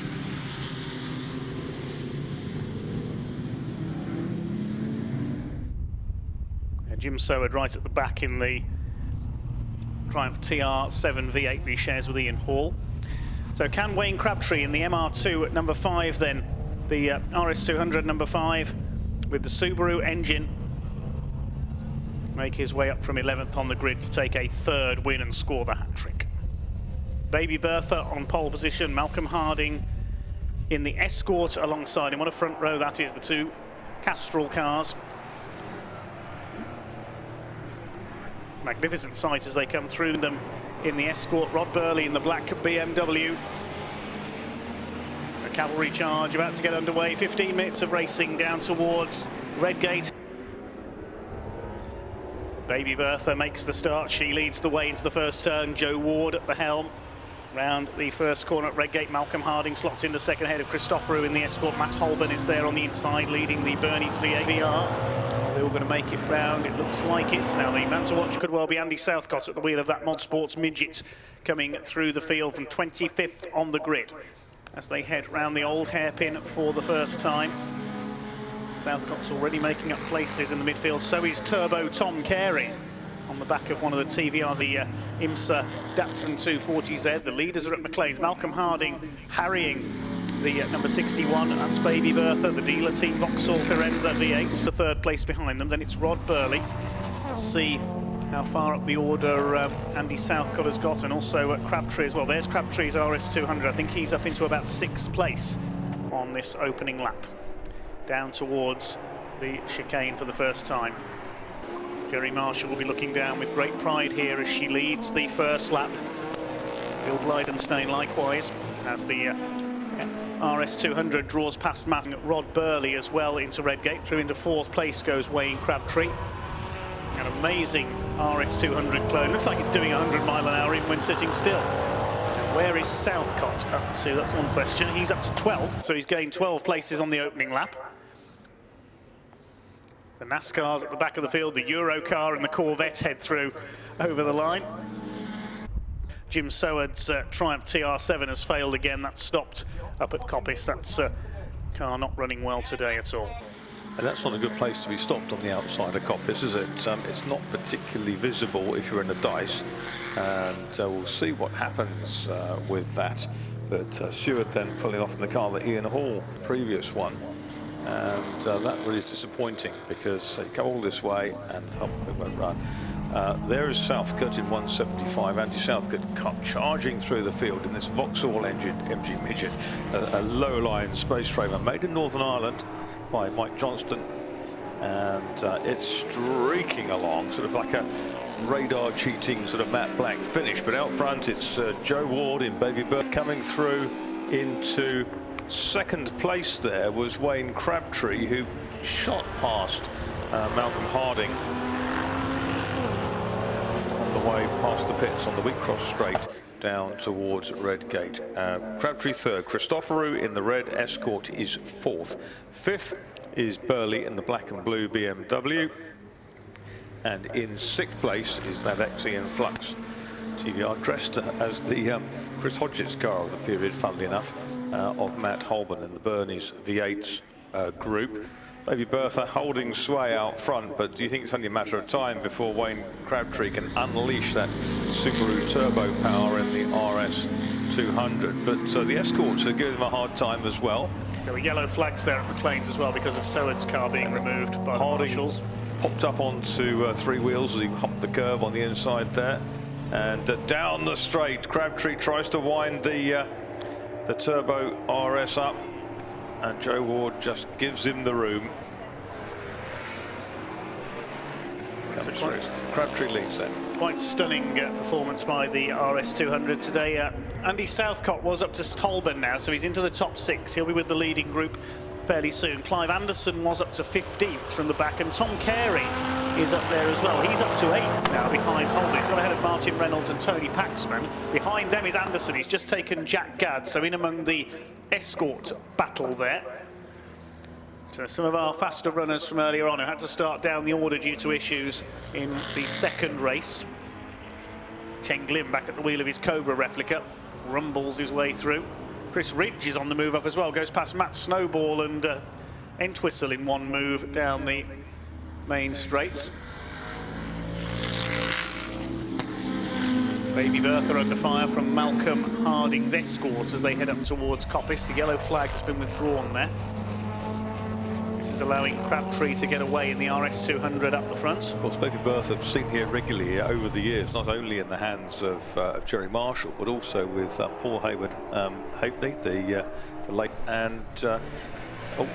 Jim Soward right at the back in the Triumph TR7 V8 that he shares with Ian Hall. So can Wayne Crabtree in the MR2 at number 5 then, the RS200 number 5 with the Subaru engine, make his way up from 11th on the grid to take a third win and score the hat-trick. Baby Bertha on pole position, Malcolm Harding in the Escort alongside him. What a front row that is, the two Castrol cars. Magnificent sight as they come through them in the Escort. Rod Burley in the black BMW. A cavalry charge about to get underway. 15 minutes of racing down towards Redgate. Baby Bertha makes the start. She leads the way into the first turn. Joe Ward at the helm. Round the first corner at Redgate, Malcolm Harding slots in the second ahead of Christopherou in the Escort. Matt Holborn is there on the inside, leading the Bernie's V8 VR. They're all going to make it round, it looks like it. Now the man to watch could well be Andy Southcott at the wheel of that Mod Sports Midget, coming through the field from 25th on the grid as they head round the old hairpin for the first time. Southcott's already making up places in the midfield, so is Turbo Tom Carey on the back of one of the TVRs, the IMSA Datsun 240Z. The leaders are at McLean's. Malcolm Harding harrying the number 61, that's Baby Bertha. The dealer team Vauxhall Firenze V8s, the third place behind them. Then it's Rod Burley. We'll see how far up the order Andy Southcott has got, and also Crabtree as well. There's Crabtree's RS200. I think he's up into about 6th place on this opening lap, down towards the chicane for the first time. Jerry Marshall will be looking down with great pride here as she leads the first lap. Bill Blydenstein likewise, as the RS200 draws past Matt. Rod Burley as well into Redgate. Through into 4th place goes Wayne Crabtree. An amazing RS200 clone. Looks like it's doing 100 mile an hour even when sitting still. Where is Southcott up to? That's one question. He's up to 12th, so he's gained 12 places on the opening lap. The NASCARs at the back of the field, the Eurocar and the Corvette head through over the line. Jim Soward's Triumph TR7 has failed again. That's stopped up at Coppice. That's car not running well today at all. And that's not a good place to be stopped on the outside of Coppice, is it? It's not particularly visible if you're in the dice, and we'll see what happens with that. But Stewart then pulling off in the car that Ian Hall, previous one. And that really is disappointing because they come all this way and they won't run. There is Southcott in 175. Andy Southcott charging through the field in this Vauxhall engine MG Midget, a low-line space framer made in Northern Ireland by Mike Johnston, and it's streaking along, sort of like a radar cheating sort of matte black finish. But out front, it's Joe Ward in Baby Bird coming through into 2nd place. There was Wayne Crabtree, who shot past Malcolm Harding on the way past the pits on the Wheatcross Straight down towards Redgate. Crabtree 3rd, Christopherou in the red Escort is 4th. 5th is Burley in the black and blue BMW, and in 6th place is that XE in Flux TVR, dressed as the Chris Hodgetts car of the period, funnily enough, of Matt Holborn in the Bernie's V8s. group. Baby Bertha holding sway out front, but do you think it's only a matter of time before Wayne Crabtree can unleash that Subaru turbo power in the RS 200? But the escorts are giving him a hard time as well. There were yellow flags there at McLean's as well because of Soward's car being removed by the marshals. Popped up onto three wheels as he hopped the curb on the inside there, and down the straight. Crabtree tries to wind the turbo RS up, and Joe Ward just gives him the room. Crabtree leads then. Quite stunning performance by the RS 200 today. Andy Southcott was up to Holborn now, so he's into the top 6. He'll be with the leading group fairly soon. Clive Anderson was up to 15th from the back, and Tom Carey is up there as well. He's up to 8th now behind Holborn. He's got ahead of Martin Reynolds and Tony Paxman. Behind them is Anderson. He's just taken Jack Gadd, so in among the escort battle there. So some of our faster runners from earlier on who had to start down the order due to issues in the second race. Chen Glim back at the wheel of his Cobra replica, rumbles his way through. Chris Ridge is on the move up as well, goes past Matt Snowball and Entwistle in one move down the main straights. Baby Bertha under fire from Malcolm Harding's escorts as they head up towards Coppice. The yellow flag has been withdrawn there. This is allowing Crabtree to get away in the RS 200 up the front. Of course, Baby Bertha seen here regularly over the years, not only in the hands of Jerry Marshall, but also with Paul Hayward Halfpenny, the late, and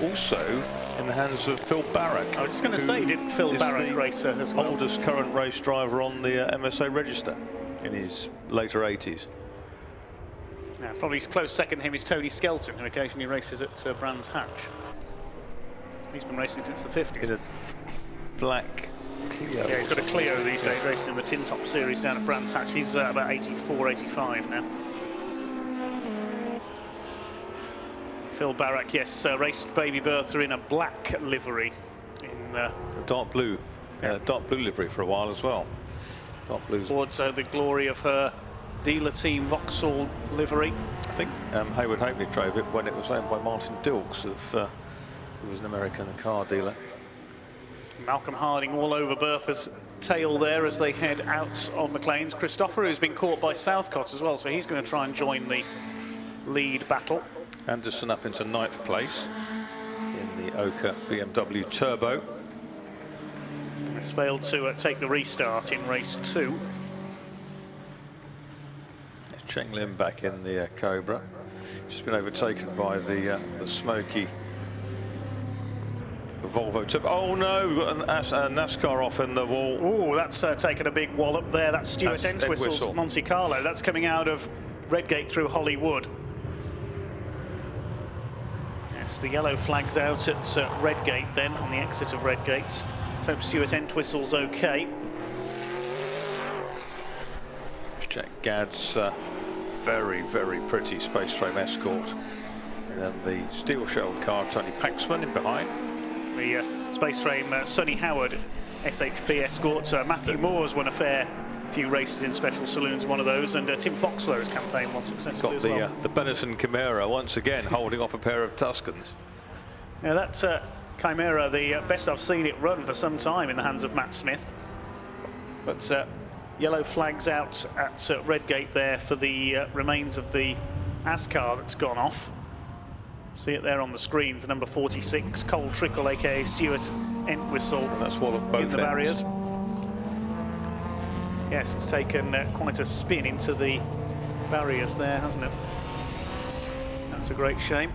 also in the hands of Phil Barrack. I was just going to say, didn't Phil Barrack race as well? Oldest current race driver on the MSA register in his later 80s. Yeah, probably close second to him is Tony Skelton, who occasionally races at Brands Hatch. He's been racing since the 50s. In a black Clio. Yeah, he's got a Clio these days, racing in the Tin Top Series down at Brands Hatch. He's about 84, 85 now. Phil Barrack, yes, raced Baby Bertha in a black livery. In dark blue livery for a while as well. Dark blues. Towards the glory of her dealer team Vauxhall livery. I think Hayward Halfpenny drove it when it was owned by Martin Dilks of... who was an American car dealer. Malcolm Harding all over Bertha's tail there as they head out on McLean's. Christopher, who's been caught by Southcott as well, so he's going to try and join the lead battle. Anderson up into 9th place in the Oka BMW Turbo. Has failed to take the restart in race 2. Cheng Lim back in the Cobra. Just been overtaken by the smoky Volvo Turbo. Oh no, we've got a NASCAR off in the wall. Oh, that's taken a big wallop there. That's Stuart Entwistle's Monte Carlo. That's coming out of Redgate through Hollywood. Yes, the yellow flag's out at Redgate then, on the exit of Redgate. Let's hope Stuart Entwistle's okay. Jack Gadd's very, very pretty space frame escort. And then the steel-shelled car, Tony Paxman in behind. The space frame Sonny Howard SHP escorts. Matthew Moore's won a fair few races in special saloons, one of those, and Tim Foxlow's campaign won successfully as well. The Benetton Chimera once again holding off a pair of Tuscans. Now that Chimera, the best I've seen it run for some time in the hands of Matt Smith. But yellow flags out at Redgate there for the remains of the ASCAR that's gone off. See it there on the screens, number 46, Cole Trickle, aka Stuart Entwistle, and that's what both in the barriers. Yes, it's taken quite a spin into the barriers there, hasn't it? That's a great shame.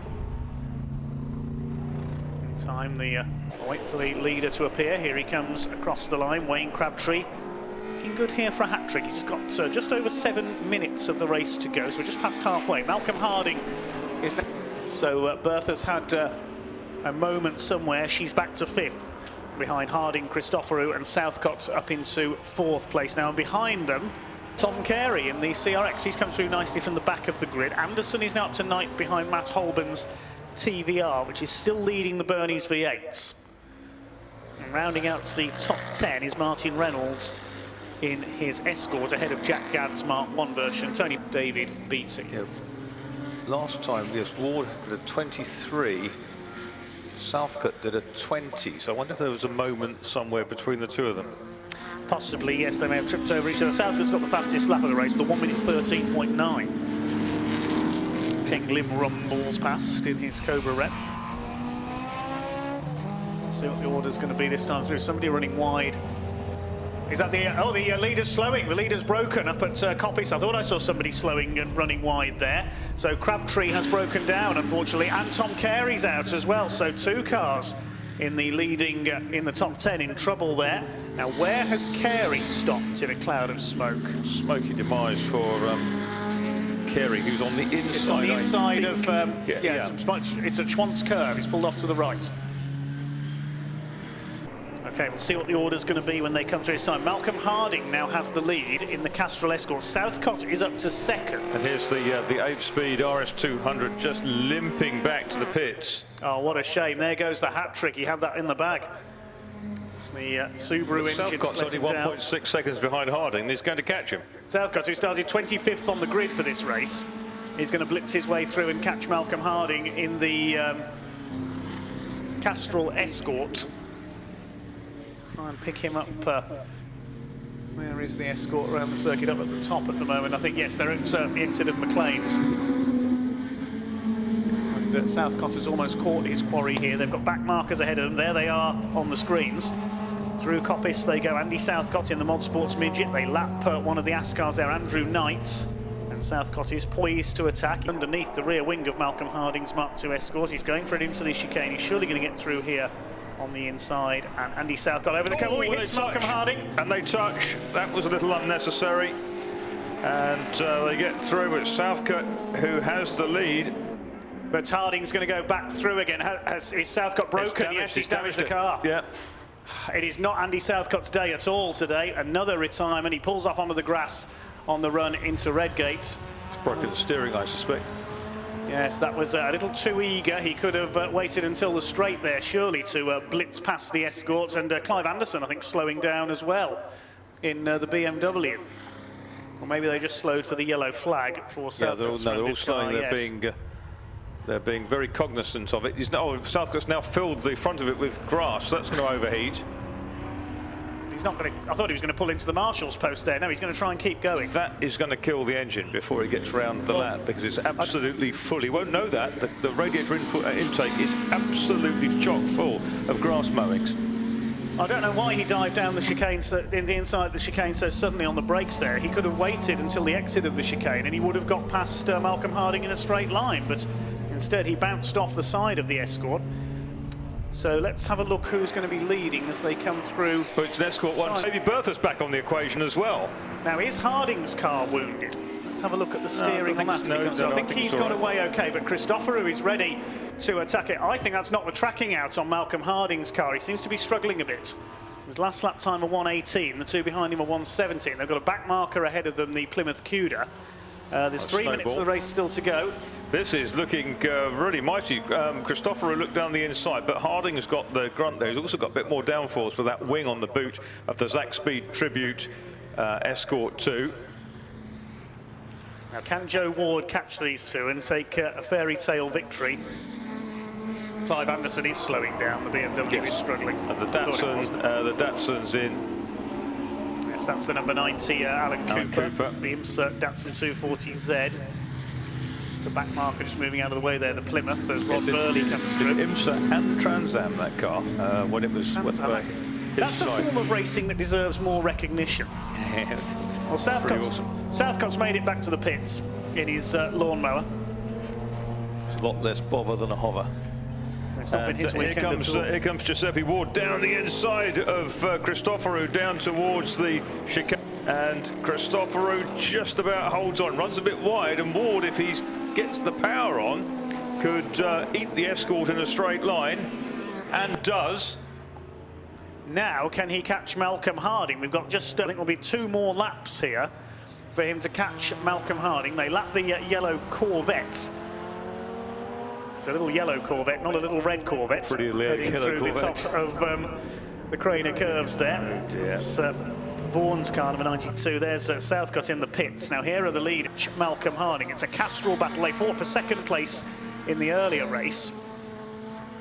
In time, wait for the leader to appear. Here he comes across the line, Wayne Crabtree. Looking good here for a hat-trick. He's got just over 7 minutes of the race to go, so we're just past halfway. Malcolm Harding is now... So Bertha's had a moment somewhere. She's back to 5th. Behind Harding, Christoforou and Southcott up into 4th place now. And behind them, Tom Carey in the CRX. He's come through nicely from the back of the grid. Anderson is now up to 9th behind Matt Holborn's TVR, which is still leading the Bernie's V8s. And rounding out the top 10 is Martin Reynolds in his Escort ahead of Jack Gadd's Mark 1 version. Tony David beating. Yep. Last time, yes, Ward had a 23 Southcott did a 20, so I wonder if there was a moment somewhere between the two of them. Possibly, yes, they may have tripped over each other. Southcott's got the fastest lap of the race, the 1 minute 13.9. King Lim rumbles past in his Cobra rep. See what the order's going to be this time through. Somebody running wide. Is that the... oh, the leader's slowing. The leader's broken up at Coppice. I thought I saw somebody slowing and running wide there. So Crabtree has broken down, unfortunately. And Tom Carey's out as well. So 2 cars in the leading, in the top 10 in trouble there. Now, where has Carey stopped in a cloud of smoke? Smoky demise for Carey, who's on the inside. It's on the inside of... It's a Schwantz curve. He's pulled off to the right. Okay, we'll see what the order's going to be when they come through this time. Malcolm Harding now has the lead in the Castrol Escort. Southcott is up to second. And here's the 8-speed RS200 just limping back to the pits. Oh, what a shame. There goes the hat-trick. He had that in the bag. The Subaru engine. Southcott's only 1.6 seconds behind Harding, and he's going to catch him. Southcott, who started 25th on the grid for this race, is going to blitz his way through and catch Malcolm Harding in the Castrol Escort. Try and pick him up. Where is the Escort around the circuit? Up at the top at the moment. I think, yes, they're at the exit of McLean's. And Southcott has almost caught his quarry here. They've got back markers ahead of them. There they are on the screens. Through Coppice they go. Andy Southcott in the Mod Sports Midget. They lap one of the Ascars there, Andrew Knight. And Southcott is poised to attack underneath the rear wing of Malcolm Harding's Mark II Escort. He's going for it into the chicane. He's surely going to get through here on the inside, and Andy Southcott over the cover. He hits Malcolm Harding. And they touch. That was a little unnecessary. And they get through, but Southcott, who has the lead. But Harding's going to go back through again. Is Southcott broken? Yes, he's damaged the car. Yeah. It is not Andy Southcott's day at all today. Another retirement. He pulls off onto the grass on the run into Redgate. It's broken the steering, I suspect. Yes, that was a little too eager. He could have waited until the straight there, surely, to blitz past the Escorts. And Clive Anderson, I think, slowing down as well in the BMW. Or maybe they just slowed for the yellow flag for Southcott. Yeah, they're all slowing. They're being very cognizant of it. Southcott's now filled the front of it with grass, so that's going to overheat. He's not going to... I thought he was going to pull into the marshal's post there. No, he's going to try and keep going. That is going to kill the engine before he gets round the lap, because it's absolutely full. He won't know that. The radiator intake is absolutely chock full of grass mowings. I don't know why he dived down the chicane, in the inside of the chicane so suddenly on the brakes there. He could have waited until the exit of the chicane and he would have got past Malcolm Harding in a straight line, but instead he bounced off the side of the Escort. So let's have a look who's going to be leading as they come through. But it's an Escort one. Maybe Bertha's back on the equation as well. Now, is Harding's car wounded? Let's have a look at the steering on that. I think he's got away okay, but Christoforou is ready to attack it. I think that's not the tracking out on Malcolm Harding's car. He seems to be struggling a bit. His last lap time of 1:18. The two behind him are 1:17. They've got a back marker ahead of them, the Plymouth Cuda. There's 3 minutes of the race still to go. This is looking really mighty. Christoforou looked down the inside, but Harding has got the grunt there. He's also got a bit more downforce with that wing on the boot of the Zach Speed Tribute Escort 2. Now, can Joe Ward catch these two and take a fairy tale victory? Clive Anderson is slowing down. The BMW is struggling. And the Datsun's in. Yes, that's the number 90, Alan Cooper. The IMSA Datsun 240Z. It's a back marker just moving out of the way there. The Plymouth, as Rod Burley comes through. IMSA and Trans Am, that car, when it was... That's a form of racing that deserves more recognition. Well, Southcott's made it back to the pits in his lawnmower. It's a lot less bother than a hover. And here comes Giuseppe Ward down the inside of Christoforou down towards the chicane. And Christoforou just about holds on, runs a bit wide, and Ward, if he gets the power on, could eat the Escort in a straight line, and does. Now, can he catch Malcolm Harding? We've got just, I think, will be 2 more laps here for him to catch Malcolm Harding. They lap the yellow Corvette. It's a little yellow Corvette, not a little red Corvette. Pretty heading through Corvette. The top of the Craner curves there. Oh dear. It's Vaughan's car, number 92. There's Southcott in the pits. Now here are the lead, Malcolm Harding. It's a Castrol battle. They fought for second place in the earlier race.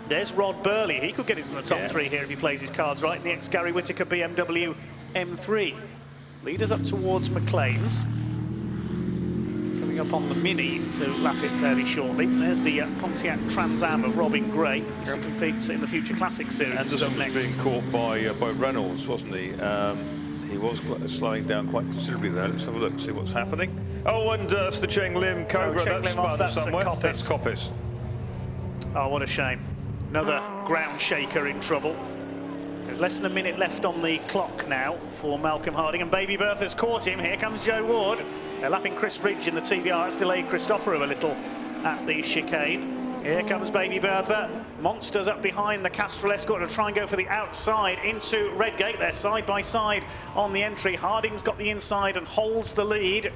There's Rod Burley. He could get into the top three here if he plays his cards right. The ex-Gary Whittaker BMW M3. Leaders up towards McLean's. Coming up on the Mini to lap it fairly shortly. There's the Pontiac Trans Am of Robin Gray. He competes in the Future Classic Series. Anderson was being caught by Reynolds, wasn't he? He was slowing down quite considerably there. Let's have a look, see what's happening. Oh, and it's the Cheng Lim Cobra. That's spun somewhere. That's Coppice. Oh, what a shame. Another ground shaker in trouble. There's less than a minute left on the clock now for Malcolm Harding, and Baby Bertha's caught him. Here comes Joe Ward. They're lapping Chris Ridge in the TVR. That's delayed Christopherou a little at the chicane. Here comes Baby Bertha. Monsters up behind the Castrol Escort to try and go for the outside into Redgate. They're side by side on the entry. Harding's got the inside and holds the lead.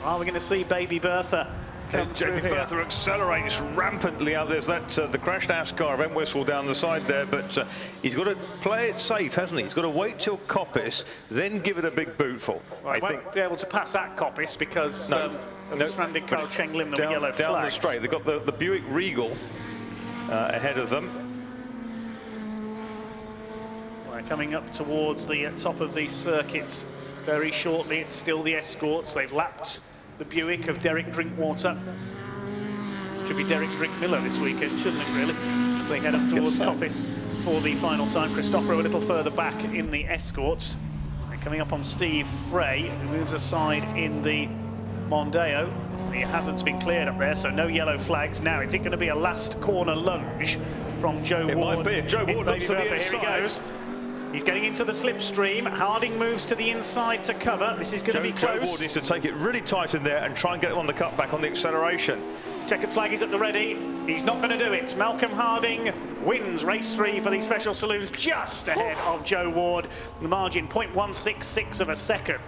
Are we going to see Baby Bertha come through Baby here? Bertha accelerates rampantly out. There's that the crashed ASCAR event whistle down the side there, but he's got to play it safe, hasn't he? He's got to wait till Coppice, then give it a big bootful. Well, I won't be able to pass that Coppice because of the stranded car Cheng Lim, the yellow flags. Down the straight, they've got the Buick Regal ahead of them. Well, coming up towards the top of these circuits very shortly. It's still the Escorts. They've lapped the Buick of Derek Drinkwater. Should be Derek Drinkmiller this weekend, shouldn't it, really? As they head up towards Coppice for the final time. Christopherou a little further back in the Escorts. And coming up on Steve Frey, who moves aside in the Mondeo. The hazard's been cleared up there, so no yellow flags now. Is it going to be a last corner lunge from Joe Ward? It might be. Joe Ward looks to the inside. Here he goes. He's getting into the slipstream. Harding moves to the inside to cover. This is going to be close. Joe Ward needs to take it really tight in there and try and get on the cutback on the acceleration. Checkered flag is at the ready. He's not going to do it. Malcolm Harding wins race 3 for the Special Saloons, just ahead of Joe Ward. The margin 0.166 of a second.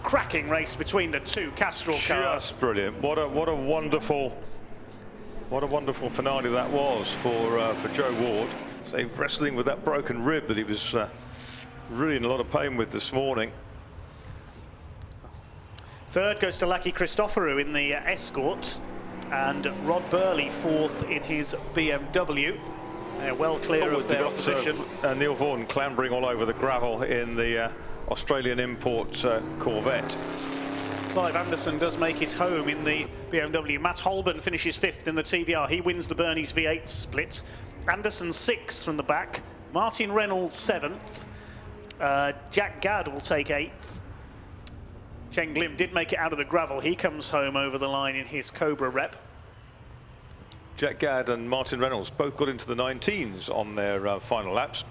Cracking race between the two Castrol cars. Just brilliant. What a wonderful finale that was for Joe Ward. So wrestling with that broken rib that he was really in a lot of pain with this morning. Third goes to Lucky Christopherou in the Escort, and Rod Burley fourth in his BMW. They're well clear of their opposition. Neil Vaughan clambering all over the gravel in the Australian import Corvette. Clive Anderson does make it home in the BMW. Matt Holborn finishes 5th in the TVR. He wins the Bernie's V8 split. Anderson 6th from the back. Martin Reynolds 7th. Jack Gadd will take 8th. Cheng Lim did make it out of the gravel. He comes home over the line in his Cobra rep. Jack Gadd and Martin Reynolds both got into the 19s on their final laps.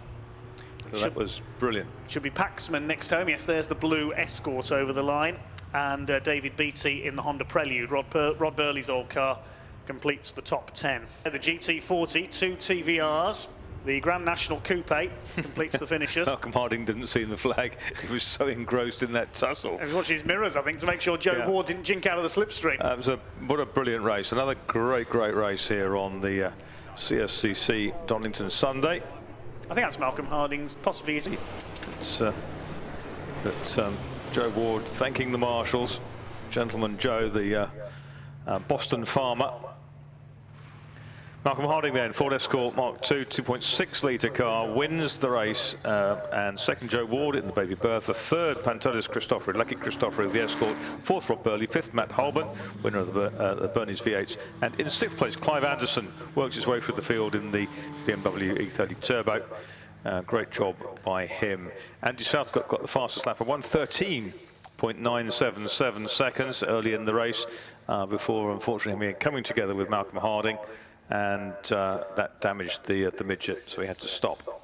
So that was brilliant. Should be Paxman next home. Yes, there's the blue Escort over the line. And David Beattie in the Honda Prelude. Rod Burley's old car completes the top 10. The GT40, 2 TVRs. The Grand National Coupe completes the finishers. Malcolm Harding didn't see the flag. He was so engrossed in that tussle. He was watching his mirrors, I think, to make sure Joe Ward didn't jink out of the slipstream. What a brilliant race. Another great race here on the CSCC Donington Sunday. I think that's Malcolm Harding's, possibly his. Joe Ward thanking the marshals. Gentleman Joe, the Boston farmer. Malcolm Harding then, Ford Escort Mark II, 2.6 litre car, wins the race, and second Joe Ward in the Baby Bertha, third Pantelis Christopherou, Lucky Christopherou of the Escort, fourth Rod Burley, fifth Matt Holborn, winner of the Bernie's V8s, and in 6th place Clive Anderson works his way through the field in the BMW E30 Turbo. Great job by him. Andy Southcott got the fastest lap of 1:13.977 seconds early in the race, before unfortunately coming together with Malcolm Harding, and that damaged the midget, so he had to stop.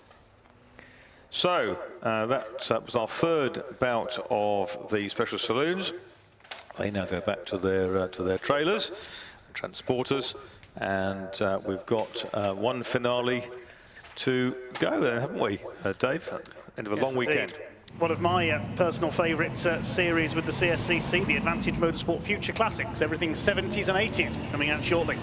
So that was our third bout of the Special Saloons. They now go back to their trailers and transporters, and we've got one finale to go then, haven't we, Dave? End of a long weekend. One of my personal favourite series with the CSCC, the Advantage Motorsport Future Classics. Everything 70s and 80s coming out shortly.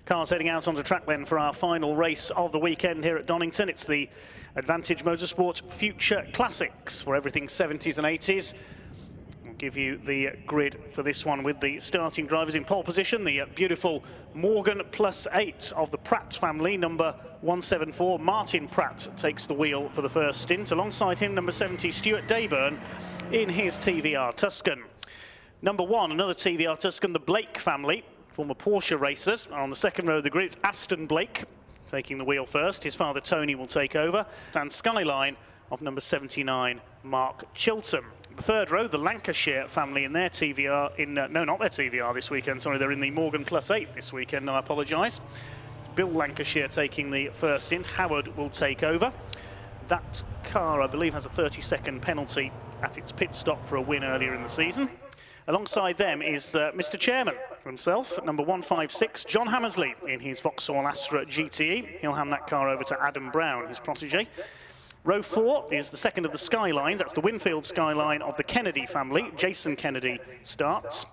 Cars heading out onto track then for our final race of the weekend here at Donington. It's the Advantage Motorsport Future Classics for everything 70s and 80s. We'll give you the grid for this one with the starting drivers in pole position. The beautiful Morgan +8 of the Pratt family, number 174. Martin Pratt takes the wheel for the first stint. Alongside him, number 70, Stuart Dayburn in his TVR Tuscan. Number 1, another TVR Tuscan, the Blake family, former Porsche racers. On the second row of the grid, it's Aston Blake taking the wheel first. His father Tony will take over. And Skyline of number 79, Mark Chilton. The third row, the Lancashire family in their TVR, no, not their TVR this weekend, sorry, they're in the Morgan +8 this weekend, I apologise. It's Bill Lancashire taking the first stint. Howard will take over. That car, I believe, has a 30-second penalty at its pit stop for a win earlier in the season. Alongside them is Mr. Chairman himself, number 156, John Hammersley in his Vauxhall Astra GTE. He'll hand that car over to Adam Brown, his protege. Row 4 is the second of the Skylines. That's the Winfield Skyline of the Kennedy family. Jason Kennedy starts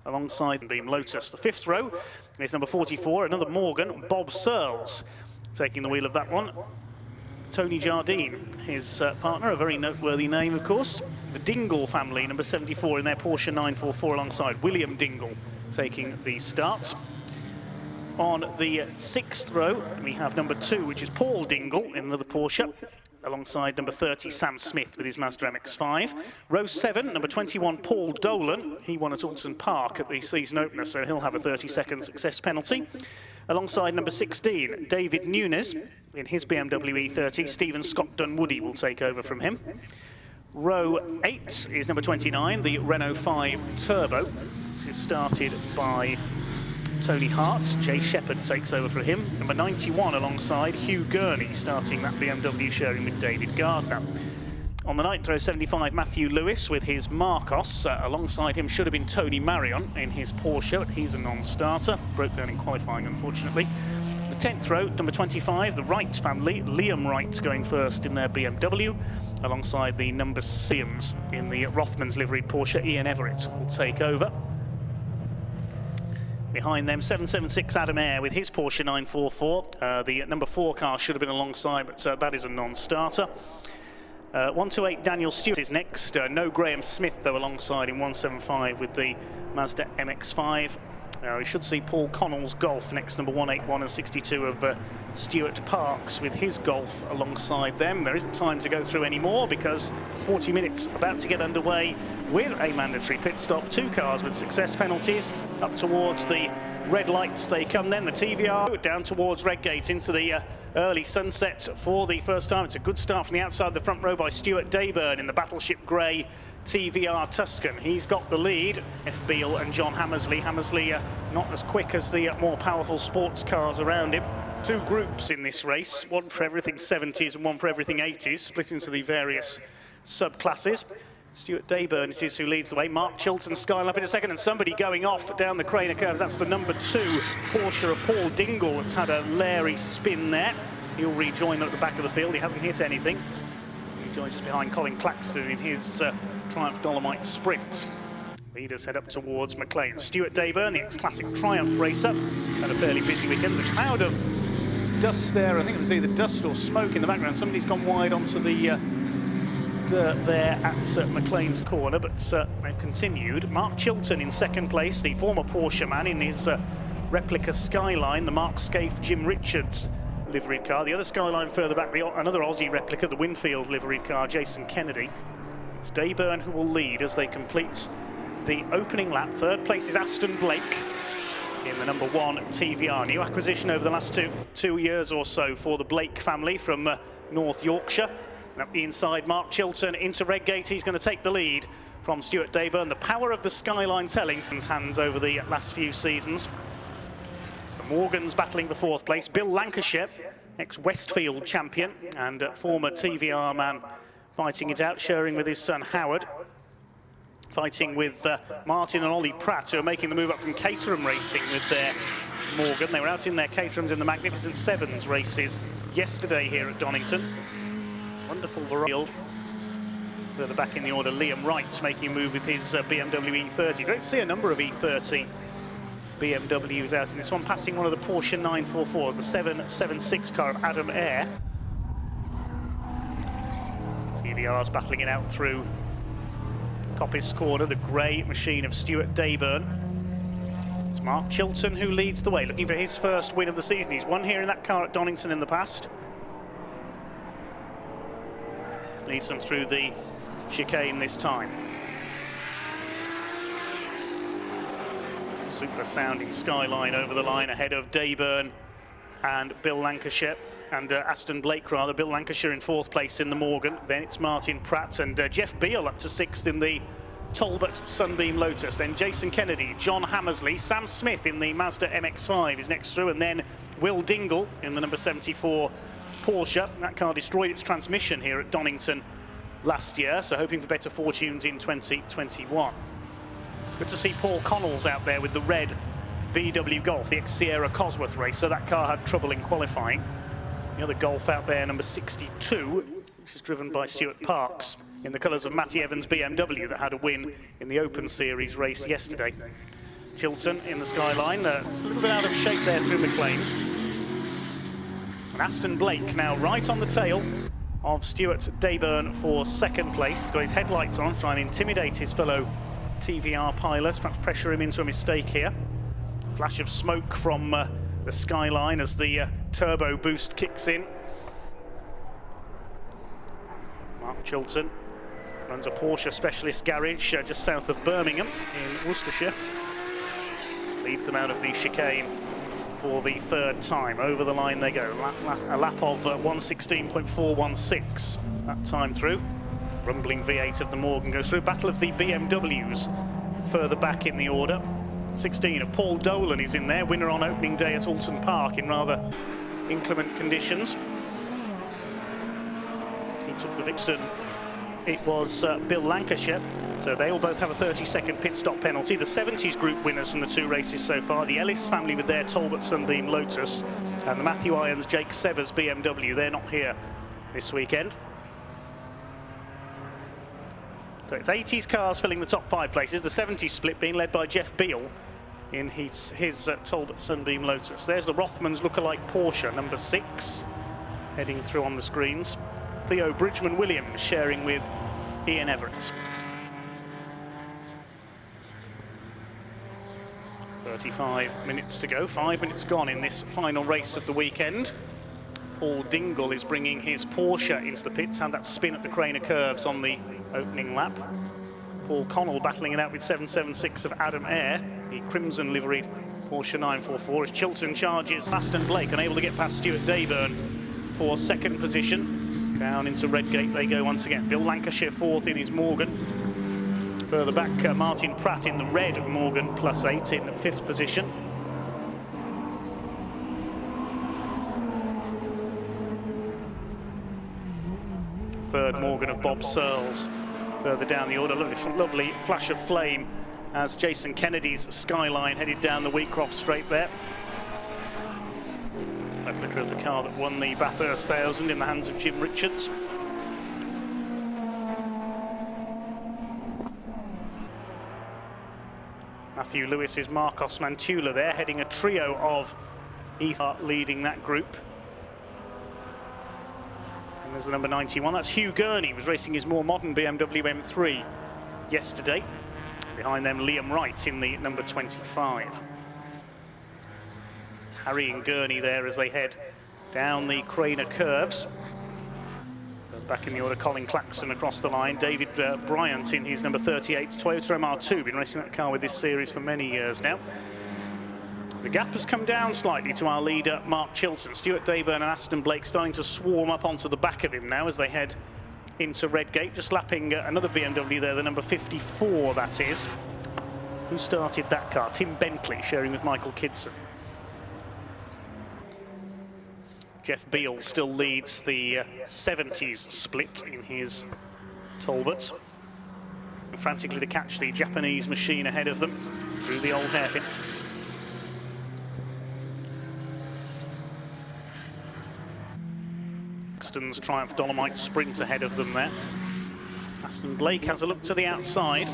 alongside Beam Lotus. The fifth row is number 44, another Morgan, Bob Searles, taking the wheel of that one. Tony Jardine, his partner, a very noteworthy name, of course. The Dingle family, number 74 in their Porsche 944 alongside William Dingle taking the start. On the sixth row, we have number 2, which is Paul Dingle in another Porsche, alongside number 30, Sam Smith with his Mazda MX-5. Row 7, number 21, Paul Dolan. He won at Alton Park at the season opener, so he'll have a 30-second success penalty. Alongside number 16, David Nunes in his BMW E30. Stephen Scott Dunwoody will take over from him. Row 8 is number 29, the Renault 5 Turbo. It is started by Tony Hart. Jay Shepherd takes over for him. Number 91 alongside Hugh Gurney, starting that BMW sharing with David Gardner. On the 9th row, 75, Matthew Lewis with his Marcos. Alongside him should have been Tony Marion in his Porsche, but he's a non-starter. Broke down in qualifying, unfortunately. The 10th row, number 25, the Wright family. Liam Wright going first in their BMW, alongside the number Sims in the Rothmans liveried Porsche. Ian Everett will take over. Behind them, 776 Adam Air with his Porsche 944. The number 4 car should have been alongside, but that is a non-starter. 128 Daniel Stewart is next. No Graham Smith, though, alongside in 175 with the Mazda MX-5. We should see Paul Connell's Golf next, number 181 and 62 of Stuart Parks with his Golf alongside them. There isn't time to go through any more because 40 minutes about to get underway with a mandatory pit stop. 2 cars with success penalties. Up towards the red lights they come then. The TVR down towards Redgate into the early sunset for the first time. It's a good start from the outside of the front row by Stuart Dayburn in the Battleship Grey TVR Tuscan. He's got the lead. F. Beale and John Hammersley. Hammersley not as quick as the more powerful sports cars around him. 2 groups in this race, one for everything 70s and one for everything 80s, split into the various subclasses. Stuart Dayburn it is who leads the way. Mark Chilton Skyline up in a second, and somebody going off down the Craner curves. That's the number 2 Porsche of Paul Dingle that's had a leery spin there. He'll rejoin at the back of the field. He hasn't hit anything. He joins just behind Colin Claxton in his Triumph Dolomite Sprint. Leaders head up towards McLean. Stuart Dayburn, the ex-classic Triumph racer, had a fairly busy weekend. There's a cloud of dust there. I think it was either dust or smoke in the background. Somebody's gone wide onto the dirt there at McLean's corner, but they've continued. Mark Chilton in second place, the former Porsche man in his replica Skyline, the Mark Scaife Jim Richards liveried car. The other Skyline further back, another Aussie replica, the Winfield liveried car, Jason Kennedy. It's Dayburn who will lead as they complete the opening lap. Third place is Aston Blake in the number 1 TVR. New acquisition over the last two years or so for the Blake family from North Yorkshire. And up the inside, Mark Chilton into Redgate. He's going to take the lead from Stuart Dayburn. The power of the Skyline telling from his hands over the last few seasons. It's the Morgans battling for 4th place. Bill Lancashire, ex-Westfield champion and former TVR man, fighting it out, sharing with his son Howard. Fighting with Martin and Ollie Pratt, who are making the move up from Caterham Racing with their Morgan. They were out in their Caterhams in the Magnificent Sevens races yesterday here at Donington. Wonderful variety. Further back in the order, Liam Wright making a move with his BMW E30. Great to see a number of E30 BMWs out in this one, passing one of the Porsche 944s, the 776 car of Adam Ayer. TVR's battling it out through Coppice corner, the grey machine of Stuart Dayburn. It's Mark Chilton who leads the way, looking for his first win of the season. He's won here in that car at Donington in the past. Leads them through the chicane this time. Super sounding Skyline over the line ahead of Dayburn and Bill Lancashire, and Aston Blake rather. Bill Lancashire in 4th place in the Morgan. Then it's Martin Pratt and Jeff Beale up to 6th in the Talbot Sunbeam Lotus. Then Jason Kennedy, John Hammersley, Sam Smith in the Mazda MX-5 is next through, and then Will Dingle in the number 74 Porsche. That car destroyed its transmission here at Donington last year, so hoping for better fortunes in 2021. Good to see Paul Connells out there with the red VW Golf, the ex-Sierra Cosworth race, so that car had trouble in qualifying. The other Golf out there, number 62, which is driven by Stuart Parks, in the colours of Matty Evans' BMW that had a win in the Open Series race yesterday. Chilton in the Skyline, it's a little bit out of shape there through McLean's. And Aston Blake now right on the tail of Stuart Dayburn for 2nd place. He's got his headlights on, trying to intimidate his fellow TVR pilots, perhaps pressure him into a mistake here. Flash of smoke from the Skyline as the turbo boost kicks in. Mark Chilton runs a Porsche specialist garage just south of Birmingham in Worcestershire. Leads them out of the chicane for the 3rd time. Over the line they go. A lap of 1:16.416 that time through. Rumbling V8 of the Morgan goes through. Battle of the BMWs further back in the order. 16 of Paul Dolan is in there, winner on opening day at Alton Park in rather inclement conditions. He took the Vixen. It was Bill Lancashire, so they all both have a 30-second pit stop penalty. The 70s group winners from the 2 races so far, the Ellis family with their Talbot Sunbeam Lotus, and the Matthew Irons, Jake Severs BMW, they're not here this weekend. So it's 80s cars filling the top 5 places, the 70s split being led by Jeff Beale in his Talbot Sunbeam Lotus. There's the Rothmans lookalike Porsche, number 6, heading through on the screens. Theo Bridgman Williams sharing with Ian Everett. 35 minutes to go, 5 minutes gone in this final race of the weekend. Paul Dingle is bringing his Porsche into the pits, had that spin at the Craner curves on the opening lap. Paul Connell battling it out with 776 of Adam Ayer, the crimson liveried Porsche 944, as Chilton charges Aston Blake, unable to get past Stuart Dayburn for 2nd position. Down into Redgate they go once again. Bill Lancashire 4th in his Morgan. Further back, Martin Pratt in the red Morgan +8 in 5th position. Third Morgan of Bob Searles further down the order. Lovely flash of flame as Jason Kennedy's Skyline headed down the Wheatcroft straight there. Replica of the car that won the Bathurst 1000 in the hands of Jim Richards. Matthew Lewis's Marcos Mantula there, heading a trio of Ether leading that group. And there's the number 91, that's Hugh Gurney, was racing his more modern BMW M3 yesterday. Behind them, Liam Wright in the number 25. It's Harry and Gurney there as they head down the Craner curves. Back in the order, Colin Claxon across the line. David Bryant in his number 38 Toyota MR2. Been racing that car with this series for many years now. The gap has come down slightly to our leader, Mark Chilton. Stuart Dayburn and Aston Blake starting to swarm up onto the back of him now as they head into Redgate. Just lapping another BMW there, the number 54, that is. Who started that car? Tim Bentley, sharing with Michael Kidson. Jeff Beale still leads the 70s split in his Talbot. Frantically to catch the Japanese machine ahead of them through the old hairpin. Buxton's Triumph Dolomite sprint ahead of them there. Aston Blake has a look to the outside.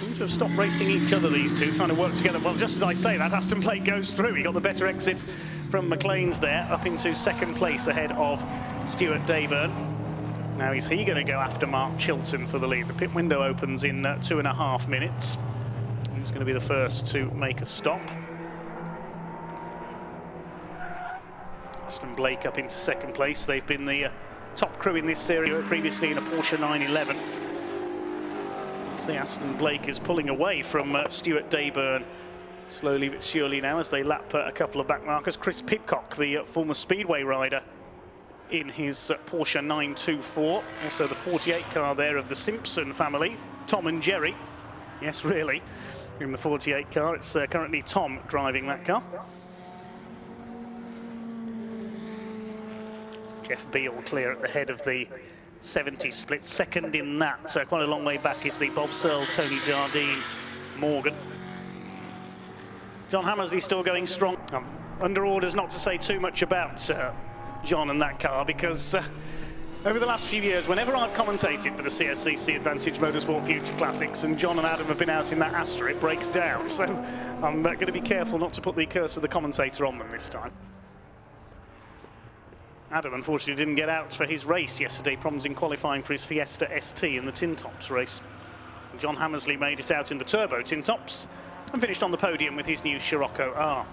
Seem to have stopped racing each other, these two, trying to work together. Well, just as I say that, Aston Blake goes through. He got the better exit from McLean's there, up into second place ahead of Stuart Dayburn. Now is he going to go after Mark Chilton for the lead? The pit window opens in 2.5 minutes. Who's going to be the first to make a stop? Aston Blake up into second place. They've been the top crew in this series previously in a Porsche 911. See, Aston Blake is pulling away from Stuart Dayburn slowly but surely now as they lap a couple of back markers. Chris Pidcock, the former Speedway rider in his Porsche 924. Also the 48 car there of the Simpson family, Tom and Jerry. Yes, really, in the 48 car. It's currently Tom driving that car. Jeff Beale clear at the head of the 70 split, second in that. So quite a long way back is the Bob Searles, Tony Jardine, Morgan. John Hammersley still going strong. I'm under orders not to say too much about John and that car, because over the last few years, whenever I've commentated for the CSCC Advantage Motorsport Future Classics and John and Adam have been out in that Astra, it breaks down. So I'm going to be careful not to put the curse of the commentator on them this time. Adam unfortunately didn't get out for his race yesterday, problems in qualifying for his Fiesta ST in the Tin Tops race. John Hammersley made it out in the Turbo Tin Tops and finished on the podium with his new Scirocco R.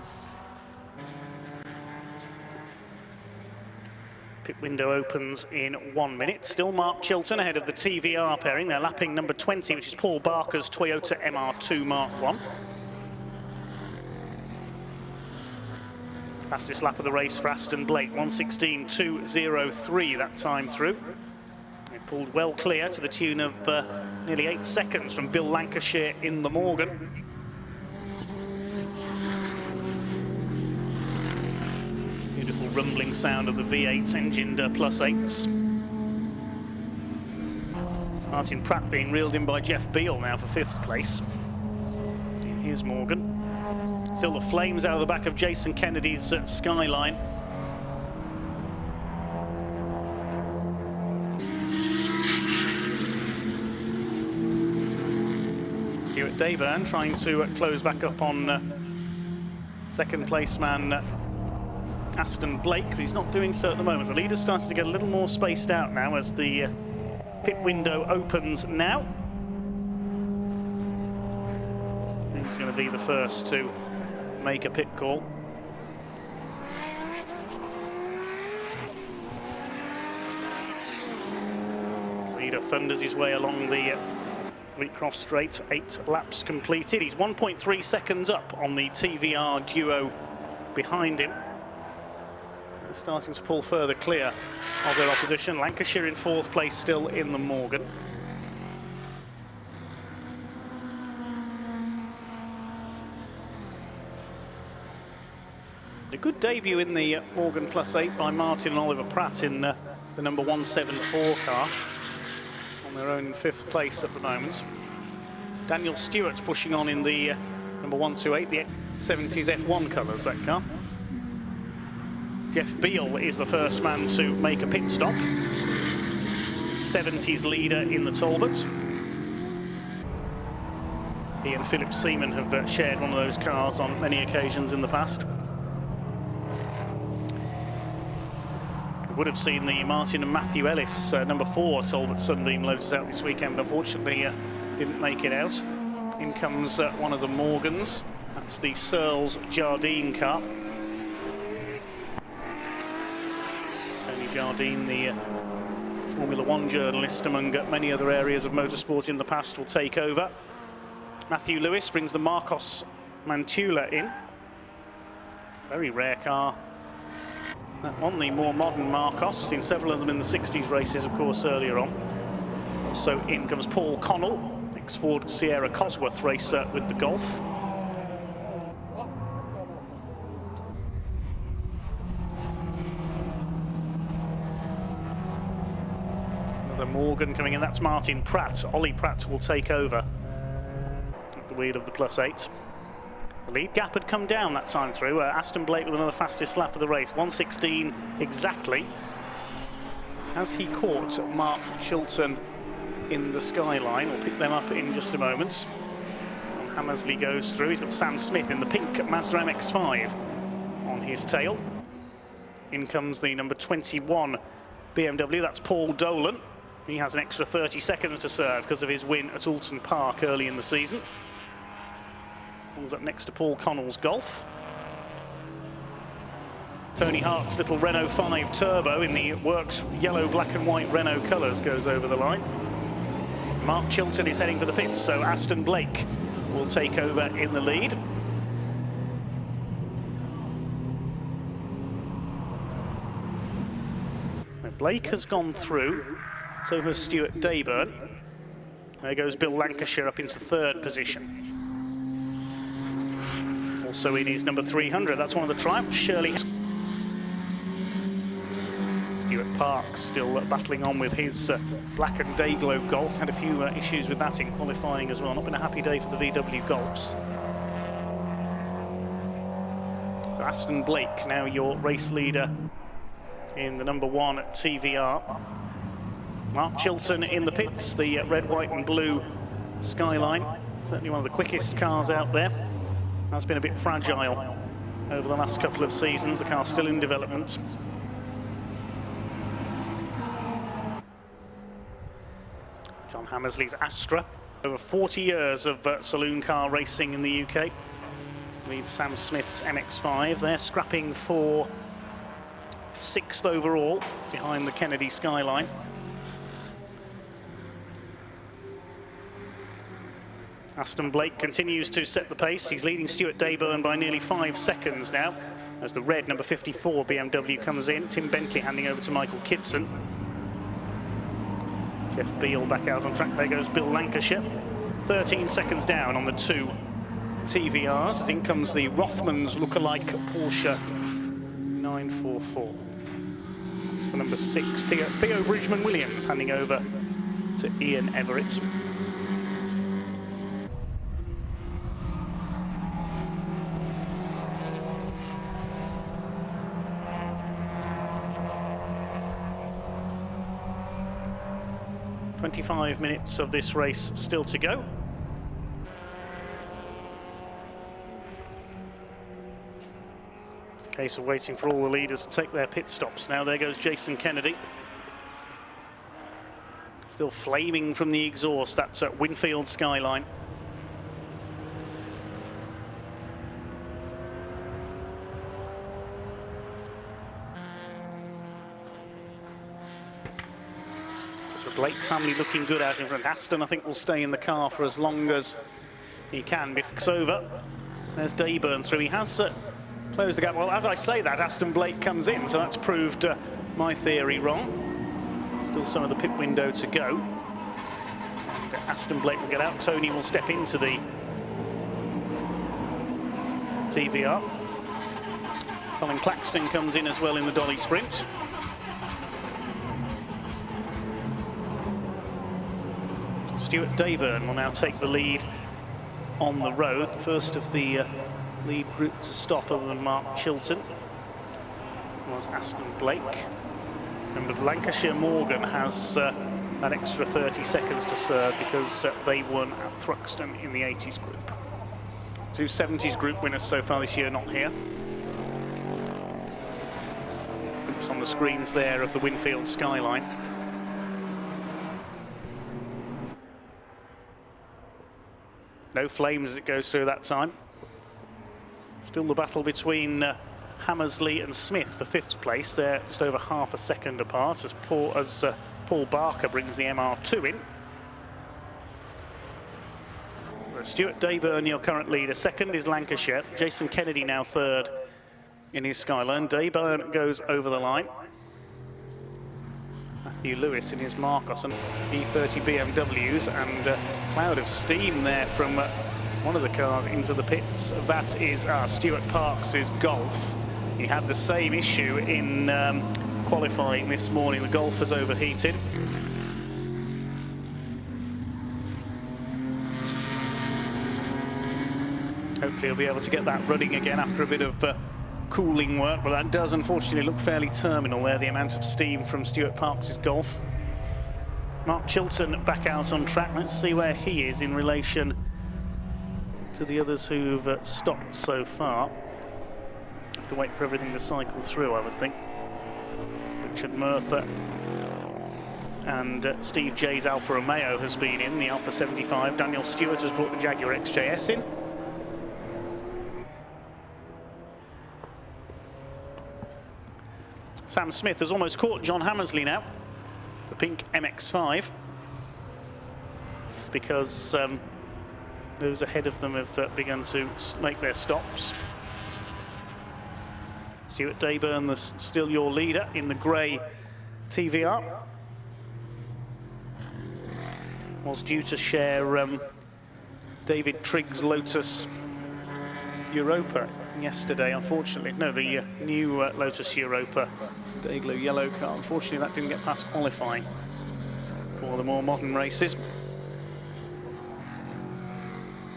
Pit window opens in 1 minute. Still Mark Chilton ahead of the TVR pairing. They're lapping number 20, which is Paul Barker's Toyota MR2 Mark 1. Fastest lap of the race for Aston Blake, 1:16.203 that time through. It pulled well clear to the tune of nearly 8 seconds from Bill Lancashire in the Morgan. Beautiful rumbling sound of the V8 engined +8s. Martin Pratt being reeled in by Jeff Beale now for 5th place in his Morgan. Still the flames out of the back of Jason Kennedy's Skyline. Stuart Dayburn trying to close back up on second place man Aston Blake, but he's not doing so at the moment. The leader's starting to get a little more spaced out now as the pit window opens now. Who's going to be the first to make a pit call? Leader thunders his way along the Wheatcroft Straight, 8 laps completed. He's 1.3 seconds up on the TVR duo behind him. They're starting to pull further clear of their opposition. Lancashire in 4th place still in the Morgan. A good debut in the Morgan +8 by Martin and Oliver Pratt in the number 174 car. On their own in 5th place at the moment. Daniel Stewart's pushing on in the number 128, the 70s F1 colours, that car. Jeff Beale is the first man to make a pit stop. 70s leader in the Talbot. He and Philip Seaman have shared one of those cars on many occasions in the past. Would have seen the Martin and Matthew Ellis number 4 Talbot Sunbeam Lotus out this weekend, but unfortunately didn't make it out. In comes one of the Morgans. That's the Searles Jardine car. Tony Jardine, the Formula 1 journalist among many other areas of motorsport in the past, will take over. Matthew Lewis brings the Marcos Mantula in. Very rare car. That one, the more modern Marcos. We've seen several of them in the 60s races, of course, earlier on. Also in comes Paul Connell, ex-Ford Sierra Cosworth racer with the Golf. Another Morgan coming in, that's Martin Pratt. Ollie Pratt will take over at the wheel of the +8. The lead gap had come down that time through. Aston Blake with another fastest lap of the race, 1:16 exactly. As he caught Mark Chilton in the Skyline, we'll pick them up in just a moment. Hammersley goes through. He's got Sam Smith in the pink Mazda MX-5 on his tail. In comes the number 21 BMW, that's Paul Dolan. He has an extra 30 seconds to serve because of his win at Alton Park early in the season. Pulls up next to Paul Connell's Golf. Tony Hart's little Renault 5 Turbo in the works yellow, black and white Renault colours goes over the line. Mark Chilton is heading for the pits, so Aston Blake will take over in the lead. Now Blake has gone through, so has Stuart Dayburn. There goes Bill Lancashire up into third position. Also in his number 300, that's one of the Triumphs, Shirley. Stuart Parks still battling on with his black and Dayglow Golf. Had a few issues with that in qualifying as well. Not been a happy day for the VW Golfs. So Aston Blake, now your race leader in the number 1 TVR. Mark Chilton in the pits, the red, white and blue Skyline. Certainly one of the quickest cars out there. Has been a bit fragile over the last couple of seasons. The car's still in development. John Hammersley's Astra. Over 40 years of saloon car racing in the UK. Leads Sam Smith's MX-5. They're scrapping for 6th overall behind the Kennedy Skyline. Aston Blake continues to set the pace. He's leading Stuart Dayburn by nearly 5 seconds now as the red number 54 BMW comes in. Tim Bentley handing over to Michael Kidson. Jeff Beale back out on track. There goes Bill Lancashire. 13 seconds down on the 2 TVRs. In comes the Rothmans lookalike Porsche 944. It's the number 6, Theo Bridgman Williams handing over to Ian Everett. "25 minutes of this race still to go. It's a case of waiting for all the leaders to take their pit stops. Now there goes Jason Kennedy. Still flaming from the exhaust. That's at Winfield Skyline. Blake family looking good out in front. Aston, I think, will stay in the car for as long as he can. Bif's over. There's Dayburn through. He has closed the gap. Well, as I say that, Aston Blake comes in, so that's proved my theory wrong. Still some of the pit window to go. And Aston Blake will get out. Tony will step into the TVR. Colin Claxton comes in as well in the Dolly Sprint. Stuart Dayburn will now take the lead on the road. The first of the lead group to stop, other than Mark Chilton, was Aston Blake. And Lancashire Morgan has an extra 30 seconds to serve because they won at Thruxton in the 80s group. 2 70s group winners so far this year not here. Groups on the screens there of the Winfield Skyline. No flames as it goes through that time. Still the battle between Hammersley and Smith for 5th place. They're just over half a second apart as Paul Barker brings the MR2 in. Stuart Dayburn, your current leader. 2nd is Lancashire. Jason Kennedy now 3rd in his Skyline. Dayburn goes over the line. Matthew Lewis in his Marcos and E30 BMWs, and a cloud of steam there from one of the cars into the pits. That is Stuart Parks' Golf. He had the same issue in qualifying this morning. The Golf has overheated. Hopefully he'll be able to get that running again after a bit of cooling work, but that does unfortunately look fairly terminal there, the amount of steam from Stuart Parks' Golf. Mark Chilton back out on track. Let's see where he is in relation to the others who've stopped so far. Have to wait for everything to cycle through, I would think. Richard Murtha and Steve J's Alfa Romeo has been in, the Alfa 75. Daniel Stewart has brought the Jaguar XJS in. Sam Smith has almost caught John Hammersley now, the pink MX-5. It's because those ahead of them have begun to make their stops. Stuart Dayburn, still your leader in the grey TVR. Was due to share David Trigg's Lotus Europa yesterday, unfortunately. No, the new Lotus Europa Dayglow yellow car. Unfortunately, that didn't get past qualifying for the more modern races.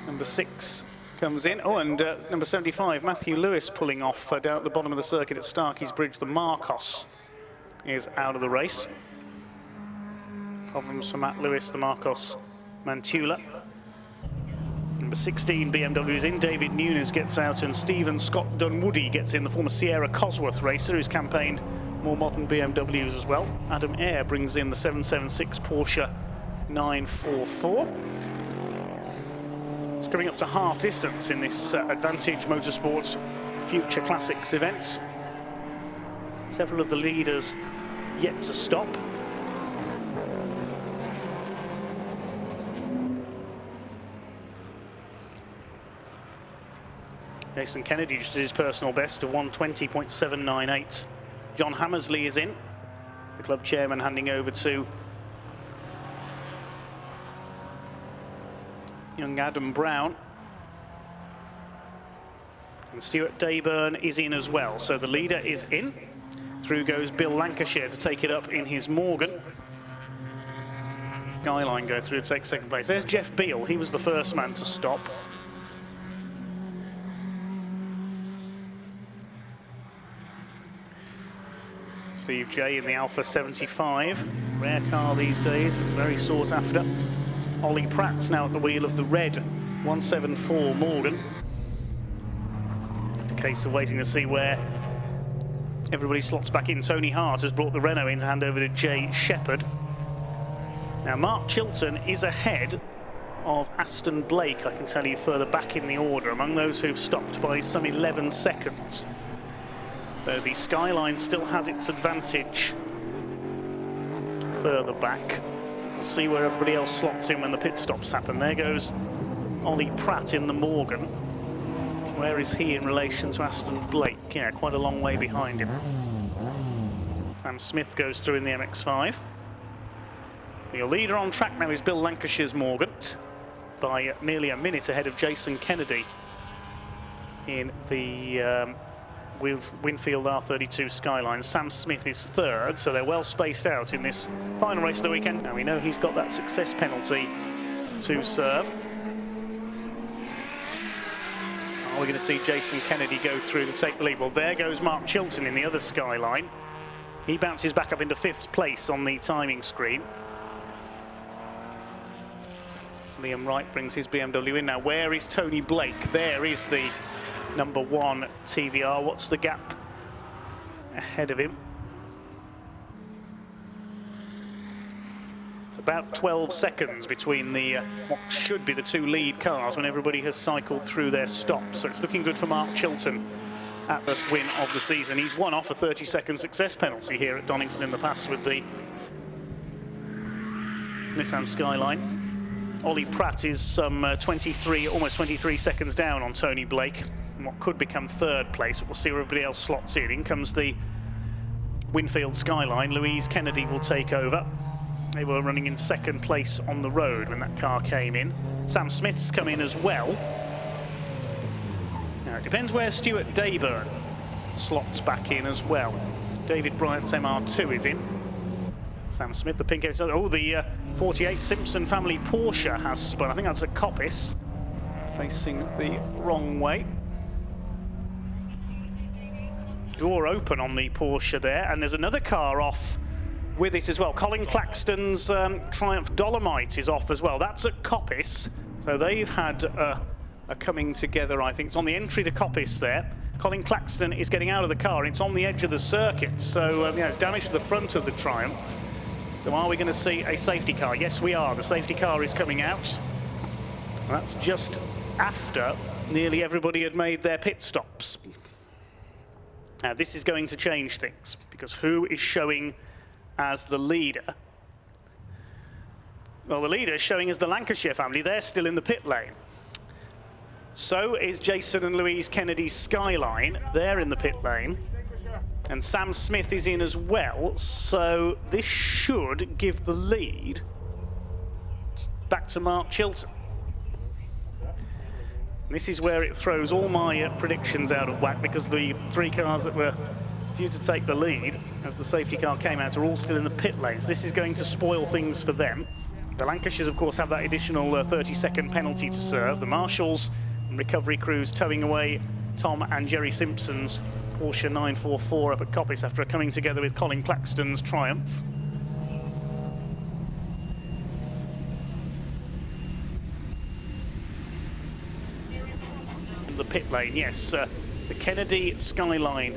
Number 6 comes in. Oh, and number 75, Matthew Lewis, pulling off down at the bottom of the circuit at Starkey's Bridge. The Marcos is out of the race. Problems for Matt Lewis, the Marcos Mantula. Number 16, BMW is in. David Nunes gets out, and Stephen Scott Dunwoody gets in, the former Sierra Cosworth racer who's campaigned more modern BMWs as well. Adam Eyre brings in the 776 Porsche 944. It's coming up to half distance in this Advantage Motorsports Future Classics event. Several of the leaders yet to stop. Jason Kennedy just did his personal best of 120.798. John Hammersley is in. The club chairman handing over to young Adam Brown. And Stuart Dayburn is in as well. So the leader is in. Through goes Bill Lancashire to take it up in his Morgan. Skyline go through to take second place. There's Jeff Beale. He was the first man to stop. Steve J in the Alfa 75. Rare car these days, very sought after. Ollie Pratt's now at the wheel of the red 174 Morgan. It's a case of waiting to see where everybody slots back in. Tony Hart has brought the Renault in to hand over to Jay Shepherd. Now Mark Chilton is ahead of Aston Blake, I can tell you, further back in the order, among those who've stopped by some 11 seconds. So the Skyline still has its advantage further back. We'll see where everybody else slots in when the pit stops happen. There goes Ollie Pratt in the Morgan. Where is he in relation to Aston Blake? Yeah, quite a long way behind him. Sam Smith goes through in the MX-5. Your leader on track now is Bill Lancashire's Morgan, by nearly a minute ahead of Jason Kennedy in the Winfield R32 Skyline. Sam Smith is third, so they're well spaced out in this final race of the weekend. Now we know he's got that success penalty to serve. Are we going to see Jason Kennedy go through to take the lead? Well, there goes Mark Chilton in the other Skyline. He bounces back up into 5th place on the timing screen. Liam Wright brings his BMW in. Now, where is Tony Blake? There is the number 1 TVR. What's the gap ahead of him? It's about 12 seconds between the what should be the 2 lead cars when everybody has cycled through their stops. So it's looking good for Mark Chilton at first win of the season. He's won off a 30-second success penalty here at Donington in the past with the Nissan Skyline. Ollie Pratt is some almost 23 seconds down on Tony Blake in what could become 3rd place. We'll see where everybody else slots in. In comes the Winfield Skyline. Louise Kennedy will take over. They were running in 2nd place on the road when that car came in. Sam Smith's come in as well. Now it depends where Stuart Dayburn slots back in as well. David Bryant's MR2 is in. Sam Smith, the pink. Oh, the 48 Simpson family Porsche has spun. I think that's a Coppice facing the wrong way. Door open on the Porsche there, and there's another car off with it as well. Colin Claxton's Triumph Dolomite is off as well. That's at Coppice, so they've had a are coming together, I think. It's on the entry to Coppice there. Colin Claxton is getting out of the car. It's on the edge of the circuit, so yeah, it's damage to the front of the Triumph. So are we going to see a safety car? Yes, we are. The safety car is coming out. That's just after nearly everybody had made their pit stops. Now, this is going to change things, because who is showing as the leader? Well, the leader is showing as the Lancashire family. They're still in the pit lane. So is Jason and Louise Kennedy's Skyline. They're in the pit lane. And Sam Smith is in as well. So this should give the lead back to Mark Chilton. This is where it throws all my predictions out of whack, because the three cars that were due to take the lead as the safety car came out are all still in the pit lanes. This is going to spoil things for them. The Lancashires, of course, have that additional 30-second penalty to serve. The Marshals and recovery crews towing away Tom and Jerry Simpson's Porsche 944 up at Coppice after coming together with Colin Claxton's Triumph. The pit lane, yes, the Kennedy Skyline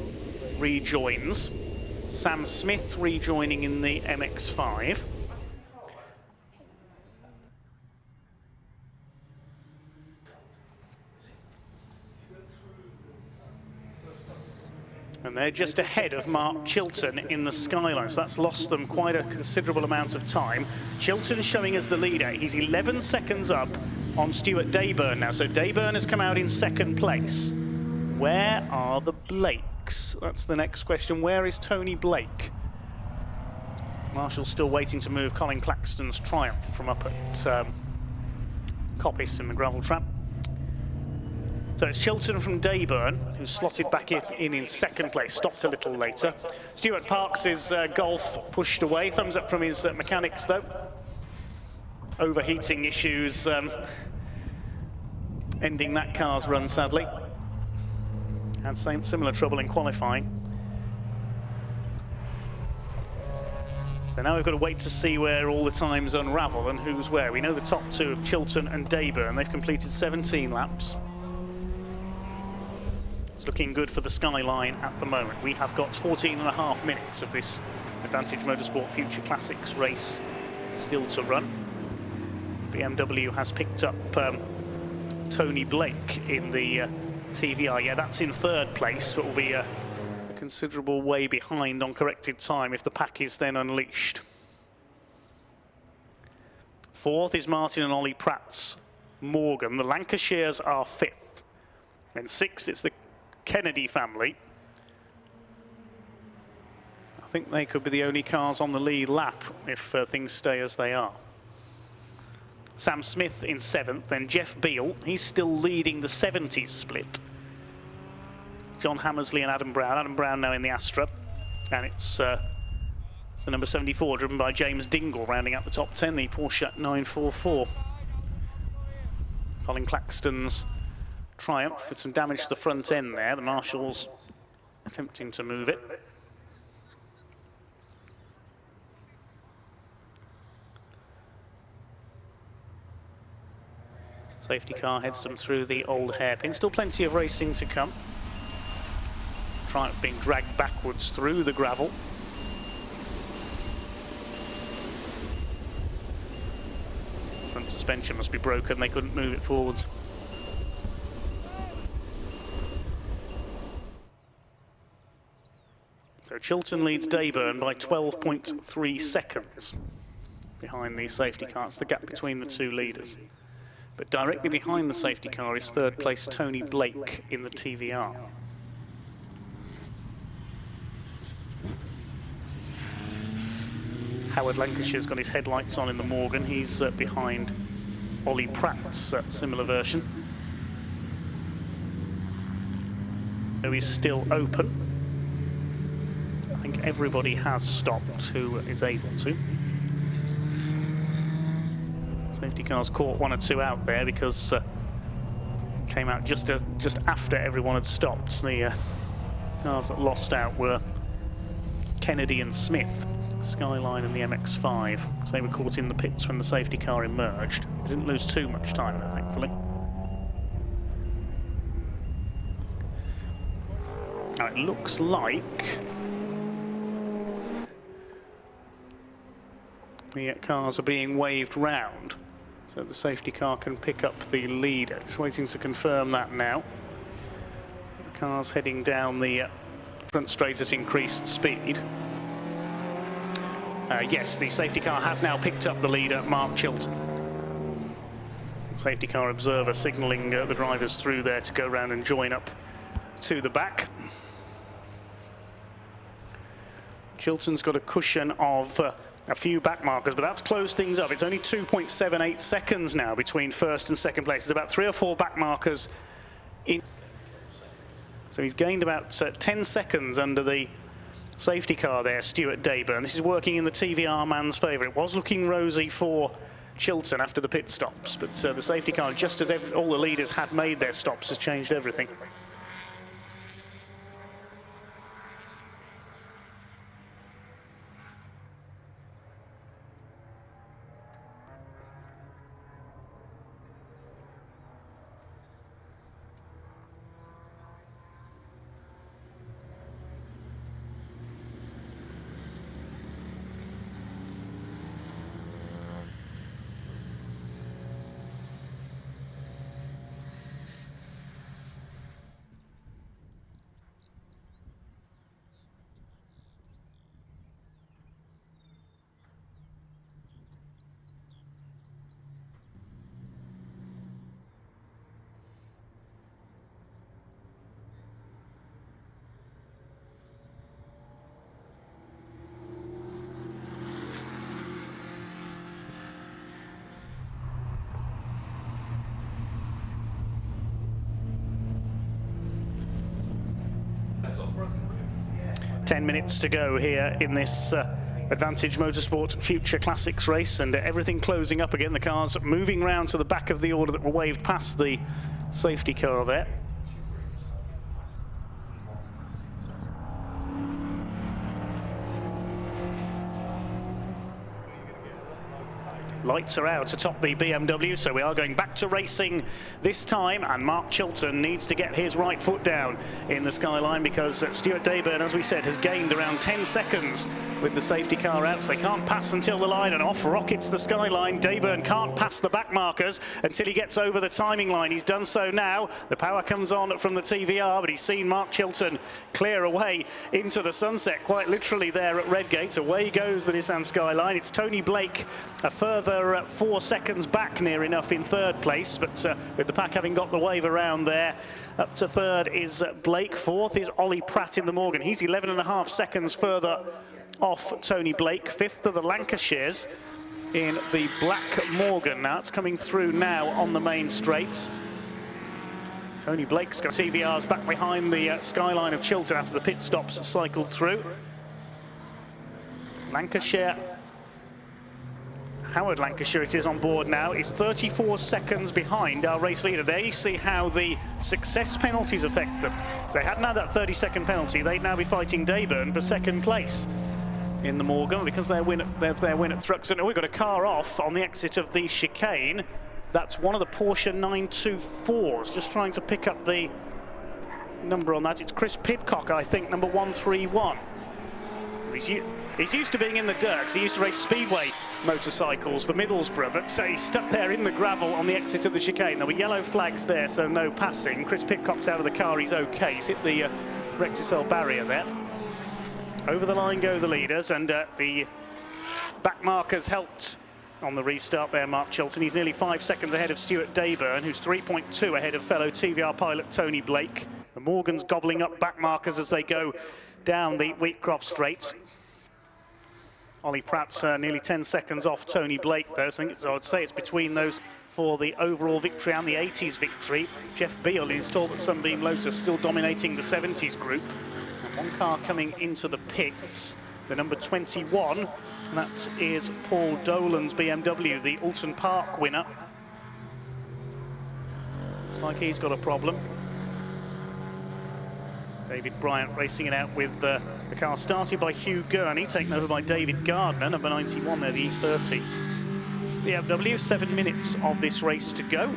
rejoins. Sam Smith rejoining in the MX-5. And they're just ahead of Mark Chilton in the Skyline, so that's lost them quite a considerable amount of time. Chilton showing as the leader. He's 11 seconds up on Stuart Dayburn now, so Dayburn has come out in second place. Where are the Blakes? That's the next question. Where is Tony Blake? Marshall's still waiting to move Colin Claxton's Triumph from up at Coppice in the gravel trap. So it's Chilton from Dayburn, who's slotted back in second place, stopped a little later. Stuart Parks' Golf pushed away. Thumbs up from his mechanics, though. Overheating issues ending that car's run, sadly. Had similar trouble in qualifying. So now we've got to wait to see where all the times unravel and who's where. We know the top two of Chilton and Dayburn. They've completed 17 laps. It's looking good for the Skyline at the moment. We have got 14.5 minutes of this Advantage Motorsport Future Classics race still to run. BMW has picked up Tony Blake in the TVR. Yeah, that's in third place, but will be a considerable way behind on corrected time if the pack is then unleashed. Fourth is Martin and Ollie Pratt's Morgan. The Lancashires are fifth. Then sixth, it's the Kennedy family. I think they could be the only cars on the lead lap if things stay as they are. Sam Smith in seventh, then Jeff Beale. He's still leading the 70s split. John Hammersley and Adam Brown. Adam Brown now in the Astra. And it's the number 74 driven by James Dingle rounding out the top 10, the Porsche 944. Colin Claxton's Triumph with some damage to the front end there. The Marshals attempting to move it. Safety car heads them through the old hairpin. Still plenty of racing to come. Triumph being dragged backwards through the gravel. Front suspension must be broken. They couldn't move it forwards. So Chilton leads Dayburn by 12.3 seconds behind the safety car. It's the gap between the two leaders. But directly behind the safety car is third place Tony Blake in the TVR. Howard Lancashire's got his headlights on in the Morgan. He's behind Ollie Pratt's similar version. So he's still open. I think everybody has stopped who is able to. Safety cars caught one or two out there because came out just after everyone had stopped. The cars that lost out were Kennedy and Smith, Skyline and the MX-5. So they were caught in the pits when the safety car emerged. They didn't lose too much time there, thankfully. Now it looks like the cars are being waved round, so the safety car can pick up the leader. Just waiting to confirm that now. The car's heading down the front straight at increased speed. Yes, the safety car has now picked up the leader, Mark Chilton. Safety car observer signalling the drivers through there to go round and join up to the back. Chilton's got a cushion of a few back markers, but that's closed things up. It's only 2.78 seconds now between first and second place. There's about 3 or 4 back markers in. So he's gained about 10 seconds under the safety car there, Stuart Dayburn. This is working in the TVR man's favour. It was looking rosy for Chilton after the pit stops, but the safety car, just as all the leaders had made their stops, has changed everything. Ten minutes to go here in this Advantage Motorsport Future Classics race, and everything closing up again. The cars moving round to the back of the order that were waved past the safety car there. Lights are out atop the BMW, so we are going back to racing this time, and Mark Chilton needs to get his right foot down in the skyline, because Stuart Dayburn, as we said, has gained around 10 seconds with the safety car out, so they can't pass until the line, and off rockets the skyline. Dayburn can't pass the back markers until he gets over the timing line. He's done so now. The power comes on from the TVR, but he's seen Mark Chilton clear away into the sunset, quite literally there at Redgate. Away goes the Nissan Skyline. It's Tony Blake a further 4 seconds back near enough in third place, but with the pack having got the wave around there, up to third is Blake. Fourth is Ollie Pratt in the Morgan. He's 11.5 seconds further off Tony Blake. Fifth are the Lancashires in the black Morgan. Now it's coming through now on the main straight. Tony Blake's got TVR's back behind the skyline of Chilton after the pit stops cycled through. Lancashire, Howard Lancashire it is on board now, is 34 seconds behind our race leader. There you see how the success penalties affect them. If they hadn't had that 30-second penalty, they'd now be fighting Dayburn for second place in the Morgan, because their win at Thruxton. We've got a car off on the exit of the chicane. That's one of the Porsche 924s, just trying to pick up the number on that. It's Chris Pidcock, I think, number 131. He's used to being in the dirt, because he used to race speedway motorcycles for Middlesbrough, but he's stuck there in the gravel on the exit of the chicane. There were yellow flags there, so no passing. Chris Pidcock's out of the car, he's okay. He's hit the recticel barrier there. Over the line go the leaders, and the back markers helped on the restart there, Mark Chilton. He's nearly 5 seconds ahead of Stuart Dayburn, who's 3.2 ahead of fellow TVR pilot Tony Blake. The Morgan's gobbling up back markers as they go down the Wheatcroft straights. Ollie Pratt's nearly 10 seconds off Tony Blake, though, so I would say it's between those for the overall victory and the 80s victory. Jeff Beale is told that Sunbeam Lotus still dominating the 70s group. And one car coming into the pits, the number 21, and that is Paul Dolan's BMW, the Alton Park winner. Looks like he's got a problem. David Bryant racing it out with the car started by Hugh Gurney, taken over by David Gardner, number 91 there, the E30. BMW, 7 minutes of this race to go.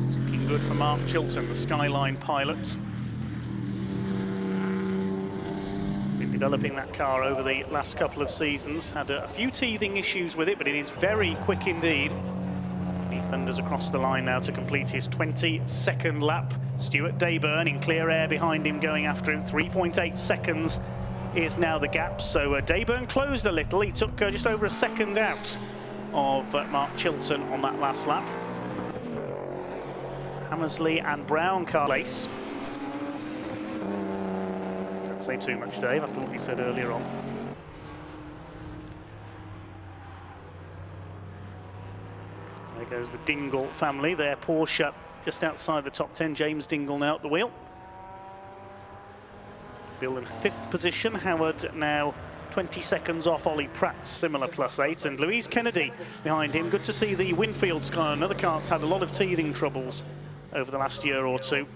It's looking good for Mark Chilton, the Skyline pilot. developing that car over the last couple of seasons. Had a few teething issues with it, but it is very quick indeed. He thunders across the line now to complete his 22nd lap. Stuart Dayburn in clear air behind him, going after him. 3.8 seconds is now the gap. So Dayburn closed a little. He took just over a second out of Mark Chilton on that last lap. Hammersley and Brown car race. Don't say too much, Dave, after what we said earlier on. There goes the Dingle family, their Porsche just outside the top 10. James Dingle now at the wheel. Bill in 5th position. Howard now 20 seconds off Ollie Pratt's similar +8, and Louise Kennedy behind him. Good to see the Winfield Sky, another car that's had a lot of teething troubles over the last year or two.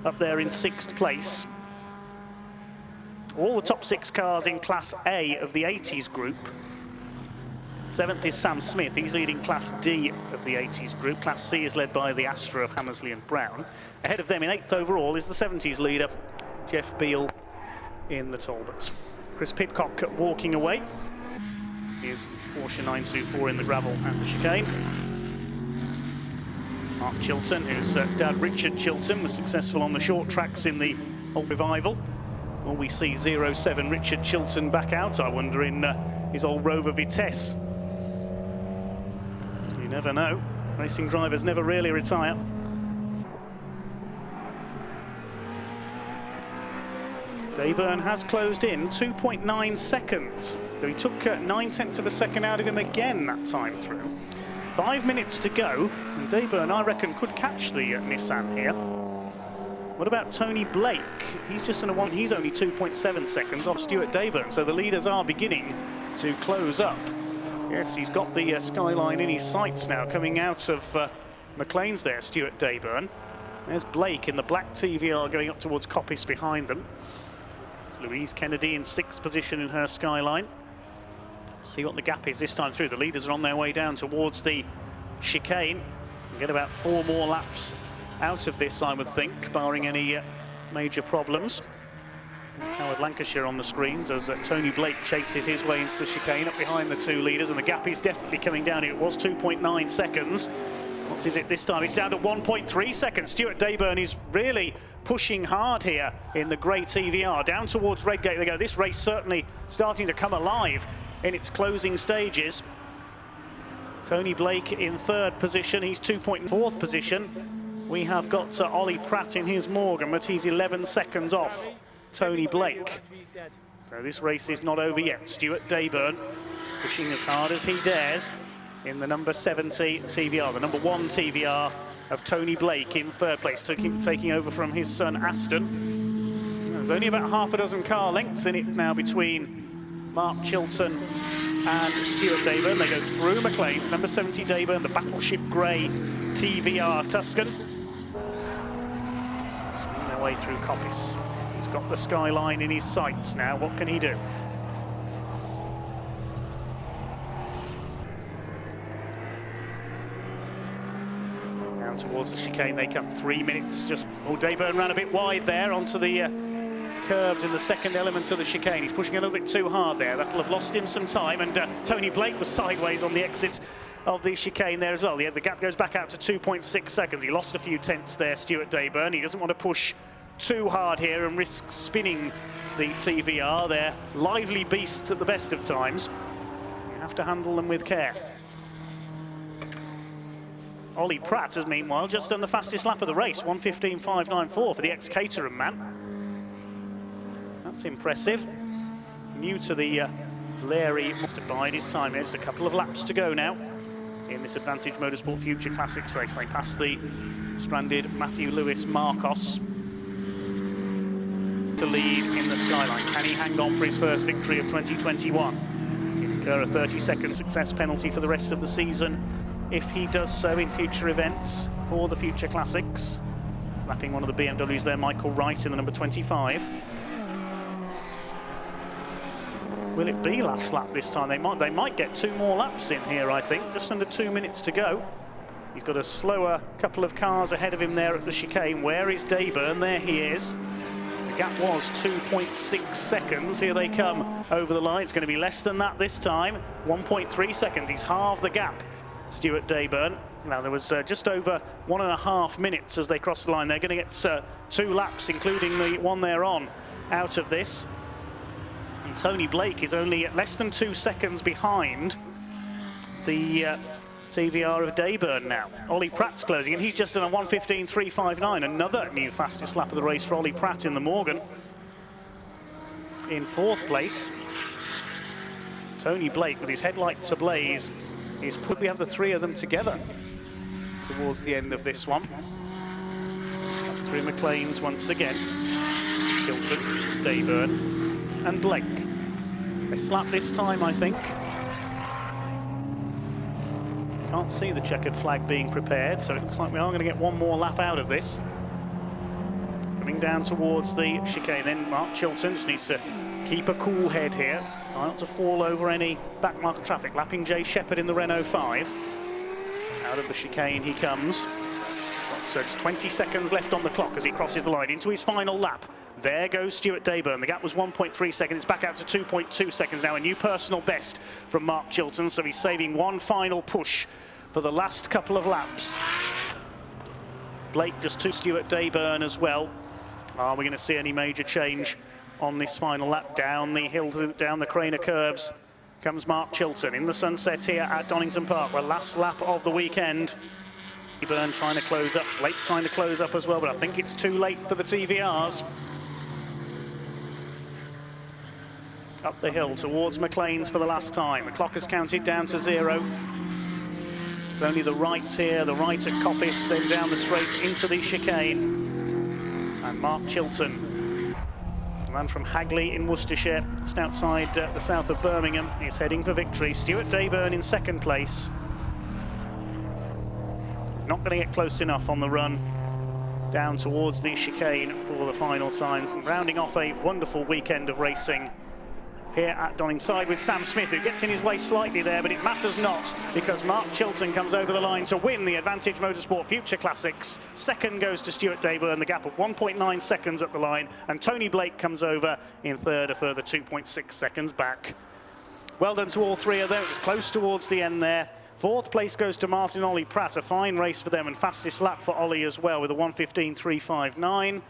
Up there in 6th place. All the top 6 cars in Class A of the 80s group. 7th is Sam Smith, he's leading Class D of the 80s group. Class C is led by the Astra of Hammersley and Brown. Ahead of them in 8th overall is the 70s leader, Jeff Beale in the Talbots. Chris Pidcock walking away. Here's Porsche 924 in the gravel and the chicane. Mark Chilton, whose dad Richard Chilton was successful on the short tracks in the old revival. Will we see 07 Richard Chilton back out, I wonder, in his old Rover Vitesse? You never know. Racing drivers never really retire. Dayburn has closed in 2.9 seconds. So he took 9/10 of a second out of him again that time through. 5 minutes to go, and Dayburn, I reckon, could catch the Nissan here. What about Tony Blake? He's just in a one. He's only 2.7 seconds off Stuart Dayburn, so the leaders are beginning to close up. Yes, he's got the skyline in his sights now, coming out of McLean's there, Stuart Dayburn. There's Blake in the black TVR going up towards Coppice behind them. It's Louise Kennedy in 6th position in her skyline. See what the gap is this time through. The leaders are on their way down towards the chicane. We'll get about 4 more laps out of this, I would think, barring any major problems. There's Howard Lancashire on the screens as Tony Blake chases his way into the chicane up behind the 2 leaders, and the gap is definitely coming down. It was 2.9 seconds. What is it this time? It's down to 1.3 seconds. Stuart Dayburn is really pushing hard here in the grey TVR. Down towards Redgate they go. This race certainly starting to come alive in its closing stages. Tony Blake in 3rd position. He's 2.4th position. We have got Ollie Pratt in his Morgan, but he's 11 seconds off Tony Blake. So this race is not over yet. Stuart Dayburn pushing as hard as he dares in the number 70 TVR, the number 1 TVR of Tony Blake in 3rd place, taking over from his son Aston. There's only about half a dozen car lengths in it now between Mark Chilton and Stuart Dayburn. They go through McLean's, number 70 Dayburn, the Battleship Grey TVR Tuscan. Swing their way through Coppice. He's got the skyline in his sights now. What can he do? Down towards the chicane they come. 3 minutes just. Oh, Dayburn ran a bit wide there onto the curbs in the second element of the chicane. He's pushing a little bit too hard there. That'll have lost him some time, and Tony Blake was sideways on the exit of the chicane there as well. The gap goes back out to 2.6 seconds. He lost a few tenths there, Stuart Dayburn. He doesn't want to push too hard here and risk spinning the TVR. They're lively beasts at the best of times. You have to handle them with care. Ollie Pratt has meanwhile just done the fastest lap of the race, 1:15.594 for the ex-Caterham man. That's impressive. New to the Larry must abide his time. There's a couple of laps to go now in this Advantage Motorsport Future Classics race. They pass the stranded Matthew Lewis Marcos to lead in the skyline. Can he hang on for his first victory of 2021? Incur a 30-second success penalty for the rest of the season if he does so in future events for the Future Classics. Lapping one of the BMWs there, Michael Wright in the number 25. Will it be last lap this time? They might get 2 more laps in here, I think. Just under 2 minutes to go. He's got a slower couple of cars ahead of him there at the chicane. Where is Dayburn? There he is. The gap was 2.6 seconds. Here they come over the line. It's going to be less than that this time. 1.3 seconds. He's halved the gap, Stuart Dayburn. Now, there was just over 1.5 minutes as they crossed the line. They're going to get 2 laps, including the one they're on, out of this. And Tony Blake is only less than 2 seconds behind the TVR of Dayburn now. Ollie Pratt's closing, and he's just done a 1:15.359. Another new fastest lap of the race for Ollie Pratt in the Morgan. In 4th place, Tony Blake with his headlights ablaze. He's put the 3 of them together towards the end of this one. 3 McLeans once again. Chilton, Dayburn and Blake. They slap this time, I think. Can't see the checkered flag being prepared, so it looks like we are going to get one more lap out of this. Coming down towards the chicane, then Mark Chilton just needs to keep a cool head here. Try not to fall over any back marker traffic. Lapping Jay Shepherd in the Renault 5. Out of the chicane he comes. So just 20 seconds left on the clock as he crosses the line into his final lap. There goes Stuart Dayburn. The gap was 1.3 seconds. It's back out to 2.2 seconds now. A new personal best from Mark Chilton. So he's saving one final push for the last couple of laps. Blake just to Stuart Dayburn as well. Are we going to see any major change on this final lap? Down the hill, down the Craner curves comes Mark Chilton in the sunset here at Donington Park. The last lap of the weekend. Dayburn trying to close up, Blake trying to close up as well, but I think it's too late for the TVRs. Up the hill towards McLean's for the last time. The clock has counted down to 0. It's only the right here, the right at Coppice, then down the straight into the chicane. And Mark Chilton, the man from Hagley in Worcestershire, just outside the south of Birmingham, is heading for victory. Stuart Dayburn in 2nd place. Not going to get close enough on the run down towards the chicane for the final time. Rounding off a wonderful weekend of racing here at Donington. Side with Sam Smith, who gets in his way slightly there, but it matters not because Mark Chilton comes over the line to win the Advantage Motorsport Future Classics. 2nd goes to Stuart Dayburn, the gap of 1.9 seconds at the line, and Tony Blake comes over in 3rd, a further 2.6 seconds back. Well done to all 3 of them. It was close towards the end there. 4th place goes to Martin Ollie Pratt, a fine race for them, and fastest lap for Ollie as well with a 1:15.359.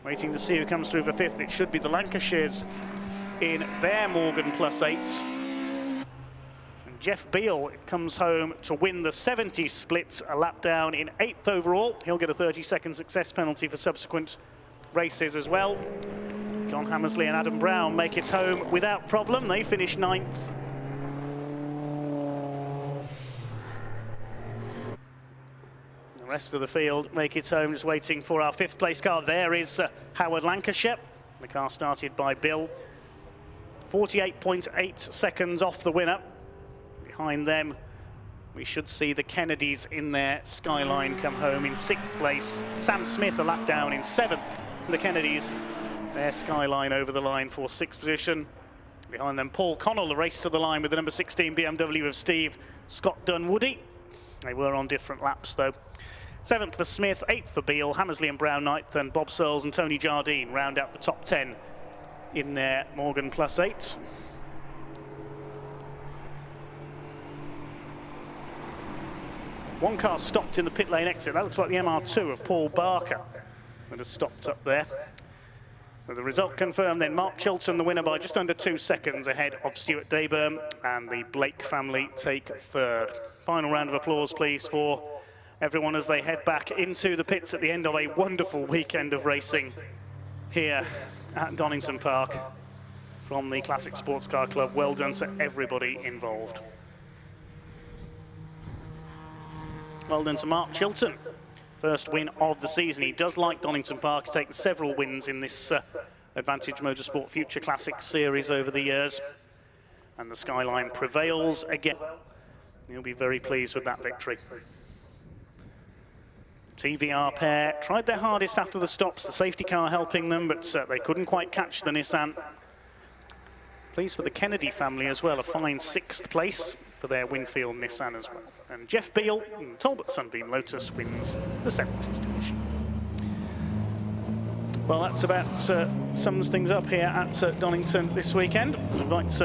Waiting to see who comes through for 5th. It should be the Lancashires in their Morgan +8. And Jeff Beale comes home to win the 70 split, a lap down in 8th overall. He'll get a 30-second success penalty for subsequent races as well. John Hammersley and Adam Brown make it home without problem. They finish 9th. The rest of the field make it home, just waiting for our 5th place car. There is Howard Lancashire. The car started by Bill. 48.8 seconds off the winner. Behind them, we should see the Kennedys in their Skyline come home in 6th place. Sam Smith a lap down in 7th. The Kennedys, their Skyline over the line for 6th position. Behind them, Paul Connell, the race to the line with the number 16 BMW of Steve Scott Dunwoody. They were on different laps though. 7th for Smith, 8th for Beale, Hammersley and Brown 9th, and Bob Searles and Tony Jardine round out the top 10 in their Morgan +8. One car stopped in the pit lane exit. That looks like the MR2 of Paul Barker that has stopped up there. With the result confirmed then, Mark Chilton the winner by just under 2 seconds ahead of Stuart Dayburn, and the Blake family take 3rd. Final round of applause please for everyone as they head back into the pits at the end of a wonderful weekend of racing here at Donington Park from the Classic Sports Car Club. Well done to everybody involved. Well done to Mark Chilton. First win of the season. He does like Donington Park. He's taken several wins in this Advantage Motorsport Future Classics series over the years. And the Skyline prevails again. He'll be very pleased with that victory. TVR pair tried their hardest after the stops, the safety car helping them, but they couldn't quite catch the Nissan. Pleased for the Kennedy family as well, a fine 6th place for their Winfield Nissan as well. And Jeff Beale in Talbot Sunbeam Lotus wins the 70s division. Well, that's about sums things up here at Donington this weekend. I invite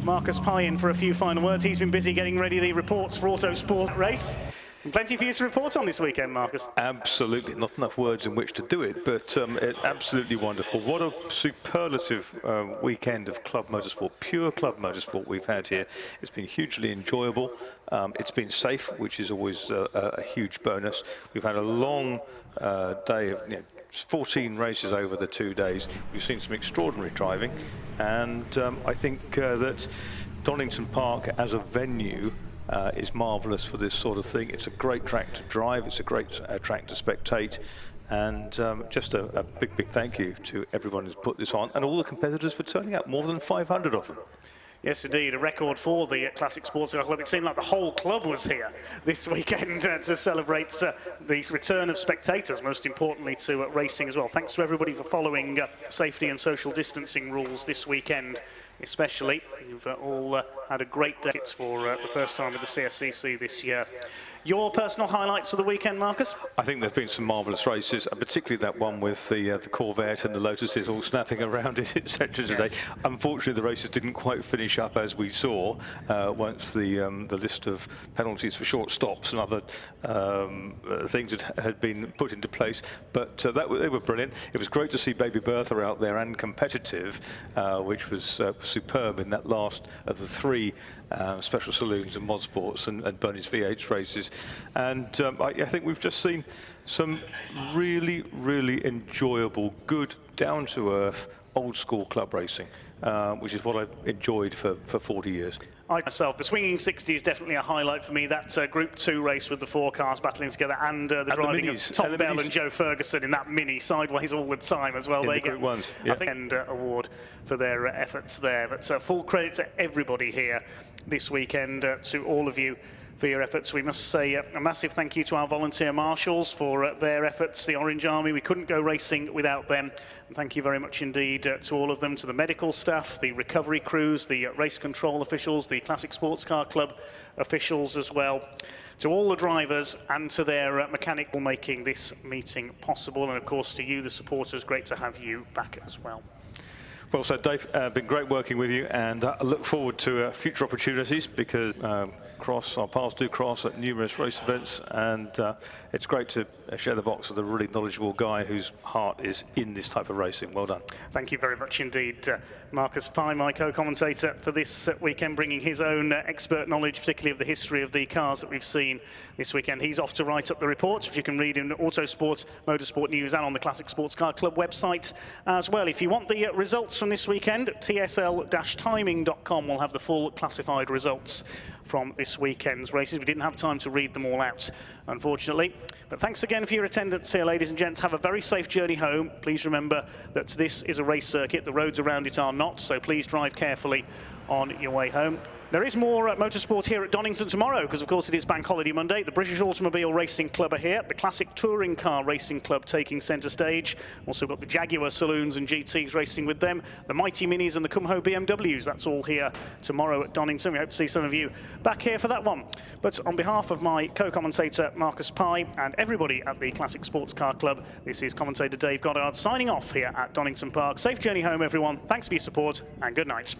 Marcus Pye in for a few final words. He's been busy getting ready the reports for Autosport race. And plenty for you to report on this weekend, Marcus. Absolutely, not enough words in which to do it, but it's absolutely wonderful. What a superlative weekend of club motorsport, pure club motorsport we've had here. It's been hugely enjoyable. It's been safe, which is always a huge bonus. We've had a long day of 14 races over the 2 days. We've seen some extraordinary driving, and I think that Donington Park as a venue is marvellous for this sort of thing. It's a great track to drive, it's a great track to spectate, and just a big thank you to everyone who's put this on, and all the competitors for turning out, more than 500 of them. Yes, indeed, a record for the Classic Sports Car Club. It seemed like the whole club was here this weekend to celebrate the return of spectators, most importantly to racing as well. Thanks to everybody for following safety and social distancing rules this weekend, especially. You've all had a great day for the first time with the CSCC this year. Your personal highlights of the weekend, Marcus? I think there's been some marvellous races, and particularly that one with the Corvette and the Lotuses all snapping around it, etc. today. Yes. Unfortunately, the races didn't quite finish up as we saw once the list of penalties for short stops and other things had been put into place. But they were brilliant. It was great to see Baby Bertha out there and competitive, which was superb in that last of the three special saloons and mod sports and Bernie's V8 races. And I think we've just seen some really enjoyable, good, down-to-earth, old-school club racing, which is what I've enjoyed for 40 years. I myself, the swinging 60 is definitely a highlight for me. That Group 2 race with the four cars battling together, and the driving of Tom Bell and Joe Ferguson in that mini sideways all the time as well. They get ones, yeah. I think an award for their efforts there. But full credit to everybody here this weekend, to all of you for your efforts. We must say a massive thank you to our volunteer marshals for their efforts, the Orange Army. We couldn't go racing without them. And thank you very much indeed to all of them, to the medical staff, the recovery crews, the race control officials, the Classic Sports Car Club officials as well, to all the drivers and to their mechanic for making this meeting possible. And of course to you, the supporters, great to have you back as well. Well said, Dave. Been great working with you, and I look forward to future opportunities, because our paths do cross at numerous race events, and it's great to share the box with a really knowledgeable guy whose heart is in this type of racing. Well done. Thank you very much indeed, Marcus Pye, my co-commentator for this weekend, bringing his own expert knowledge, particularly of the history of the cars that we've seen this weekend. He's off to write up the reports, which you can read in Autosport, Motorsport News, and on the Classic Sports Car Club website as well. If you want the results from this weekend, tsl-timing.com will have the full classified results from this weekend's races. We didn't have time to read them all out, unfortunately. But thanks again for your attendance here, ladies and gents. Have a very safe journey home. Please remember that this is a race circuit. The roads around it are not, so please drive carefully on your way home. There is more motorsport here at Donington tomorrow, because of course it is Bank Holiday Monday. The British Automobile Racing Club are here. The Classic Touring Car Racing Club taking centre stage. Also got the Jaguar Saloons and GTs racing with them. The Mighty Minis and the Kumho BMWs. That's all here tomorrow at Donington. We hope to see some of you back here for that one. But on behalf of my co-commentator Marcus Pye and everybody at the Classic Sports Car Club, this is commentator Dave Goddard signing off here at Donington Park. Safe journey home, everyone. Thanks for your support and good night.